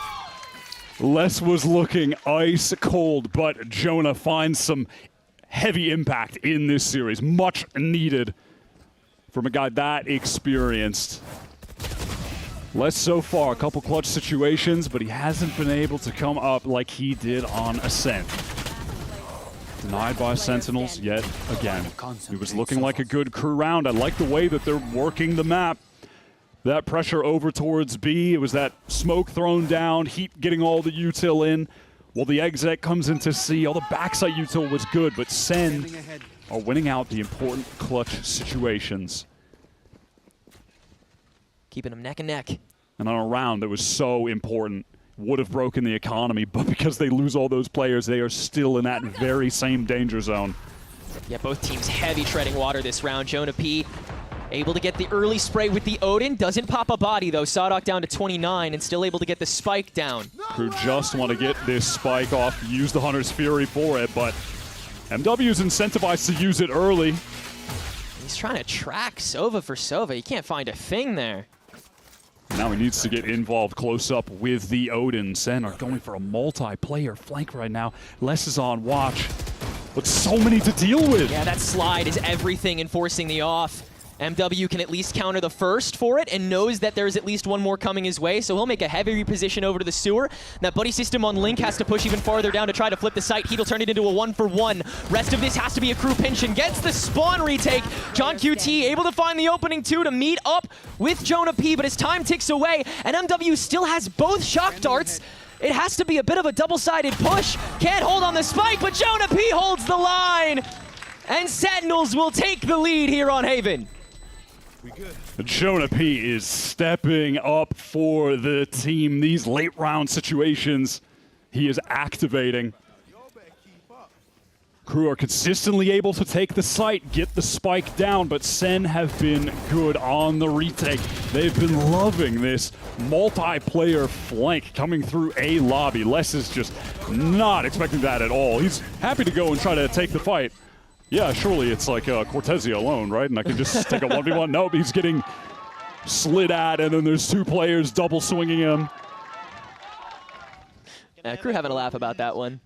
Les was looking ice cold, but Jonah finds some heavy impact in this series. Much needed from a guy that experienced. Les so far, a couple clutch situations, but he hasn't been able to come up like he did on Ascent. Denied by Sentinels yet again. It was looking like a good KRU round. I like the way that they're working the map. That pressure over towards B, it was that smoke thrown down, Heat getting all the util in. Well, the exec comes into C. All the backside util was good, but SEN are winning out the important clutch situations. Keeping them neck and neck. And on a round that was so important, would have broken the economy, but because they lose all those players, they are still in that very same danger zone. Yeah, both teams heavy treading water this round. Jonah P able to get the early spray with the Odin. Doesn't pop a body, though. Sadhak down to 29 and still able to get the spike down. KRU just want to get this spike off, use the Hunter's Fury for it, but MW's incentivized to use it early. He's trying to track Sova for Sova. You can't find a thing there. Now he needs to get involved close up with the Odin. SEN are going for a multiplayer flank right now. Les is on watch, but so many to deal with. Yeah, that slide is everything, enforcing the off. MW can at least counter the first for it and knows that there's at least one more coming his way, so he'll make a heavy reposition over to the sewer. That buddy system on Link has to push even farther down to try to flip the site. Heat'll turn it into a 1-for-1. Rest of this has to be a crew pinch and gets the spawn retake. John QT able to find the opening 2 to meet up with Jonah P, but as time ticks away, and MW still has both shock darts. It has to be a bit of a double-sided push. Can't hold on the spike, but Jonah P holds the line. And Sentinels will take the lead here on Haven. Jonah P is stepping up for the team. These late round situations, he is activating. KRU are consistently able to take the site, get the spike down, but SEN have been good on the retake. They've been loving this multiplayer flank coming through A lobby. Les is just not expecting that at all. He's happy to go and try to take the fight. Yeah, surely it's like Cortezia alone, right? And I can just take a 1v1. Nope, he's getting slid at, and then there's 2 players double swinging him. KRU having a laugh about that one.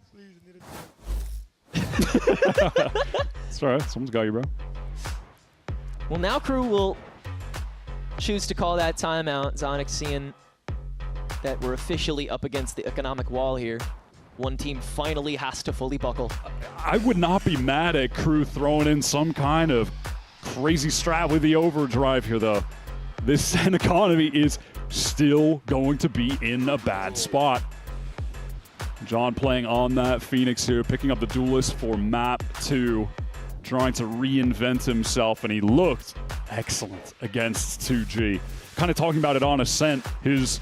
It's all right. Someone's got you, bro. Well, now KRU will choose to call that timeout. Zonic seeing that we're officially up against the economic wall here. One team finally has to fully buckle. I would not be mad at KRU throwing in some kind of crazy strat with the overdrive here, though. This SEN economy is still going to be in a bad spot. John playing on that Phoenix here, picking up the duelist for map 2, trying to reinvent himself, and he looked excellent against 2G. Kind of talking about it on Ascent, his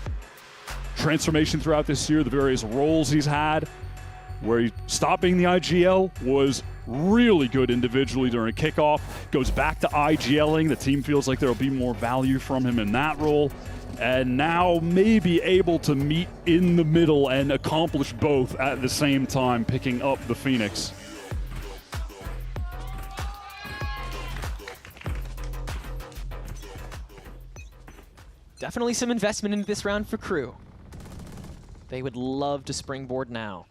transformation throughout this year, the various roles he's had, where he stopped being the IGL, was really good individually during kickoff, goes back to IGLing, the team feels like there'll be more value from him in that role, and now maybe able to meet in the middle and accomplish both at the same time, picking up the Phoenix. Definitely some investment into this round for KRU. They would love to springboard now.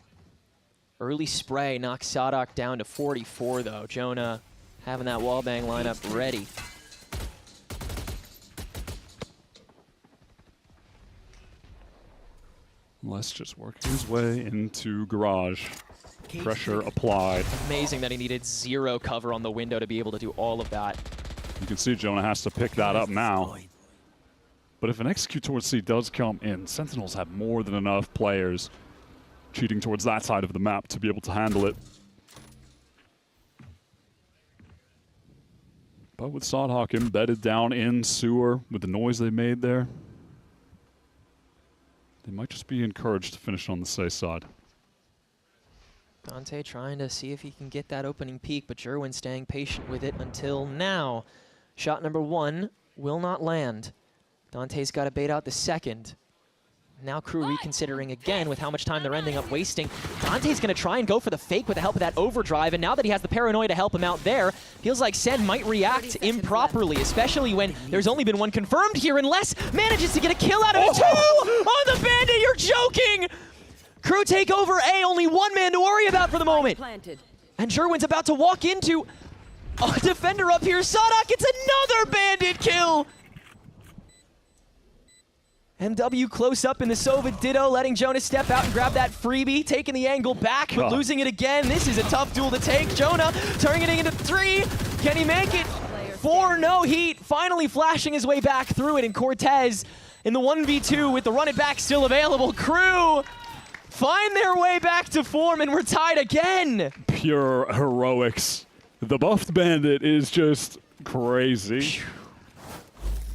Early spray knocks Sadok down to 44, though. Jonah having that wallbang lineup ready. Let's just work his way into garage. Pressure applied. Amazing that he needed 0 cover on the window to be able to do all of that. You can see Jonah has to pick that up now. But if an execute towards C does come in, Sentinels have more than enough players cheating towards that side of the map to be able to handle it. But with Sodhawk embedded down in sewer with the noise they made there, they might just be encouraged to finish on the safe side. Dante trying to see if he can get that opening peak, but Jerwin staying patient with it until now. Shot number 1 will not land. Dante's got to bait out the second. Now KRU reconsidering again with how much time they're ending up wasting. Dante's going to try and go for the fake with the help of that overdrive, and now that he has the paranoia to help him out there, feels like SEN might react improperly, especially when there's only been 1 confirmed here, and Les manages to get a kill out of it. 2 on the Bandit, you're joking! KRU take over A, only 1 man to worry about for the moment. And Jerwin's about to walk into a defender up here. Sadok gets another Bandit kill! MW close up in the Sova Ditto, letting Jonah step out and grab that freebie, taking the angle back, but losing it again. This is a tough duel to take. Jonah turning it into 3. Can he make it? 4, no heat. Finally flashing his way back through it, and Cortez in the 1v2 with the run it back still available. KRU find their way back to form, and we're tied again. Pure heroics. The buffed Bandit is just crazy.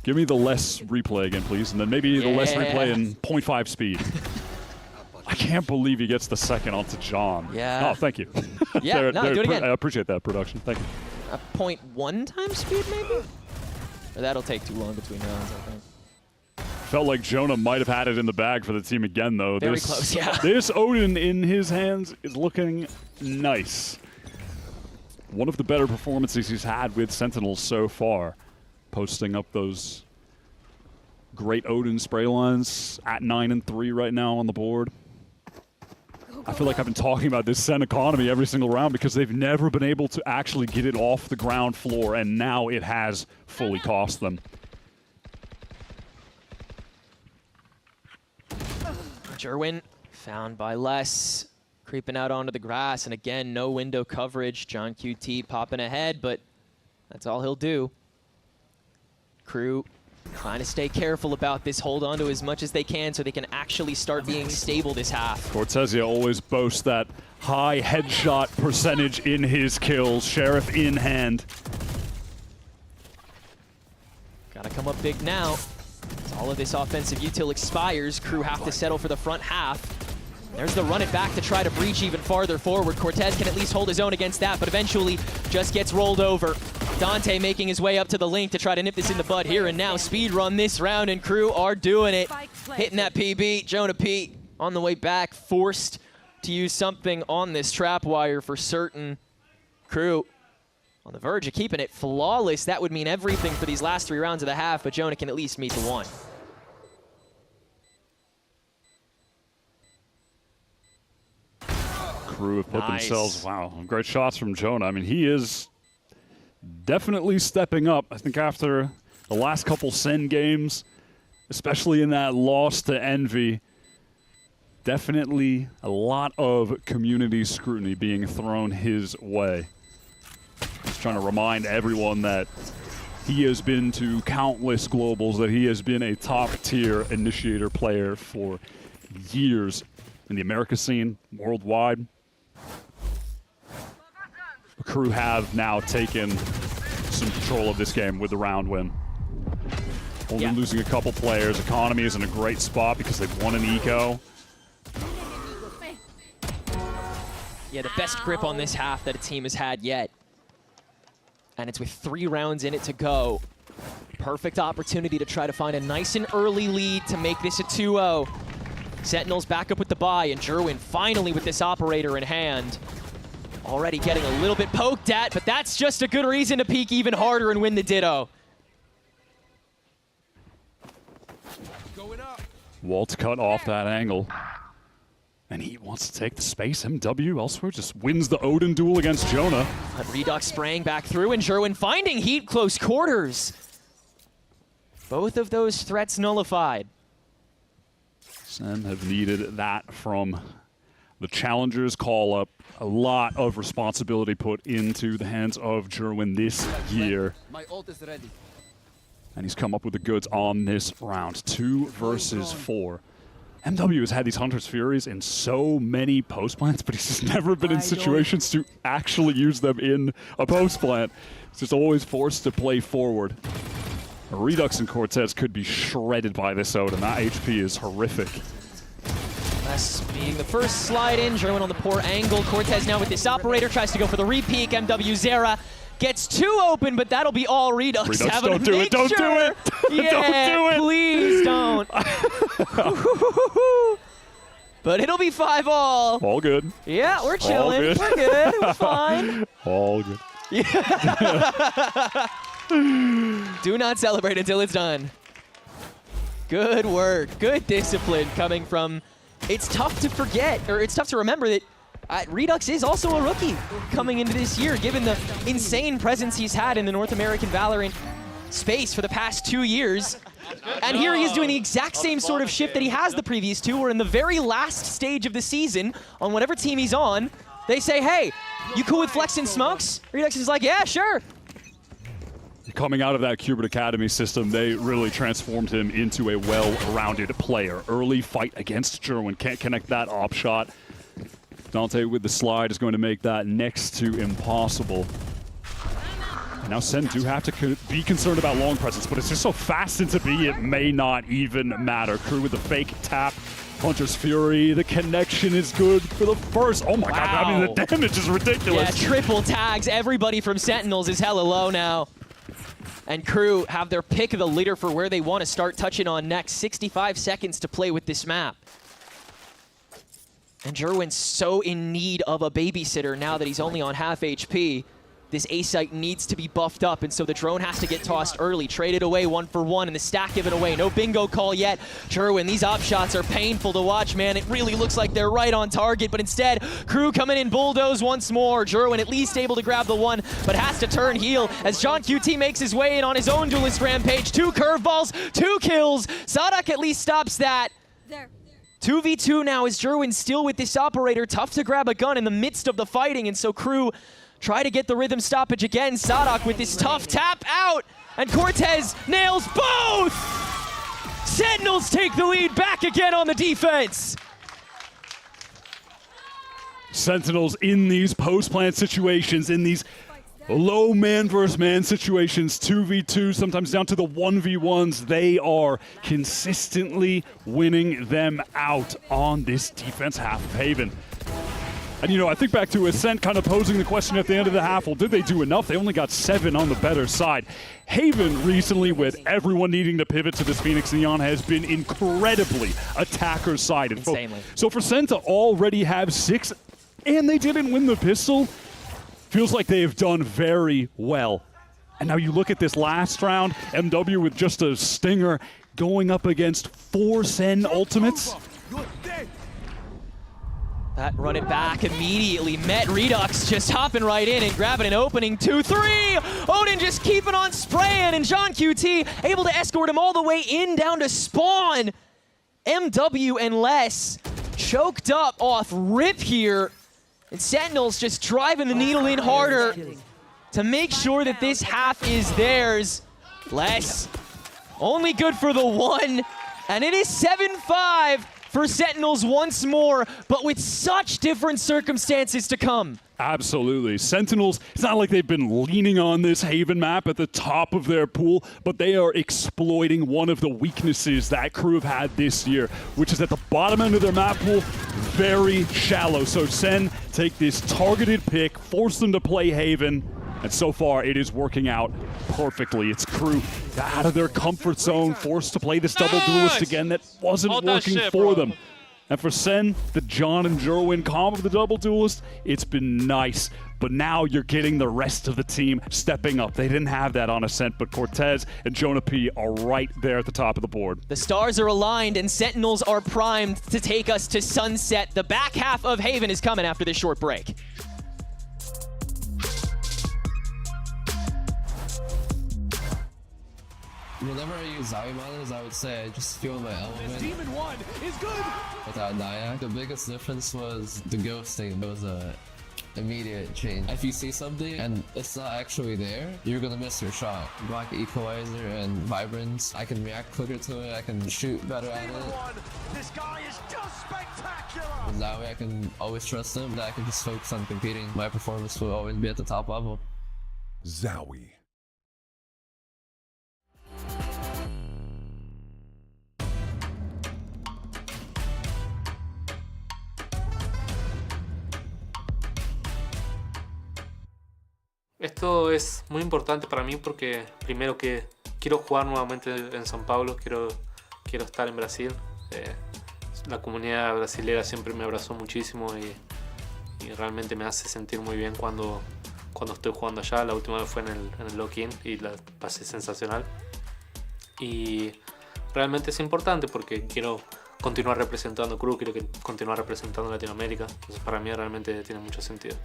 Give me the less replay again, please, and then maybe the less replay in 0.5 speed. I can't believe he gets the second onto John. Yeah. Oh, thank you. Yeah, no, do it again. I appreciate that, production. Thank you. A 0.1 times speed, maybe? Or that'll take too long between rounds, I think. Felt like Jonah might have had it in the bag for the team again, though. Very close, yeah. This Odin in his hands is looking nice. One of the better performances he's had with Sentinels so far. Posting up those great Odin spray lines at 9 and 3 right now on the board. I feel like I've been talking about this SEN economy every single round because they've never been able to actually get it off the ground floor, and now it has fully cost them. Jerwin found by Les, creeping out onto the grass, and again, no window coverage. John QT popping ahead, but that's all he'll do. KRU trying to stay careful about this, hold on to as much as they can so they can actually start being stable this half. Cortezia always boasts that high headshot percentage in his kills. Sheriff in hand. Gotta come up big now. As all of this offensive util expires, KRU have to settle for the front half. There's the run it back to try to breach even farther forward. Cortez can at least hold his own against that, but eventually just gets rolled over. Dante making his way up to the link to try to nip this in the bud here and now. Speed run this round, and KRU are doing it. Hitting that PB. Jonah Pete on the way back, forced to use something on this trap wire for certain. KRU on the verge of keeping it flawless. That would mean everything for these last 3 rounds of the half, but Jonah can at least meet the one. KRU have put themselves, wow, great shots from Jonah. I mean, he is definitely stepping up. I think after the last couple SEN games, especially in that loss to Envy, definitely a lot of community scrutiny being thrown his way. Just trying to remind everyone that he has been to countless globals, that he has been a top-tier initiator player for years in the America scene, worldwide. KRU have now taken some control of this game with the round win. Only losing a couple players. Economy is in a great spot because they've won an eco. Yeah, the best grip on this half that a team has had yet. And it's with 3 rounds in it to go. Perfect opportunity to try to find a nice and early lead to make this a 2-0. Sentinels back up with the buy, and Jerwin finally with this operator in hand. Already getting a little bit poked at, but that's just a good reason to peek even harder and win the Ditto. Walt cut off that angle. And he wants to take the space. MW elsewhere just wins the Odin duel against Jonah. But Redux spraying back through, and Jerwin finding Heat close quarters. Both of those threats nullified. SEN have needed that from the challengers call up. A lot of responsibility put into the hands of Jerwin this year. My ult is ready. And he's come up with the goods on this round. 2 versus 4. MW has had these Hunter's Furies in so many post plants, but he's just never been in situations to actually use them in a post plant. He's just always forced to play forward. Redux and Cortez could be shredded by this Odin. That HP is horrific. Les beating the first slide in. Jerwin on the poor angle. Cortez now with this operator. Tries to go for the re-peek. MW Zera gets 2 open, but that'll be all Redux. Redux, don't do it. Don't do it. Yeah, don't do it. Please don't. But it'll be 5-all. All good. Yeah, we're chilling. We're good. We're fine. All good. Yeah. Do not celebrate until it's done. Good work. Good discipline coming from... It's tough to forget, or it's tough to remember that Redux is also a rookie coming into this year, given the insane presence he's had in the North American VALORANT space for the past 2 years. And here he is doing the exact same sort of shift that he has the previous 2, where in the very last stage of the season, on whatever team he's on, they say, hey, you cool with Flex and Smokes? Redux is like, yeah, sure. Coming out of that Qubit Academy system, they really transformed him into a well-rounded player. Early fight against Jerwin, can't connect that op shot. Dante with the slide is going to make that next to impossible. And now SEN do have to be concerned about long presence, but it's just so fast into B, it may not even matter. KRU with the fake tap. Hunter's Fury, the connection is good for the first. Oh my God, I mean, the damage is ridiculous. Yeah, triple tags. Everybody from Sentinels is hella low now. And KRU have their pick of the litter for where they want to start touching on next. 65 seconds to play with this map. And Jerwin's so in need of a babysitter now that he's only on half HP. this A site needs to be buffed up, and so the drone has to get tossed early. Traded away 1 for 1, and the stack given away. No bingo call yet. Jerwin, these op shots are painful to watch, man. It really looks like they're right on target, but instead, KRU coming in bulldoze once more. Jerwin at least able to grab the one, but has to turn heel as John QT makes his way in on his own duelist rampage. 2 curveballs, 2 kills. Sadak at least stops that. 2v2 now as Jerwin still with this operator. Tough to grab a gun in the midst of the fighting, and so KRU try to get the rhythm stoppage again. Sadak with this tough tap out, and Cortez nails both! Sentinels take the lead back again on the defense. Sentinels in these post-plant situations, in these low man versus man situations, 2v2, sometimes down to the 1v1s, they are consistently winning them out on this defense half of Haven. And, you know, I think back to Ascent kind of posing the question at the end of the half, well, did they do enough? They only got 7 on the better side. Haven recently, with everyone needing to pivot to this Phoenix Neon, has been incredibly attacker-sided. Insanely. So for Sen to already have 6, and they didn't win the pistol, feels like they have done very well. And now you look at this last round, MW with just a stinger going up against 4 Sen ultimates. That run it back immediately met. Redux just hopping right in and grabbing an opening. 2-3. Odin just keeping on spraying, and John QT able to escort him all the way in down to spawn. MW and Les choked up off rip here. And Sentinels just driving the needle in harder to make sure that this half is theirs. Les only good for the 1. And it is 7-5. For Sentinels once more, but with such different circumstances to come. Absolutely. Sentinels, it's not like they've been leaning on this Haven map at the top of their pool, but they are exploiting one of the weaknesses that KRU have had this year, which is at the bottom end of their map pool, very shallow. So Sen take this targeted pick, force them to play Haven, and so far it is working out perfectly. It's KRU out of their comfort zone, forced to play this double duelist again that wasn't working for them. And for Sen, the John and Jerwin combo of the double duelist, it's been nice. But now you're getting the rest of the team stepping up. They didn't have that on Ascent, but Cortez and Jonah P are right there at the top of the board. The stars are aligned and Sentinels are primed to take us to sunset. The back half of Haven is coming after this short break. Whenever I use Zowie monitors, I would say I just feel my element. Demon 1 is good! Without Nyack. The biggest difference was the ghosting. It was a immediate change. If you see something and it's not actually there, you're gonna miss your shot. Black Equalizer and Vibrance, I can react quicker to it, I can shoot better at it. This guy is just spectacular! And that way I can always trust him, that I can just focus on competing. My performance will always be at the top level. Zowie. Esto es muy importante para mí porque primero que quiero jugar nuevamente en São Paulo, quiero estar en Brasil. La comunidad brasilera siempre me abrazó muchísimo y realmente me hace sentir muy bien cuando estoy jugando allá. La última vez fue en el lock-in y la pasé sensacional. Y realmente es importante porque quiero continuar representando KRU, quiero continuar representando Latinoamérica. Entonces para mí realmente tiene mucho sentido.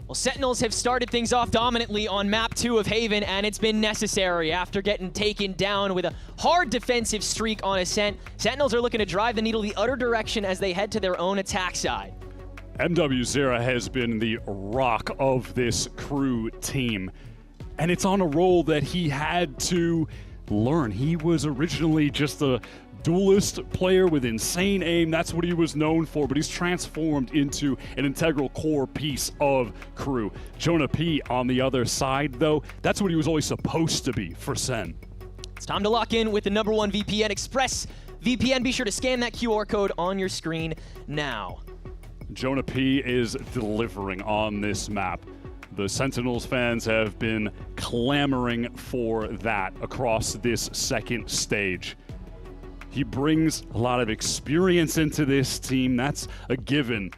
Well, Sentinels have started things off dominantly on map 2 of Haven, and it's been necessary after getting taken down with a hard defensive streak on Ascent. Sentinels are looking to drive the needle the other direction as they head to their own attack side. MW Zera has been the rock of this KRU team, and it's on a roll that he had to learn. He was originally just a duelist player with insane aim. That's what he was known for, but he's transformed into an integral core piece of KRU. Jonah P on the other side, though, that's what he was always supposed to be for SEN. It's time to lock in with the #1 VPN, ExpressVPN. Be sure to scan that QR code on your screen now. Jonah P is delivering on this map. The Sentinels fans have been clamoring for that across this second stage. He brings a lot of experience into this team. That's a given.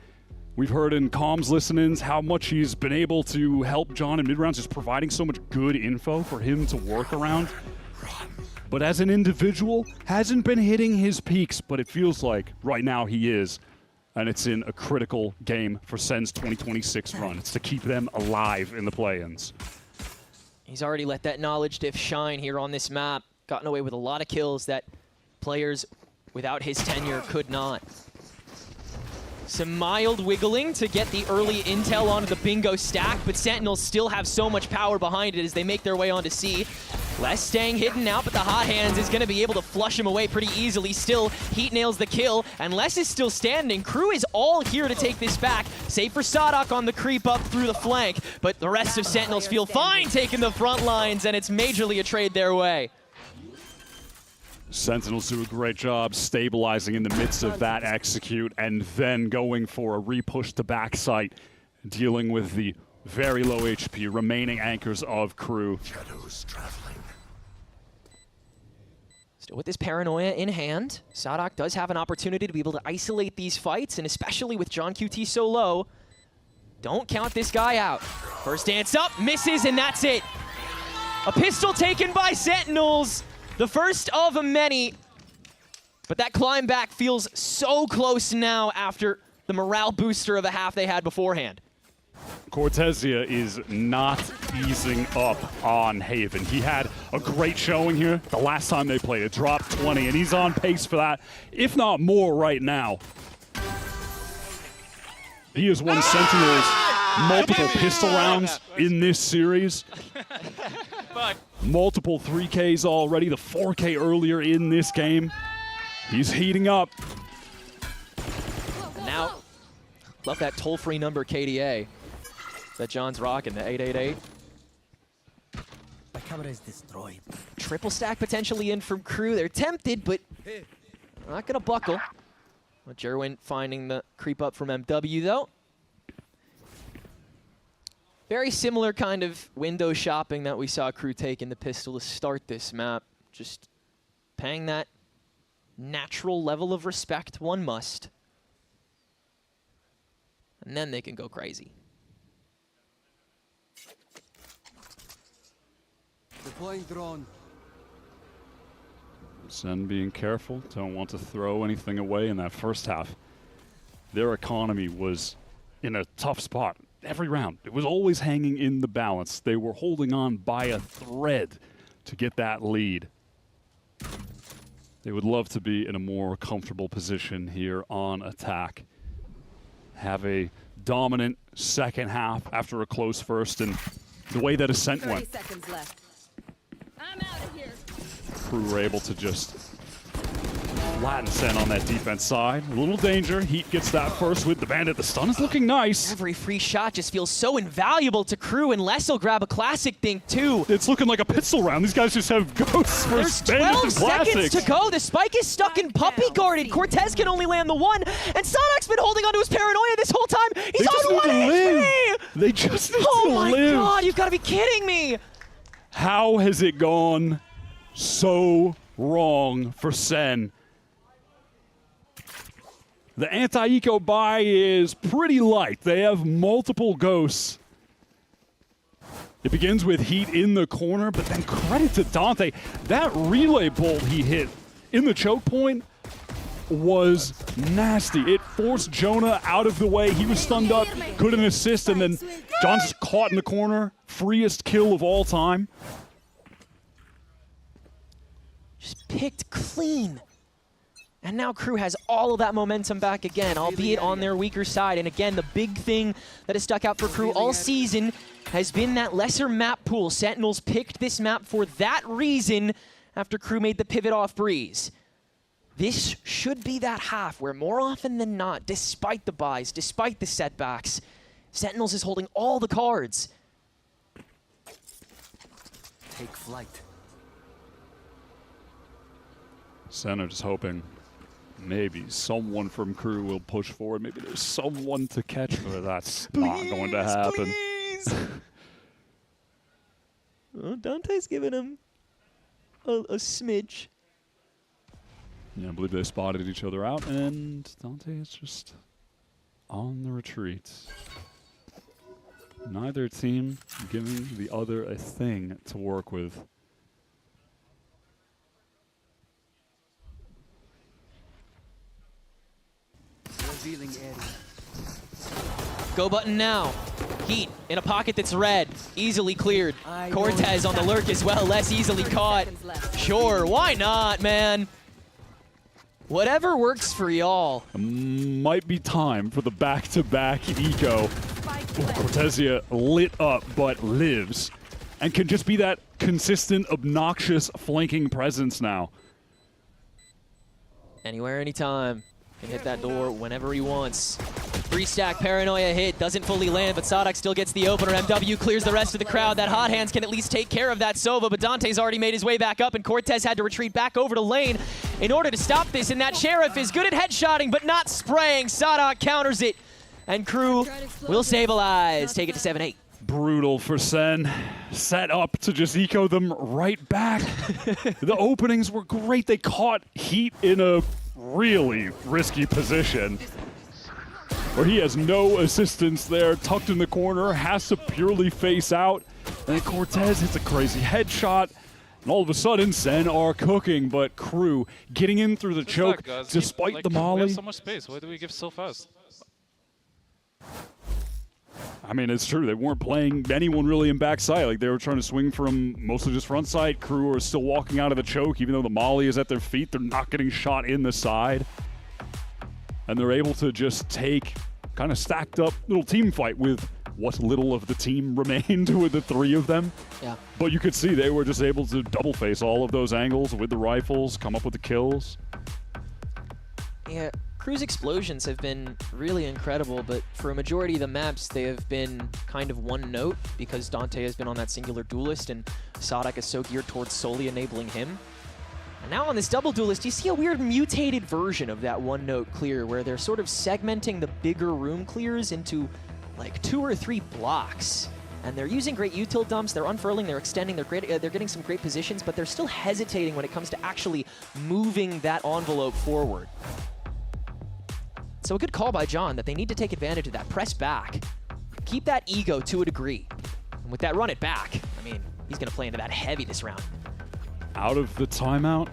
We've heard in comms listenings how much he's been able to help John in mid-rounds, just providing so much good info for him to work around. But as an individual, hasn't been hitting his peaks, but it feels like right now he is. And it's in a critical game for SEN's 2026 run. It's to keep them alive in the play-ins. He's already let that knowledge diff shine here on this map. Gotten away with a lot of kills that players without his tenure could not. Some mild wiggling to get the early intel onto the bingo stack, but Sentinels still have so much power behind it as they make their way onto C. Les staying hidden out, but the hot hands is going to be able to flush him away pretty easily. Still, Heat nails the kill, and Les is still standing. KRU is all here to take this back, save for Sadok on the creep up through the flank, but the rest of Sentinels feel fine taking the front lines, and it's majorly a trade their way. Sentinels do a great job stabilizing in the midst of that execute and then going for a repush to backside, dealing with the very low HP remaining anchors of KRU. Shadows traveling. Still with this paranoia in hand, Sadok does have an opportunity to be able to isolate these fights, and especially with John QT so low, don't count this guy out. First dance up, misses, and that's it. A pistol taken by Sentinels. The first of many, but that climb back feels so close now after the morale booster of a half they had beforehand. Cortezia is not easing up on Haven. He had a great showing here the last time they played. It dropped 20, and he's on pace for that, if not more right now. He has won Sentinels multiple pistol rounds in this series. Multiple 3Ks already, the 4K earlier in this game. He's heating up. And now, love that toll-free number KDA that John's rocking, the 888. My camera is destroyed. Triple stack potentially in from KRU. They're tempted, but not gonna buckle. Jerwin finding the creep up from MW though. Very similar kind of window shopping that we saw KRU take in the pistol to start this map. Just paying that natural level of respect one must. And then they can go crazy. Deploying drone. SEN being careful, don't want to throw anything away in that first half. Their economy was in a tough spot. Every round, it was always hanging in the balance. They were holding on by a thread to get that lead. They would love to be in a more comfortable position here on attack. Have a dominant second half after a close first, and the way that Ascent went. 30 seconds left. I'm out of here. KRU were able to just flatten SEN on that defense side. A little danger. Heat gets that first with the Bandit. The stun is looking nice. Every free shot just feels so invaluable to KRU, and Les will grab a classic thing too. It's looking like a pistol round. These guys just have ghosts for There's Bandit 12 and seconds classics. to go. The spike is stuck in puppy guarded. Cortez can only land the one, and Sadok's been holding onto his paranoia this whole time. He's on 1 HP. They just need oh to my live. God, you've got to be kidding me. How has it gone so wrong for SEN? The anti-eco buy is pretty light. They have multiple ghosts. It begins with Heat in the corner, but then credit to Dante. That relay bolt he hit in the choke point was nasty. It forced Jonah out of the way. He was stunned up, couldn't assist, and then John's just caught in the corner. Freest kill of all time. Just picked clean. And now KRU has all of that momentum back again, albeit on their weaker side. And again, the big thing that has stuck out for KRU all season has been that lesser map pool. Sentinels picked this map for that reason, after KRU made the pivot off Breeze. This should be that half where more often than not, despite the buys, despite the setbacks, Sentinels is holding all the cards. Take flight. SEN are just hoping maybe someone from KRU will push forward. Maybe there's someone to catch, but that's not going to happen. Oh, Dante's giving him a smidge. Yeah, I believe they spotted each other out, and Dante is just on the retreat. Neither team giving the other a thing to work with. Revealing area. Go button now. Heat in a pocket that's red. Easily cleared. Cortez on the lurk as well. Less easily caught. Sure, why not, man? Whatever works for y'all. Might be time for the back-to-back eco. Cortezia lit up, but lives. And can just be that consistent, obnoxious flanking presence now. Anywhere, anytime. Can hit that door whenever he wants. 3-stack Paranoia hit, doesn't fully land, but Sadak still gets the opener. MW clears the rest of the crowd. That Hot Hands can at least take care of that Sova, but Dante's already made his way back up, and Cortez had to retreat back over to lane in order to stop this, and that Sheriff is good at headshotting, but not spraying. Sadak counters it, and KRU will stabilize. Take it to 7-8. Brutal for SEN. Set up to just eco them right back. The openings were great. They caught Heat in a really risky position where he has no assistance there, tucked in the corner, has to purely face out. And then Cortez hits a crazy headshot. And all of a sudden, SEN are cooking, but KRU getting in through the choke despite the molly. We have so much space. Why do we give so fast? I mean, it's true. They weren't playing anyone really in backside. Like, they were trying to swing from mostly just front side. KRU are still walking out of the choke. Even though the molly is at their feet, they're not getting shot in the side. And they're able to just take kind of stacked up little team fight with what little of the team remained with the three of them. Yeah. But you could see they were just able to double face all of those angles with the rifles, come up with the kills. Yeah, KRU's explosions have been really incredible, but for a majority of the maps, they have been kind of one note because Dante has been on that singular duelist and Sadak is so geared towards solely enabling him. And now on this double duelist, you see a weird mutated version of that one note clear where they're sort of segmenting the bigger room clears into like 2 or 3 blocks. And they're using great util dumps, they're unfurling, they're extending, they're getting some great positions, but they're still hesitating when it comes to actually moving that envelope forward. So a good call by John that they need to take advantage of that. Press back. Keep that ego to a degree. And with that run it back, I mean, he's going to play into that heavy this round. Out of the timeout,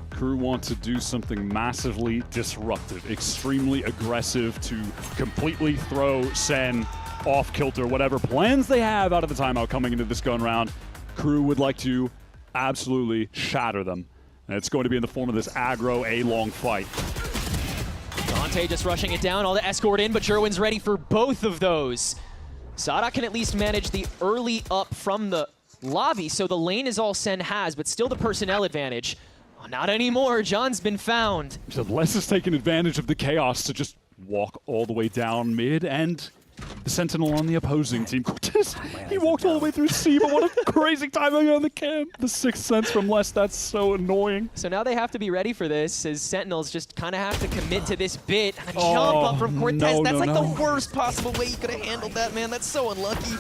KRU want to do something massively disruptive, extremely aggressive to completely throw SEN off kilter. Whatever plans they have out of the timeout coming into this gun round, KRU would like to absolutely shatter them. And it's going to be in the form of this aggro A-long fight. Dante just rushing it down, all the escort in, but Jerwin's ready for both of those. Sadak can at least manage the early up from the lobby, so the lane is all SEN has, but still the personnel advantage. Oh, not anymore, John's been found. So Les is taking advantage of the chaos to just walk all the way down mid, and the Sentinel on the opposing team. Cortez, he walked all the way through C, but what a crazy timing on the camp. The 6th sense from Les, that's so annoying. So now they have to be ready for this, as Sentinels just kind of have to commit to this bit. And a jump up from Cortez, that's like the worst possible way you could have handled that, man. That's so unlucky.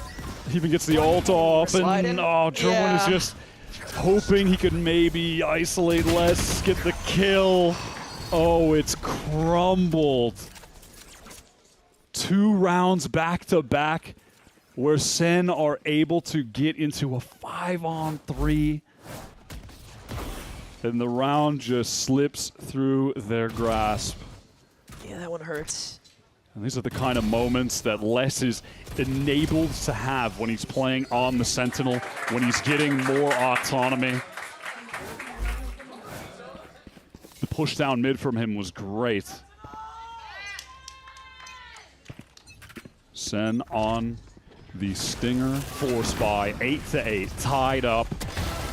He even gets the ult off, and Jerwin is just hoping he could maybe isolate Les, get the kill. Oh, it's crumbled. 2 rounds back-to-back where SEN are able to get into a 5-on-3. And the round just slips through their grasp. Yeah, that one hurts. And these are the kind of moments that Les is enabled to have when he's playing on the Sentinel, when he's getting more autonomy. The push down mid from him was great. SEN on the Stinger force by 8-8, tied up.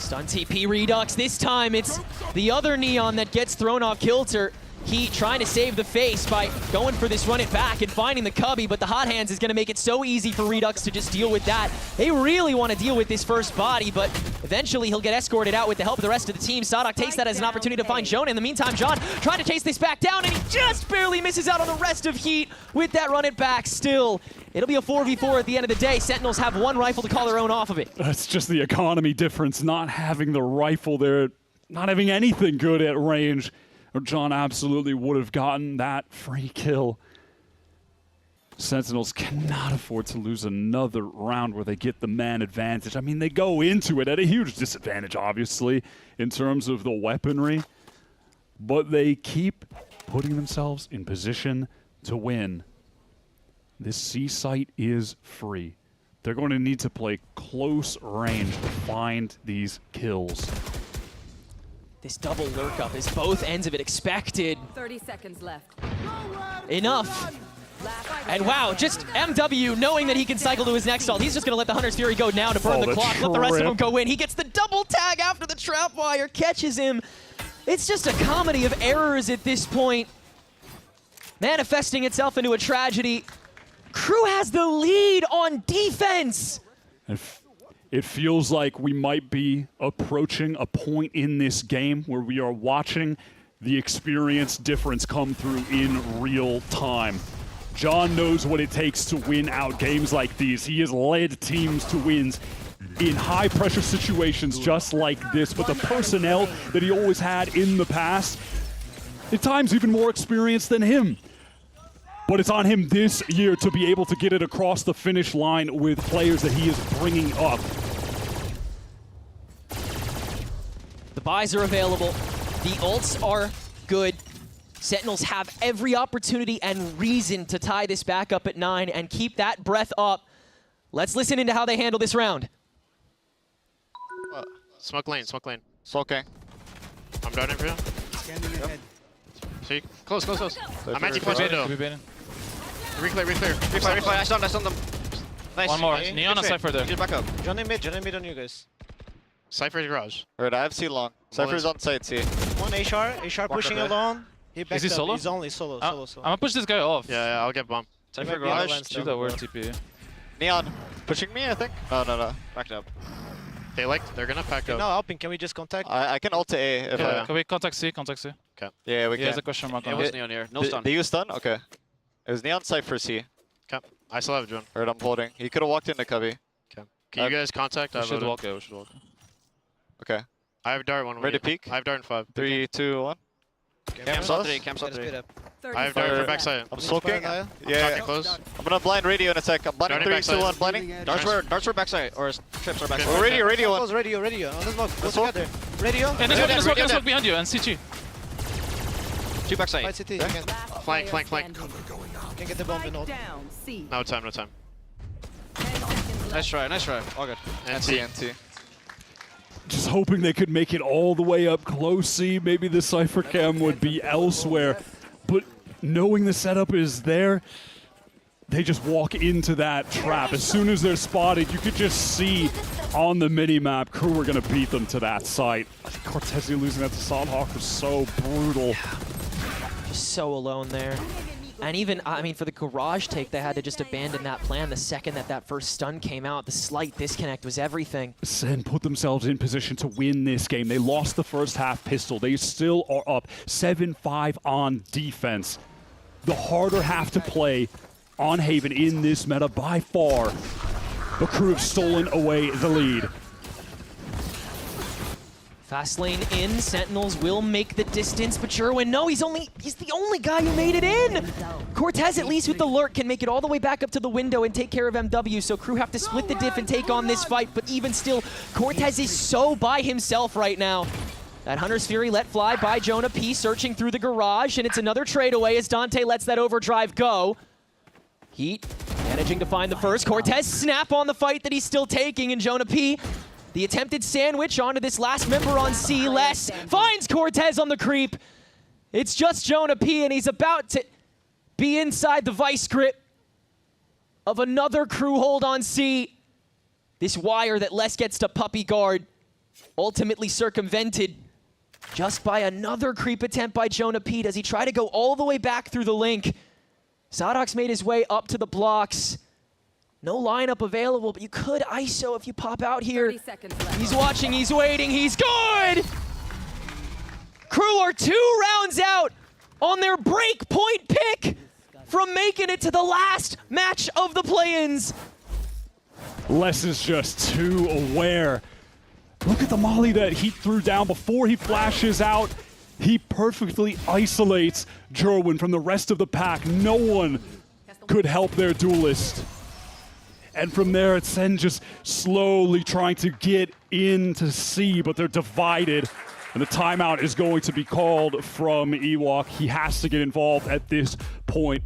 Stun TP Redux. This time it's the other Neon that gets thrown off kilter. Heat trying to save the face by going for this run it back and finding the cubby, but the hot hands is going to make it so easy for Redux to just deal with that. They really want to deal with this first body, but eventually he'll get escorted out with the help of the rest of the team. Sadok takes that as an opportunity to find Jonah. In the meantime, John trying to chase this back down, and he just barely misses out on the rest of Heat with that run it back. Still, it'll be a 4v4 at the end of the day. Sentinels have one rifle to call their own off of it. That's just the economy difference, not having the rifle there, not having anything good at range. Or John absolutely would have gotten that free kill. Sentinels cannot afford to lose another round where they get the man advantage. I mean, they go into it at a huge disadvantage, obviously, in terms of the weaponry. But they keep putting themselves in position to win. This C site is free. They're going to need to play close range to find these kills. This double lurk up is both ends of it expected. 30 seconds left. Enough. And wow, just MW knowing that he can cycle to his next ult. He's just going to let the Hunter's Fury go now to burn the clock, let the rest of them go in. He gets the double tag after the trap wire, catches him. It's just a comedy of errors at this point, manifesting itself into a tragedy. KRU has the lead on defense. It feels like we might be approaching a point in this game where we are watching the experience difference come through in real time. John knows what it takes to win out games like these. He has led teams to wins in high-pressure situations just like this, but the personnel that he always had in the past, at times even more experienced than him. But it's on him this year to be able to get it across the finish line with players that he is bringing up. The buys are available. The ults are good. Sentinels have every opportunity and reason to tie this back up at 9 and keep that breath up. Let's listen into how they handle this round. Smoke lane. It's okay. I'm down in for you. Scanning ahead. See? Close. I'm anti-push window. Reclear. Replay, I stunned them. Nice. One more. Neon and Cypher there. Get back up. Johnny mid on you guys. Cypher's garage. Alright, I have C long. Cypher's on site, C. One HR pushing alone. Is he solo? He's only solo. I'm gonna push this guy off. Yeah, I'll get bomb. Cypher garage. Shoot that word TP. Neon pushing me, I think. No. Backed up. They're gonna pack up. No, Alpin, can we just contact? I can ult to A if I... Can we contact C? Okay. Yeah, we can. He has a question mark on it. it. Was Neon here. No stun. Did you stun? Okay. It was Neon Cypher C. Okay. I still have Jun. Alright, I'm holding. He could have walked into Cubby. Okay. Can you guys contact? We should walk. Okay. I have dart one. Ready to peek? I have dart in 5. 3, 2, 1. Camps on 3. I have dart for backside. I'm smoking. Yeah. Close. I'm gonna blind radio in a sec. I'm blinding 3, 2, 1. Blinding. Darts were backside. Or trips are backside. Radio. Radio. Let's smoke. Let's smoke. Radio. And there's smoke behind you and CG. 2 backside. Flank. Can get the bomb in hold. No time. Nice try. All good. NT. Just hoping they could make it all the way up close. See, maybe the Cypher cam would be elsewhere. But knowing the setup is there, they just walk into that trap. As soon as they're spotted, you could just see on the mini-map, KRU are going to beat them to that site. Cortezi losing that to Sadok was so brutal. Just so alone there. And even, I mean, for the garage take, they had to just abandon that plan the second that first stun came out. The slight disconnect was everything. SEN put themselves in position to win this game. They lost the first half pistol. They still are up 7-5 on defense. The harder half to play on Haven in this meta by far. But KRU have stolen away the lead. Fast lane in, Sentinels will make the distance, but Jerwin, no, he's the only guy who made it in! Cortez, at least with the lurk, can make it all the way back up to the window and take care of MW, so KRU have to split the diff and take on this fight, but even still, Cortez is so by himself right now. That Hunter's Fury let fly by Jonah P, searching through the garage, and it's another trade away as Dante lets that overdrive go. Heat managing to find the first. Cortez snap on the fight that he's still taking, and Jonah P, the attempted sandwich onto this last member on C. Les finds Cortez on the creep. It's just Jonah P, and he's about to be inside the vice grip of another KRU hold on C. This wire that Les gets to puppy guard ultimately circumvented just by another creep attempt by Jonah Pete as he tried to go all the way back through the link. Sadok's made his way up to the blocks. No lineup available, but you could ISO if you pop out here. 30 seconds left. He's watching, he's waiting, he's good! KRU are 2 rounds out on their break point pick from making it to the last match of the play-ins. Les is just too aware. Look at the molly that he threw down before he flashes out. He perfectly isolates Jerwin from the rest of the pack. No one could help their duelist. And from there, it's SEN just slowly trying to get into C, but they're divided. And the timeout is going to be called from Ewok. He has to get involved at this point.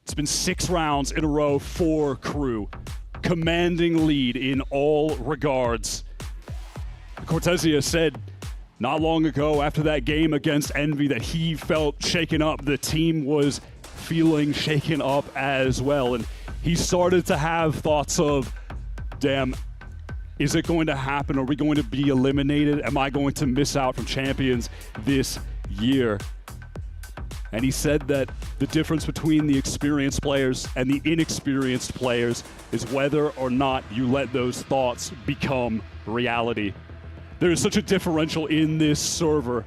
It's been 6 rounds in a row for KRU. Commanding lead in all regards. Cortesia said not long ago after that game against Envy that he felt shaken up. The team was feeling shaken up as well. And he started to have thoughts of, damn, is it going to happen? Are we going to be eliminated? Am I going to miss out from Champions this year? And he said that the difference between the experienced players and the inexperienced players is whether or not you let those thoughts become reality. There is such a differential in this server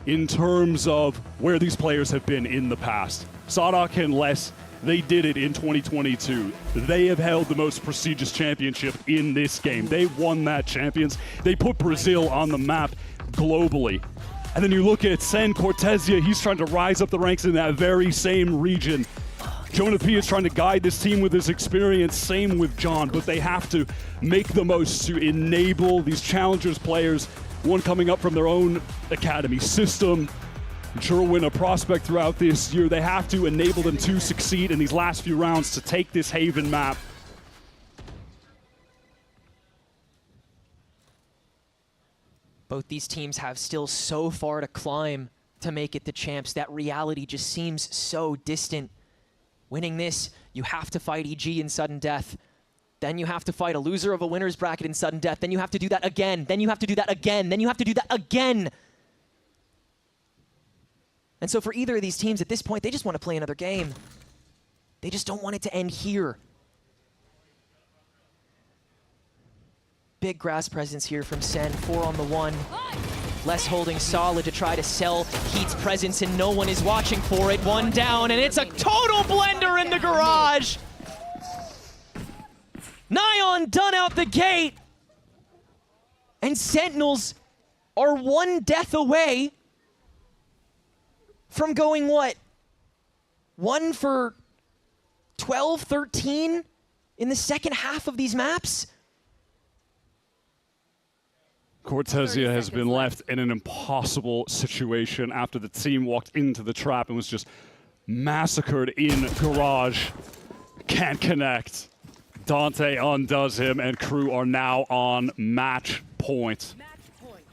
in terms of where these players have been in the past. Sadok and Les, they did it in 2022. They have held the most prestigious championship in this game. They won that Champions. They put Brazil on the map globally. And then you look at SEN Cortesia, he's trying to rise up the ranks in that very same region. Jonah P is trying to guide this team with his experience, same with John, but they have to make the most to enable these challengers players, one coming up from their own academy system, Jerwin, a prospect throughout this year. They have to enable them to succeed in these last few rounds to take this Haven map. Both these teams have still so far to climb to make it to champs. That reality just seems so distant. Winning this, you have to fight EG in sudden death. Then you have to fight a loser of a winner's bracket in sudden death. Then you have to do that again. Then you have to do that again. Then you have to do that again. And so for either of these teams at this point, they just want to play another game. They just don't want it to end here. Big grass presence here from SEN, 4 on the 1. Les holding solid to try to sell Heat's presence, and no one is watching for it. 1 down, and it's a total blender in the garage. Nyon done out the gate. And Sentinels are 1 death away from going, what? 1 for 12, 13 in the second half of these maps? Cortesia has been left in an impossible situation after the team walked into the trap and was just massacred in garage. Can't connect. Dante undoes him, and KRU are now on match point.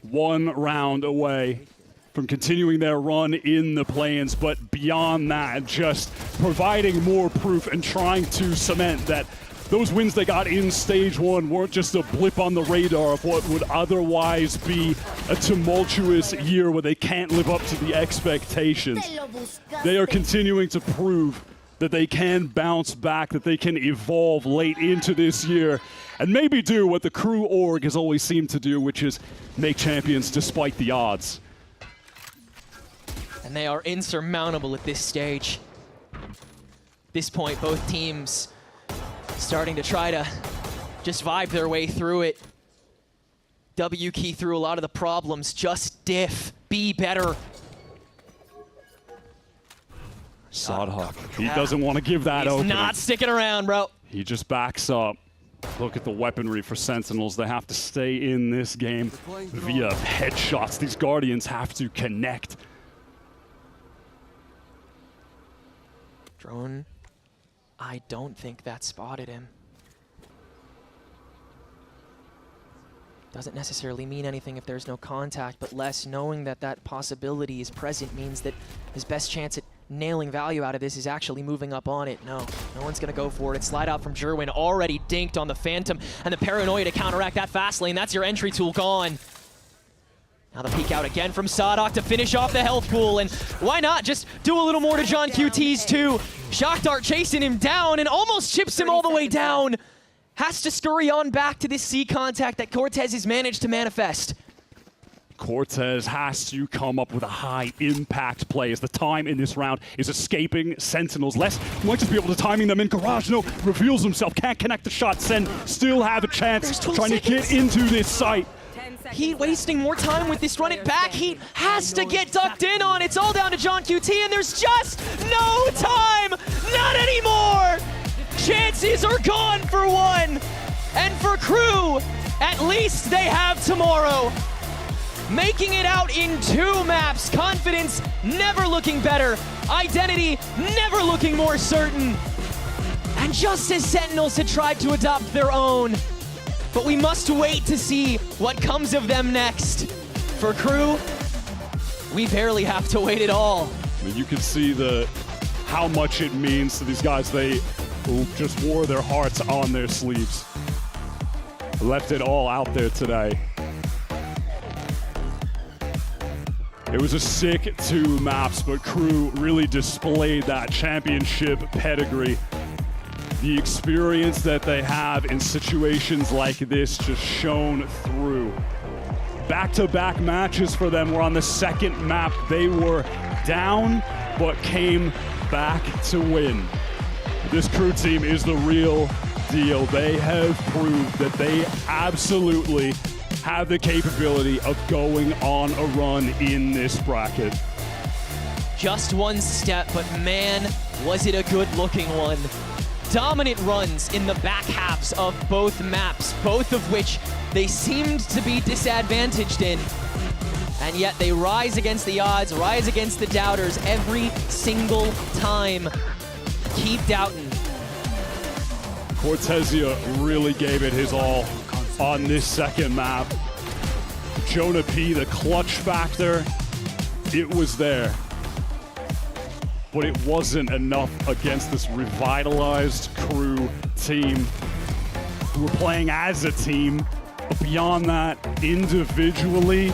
1 round away from continuing their run in the play-ins, but beyond that, just providing more proof and trying to cement that those wins they got in stage 1 weren't just a blip on the radar of what would otherwise be a tumultuous year where they can't live up to the expectations. They are continuing to prove that they can bounce back, that they can evolve late into this year, and maybe do what the KRU org has always seemed to do, which is make champions despite the odds. And they are insurmountable at this stage. At this point, both teams starting to try to just vibe their way through it. W key through a lot of the problems. Just diff. Be better. Sadok, he doesn't want to give that opening. He's not sticking around, bro. He just backs up. Look at the weaponry for Sentinels. They have to stay in this game via headshots. These Guardians have to connect. Drone. I don't think that spotted him. Doesn't necessarily mean anything if there's no contact, but Les knowing that that possibility is present means that his best chance at nailing value out of this is actually moving up on it. No one's gonna go for it. Slide out from Jerwin, already dinked on the Phantom, and the Paranoia to counteract that fast lane. That's your entry tool gone. Now the peek out again from Sadok to finish off the health pool, and why not just do a little more to John QT's too. Shock Dart chasing him down and almost chips him all the way down. Has to scurry on back to this C contact that Cortez has managed to manifest. Cortez has to come up with a high impact play as the time in this round is escaping Sentinels. Les might just be able to timing them in. Garage, no, reveals himself, can't connect the shot. Sen still have a chance trying to get into this site. Heat wasting more time with this run it back. Heat has to get ducked in on. It's all down to John QT, and there's just no time. Not anymore. Chances are gone for one. And for KRU, at least they have tomorrow. Making it out in 2 maps. Confidence never looking better. Identity never looking more certain. And just as Sentinels had tried to adopt their own, but we must wait to see what comes of them next. For KRU, we barely have to wait at all. I mean, you can see how much it means to these guys. They just wore their hearts on their sleeves. Left it all out there today. It was a sick 2 maps, but KRU really displayed that championship pedigree. The experience that they have in situations like this just shone through. Back-to-back matches for them were on the 2nd map. They were down, but came back to win. This KRU team is the real deal. They have proved that they absolutely have the capability of going on a run in this bracket. Just one step, but man, was it a good-looking one. Dominant runs in the back halves of both maps, both of which they seemed to be disadvantaged in. And yet they rise against the odds, rise against the doubters every single time. Keep doubting. Cortezia really gave it his all on this 2nd map. Jonah P, the clutch factor, it was there. But it wasn't enough against this revitalized KRU team who were playing as a team. But beyond that, individually,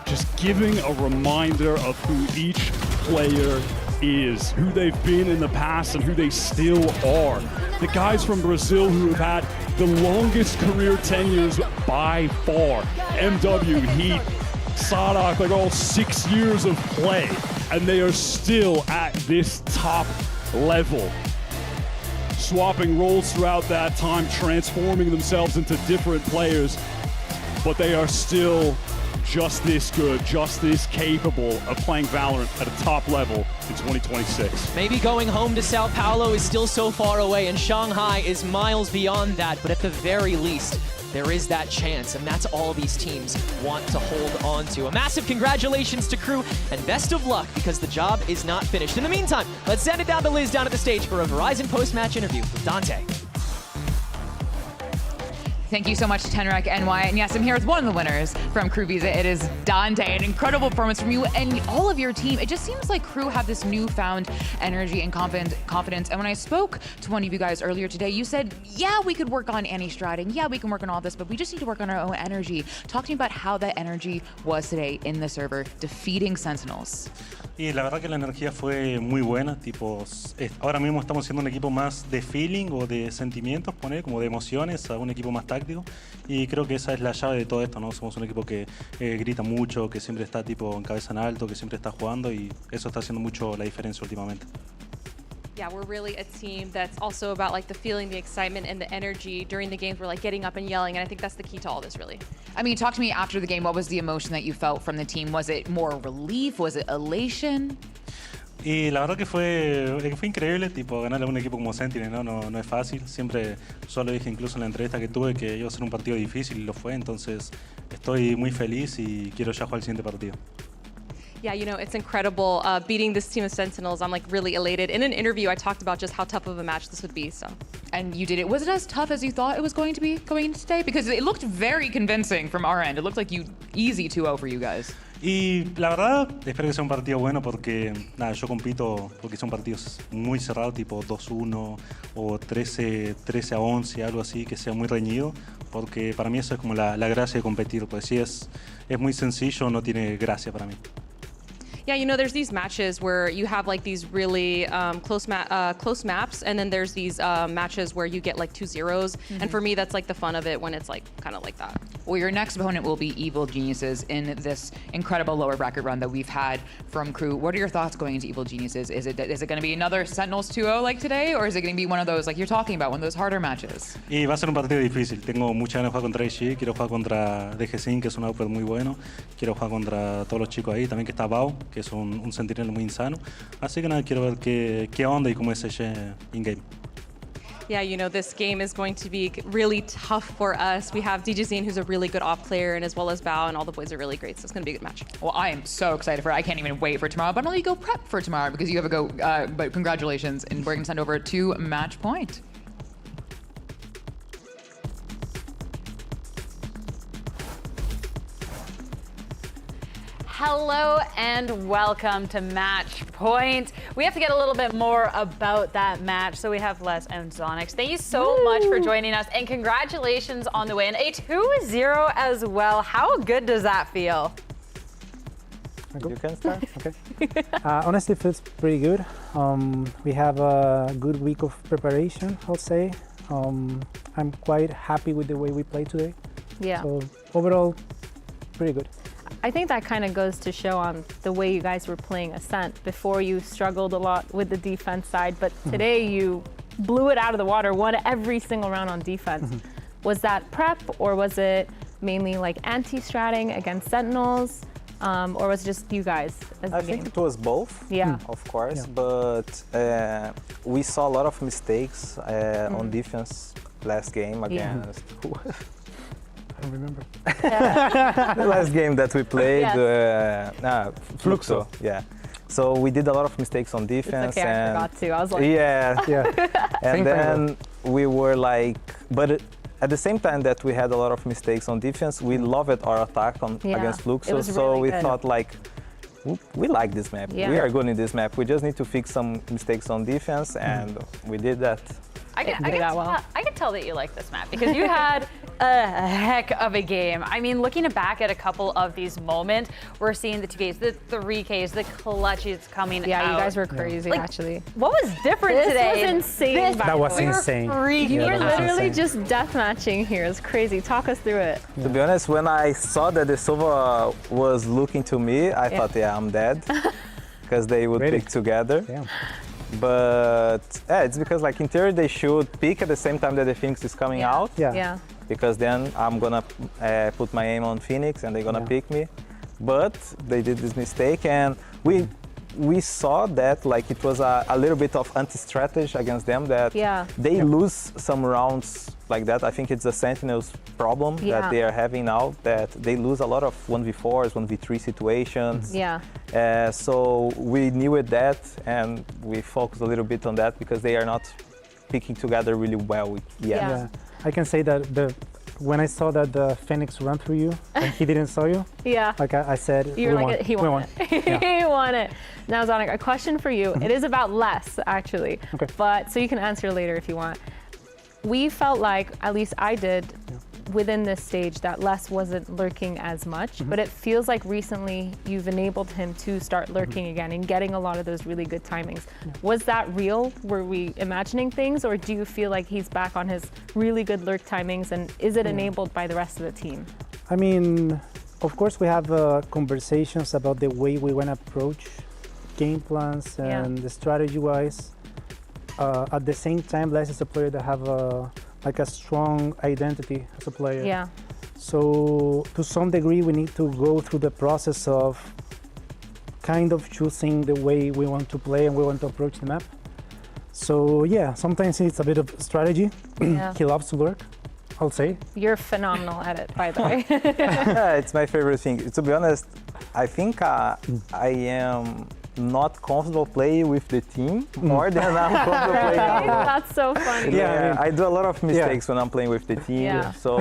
just giving a reminder of who each player is, who they've been in the past and who they still are. The guys from Brazil who have had the longest career tenures by far. MW, Heat, Sadok, like all 6 years of play, and they are still at this top level. Swapping roles throughout that time, transforming themselves into different players, but they are still just this good, just this capable of playing Valorant at a top level in 2026. Maybe going home to Sao Paulo is still so far away, and Shanghai is miles beyond that, but at the very least, there is that chance, and that's all these teams want to hold on to. A massive congratulations to KRU, and best of luck, because the job is not finished. In the meantime, let's send it down to Liz down at the stage for a Verizon post-match interview with Dante. Thank you so much, Tenrek NY. And yes, I'm here with one of the winners from KRU Visa. It is Dante. An incredible performance from you and all of your team. It just seems like KRU have this newfound energy and confidence. And when I spoke to one of you guys earlier today, you said, yeah, we could work on anti-stratting. Yeah, we can work on all this, but we just need to work on our own energy. Talk to me about how that energy was today in the server, defeating Sentinels. Y la verdad que la energía fue muy buena, tipo, ahora mismo estamos siendo un equipo más de feeling o de sentimientos, poner como de emociones, a un equipo más táctico, y creo que esa es la llave de todo esto, ¿no? Somos un equipo que grita mucho, que siempre está tipo en cabeza en alto, que siempre está jugando, y eso está haciendo mucho la diferencia últimamente. Yeah, we're really a team that's also about like the feeling, the excitement, and the energy during the games. We're like getting up and yelling, and I think that's the key to all this, really. I mean, talk to me after the game. What was the emotion that you felt from the team? Was it more relief? Was it elation? Y la verdad que fue increíble, tipo, ganarle a un equipo como Sentinel, no es fácil. Siempre, yo lo dije incluso en la entrevista que tuve, que iba a ser un partido difícil y lo fue. Entonces, estoy muy feliz y quiero ya jugar el siguiente partido. Yeah, you know, it's incredible beating this team of Sentinels. I'm like really elated. In an interview, I talked about just how tough of a match this would be. So, and you did it. Was it as tough as you thought it was going to be going into today? Because it looked very convincing from our end. It looked like easy 2-0 for you guys. Y la verdad, espero que sea un partido bueno porque nada, yo compito porque son partidos muy cerrados, tipo 2-1 o 13-11, algo así, que sea muy reñido, porque para mí eso es como la gracia de competir, pues si es muy sencillo, no tiene gracia para mí. yeah, you know, there's these matches where you have like these really close maps, and then there's these matches where you get like 2-0s. And for me, that's like the fun of it when it's like kind of like that. Well, your next opponent will be Evil Geniuses in this incredible lower bracket run that we've had from KRU. What are your thoughts going into Evil Geniuses? Is it going to be another Sentinels 2-0 like today, or is it going to be one of those, like you're talking about, one of those harder matches? Y va a ser un partido difícil. Tengo muchas ganas de jugar contra IG, quiero jugar contra DG5, que es un output muy bueno. Quiero jugar contra todos los chicos ahí, también que está Bao, que es un sentinel muy insano. Así que nada, quiero ver qué onda y cómo es ese in-game. Yeah, you know, this game is going to be really tough for us. We have DJ Zane, who's a really good off player, and as well as Bao, and all the boys are really great, so it's going to be a good match. Well, I am so excited for it. I can't even wait for tomorrow, but I'll let you go prep for tomorrow because you have a go. But congratulations, and we're going to send over to match point. Hello and welcome to Match Point. We have to get a little bit more about that match, so we have Les and Zonix. Thank you so much for joining us, and congratulations on the win. A 2-0 as well. How good does that feel? You can start. Okay. Honestly, it feels pretty good. We have a good week of preparation, I'll say. I'm quite happy with the way we played today. Yeah. So overall, pretty good. I think that kind of goes to show on the way you guys were playing Ascent. Before you struggled a lot with the defense side, but today you blew it out of the water, won every single round on defense. Was that prep, or was it mainly like anti-stratting against Sentinels, or was it just you guys as a I game? think it was both, of course, but we saw a lot of mistakes on defense last game against... I don't remember. The last game that we played, Fluxo. Yeah. So we did a lot of mistakes on defense. It's okay, I forgot to. I was like, and then we were like, but at the same time that we had a lot of mistakes on defense, we loved our attack against Fluxo. So we thought like, we like this map. We are good in this map. We just need to fix some mistakes on defense, and we did that. I can tell that you like this map because you had a heck of a game. I mean, looking back at a couple of these moments, we're seeing the 2Ks, the 3Ks, the clutches coming out. Yeah, you guys were crazy, actually. What was different today? This was insane. That was insane. You were literally just deathmatching here. It's crazy. Talk us through it. To be honest, when I saw that the Sova was looking to me, I thought, I'm dead, because they would pick together. But it's because like in theory they should pick at the same time that the Phoenix is coming out. Because then I'm gonna put my aim on Phoenix and they're gonna pick me. But they did this mistake, and we saw that like it was a little bit of anti-strategy against them, that they lose some rounds like that. I think it's the Sentinels problem that they are having now, that they lose a lot of 1v4s, 1v3 situations. So we knew that, and we focused a little bit on that because they are not picking together really well yet. I can say that when I saw that the Phoenix ran through you and he didn't saw you, like I said, he won it. He won it. Now, Zonik, a question for you. It is about Les, actually, but so you can answer later if you want. We felt like, at least I did, within this stage, that Les wasn't lurking as much, but it feels like recently you've enabled him to start lurking again and getting a lot of those really good timings. Was that real? Were we imagining things, or do you feel like he's back on his really good lurk timings, and is it enabled by the rest of the team? I mean, of course we have conversations about the way we want to approach game plans and the strategy-wise. At the same time, Les is a player that have like a strong identity as a player. So to some degree, we need to go through the process of kind of choosing the way we want to play and we want to approach the map. So sometimes it's a bit of strategy. He loves to lurk, I'll say. You're phenomenal at it, by the way. It's my favorite thing. To be honest, I think I am not comfortable playing with the team more than I'm comfortable playing alone. That's so funny. Yeah, I do a lot of mistakes when I'm playing with the team. Yeah. So,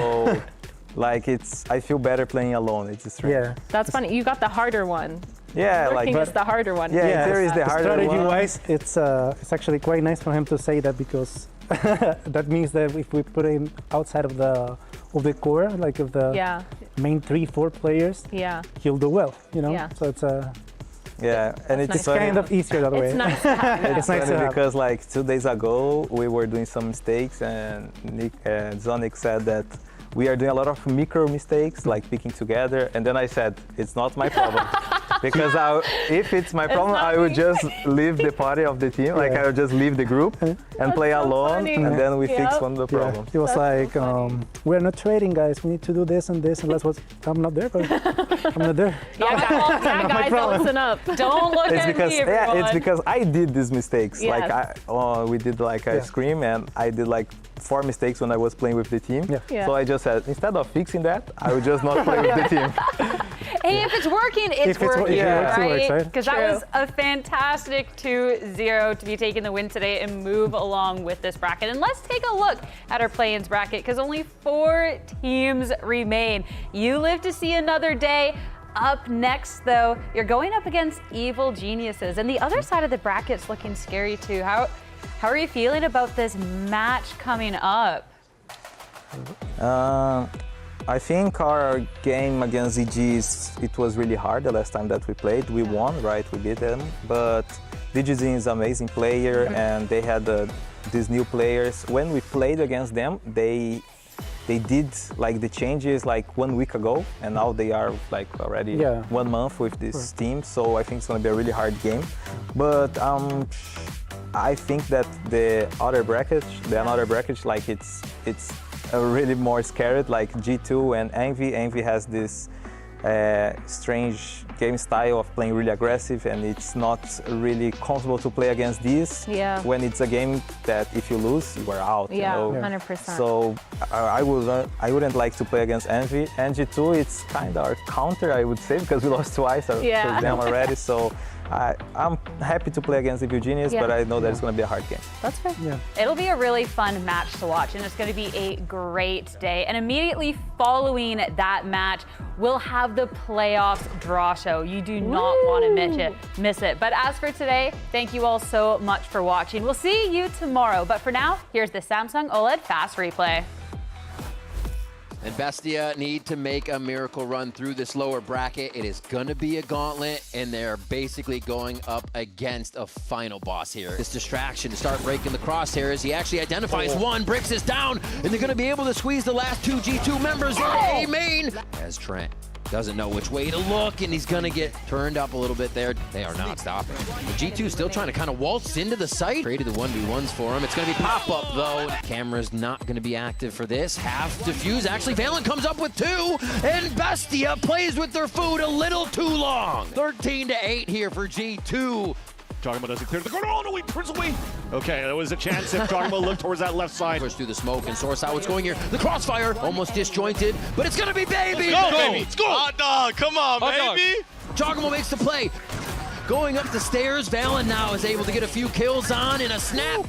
like, I feel better playing alone. It's strange. Yeah. That's funny. You got the harder one. Yeah, Lurking like is the harder one. Yeah, there is the harder one. Strategy-wise, it's actually quite nice for him to say that, because that means that if we put him outside of the core, like of the main 3-4 players, he'll do well. You know. Yeah. So it's Yeah, and it's kind of easier that way. It's nice to have. It's nice funny to have. because like 2 days ago we were doing some mistakes, and Zonic said that we are doing a lot of micro mistakes, like picking together, and then I said it's not my problem. Because if it's my problem, I would just leave the party of the team. Like I would just leave the group and play alone, and then we fix one of the problems. He was like, "We're not trading, guys. We need to do this and this." And that's what I'm not there, but I'm not there. Yeah, guys, listen up. Don't look It's at because me, everyone. it's because I did these mistakes. Yes. Like we did like a scrim, and I did like 4 mistakes when I was playing with the team. Yeah. So I just said, instead of fixing that, I would just not play with the team. Hey, if it's working, it's working, right? right? Because that was a fantastic 2-0 to be taking the win today and move along with this bracket. And let's take a look at our play-ins bracket, because only 4 teams remain. You live to see another day. Up next, though, you're going up against Evil Geniuses, and the other side of the bracket's looking scary too. How are you feeling about this match coming up? I think our game against EG, it was really hard the last time that we played. We won, right? We beat them. But DGZ is an amazing player, and they had these new players. When we played against them, they did like the changes like 1 week ago, and now they are like already 1 month with this team. So I think it's gonna be a really hard game. But I think that the other bracket, like it's really more scared, like G2 and Envy. Envy has this strange game style of playing really aggressive, and it's not really comfortable to play against these. Yeah. When it's a game that if you lose, you are out. Yeah, you know? 100%. So I wouldn't like to play against Envy. And G2, it's kind of our counter, I would say, because we lost twice to them already. So I'm happy to play against the Genius, but I know that it's going to be a hard game. That's fair. Yeah. It'll be a really fun match to watch, and it's going to be a great day. And immediately following that match, we'll have the playoffs draw show. You do not want to miss it. But as for today, thank you all so much for watching. We'll see you tomorrow. But for now, here's the Samsung OLED Fast Replay. And Bestia need to make a miracle run through this lower bracket. It is gonna be a gauntlet, and they're basically going up against a final boss here. This distraction to start breaking the crosshairs. He actually identifies one, breaks this down, and they're gonna be able to squeeze the last 2 G2 members in A main. As Trent doesn't know which way to look, and he's gonna get turned up a little bit there. They are not stopping. The G2 still trying to kind of waltz into the site. Traded the 1v1s for him. It's gonna be pop-up though. Camera's not gonna be active for this. Half defuse. Actually, Valen comes up with 2, and Bestia plays with their food a little too long. 13-8 here for G2. Jogamo doesn't clear the corner. Oh no, he turns away. Okay, there was a chance if Jogamo looked towards that left side. Push through the smoke and source out what's going here. The crossfire almost disjointed, but it's gonna be Baby. Let's go, baby. Let's go. Hot dog, come on, baby. Jogamo makes the play. Going up the stairs, Valen now is able to get a few kills on in a snap.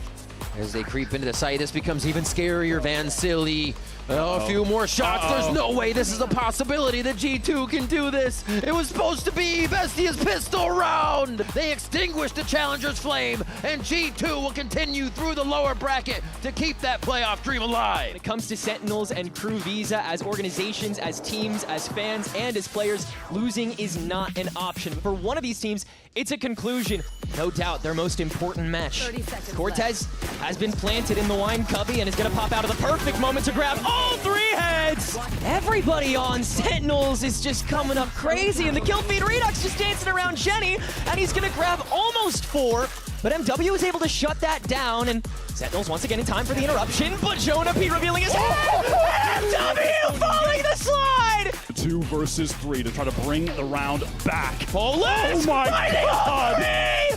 As they creep into the site, this becomes even scarier. Van Silly. A few more shots. There's no way this is a possibility that G2 can do this. It was supposed to be Bestia's pistol round. They extinguished the Challenger's flame, and G2 will continue through the lower bracket to keep that playoff dream alive. When it comes to Sentinels and KRU Visa, as organizations, as teams, as fans, and as players, losing is not an option. For one of these teams, it's a conclusion. No doubt their most important match. Cortez has been planted in the wine cubby and is going to pop out of the perfect moment to grab all 3 heads. Everybody on Sentinels is just coming up crazy, and the kill feed Redux just dancing around Jenny, and he's going to grab almost 4. But MW is able to shut that down, and Sentinels once again in time for the interruption, but Jonah P revealing his head, and MW falling the slide! 2 versus 3 to try to bring the round back. Oh my God!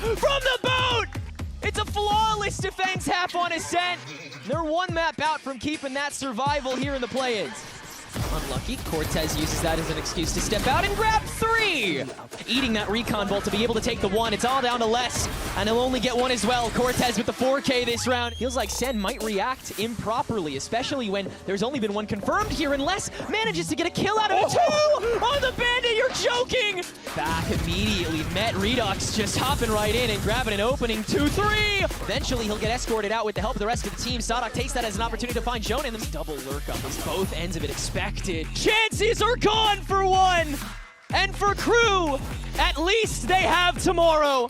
From the boat! It's a flawless defense half on Ascent. They're 1 map out from keeping that survival here in the play-ins. Unlucky. Cortez uses that as an excuse to step out and grab 3! Eating that recon bolt to be able to take the 1. It's all down to Les, and he'll only get 1 as well. Cortez with the 4K this round. Feels like SEN might react improperly, especially when there's only been 1 confirmed here, and Les manages to get a kill out of 2! On the Bandit, you're joking! Back immediately, met Redux just hopping right in and grabbing an opening 2-3! Eventually, he'll get escorted out with the help of the rest of the team. Sadok takes that as an opportunity to find Jonan. The double lurk up is both ends of it expected. Chances are gone for 1! And for KRU, at least they have tomorrow.